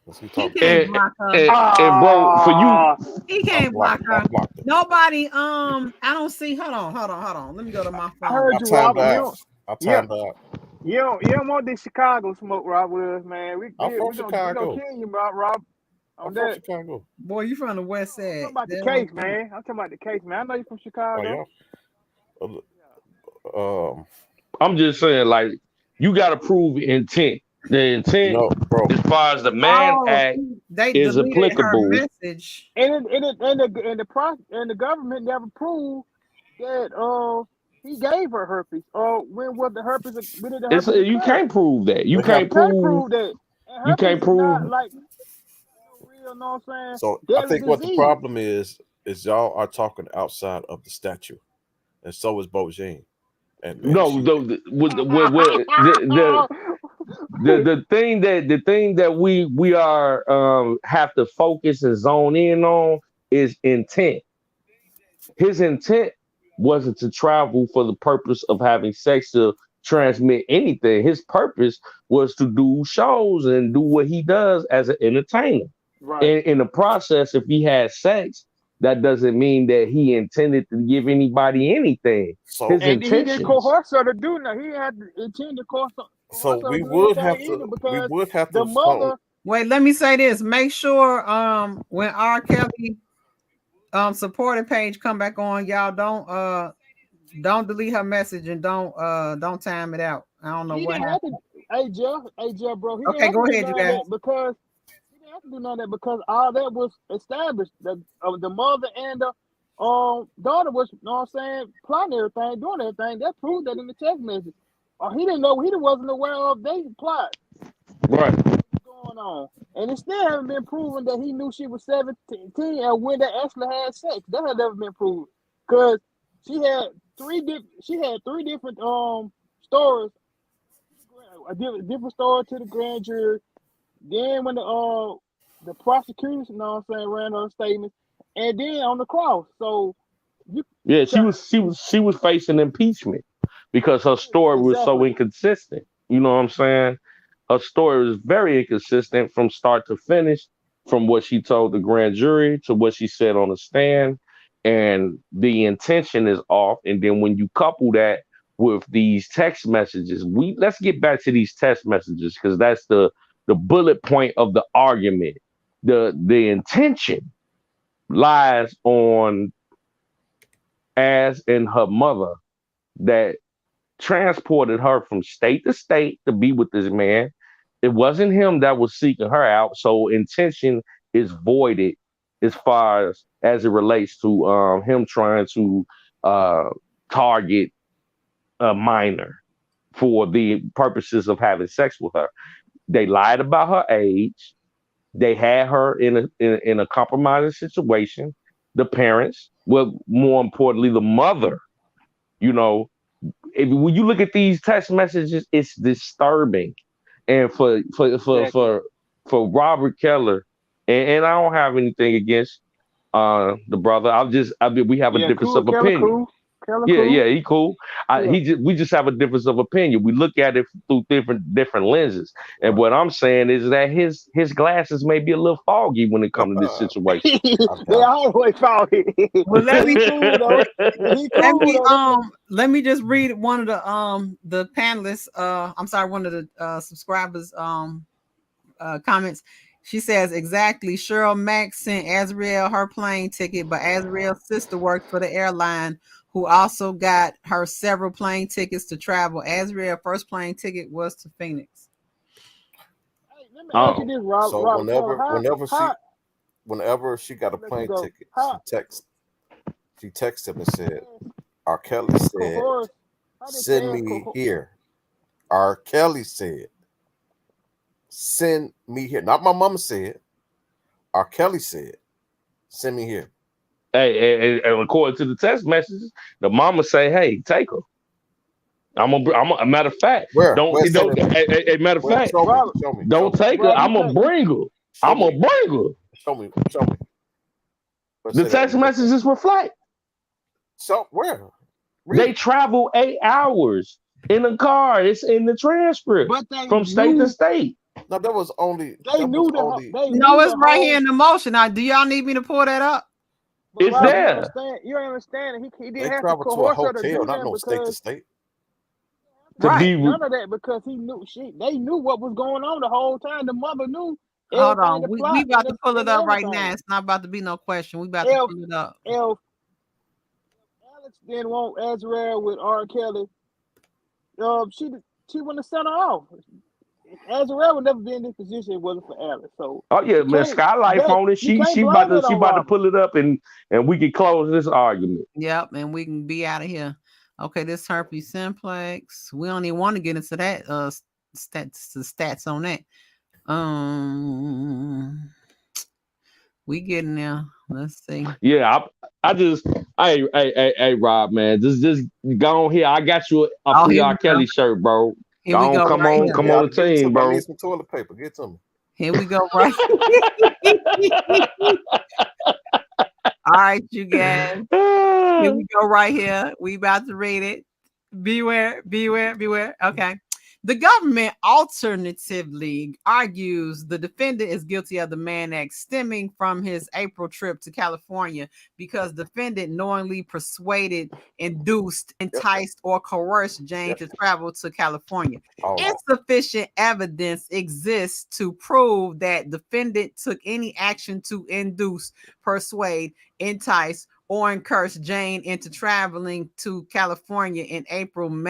Speaker 7: Let's see,
Speaker 1: He
Speaker 7: talk.
Speaker 1: can't block her.
Speaker 4: And bro, for you,
Speaker 1: He can't block her.
Speaker 7: I blocked it.
Speaker 1: Nobody. I don't see. Hold on. Let me go to my
Speaker 6: I
Speaker 1: phone.
Speaker 6: heard
Speaker 7: I
Speaker 6: you,
Speaker 7: timed
Speaker 6: Robert.
Speaker 7: out. I timed out.
Speaker 6: You don't want this Chicago smoke, Rob, with us, man.
Speaker 7: I'm from
Speaker 6: We gonna
Speaker 7: Chicago.
Speaker 6: kill you, Rob.
Speaker 7: I'm
Speaker 6: On
Speaker 7: from
Speaker 6: that.
Speaker 7: Chicago.
Speaker 1: Boy, you from the West
Speaker 6: I'm talking
Speaker 1: Side.
Speaker 6: about the
Speaker 1: That
Speaker 6: case,
Speaker 1: don't-
Speaker 6: man. I'm talking about the case, man. I know you're from
Speaker 7: Oh
Speaker 6: Chicago.
Speaker 7: yeah.
Speaker 4: I'm just saying, like, you got to prove intent. The intent,
Speaker 7: No, bro.
Speaker 4: as far as the Mann Act,
Speaker 1: they
Speaker 4: is
Speaker 1: deleted her
Speaker 4: applicable.
Speaker 1: message.
Speaker 6: And the government never proved that he gave her herpes. Or when was the herpes? When did the herpes
Speaker 4: You
Speaker 6: occur?
Speaker 4: can't prove that. You
Speaker 7: We
Speaker 4: can't
Speaker 7: have-
Speaker 4: prove.
Speaker 6: that. And
Speaker 4: You can't
Speaker 6: herpes is
Speaker 4: prove.
Speaker 6: not like no real, know what I'm saying?
Speaker 7: So I
Speaker 6: Deadly
Speaker 7: think what the
Speaker 6: disease.
Speaker 7: problem is y'all are talking outside of the statute, and so is Bojane. And
Speaker 4: No,
Speaker 7: she-
Speaker 4: the thing that we are have to focus and zone in on is intent. His intent wasn't to travel for the purpose of having sex to transmit anything. His purpose was to do shows and do what he does as an entertainer.
Speaker 6: Right.
Speaker 4: And in the process, if he had sex, that doesn't mean that he intended to give anybody anything.
Speaker 7: So
Speaker 4: His
Speaker 6: And he didn't
Speaker 4: intentions.
Speaker 6: course her to do nothing. He had to intend to course her.
Speaker 7: So
Speaker 6: to
Speaker 7: we
Speaker 6: do
Speaker 7: would have
Speaker 6: anything
Speaker 7: to.
Speaker 6: either
Speaker 7: We
Speaker 6: because
Speaker 7: would have
Speaker 6: the
Speaker 7: to.
Speaker 6: mother.
Speaker 1: Wait, let me say this. Make sure when R. Kelly supported page come back on, y'all don't delete her message and don't time it out. I don't know
Speaker 6: He
Speaker 1: what
Speaker 6: didn't have
Speaker 1: happened.
Speaker 6: to. Hey Jeff, bro. He
Speaker 1: Okay,
Speaker 6: didn't have
Speaker 1: go
Speaker 6: to do
Speaker 1: ahead, you
Speaker 6: none of
Speaker 1: guys.
Speaker 6: that because he didn't have to do none of that because all that was established. The mother and the daughter was, you know what I'm saying, plotting everything, doing everything. That proved that in the text message. He didn't know. He wasn't aware of they plot.
Speaker 4: Right.
Speaker 6: Going on, and it still haven't been proven that he knew she was 17 and when they actually had sex. That had never been proven because she had three different stories, a different story to the grand jury. Then when the prosecutors, you know what I'm saying, ran her statements, and then on the cross. So
Speaker 4: Yeah, she was facing impeachment because her story was so
Speaker 6: Exactly.
Speaker 4: inconsistent. You know what I'm saying? Her story was very inconsistent from start to finish, from what she told the grand jury to what she said on the stand, and the intention is off. And then when you couple that with these text messages, let's get back to these text messages because that's the bullet point of the argument. The intention lies on Az and her mother that transported her from state to state to be with this man. It wasn't him that was seeking her out, so intention is voided as far as it relates to him trying to target a minor for the purposes of having sex with her. They lied about her age. They had her in a compromising situation. The parents, well, more importantly, the mother. You know, when you look at these text messages, it's disturbing. And for Robert Keller, and I don't have anything against the brother. We have a difference of opinion. Yeah, he cool. We just have a difference of opinion. We look at it through different lenses. And what I'm saying is that his glasses may be a little foggy when it comes to this situation.
Speaker 6: They always foggy.
Speaker 1: Well, let me
Speaker 6: cool though. He cool,
Speaker 1: let me just read one of the panelists. I'm sorry, one of the subscribers comments. She says, exactly. Cheryl Mack sent Azriel her plane ticket, but Azriel's sister worked for the airline, who also got her several plane tickets to travel. Azriel's first plane ticket was to Phoenix.
Speaker 6: Hey, let me ask you this, Rob.
Speaker 7: So
Speaker 6: Rob,
Speaker 7: whenever she got a plane ticket, she texted him and said, R. Kelly said, send me here. R. Kelly said, send me here. Not my mama said. R. Kelly said, send me here.
Speaker 4: Hey, and according to the text messages, the mama say, "Hey, take her." I'm a matter of fact.
Speaker 7: Where?
Speaker 4: Don't matter of fact.
Speaker 7: Show me.
Speaker 4: Don't take her. I'm gonna bring her. I'm gonna bring her.
Speaker 7: Show me.
Speaker 4: The text messages reflect.
Speaker 7: So where?
Speaker 4: They travel 8 hours in a car. It's in the transcript from state to state.
Speaker 7: No, that was only.
Speaker 6: They knew the whole.
Speaker 1: No, it's right here in the motion. Now, do y'all need me to pull that up?
Speaker 4: It's
Speaker 6: Rob,
Speaker 4: there.
Speaker 6: You don't understand. He
Speaker 7: They
Speaker 6: didn't have to
Speaker 7: traveled to a
Speaker 6: coerce her to
Speaker 7: hotel,
Speaker 6: do
Speaker 7: not
Speaker 6: that
Speaker 7: no state to
Speaker 6: because
Speaker 7: state.
Speaker 1: Right.
Speaker 6: none of that because he knew they knew what was going on the whole time. The mother knew.
Speaker 1: Hold on.
Speaker 6: The
Speaker 1: We
Speaker 6: plot
Speaker 1: about to
Speaker 6: and
Speaker 1: pull it up right
Speaker 6: everything.
Speaker 1: now. It's not about to be no question. We about to pull it up.
Speaker 6: If Alex didn't want Azrael with R. Kelly, she wouldn't have sent her off. Azrael would never be in this position if it wasn't for Alex. So
Speaker 4: Oh yeah, man, Skyye Lyfe on it. She about to pull it up and we can close this argument.
Speaker 1: Yep, and we can be out of here. Okay, this herpes simplex. We don't even want to get into that stats on that. We getting there. Let's see.
Speaker 4: Yeah, hey Rob, man, just go on here. I got you a free R. Kelly shirt, bro.
Speaker 1: Here we go.
Speaker 4: Come on the team, bro.
Speaker 7: I need some toilet paper. Get to me.
Speaker 1: Here we go, right? All right, you guys. Here we go right here. We about to read it. Beware. Okay. The government alternatively argues the defendant is guilty of the Mann Act stemming from his April trip to California because defendant knowingly persuaded, induced, enticed, or coerced Jane to travel to California. Insufficient evidence exists to prove that defendant took any action to induce, persuade, entice, or encourage Jane into traveling to California in from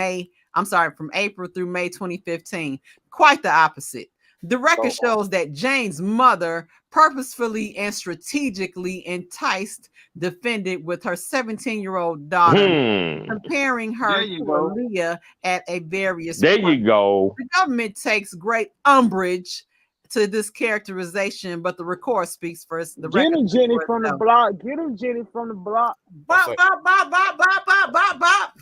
Speaker 1: April through May 2015. Quite the opposite. The record shows that Jane's mother purposefully and strategically enticed defendant with her 17-year-old daughter, comparing her to Aaliyah at a various
Speaker 4: There
Speaker 1: points.
Speaker 4: you go.
Speaker 1: The government takes great umbrage to this characterization, but the record speaks first. The
Speaker 6: Get
Speaker 1: record
Speaker 6: him, Jenny, from the block. Get him, Jenny, from the block.
Speaker 1: Bop, bop, bop, bop, bop, bop, bop, bop.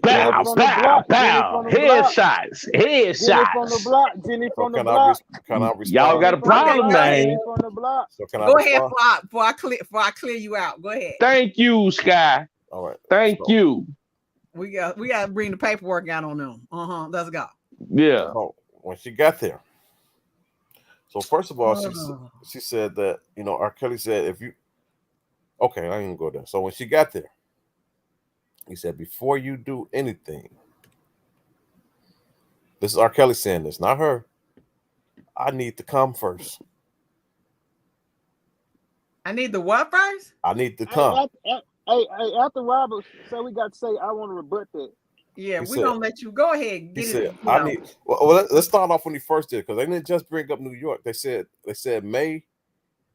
Speaker 4: Bow, bow, bow. Headshots.
Speaker 6: Jenny from the block. Jenny from the block.
Speaker 4: Y'all got a problem, man.
Speaker 6: From the block.
Speaker 1: Go ahead before I clear you out. Go ahead.
Speaker 4: Thank you, Sky.
Speaker 7: All right.
Speaker 4: Thank you.
Speaker 1: We got to bring the paperwork out on them. Let's go.
Speaker 4: Yeah.
Speaker 7: So when she got there, so first of all, she said that, R. Kelly said, if you, okay, I didn't go there. So when she got there, he said, before you do anything, this is R. Kelly saying this, not her. I need to come first.
Speaker 1: I need the what first?
Speaker 7: I need to come.
Speaker 6: Hey, after Robert said we got to say, I want to rebut that.
Speaker 1: Yeah, we're going to let you go ahead.
Speaker 7: He said, I need, well, let's start off when he first did, because they didn't just bring up New York. They said May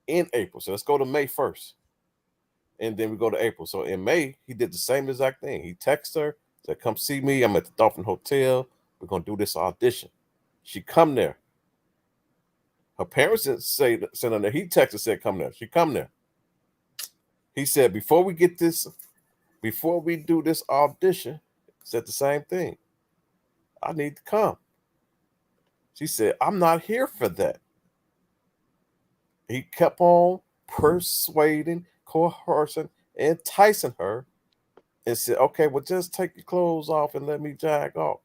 Speaker 7: in April. So let's go to May 1st. And then we go to April. So in May, he did the same exact thing. He texted her, said, come see me. I'm at the Dolphin Hotel. We're going to do this audition. She come there. Her parents didn't send her there. He texted, said, come there. She come there. He said, before we do this audition, said the same thing. I need to come. She said, I'm not here for that. He kept on persuading, coercing, enticing her and said, okay, well, just take your clothes off and let me jag off.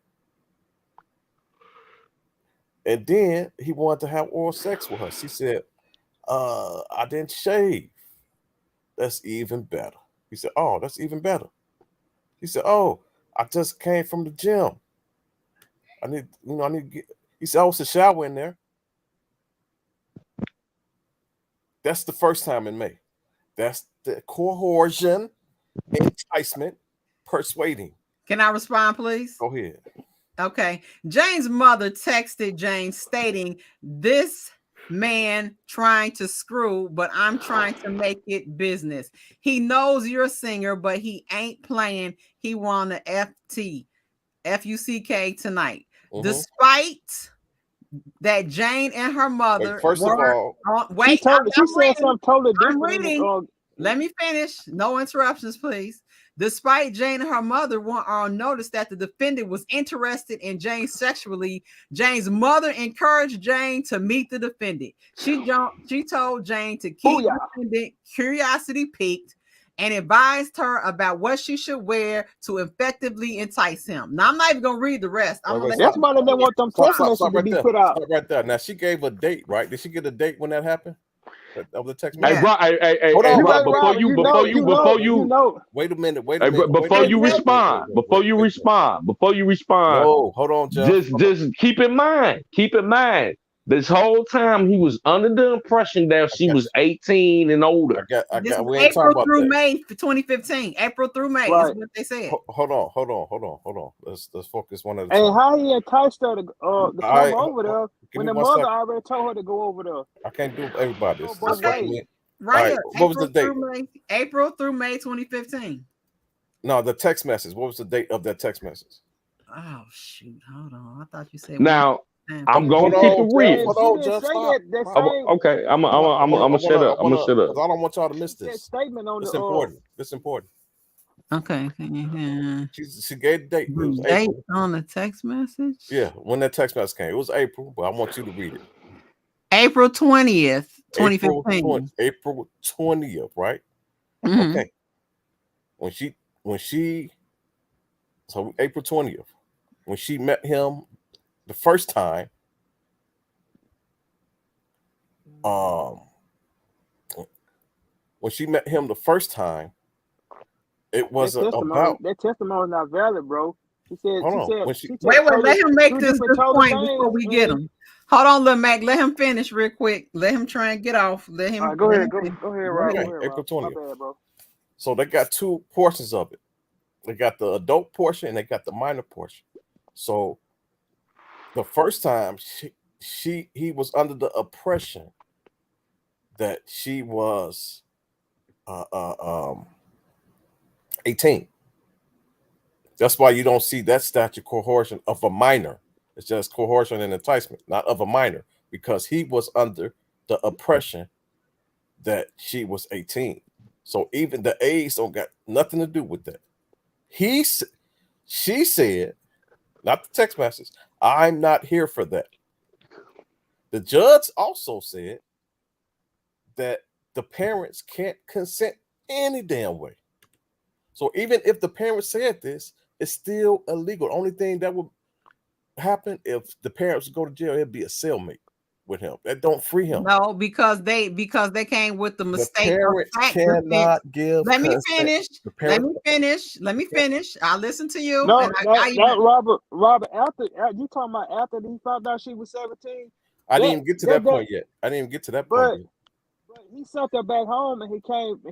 Speaker 7: And then he wanted to have oral sex with her. She said, I didn't shave. That's even better. He said, oh, that's even better. He said, oh, I just came from the gym. I need to get. He said, oh, it's a shower in there. That's the first time in May. That's the coercion, enticement, persuading.
Speaker 1: Can I respond, please?
Speaker 7: Go ahead.
Speaker 1: Okay. Jane's mother texted Jane stating, this man trying to screw, but I'm trying to make it business. He knows you're a singer, but he ain't playing. He won the F-U-C-K tonight. Despite that Jane and her mother
Speaker 7: she said
Speaker 6: something totally different.
Speaker 1: I'm reading. Let me finish. No interruptions, please. Despite Jane and her mother were on notice that the defendant was interested in Jane sexually, Jane's mother encouraged Jane to meet the defendant. She told Jane to keep the defendant curiosity piqued and advised her about what she should wear to effectively entice him. Now, I'm not even gonna read the rest. I'm gonna
Speaker 6: That's why they didn't want them text messages to be put out.
Speaker 7: Stop right there. Now she gave a date, right? Did she get a date when that happened? Of the text
Speaker 1: Yeah.
Speaker 7: message.
Speaker 4: Hey,
Speaker 7: Hold on,
Speaker 4: Rob,
Speaker 7: Rob,
Speaker 4: before you
Speaker 7: wait a minute.
Speaker 4: Before you respond,
Speaker 7: No, hold on, Jeff.
Speaker 4: just keep in mind, this whole time he was under the impression that she was 18 and older.
Speaker 1: This is April through May 2015. April through May is what they said.
Speaker 7: Hold on. Let's focus one at a
Speaker 6: And
Speaker 7: time.
Speaker 6: how he enticed her to come over there when the mother already told her to go over there?
Speaker 7: I can't do everybody.
Speaker 1: Right.
Speaker 7: What was the date?
Speaker 1: April through May 2015.
Speaker 7: No, the text message. What was the date of that text message?
Speaker 1: Oh shoot! Hold on. I thought you said
Speaker 4: now. I'm gonna keep it real. Okay, I'm gonna shut up. I'm gonna shut up.
Speaker 7: I don't want y'all to miss this.
Speaker 6: Statement on
Speaker 7: it's important. It's important.
Speaker 1: Okay.
Speaker 7: She gave the date. It was
Speaker 1: date
Speaker 7: April.
Speaker 1: On the text message.
Speaker 7: Yeah, when that text message came, it was April. But I want you to read it.
Speaker 1: April 20th, 2015.
Speaker 7: April 20th, right?
Speaker 1: Mm-hmm.
Speaker 7: Okay. So April 20th, when she met him the first time, it wasn't about
Speaker 6: that testimony not valid, bro. She said,
Speaker 1: wait, let him make this point before we get him. Hold on, Lil Mac. Let him finish real quick. Let him try and get off. Let him
Speaker 6: go ahead, Rob.
Speaker 7: Okay, April 20th. My bad, bro. So they got two portions of it. They got the adult portion and they got the minor portion. So the first time he was under the oppression that she was 18. That's why you don't see that statute coercion of a minor. It's just coercion and enticement, not of a minor, because he was under the oppression that she was 18. So even the age don't got nothing to do with that. She said, not the text message, I'm not here for that. The judge also said that the parents can't consent any damn way. So even if the parents said this, it's still illegal. The only thing that would happen if the parents go to jail, it'd be a cellmate with him. That don't free him.
Speaker 1: No, because they came with the mistake.
Speaker 7: The parents cannot give.
Speaker 1: Let me finish. Let me finish. I'll listen to you.
Speaker 6: No, Robert. After you talking about after he found out she was 17.
Speaker 7: I didn't even get to that point yet. I didn't even get to that point yet.
Speaker 6: But he sent her back home, and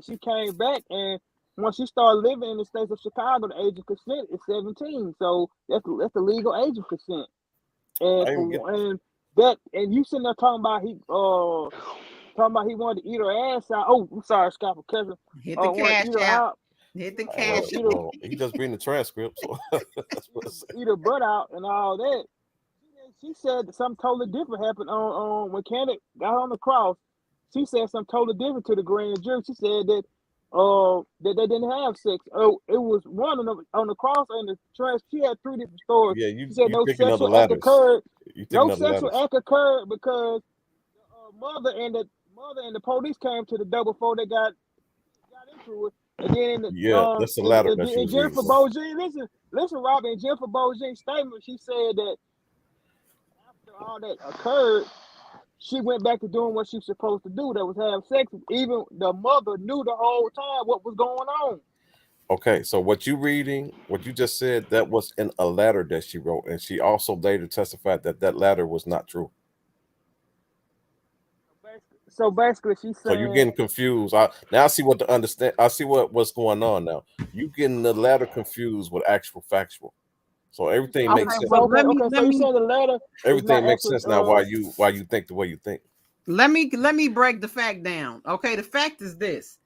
Speaker 6: she came back, and once she started living in the states of Chicago, the age of consent is 17. So that's the legal age of consent. And you sitting there talking about he wanted to eat her ass out. Oh, I'm sorry, Scott, for cousin.
Speaker 1: Hit the cash out. Hit the cash.
Speaker 7: He just reading the transcript. So that's what
Speaker 6: eat her butt out and all that. She said that something totally different happened on when Kenneth got on the cross. She said something totally different to the grand jury. She said that they didn't have sex. Oh, it was one on the cross and the trans. She had three different stories.
Speaker 7: Yeah,
Speaker 6: she said no sexual act occurred. No sexual act occurred because the mother and the police came to the door before they got into it. And then
Speaker 7: that's the latter.
Speaker 6: And Jennifer Bojin, listen, Robin. In Jennifer Bojin's statement, she said that after all that occurred, she went back to doing what she was supposed to do. That was have sex. Even the mother knew the whole time what was going on.
Speaker 7: Okay, so what you just said, that was in a letter that she wrote, and she also later testified that letter was not true.
Speaker 6: So basically, she's saying.
Speaker 7: So you're getting confused. Now I see what's going on now. You getting the letter confused with actual factual. So everything makes sense.
Speaker 6: So you said the letter.
Speaker 7: Everything makes sense now. Why you think the way you think?
Speaker 1: Let me break the fact down. Okay, the fact is this.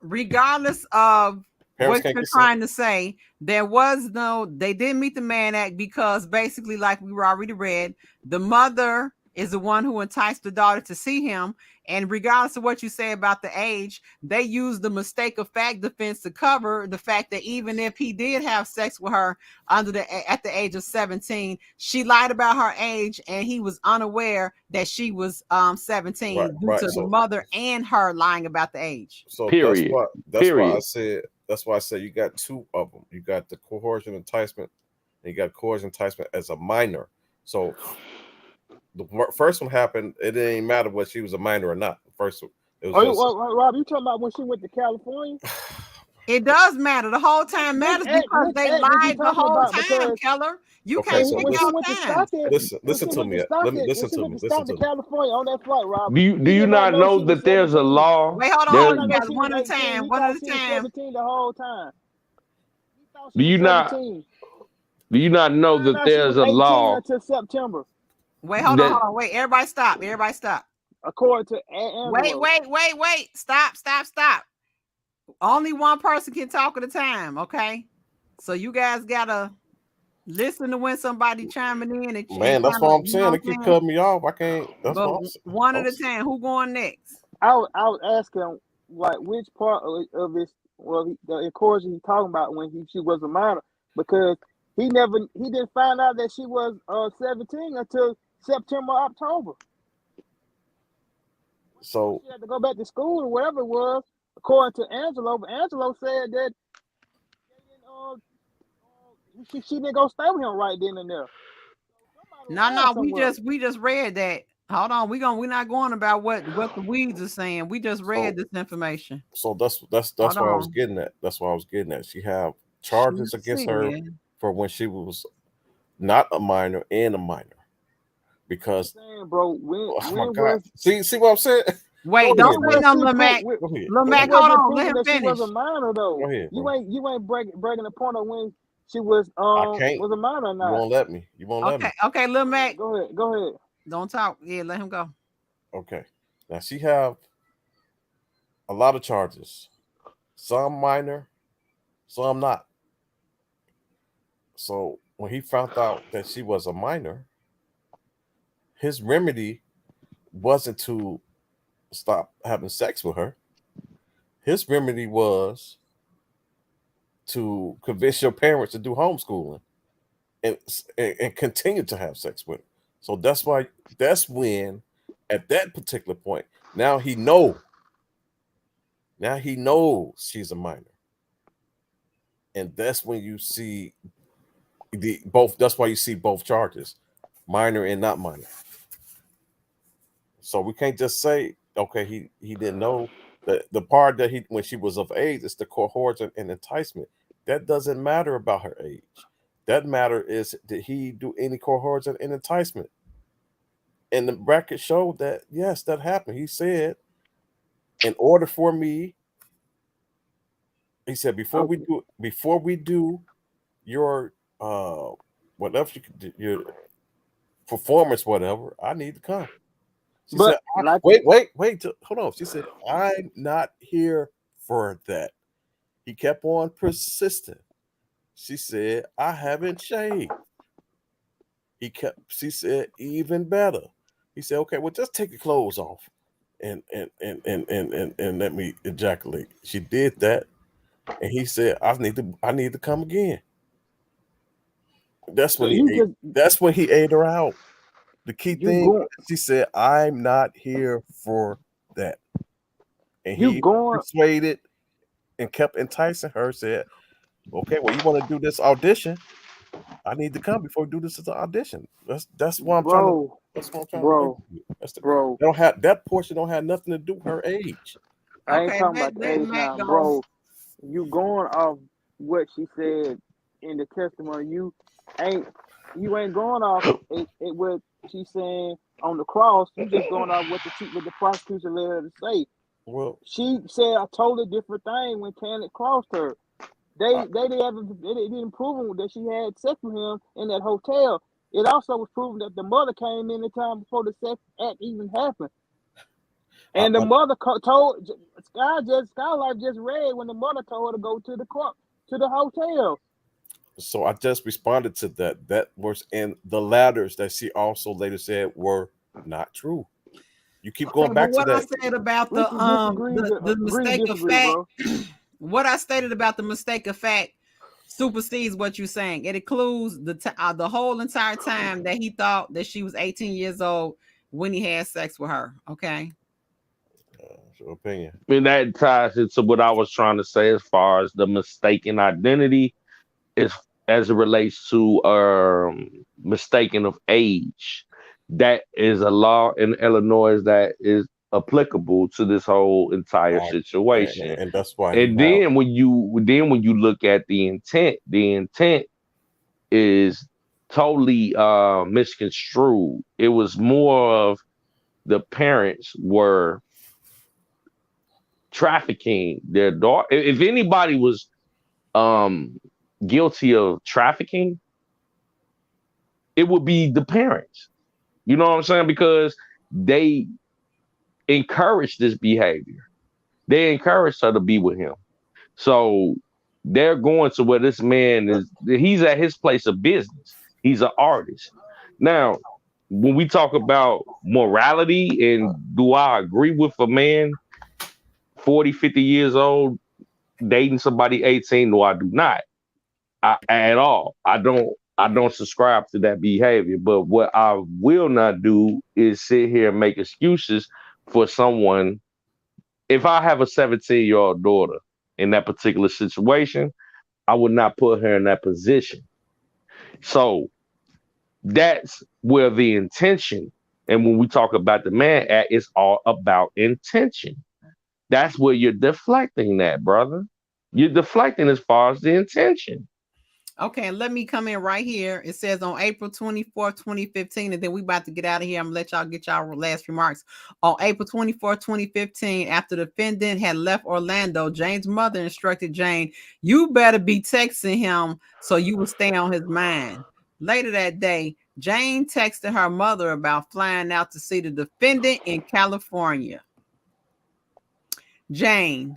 Speaker 1: Regardless of what you're trying to say, they didn't meet the Mann Act because basically, like we already read, the mother is the one who enticed the daughter to see him. And regardless of what you say about the age, they used the mistake of fact defense to cover the fact that even if he did have sex with her at the age of 17, she lied about her age, and he was unaware that she was 17 due to the mother and her lying about the age.
Speaker 7: So
Speaker 4: Period.
Speaker 7: that's why I said you got two of them. You got the coercion enticement, and you got coercion enticement as a minor. So the first one happened. It didn't matter whether she was a minor or not. The first one, it was
Speaker 6: Rob, you talking about when she went to California?
Speaker 1: It does matter. The whole time matters because they lied the whole time, Keller. You can't pick out time.
Speaker 7: Listen to me. Listen to me.
Speaker 6: California on that flight, Rob.
Speaker 4: Do you not know that there's a law?
Speaker 1: Wait, hold on. You guys, one at a time. One at a time.
Speaker 6: 17 the whole time.
Speaker 4: Do you not know that there's a law
Speaker 6: until September?
Speaker 1: Wait, hold on. Wait, everybody stop.
Speaker 6: According to Angelo.
Speaker 1: Wait. Stop. Only one person can talk at a time, okay? So you guys gotta listen to when somebody chiming in. And
Speaker 7: man, that's what I'm saying. They keep cutting me off. I can't. That's
Speaker 1: one at a time. Who going next?
Speaker 6: I was asking like which part of this, the encouragement he's talking about when she was a minor, because he didn't find out that she was 17 until September, October.
Speaker 7: So
Speaker 6: she had to go back to school or whatever it was, according to Angelo. But Angelo said that she didn't go stay with him right then and there.
Speaker 1: No, we just read that. Hold on, we're not going about what the weeds are saying. We just read this information.
Speaker 7: So that's what I was getting at. That's what I was getting at. She have charges against her for when she was not a minor and a minor. Because
Speaker 6: bro,
Speaker 7: my God. See what I'm saying?
Speaker 1: Wait, don't wait on Lil Mac. Lil Mac, hold on, let him finish.
Speaker 6: She was a minor though.
Speaker 7: Go ahead,
Speaker 6: you ain't breaking the point of when she was a minor or not.
Speaker 7: You won't let me. Let me.
Speaker 1: Okay, Lil Mac.
Speaker 6: Go ahead.
Speaker 1: Don't talk. Yeah, let him go.
Speaker 7: Okay. Now she have a lot of charges. Some minor, some not. So when he found out that she was a minor, his remedy wasn't to stop having sex with her. His remedy was to convince your parents to do homeschooling and continue to have sex with her. So that's when at that particular point, now he knows she's a minor. And that's when you see that's why you see both charges, minor and not minor. So we can't just say, okay, he didn't know that the part that when she was of age is the coercion and enticement. That doesn't matter about her age. That matter is, did he do any coercion and enticement? And the bracket showed that yes, that happened. He said, in order for me, he said, before we do your whatever you could do, your performance, whatever, I need to come. She said, wait, hold on. She said, I'm not here for that. He kept on persisting. She said, I haven't shaved. She said, even better. He said, okay, well, just take your clothes off and let me ejaculate. She did that. And he said, I need to come again. That's when he ate her out. The key thing, she said, I'm not here for that. And he persuaded and kept enticing her, said, okay, well, you want to do this audition? I need to come before we do this as an audition. That's what I'm trying to. That's what I'm trying to. Bro, they don't have that portion. Don't have nothing to do with her age.
Speaker 6: I ain't talking about the age now, bro. You going off what she said in the testimony? You ain't going off what she's saying on the cross. You just going off what the prosecution led her to say.
Speaker 7: Well,
Speaker 6: she said a totally different thing when Cannon crossed her. They didn't prove that she had sex with him in that hotel. It also was proven that the mother came in the time before the sex act even happened. And the mother told Skyye Lyfe just read when the mother told her to go to the hotel.
Speaker 7: So I just responded to that. That was in the ladders that she also later said were Not true. You keep going
Speaker 1: Okay,
Speaker 7: back
Speaker 1: but
Speaker 7: to
Speaker 1: what I
Speaker 7: that.
Speaker 1: said about
Speaker 6: We can disagree,
Speaker 1: the
Speaker 6: agree to
Speaker 1: mistake of
Speaker 6: disagree,
Speaker 1: fact,
Speaker 6: bro.
Speaker 1: what I stated about the mistake of fact supersedes what you're saying. It includes the whole entire time that he thought that she was 18 years old when he had sex with her. Okay.
Speaker 7: That's your opinion.
Speaker 4: I mean, that ties into what I was trying to say as far as the mistaken identity is as it relates to mistaken of age. That is a law in Illinois that is applicable to this whole entire situation.
Speaker 7: And that's why
Speaker 4: And then when you look at the intent is totally misconstrued. It was more of the parents were trafficking their daughter. If anybody was guilty of trafficking, it would be the parents. You know what I'm saying? Because they encouraged this behavior. They encouraged her to be with him. So they're going to where this man is. He's at his place of business. He's an artist. Now, when we talk about morality and do I agree with a man 40, 50 years old dating somebody 18? No, I do not. At all. I don't subscribe to that behavior. But what I will not do is sit here and make excuses for someone. If I have a 17-year-old daughter in that particular situation, I would not put her in that position. So that's where the intention, and when we talk about the Mann Act, it's all about intention. That's where you're deflecting that, brother. You're deflecting as far as the intention.
Speaker 1: Okay, and let me come in right here. It says on April 24th, 2015, and then we about to get out of here. I'm gonna let y'all get y'all last remarks. On April 24th, 2015, after the defendant had left Orlando, Jane's mother instructed Jane, you better be texting him so you will stay on his mind. Later that day, Jane texted her mother about flying out to see the defendant in California. Jane,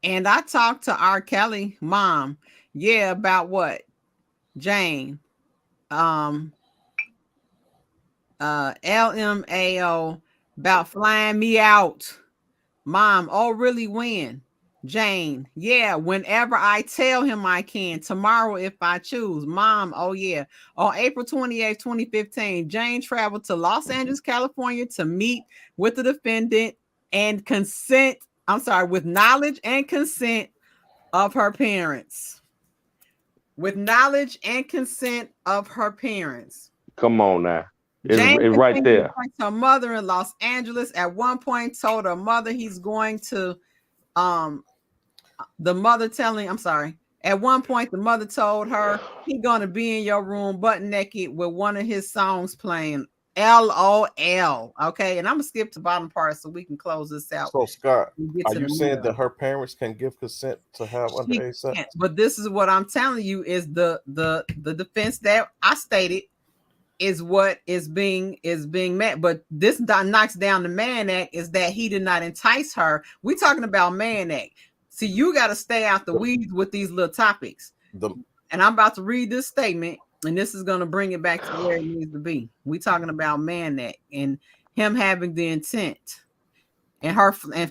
Speaker 1: and I talked to RKelly mom. Yeah, about what? Jane. LMAO about flying me out. Mom, oh really when? Jane, yeah, whenever I tell him I can. Tomorrow if I choose. Mom, oh yeah. On April 28th, 2015, Jane traveled to Los Angeles, California to meet with the defendant and with knowledge and consent of her parents. With knowledge and consent of her parents.
Speaker 4: Come on now.
Speaker 1: Jane
Speaker 4: It's right there.
Speaker 1: Her mother in Los Angeles at one point told her mother he's going to the mother telling at one point the mother told her he's going to be in your room butt naked with one of his songs playing. LOL. Okay, and I'm gonna skip the bottom part so we can close this out.
Speaker 7: So Scott, are you saying that her parents can give consent to have underage sex?
Speaker 1: But this is what I'm telling you is the defense that I stated is what is being met. But this knocks down the Mann Act is that he did not entice her. We're talking about Mann Act. See, you got to stay out the weeds with these little topics. And I'm about to read this statement. And this is going to bring it back to where it needs to be. We're talking about Mann Act and him having the intent and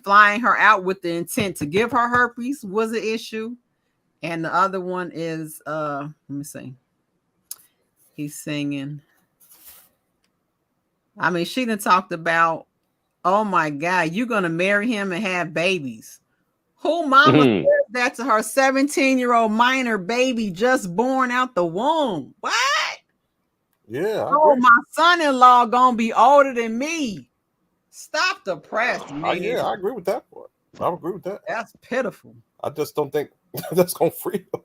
Speaker 1: flying her out with the intent to give her herpes was an issue. And the other one is, let me see. He's singing. I mean, she done talked about, oh my God, you're going to marry him and have babies. Who mama said that to her 17-year-old minor baby just born out the womb? What?
Speaker 7: Yeah.
Speaker 1: My son-in-law gonna be older than me. Stop the press, man.
Speaker 7: Yeah, I agree with that part. I agree with that.
Speaker 1: That's pitiful.
Speaker 7: I just don't think that's gonna free him.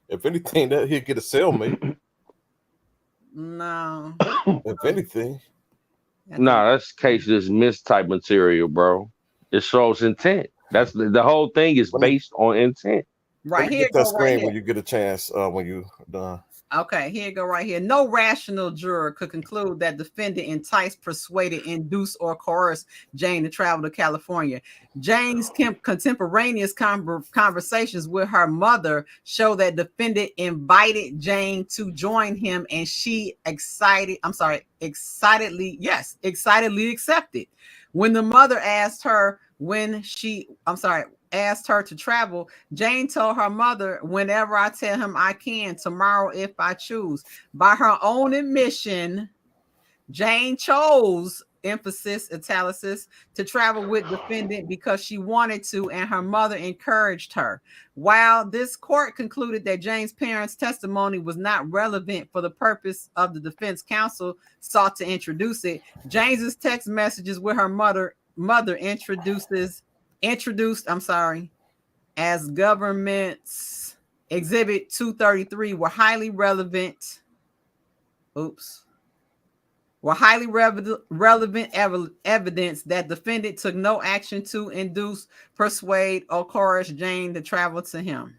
Speaker 7: If anything, that he'll get a cellmate.
Speaker 1: No.
Speaker 7: If anything.
Speaker 4: Nah, that's case dismissed type material, bro. It shows intent. That's the whole thing is based on intent.
Speaker 1: Right,
Speaker 7: me
Speaker 1: here
Speaker 7: get
Speaker 1: it go
Speaker 7: that
Speaker 1: right
Speaker 7: screen
Speaker 1: here.
Speaker 7: when you get a chance. When you done.
Speaker 1: Okay, here you go right here. No rational juror could conclude that defendant enticed, persuaded, induced, or coerced Jane to travel to California. Jane's contemporaneous conversations with her mother show that defendant invited Jane to excitedly accepted. When the mother asked her asked her to travel, Jane told her mother, whenever I tell him I can, tomorrow if I choose. By her own admission, Jane chose, emphasis, italicis, to travel with defendant because she wanted to, and her mother encouraged her. While this court concluded that Jane's parents' testimony was not relevant for the purpose of the defense counsel sought to introduce it, Jane's text messages with her mother introduced as government's exhibit 233 were highly relevant evidence that defendant took no action to induce, persuade, or coerce Jane to travel to him.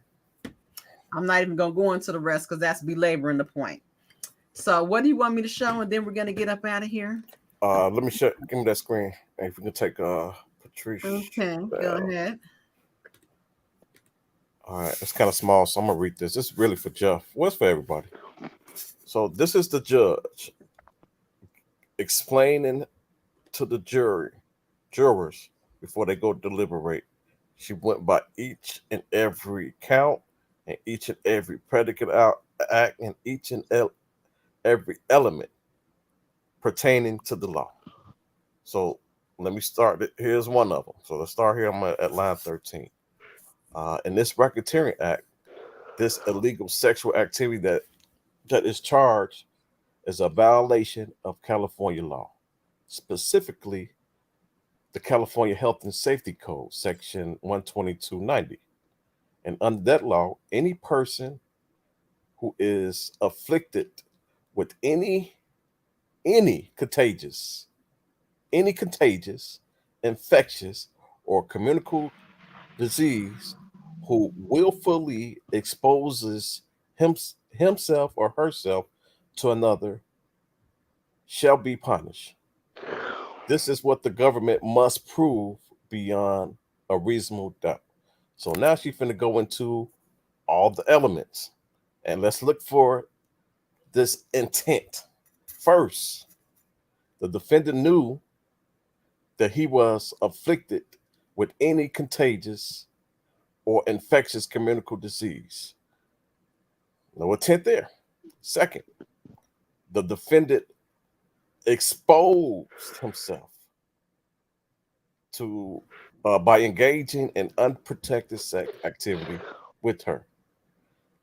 Speaker 1: I'm not even going to go into the rest because that's belaboring the point. So what do you want me to show? And then we're going to get up out of here.
Speaker 7: Let me show. Give me that screen. And if we can take Patrice.
Speaker 1: Okay, go ahead.
Speaker 7: All right, it's kind of small, so I'm gonna read this. This is really for Jeff. What's for everybody? So this is the judge explaining to the jurors before they go deliberate. She went by each and every count and each and every predicate act and each and every element pertaining to the law. So let me start. Here's one of them. So let's start here. I'm at line 13. In this racketeering act, this illegal sexual activity that is charged is a violation of California law, specifically the California Health and Safety Code, section 12290. And under that law, any person who is afflicted with any contagious, infectious, or communicable disease who willfully exposes himself or herself to another shall be punished. This is what the government must prove beyond a reasonable doubt. So now she's finna go into all the elements, and let's look for this intent. First, the defendant knew that he was afflicted with any contagious or infectious communicable disease. No intent there. Second, the defendant exposed himself to by engaging in unprotected sex activity with her.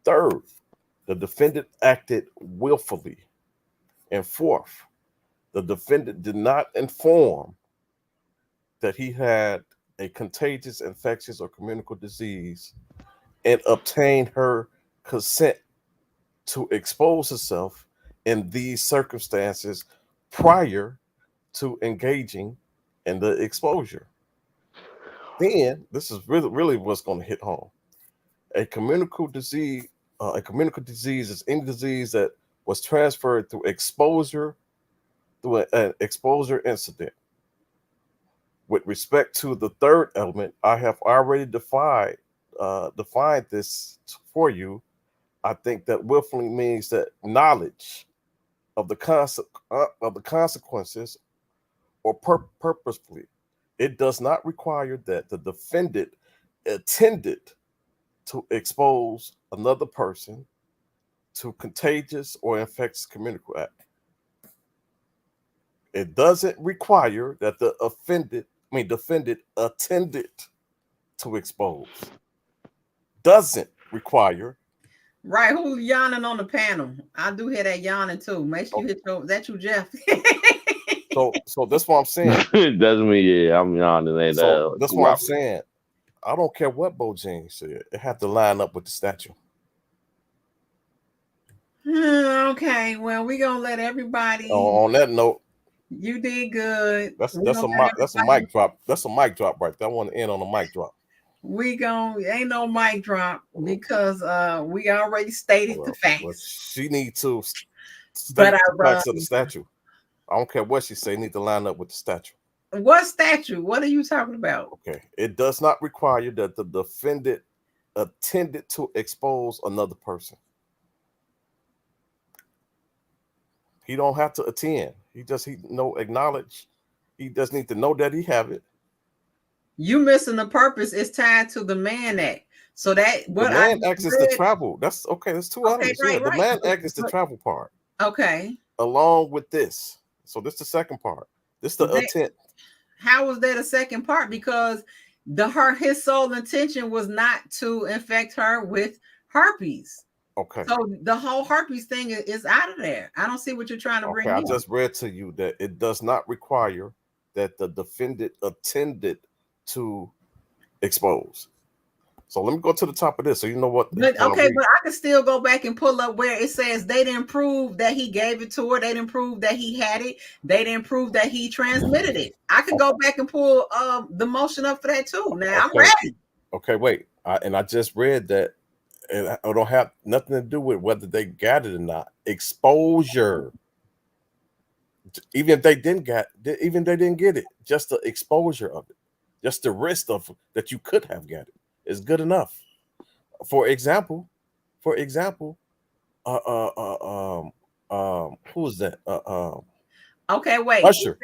Speaker 7: Third, the defendant acted willfully. And fourth, the defendant did not inform that he had a contagious, infectious, or communicable disease and obtain her consent to expose herself in these circumstances prior to engaging in the exposure. Then this is really what's going to hit home. A communicable disease is any disease that was transferred through exposure, through an exposure incident. With respect to the third element, I have already defined this for you. I think that willfully means that knowledge of the consequences or purposefully. It does not require that the defendant intended to expose another person to contagious or infectious communicable act. It doesn't require that the defendant attended to expose. Doesn't require.
Speaker 1: Right, who's yawning on the panel? I do hear that yawning too. Make sure you hit your. That you, Jeff?
Speaker 7: So that's what I'm saying.
Speaker 4: That's me. Yeah, I'm yawning.
Speaker 7: So that's what I'm saying. I don't care what Bojangles said. It had to line up with the statute.
Speaker 1: Okay, well, we're gonna let everybody.
Speaker 7: On that note,
Speaker 1: you did good.
Speaker 7: That's a mic drop. That's a mic drop right there. I want to end on a mic drop.
Speaker 1: ain't no mic drop because we already stated the
Speaker 7: Well,
Speaker 1: facts.
Speaker 7: she need to state
Speaker 1: But
Speaker 7: the facts of the statute. I don't care what she say, need to line up with the statute.
Speaker 1: What statute? What are you talking about?
Speaker 7: Okay. It does not require that the defendant attended to expose another person. He don't have to attend. He acknowledge. He just need to know that he have it.
Speaker 1: You missing the purpose is tied to the Mann Act. So that
Speaker 7: what the Mann Act is the travel. That's okay. That's two others.
Speaker 1: Right,
Speaker 7: the Mann Act is the travel part.
Speaker 1: Okay.
Speaker 7: Along with this. So this is the second part. This is the intent.
Speaker 1: How was that a second part? Because his sole intention was not to infect her with herpes.
Speaker 7: Okay.
Speaker 1: So the whole herpes thing is out of there. I don't see what you're trying to bring in.
Speaker 7: I just read to you that it does not require that the defendant attended to expose. So let me go to the top of this. So you know what?
Speaker 1: But I can still go back and pull up where it says they didn't prove that he gave it to her. They didn't prove that he had it. They didn't prove that he transmitted it. I can go back and pull the motion up for that too. Now I'm ready.
Speaker 7: Okay, wait. I just read that, and it don't have nothing to do with whether they got it or not. Exposure. Even if they didn't get it, just the exposure of it, just the risk of that you could have got it is good enough. For example, who is that?
Speaker 1: Okay, wait.
Speaker 7: Usher.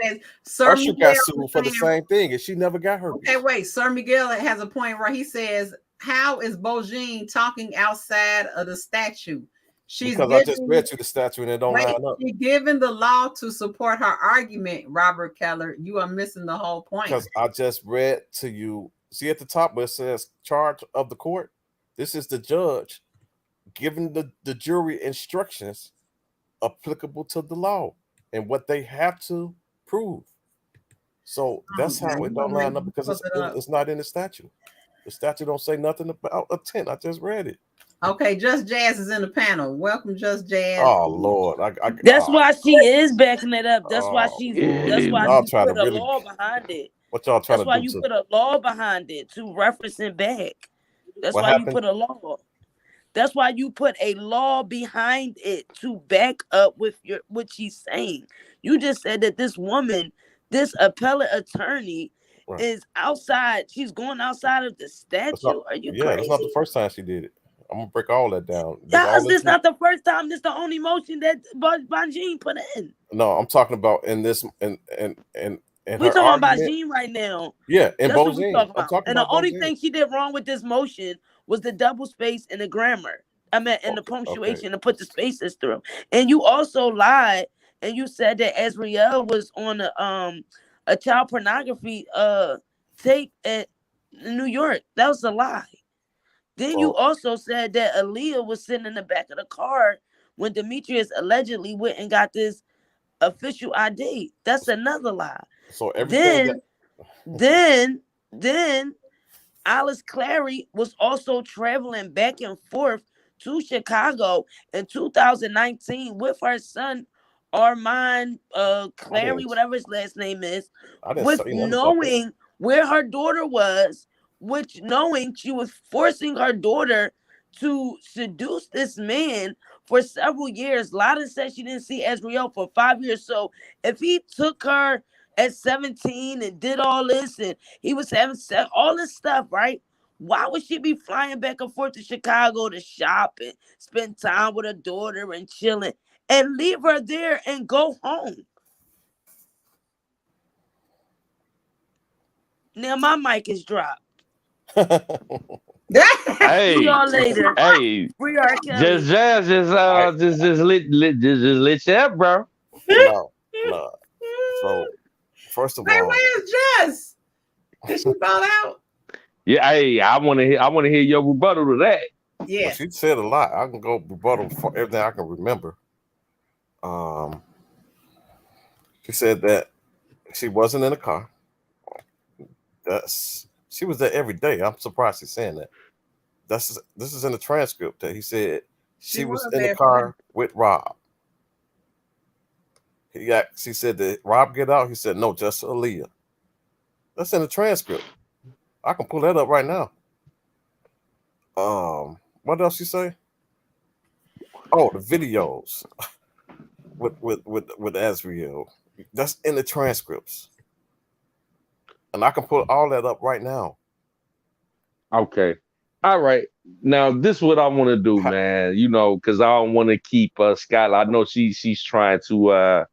Speaker 7: Usher got sued for the same thing, and she never got her.
Speaker 1: Okay, wait. Sir Miguel has a point where he says, "How is Bojine talking outside of the statute?"
Speaker 7: I just read you the statute and it don't line up.
Speaker 1: She's given the law to support her argument, Robert Keller. You are missing the whole point.
Speaker 7: Because I just read to you. See at the top where it says charge of the court. This is the judge giving the jury instructions applicable to the law and what they have to prove. So that's how it don't line up because it's not in the statute. The statute don't say nothing about intent. I just read it.
Speaker 1: Okay, Just Jazz is in the panel. Welcome, Just Jazz.
Speaker 7: Oh Lord,
Speaker 8: that's why she is backing it up. That's why she's. That's why you put a law behind it.
Speaker 7: What y'all trying to do?
Speaker 8: That's why you put a law behind it to reference it back. That's why you put a law. That's why you put a law behind it to back up with what she's saying. You just said that this woman, this appellate attorney, is outside. She's going outside of the statute. Are you crazy?
Speaker 7: That's not the first time she did it. I'm gonna break all that down.
Speaker 8: This is not the first time. This is the only motion that Bojine put in.
Speaker 7: No, I'm talking about in this and
Speaker 8: we're talking about Bojine right now.
Speaker 7: Yeah, and Bojine.
Speaker 8: And the only thing she did wrong with this motion was the double space and the grammar. I meant and the punctuation to put the spaces through. And you also lied and you said that Azriel was on a child pornography tape at New York. That was a lie. Then you also said that Aaliyah was sitting in the back of the car when Demetrius allegedly went and got this official ID. That's another lie.
Speaker 7: So everything
Speaker 8: then Alice Clary was also traveling back and forth to Chicago in 2019 with her son Armand Clary, whatever his last name is, with knowing where her daughter was. Which knowing she was forcing her daughter to seduce this man for several years. Lotta said she didn't see Azriel for 5 years. So if he took her at 17 and did all this and he was having all this stuff, right? Why would she be flying back and forth to Chicago to shop and spend time with her daughter and chilling and leave her there and go home? Now my mic is dropped.
Speaker 4: Hey,
Speaker 8: see y'all later.
Speaker 4: Hey,
Speaker 8: Free RKelly.
Speaker 4: Just Jazz just lit you up, bro.
Speaker 7: No. So first of all,
Speaker 1: where's Jess? Did she fall out?
Speaker 4: Yeah, hey, I want to hear your rebuttal to that.
Speaker 1: Yeah,
Speaker 7: she said a lot. I can go rebuttal for everything I can remember. She said that she wasn't in a car. She was there every day. I'm surprised he's saying that. This is in the transcript that he said she was in the car with Rob. She said that Rob get out. He said no, just Aaliyah. That's in the transcript. I can pull that up right now. What else you say? Oh, the videos with Azriel. That's in the transcripts, and I can put all that up right now.
Speaker 4: Okay. All right. Now this is what I want to do, man. You know, because I don't want to keep Skylar. I know she's trying to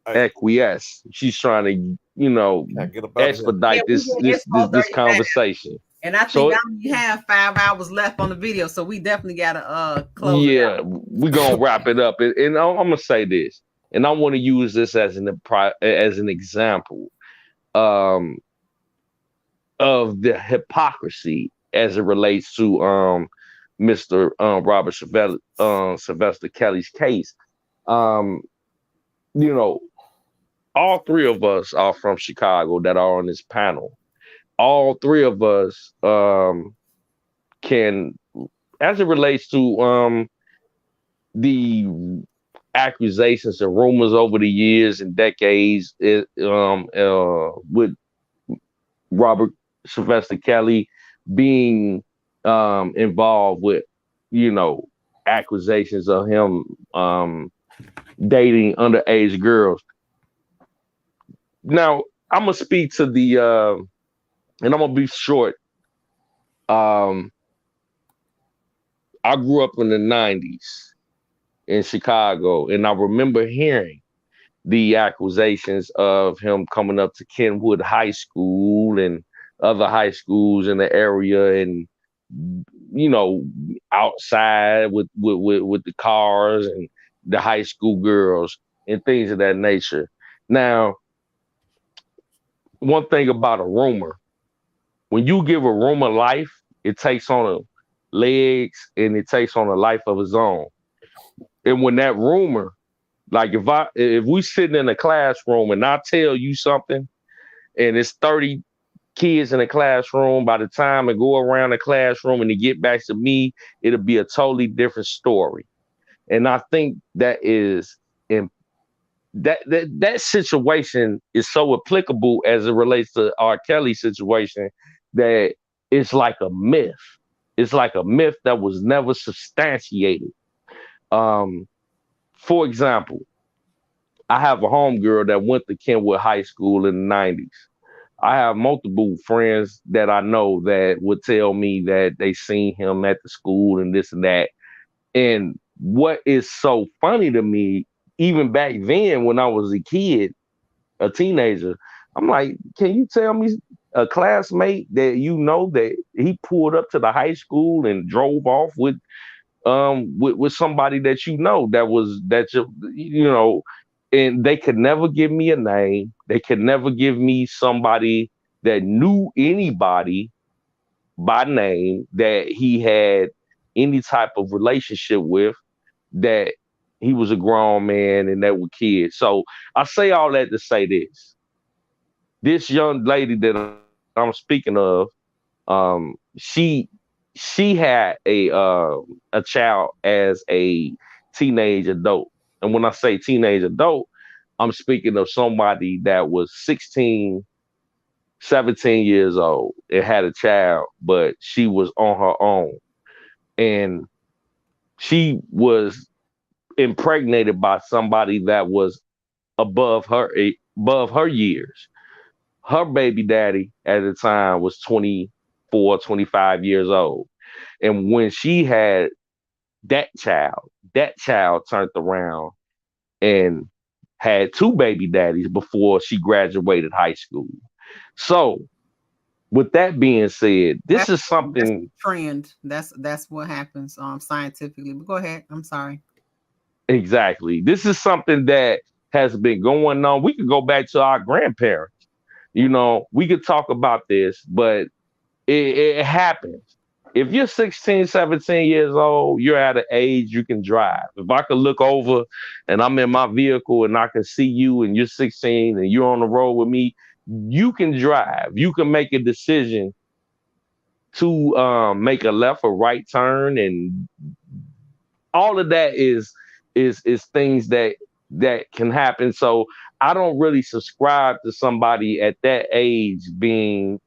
Speaker 4: acquiesce. She's trying to, you know,
Speaker 7: Get up out of here.
Speaker 1: Yeah,
Speaker 4: expedite
Speaker 1: we
Speaker 4: this
Speaker 1: did
Speaker 4: this
Speaker 1: this for
Speaker 4: this this
Speaker 1: 30 minutes.
Speaker 4: conversation.
Speaker 1: And I think I only have 5 hours left on the video, so we definitely gotta close it out.
Speaker 4: We're gonna wrap it up. And I'm gonna say this, and I want to use this as an example of the hypocrisy as it relates to Mr. Robert Sylvester Kelly's case. You know, all three of us are from Chicago that are on this panel. All three of us can, as it relates to the accusations and rumors over the years and decades with Robert Sylvester Kelly being involved with, you know, accusations of him dating underage girls. Now, I'm gonna speak to the and I'm gonna be short. I grew up in the 90s in Chicago, and I remember hearing the accusations of him coming up to Kenwood High School and other high schools in the area, and you know, outside with the cars and the high school girls and things of that nature. Now, one thing about a rumor, when you give a rumor life, it takes on a legs and it takes on a life of its own. And when that rumor, like if we sitting in a classroom and I tell you something and it's 30 kids in a classroom, by the time it go around the classroom and it get back to me, it'll be a totally different story. And I think that is that situation is so applicable as it relates to RKelly situation that it's like a myth. It's like a myth that was never substantiated. For example, I have a homegirl that went to Kenwood High School in the 90s. I have multiple friends that I know that would tell me that they seen him at the school and this and that. And what is so funny to me, even back then when I was a kid, a teenager, I'm like, can you tell me a classmate that you know that he pulled up to the high school and drove off with somebody that you know you know, and they could never give me a name. They could never give me somebody that knew anybody by name that he had any type of relationship with, that he was a grown man and that were kids. So I say all that to say this. This young lady that I'm speaking of, she had a child as a teenage adult. And when I say teenage adult, I'm speaking of somebody that was 16, 17 years old and had a child, but she was on her own. And she was impregnated by somebody that was above her years. Her baby daddy at the time was 24, 25 years old. And when she had that child turned around and had 2 baby daddies before she graduated high school. So with that being said, this is something
Speaker 1: that's trend. That's what happens scientifically. But go ahead. I'm sorry.
Speaker 4: Exactly. This is something that has been going on. We could go back to our grandparents. You know, we could talk about this, but it happens. If you're 16, 17 years old, you're at an age you can drive. If I could look over and I'm in my vehicle and I can see you and you're 16 and you're on the road with me, you can drive. You can make a decision to make a left or right turn, and all of that is things that can happen. So I don't really subscribe to somebody at that age being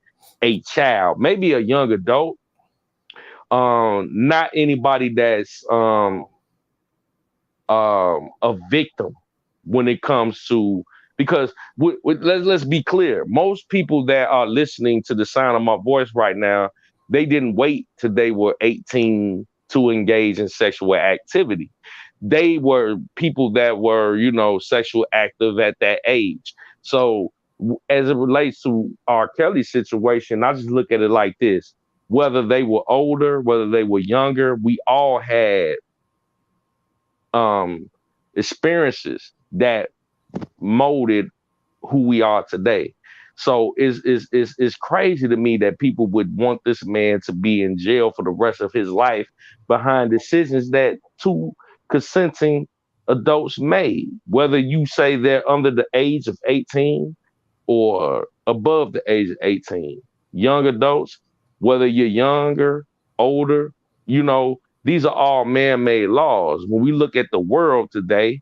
Speaker 4: a child, maybe a young adult, not anybody that's a victim when it comes to, because let's be clear, most people that are listening to the sound of my voice right now, they didn't wait till they were 18 to engage in sexual activity. They were people that were, sexual active at that age. So as it relates to R. Kelly's situation, I just look at it like this: whether they were older, whether they were younger, we all had experiences that molded who we are today. So it's crazy to me that people would want this man to be in jail for the rest of his life behind decisions that two consenting adults made. Whether you say they're under the age of 18 or above the age of 18, young adults, whether you're younger, older, these are all man-made laws. When we look at the world today,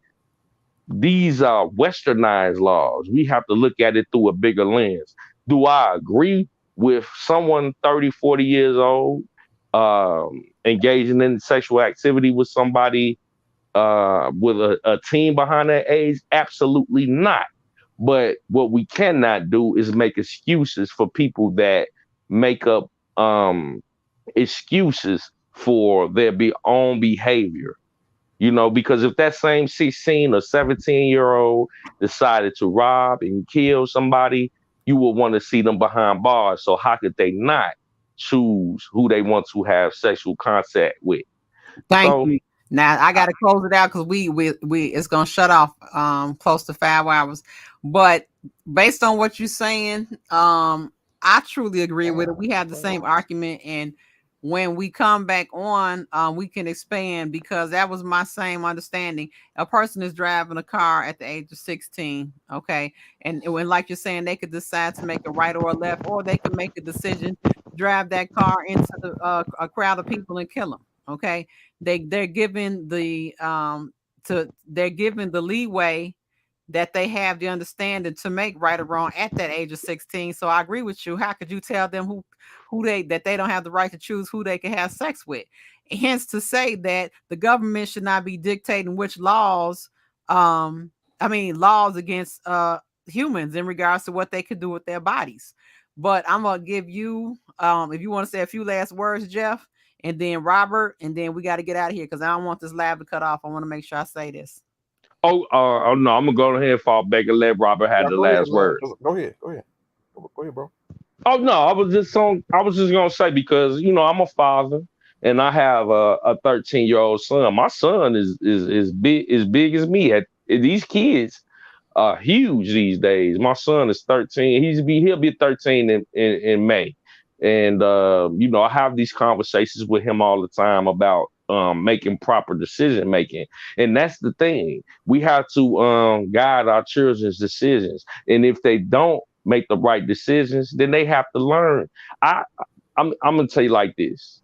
Speaker 4: these are westernized laws. We have to look at it through a bigger lens. Do I agree with someone 30, 40 years old engaging in sexual activity with somebody with a team behind that age? Absolutely not. But what we cannot do is make excuses for people that make up excuses for their own behavior. Because if that same 16 or 17-year-old decided to rob and kill somebody, you would want to see them behind bars. So how could they not choose who they want to have sexual contact with?
Speaker 1: Thank you. Now I got to close it out because we it's gonna shut off close to 5 hours. But based on what you're saying, I truly agree with it. We have the same argument, and when we come back on, we can expand, because that was my same understanding. A person is driving a car at the age of 16, okay, and when, like you're saying, they could decide to make a right or a left, or they could make a decision to drive that car into a crowd of people and kill them. Okay, they're given the they're given the leeway that they have the understanding to make right or wrong at that age of 16. So I agree with you. How could you tell them that they don't have the right to choose who they can have sex with? Hence to say that the government should not be dictating which laws, laws against humans in regards to what they could do with their bodies. But I'm gonna give you, if you want to say a few last words, Jeff, and then Robert, and then we got to get out of here because I don't want this live to cut off. I want to make sure I say this.
Speaker 4: Oh no, I'm gonna go ahead and fall back and let Robert have the last word.
Speaker 7: Go ahead, bro.
Speaker 4: Oh no, I was just gonna say, because I'm a father and I have a 13-year-old son. My son is big as me. These kids are huge these days. My son is 13. He'll be 13 in May. And I have these conversations with him all the time about making proper decision making. And that's the thing. We have to guide our children's decisions. And if they don't make the right decisions, then they have to learn. I'm gonna tell you like this.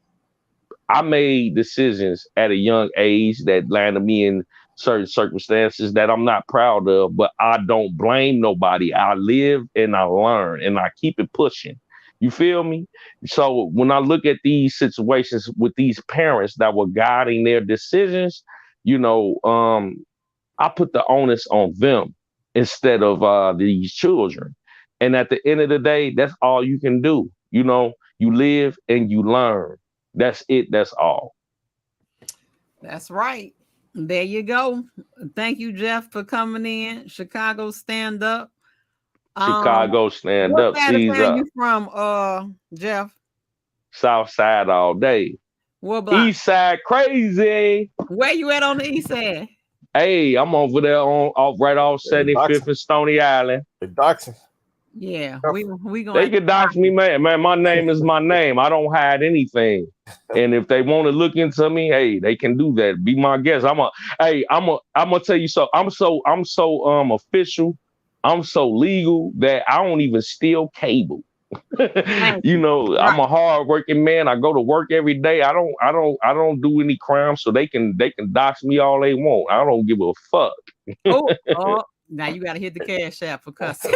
Speaker 4: I made decisions at a young age that landed me in certain circumstances that I'm not proud of, but I don't blame nobody. I live and I learn and I keep it pushing. You feel me? So when I look at these situations with these parents that were guiding their decisions, I put the onus on them instead of these children. And at the end of the day, that's all you can do. You live and you learn. That's it. That's all.
Speaker 1: That's right. There you go. Thank you, Jeff, for coming in. Chicago Stand Up.
Speaker 4: Chicago Stand Up.
Speaker 1: What side of town you from, Jeff?
Speaker 4: South side all day.
Speaker 1: What block?
Speaker 4: East side crazy.
Speaker 1: Where you at on the east side?
Speaker 4: Hey, I'm over there right off 75th and Stony Island.
Speaker 7: They doxing.
Speaker 1: Yeah, we gonna.
Speaker 4: They can dox me, man. Man, my name is my name. I don't hide anything. And if they want to look into me, hey, they can do that. Be my guest. I'm gonna tell you so. I'm so official. I'm so legal that I don't even steal cable. Right. I'm a hardworking man. I go to work every day. I don't do any crime, so they can dox me all they want. I don't give a fuck.
Speaker 1: Oh, now you gotta hit the cash app for cussing.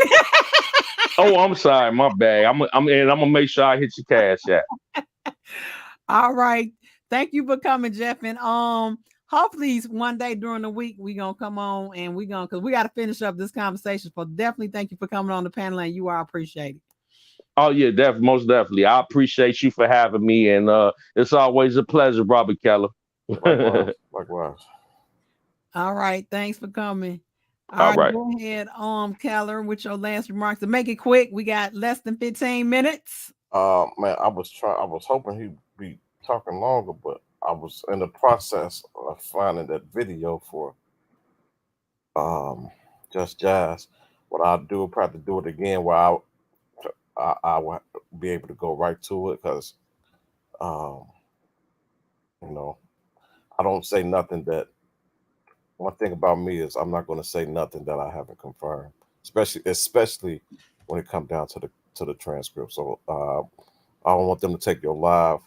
Speaker 4: Oh, I'm sorry, my bad. I'm gonna make sure I hit your cash app.
Speaker 1: All right. Thank you for coming, Jeff. And hopefully one day during the week we gonna come on and because we gotta finish up this conversation. So definitely thank you for coming on the panel, and you are appreciated.
Speaker 4: Oh yeah, most definitely. I appreciate you for having me, and it's always a pleasure, Robert Keller.
Speaker 7: Likewise. Likewise.
Speaker 1: All right, thanks for coming.
Speaker 4: All right.
Speaker 1: Go ahead, Keller, with your last remarks. To make it quick, we got less than 15 minutes.
Speaker 7: Man, I was hoping he'd be talking longer, but I was in the process of finding that video for Just Jazz. What I'll do, probably do it again where I will be able to go right to it, because you know, I don't say nothing that. One thing about me is I'm not going to say nothing that I haven't confirmed, especially when it comes down to the transcript. So I don't want them to take your live.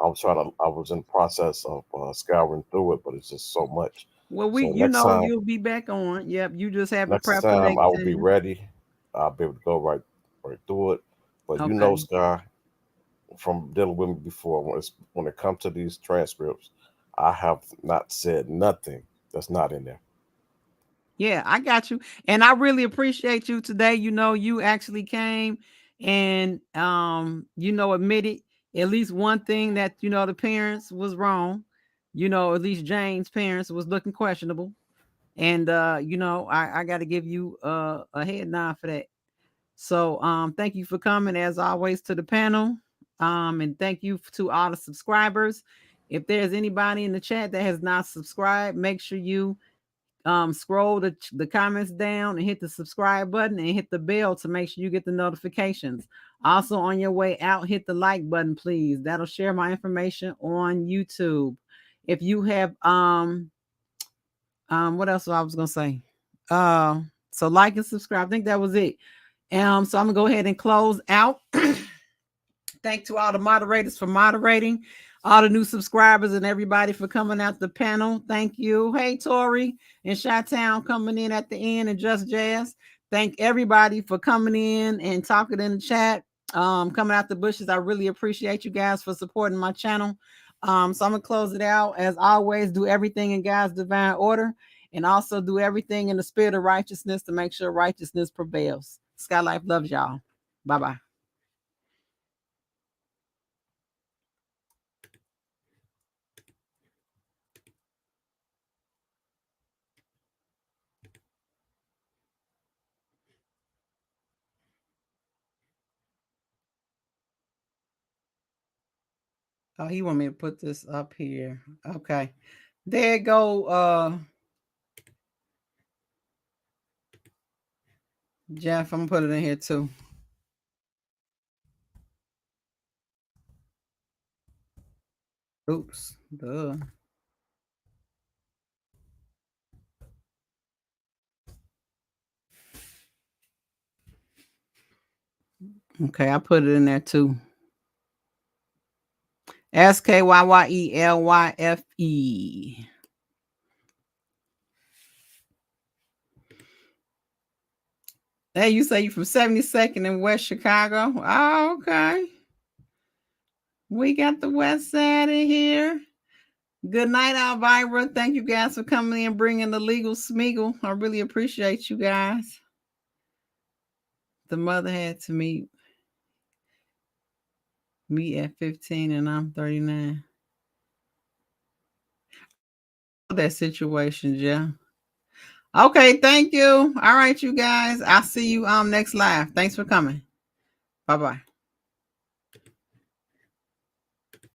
Speaker 7: I was in the process of scouring through it, but it's just so much.
Speaker 1: Well,
Speaker 7: So next time,
Speaker 1: you'll be back on. Yep, you just have
Speaker 7: next
Speaker 1: to prep
Speaker 7: time I will be ready. I'll be able to go right through it. But
Speaker 1: okay.
Speaker 7: Skyye, from dealing with me before, when it comes to these transcripts, I have not said nothing that's not in there.
Speaker 1: Yeah, I got you. And I really appreciate you today. You actually came and admitted at least one thing, that the parents was wrong. At least Jane's parents was looking questionable. And I got to give you a head nod for that. So thank you for coming, as always, to the panel. And thank you to all the subscribers. If there's anybody in the chat that has not subscribed, make sure you scroll the comments down and hit the subscribe button and hit the bell to make sure you get the notifications. Also, on your way out, hit the like button, please. That'll share my information on YouTube. If you have what else I was gonna say? So like and subscribe. I think that was it. So I'm gonna go ahead and close out. Thank to all the moderators for moderating, all the new subscribers, and everybody for coming out the panel. Thank you. Hey, Tori and Chi-Town coming in at the end, and Just Jazz. Thank everybody for coming in and talking in the chat, coming out the bushes. I really appreciate you guys for supporting my channel. So I'm gonna close it out. As always, do everything in God's divine order, and also do everything in the spirit of righteousness to make sure righteousness prevails. Skyye Lyfe loves y'all. Bye-bye. Oh, he want me to put this up here. Okay. There you go. Jeff, I'm gonna put it in here too. Oops. Duh. Okay, I put it in there too. SKYYELYFE. Hey, you say you from 72nd in West Chicago? Oh, okay. We got the West Side in here. Good night, Elvira. Thank you guys for coming in and bringing the legal smeagol. I really appreciate you guys. The mother had to meet me at 15 and I'm 39. That situation, yeah. Okay, thank you. All right, you guys. I'll see you next live. Thanks for coming. Bye-bye.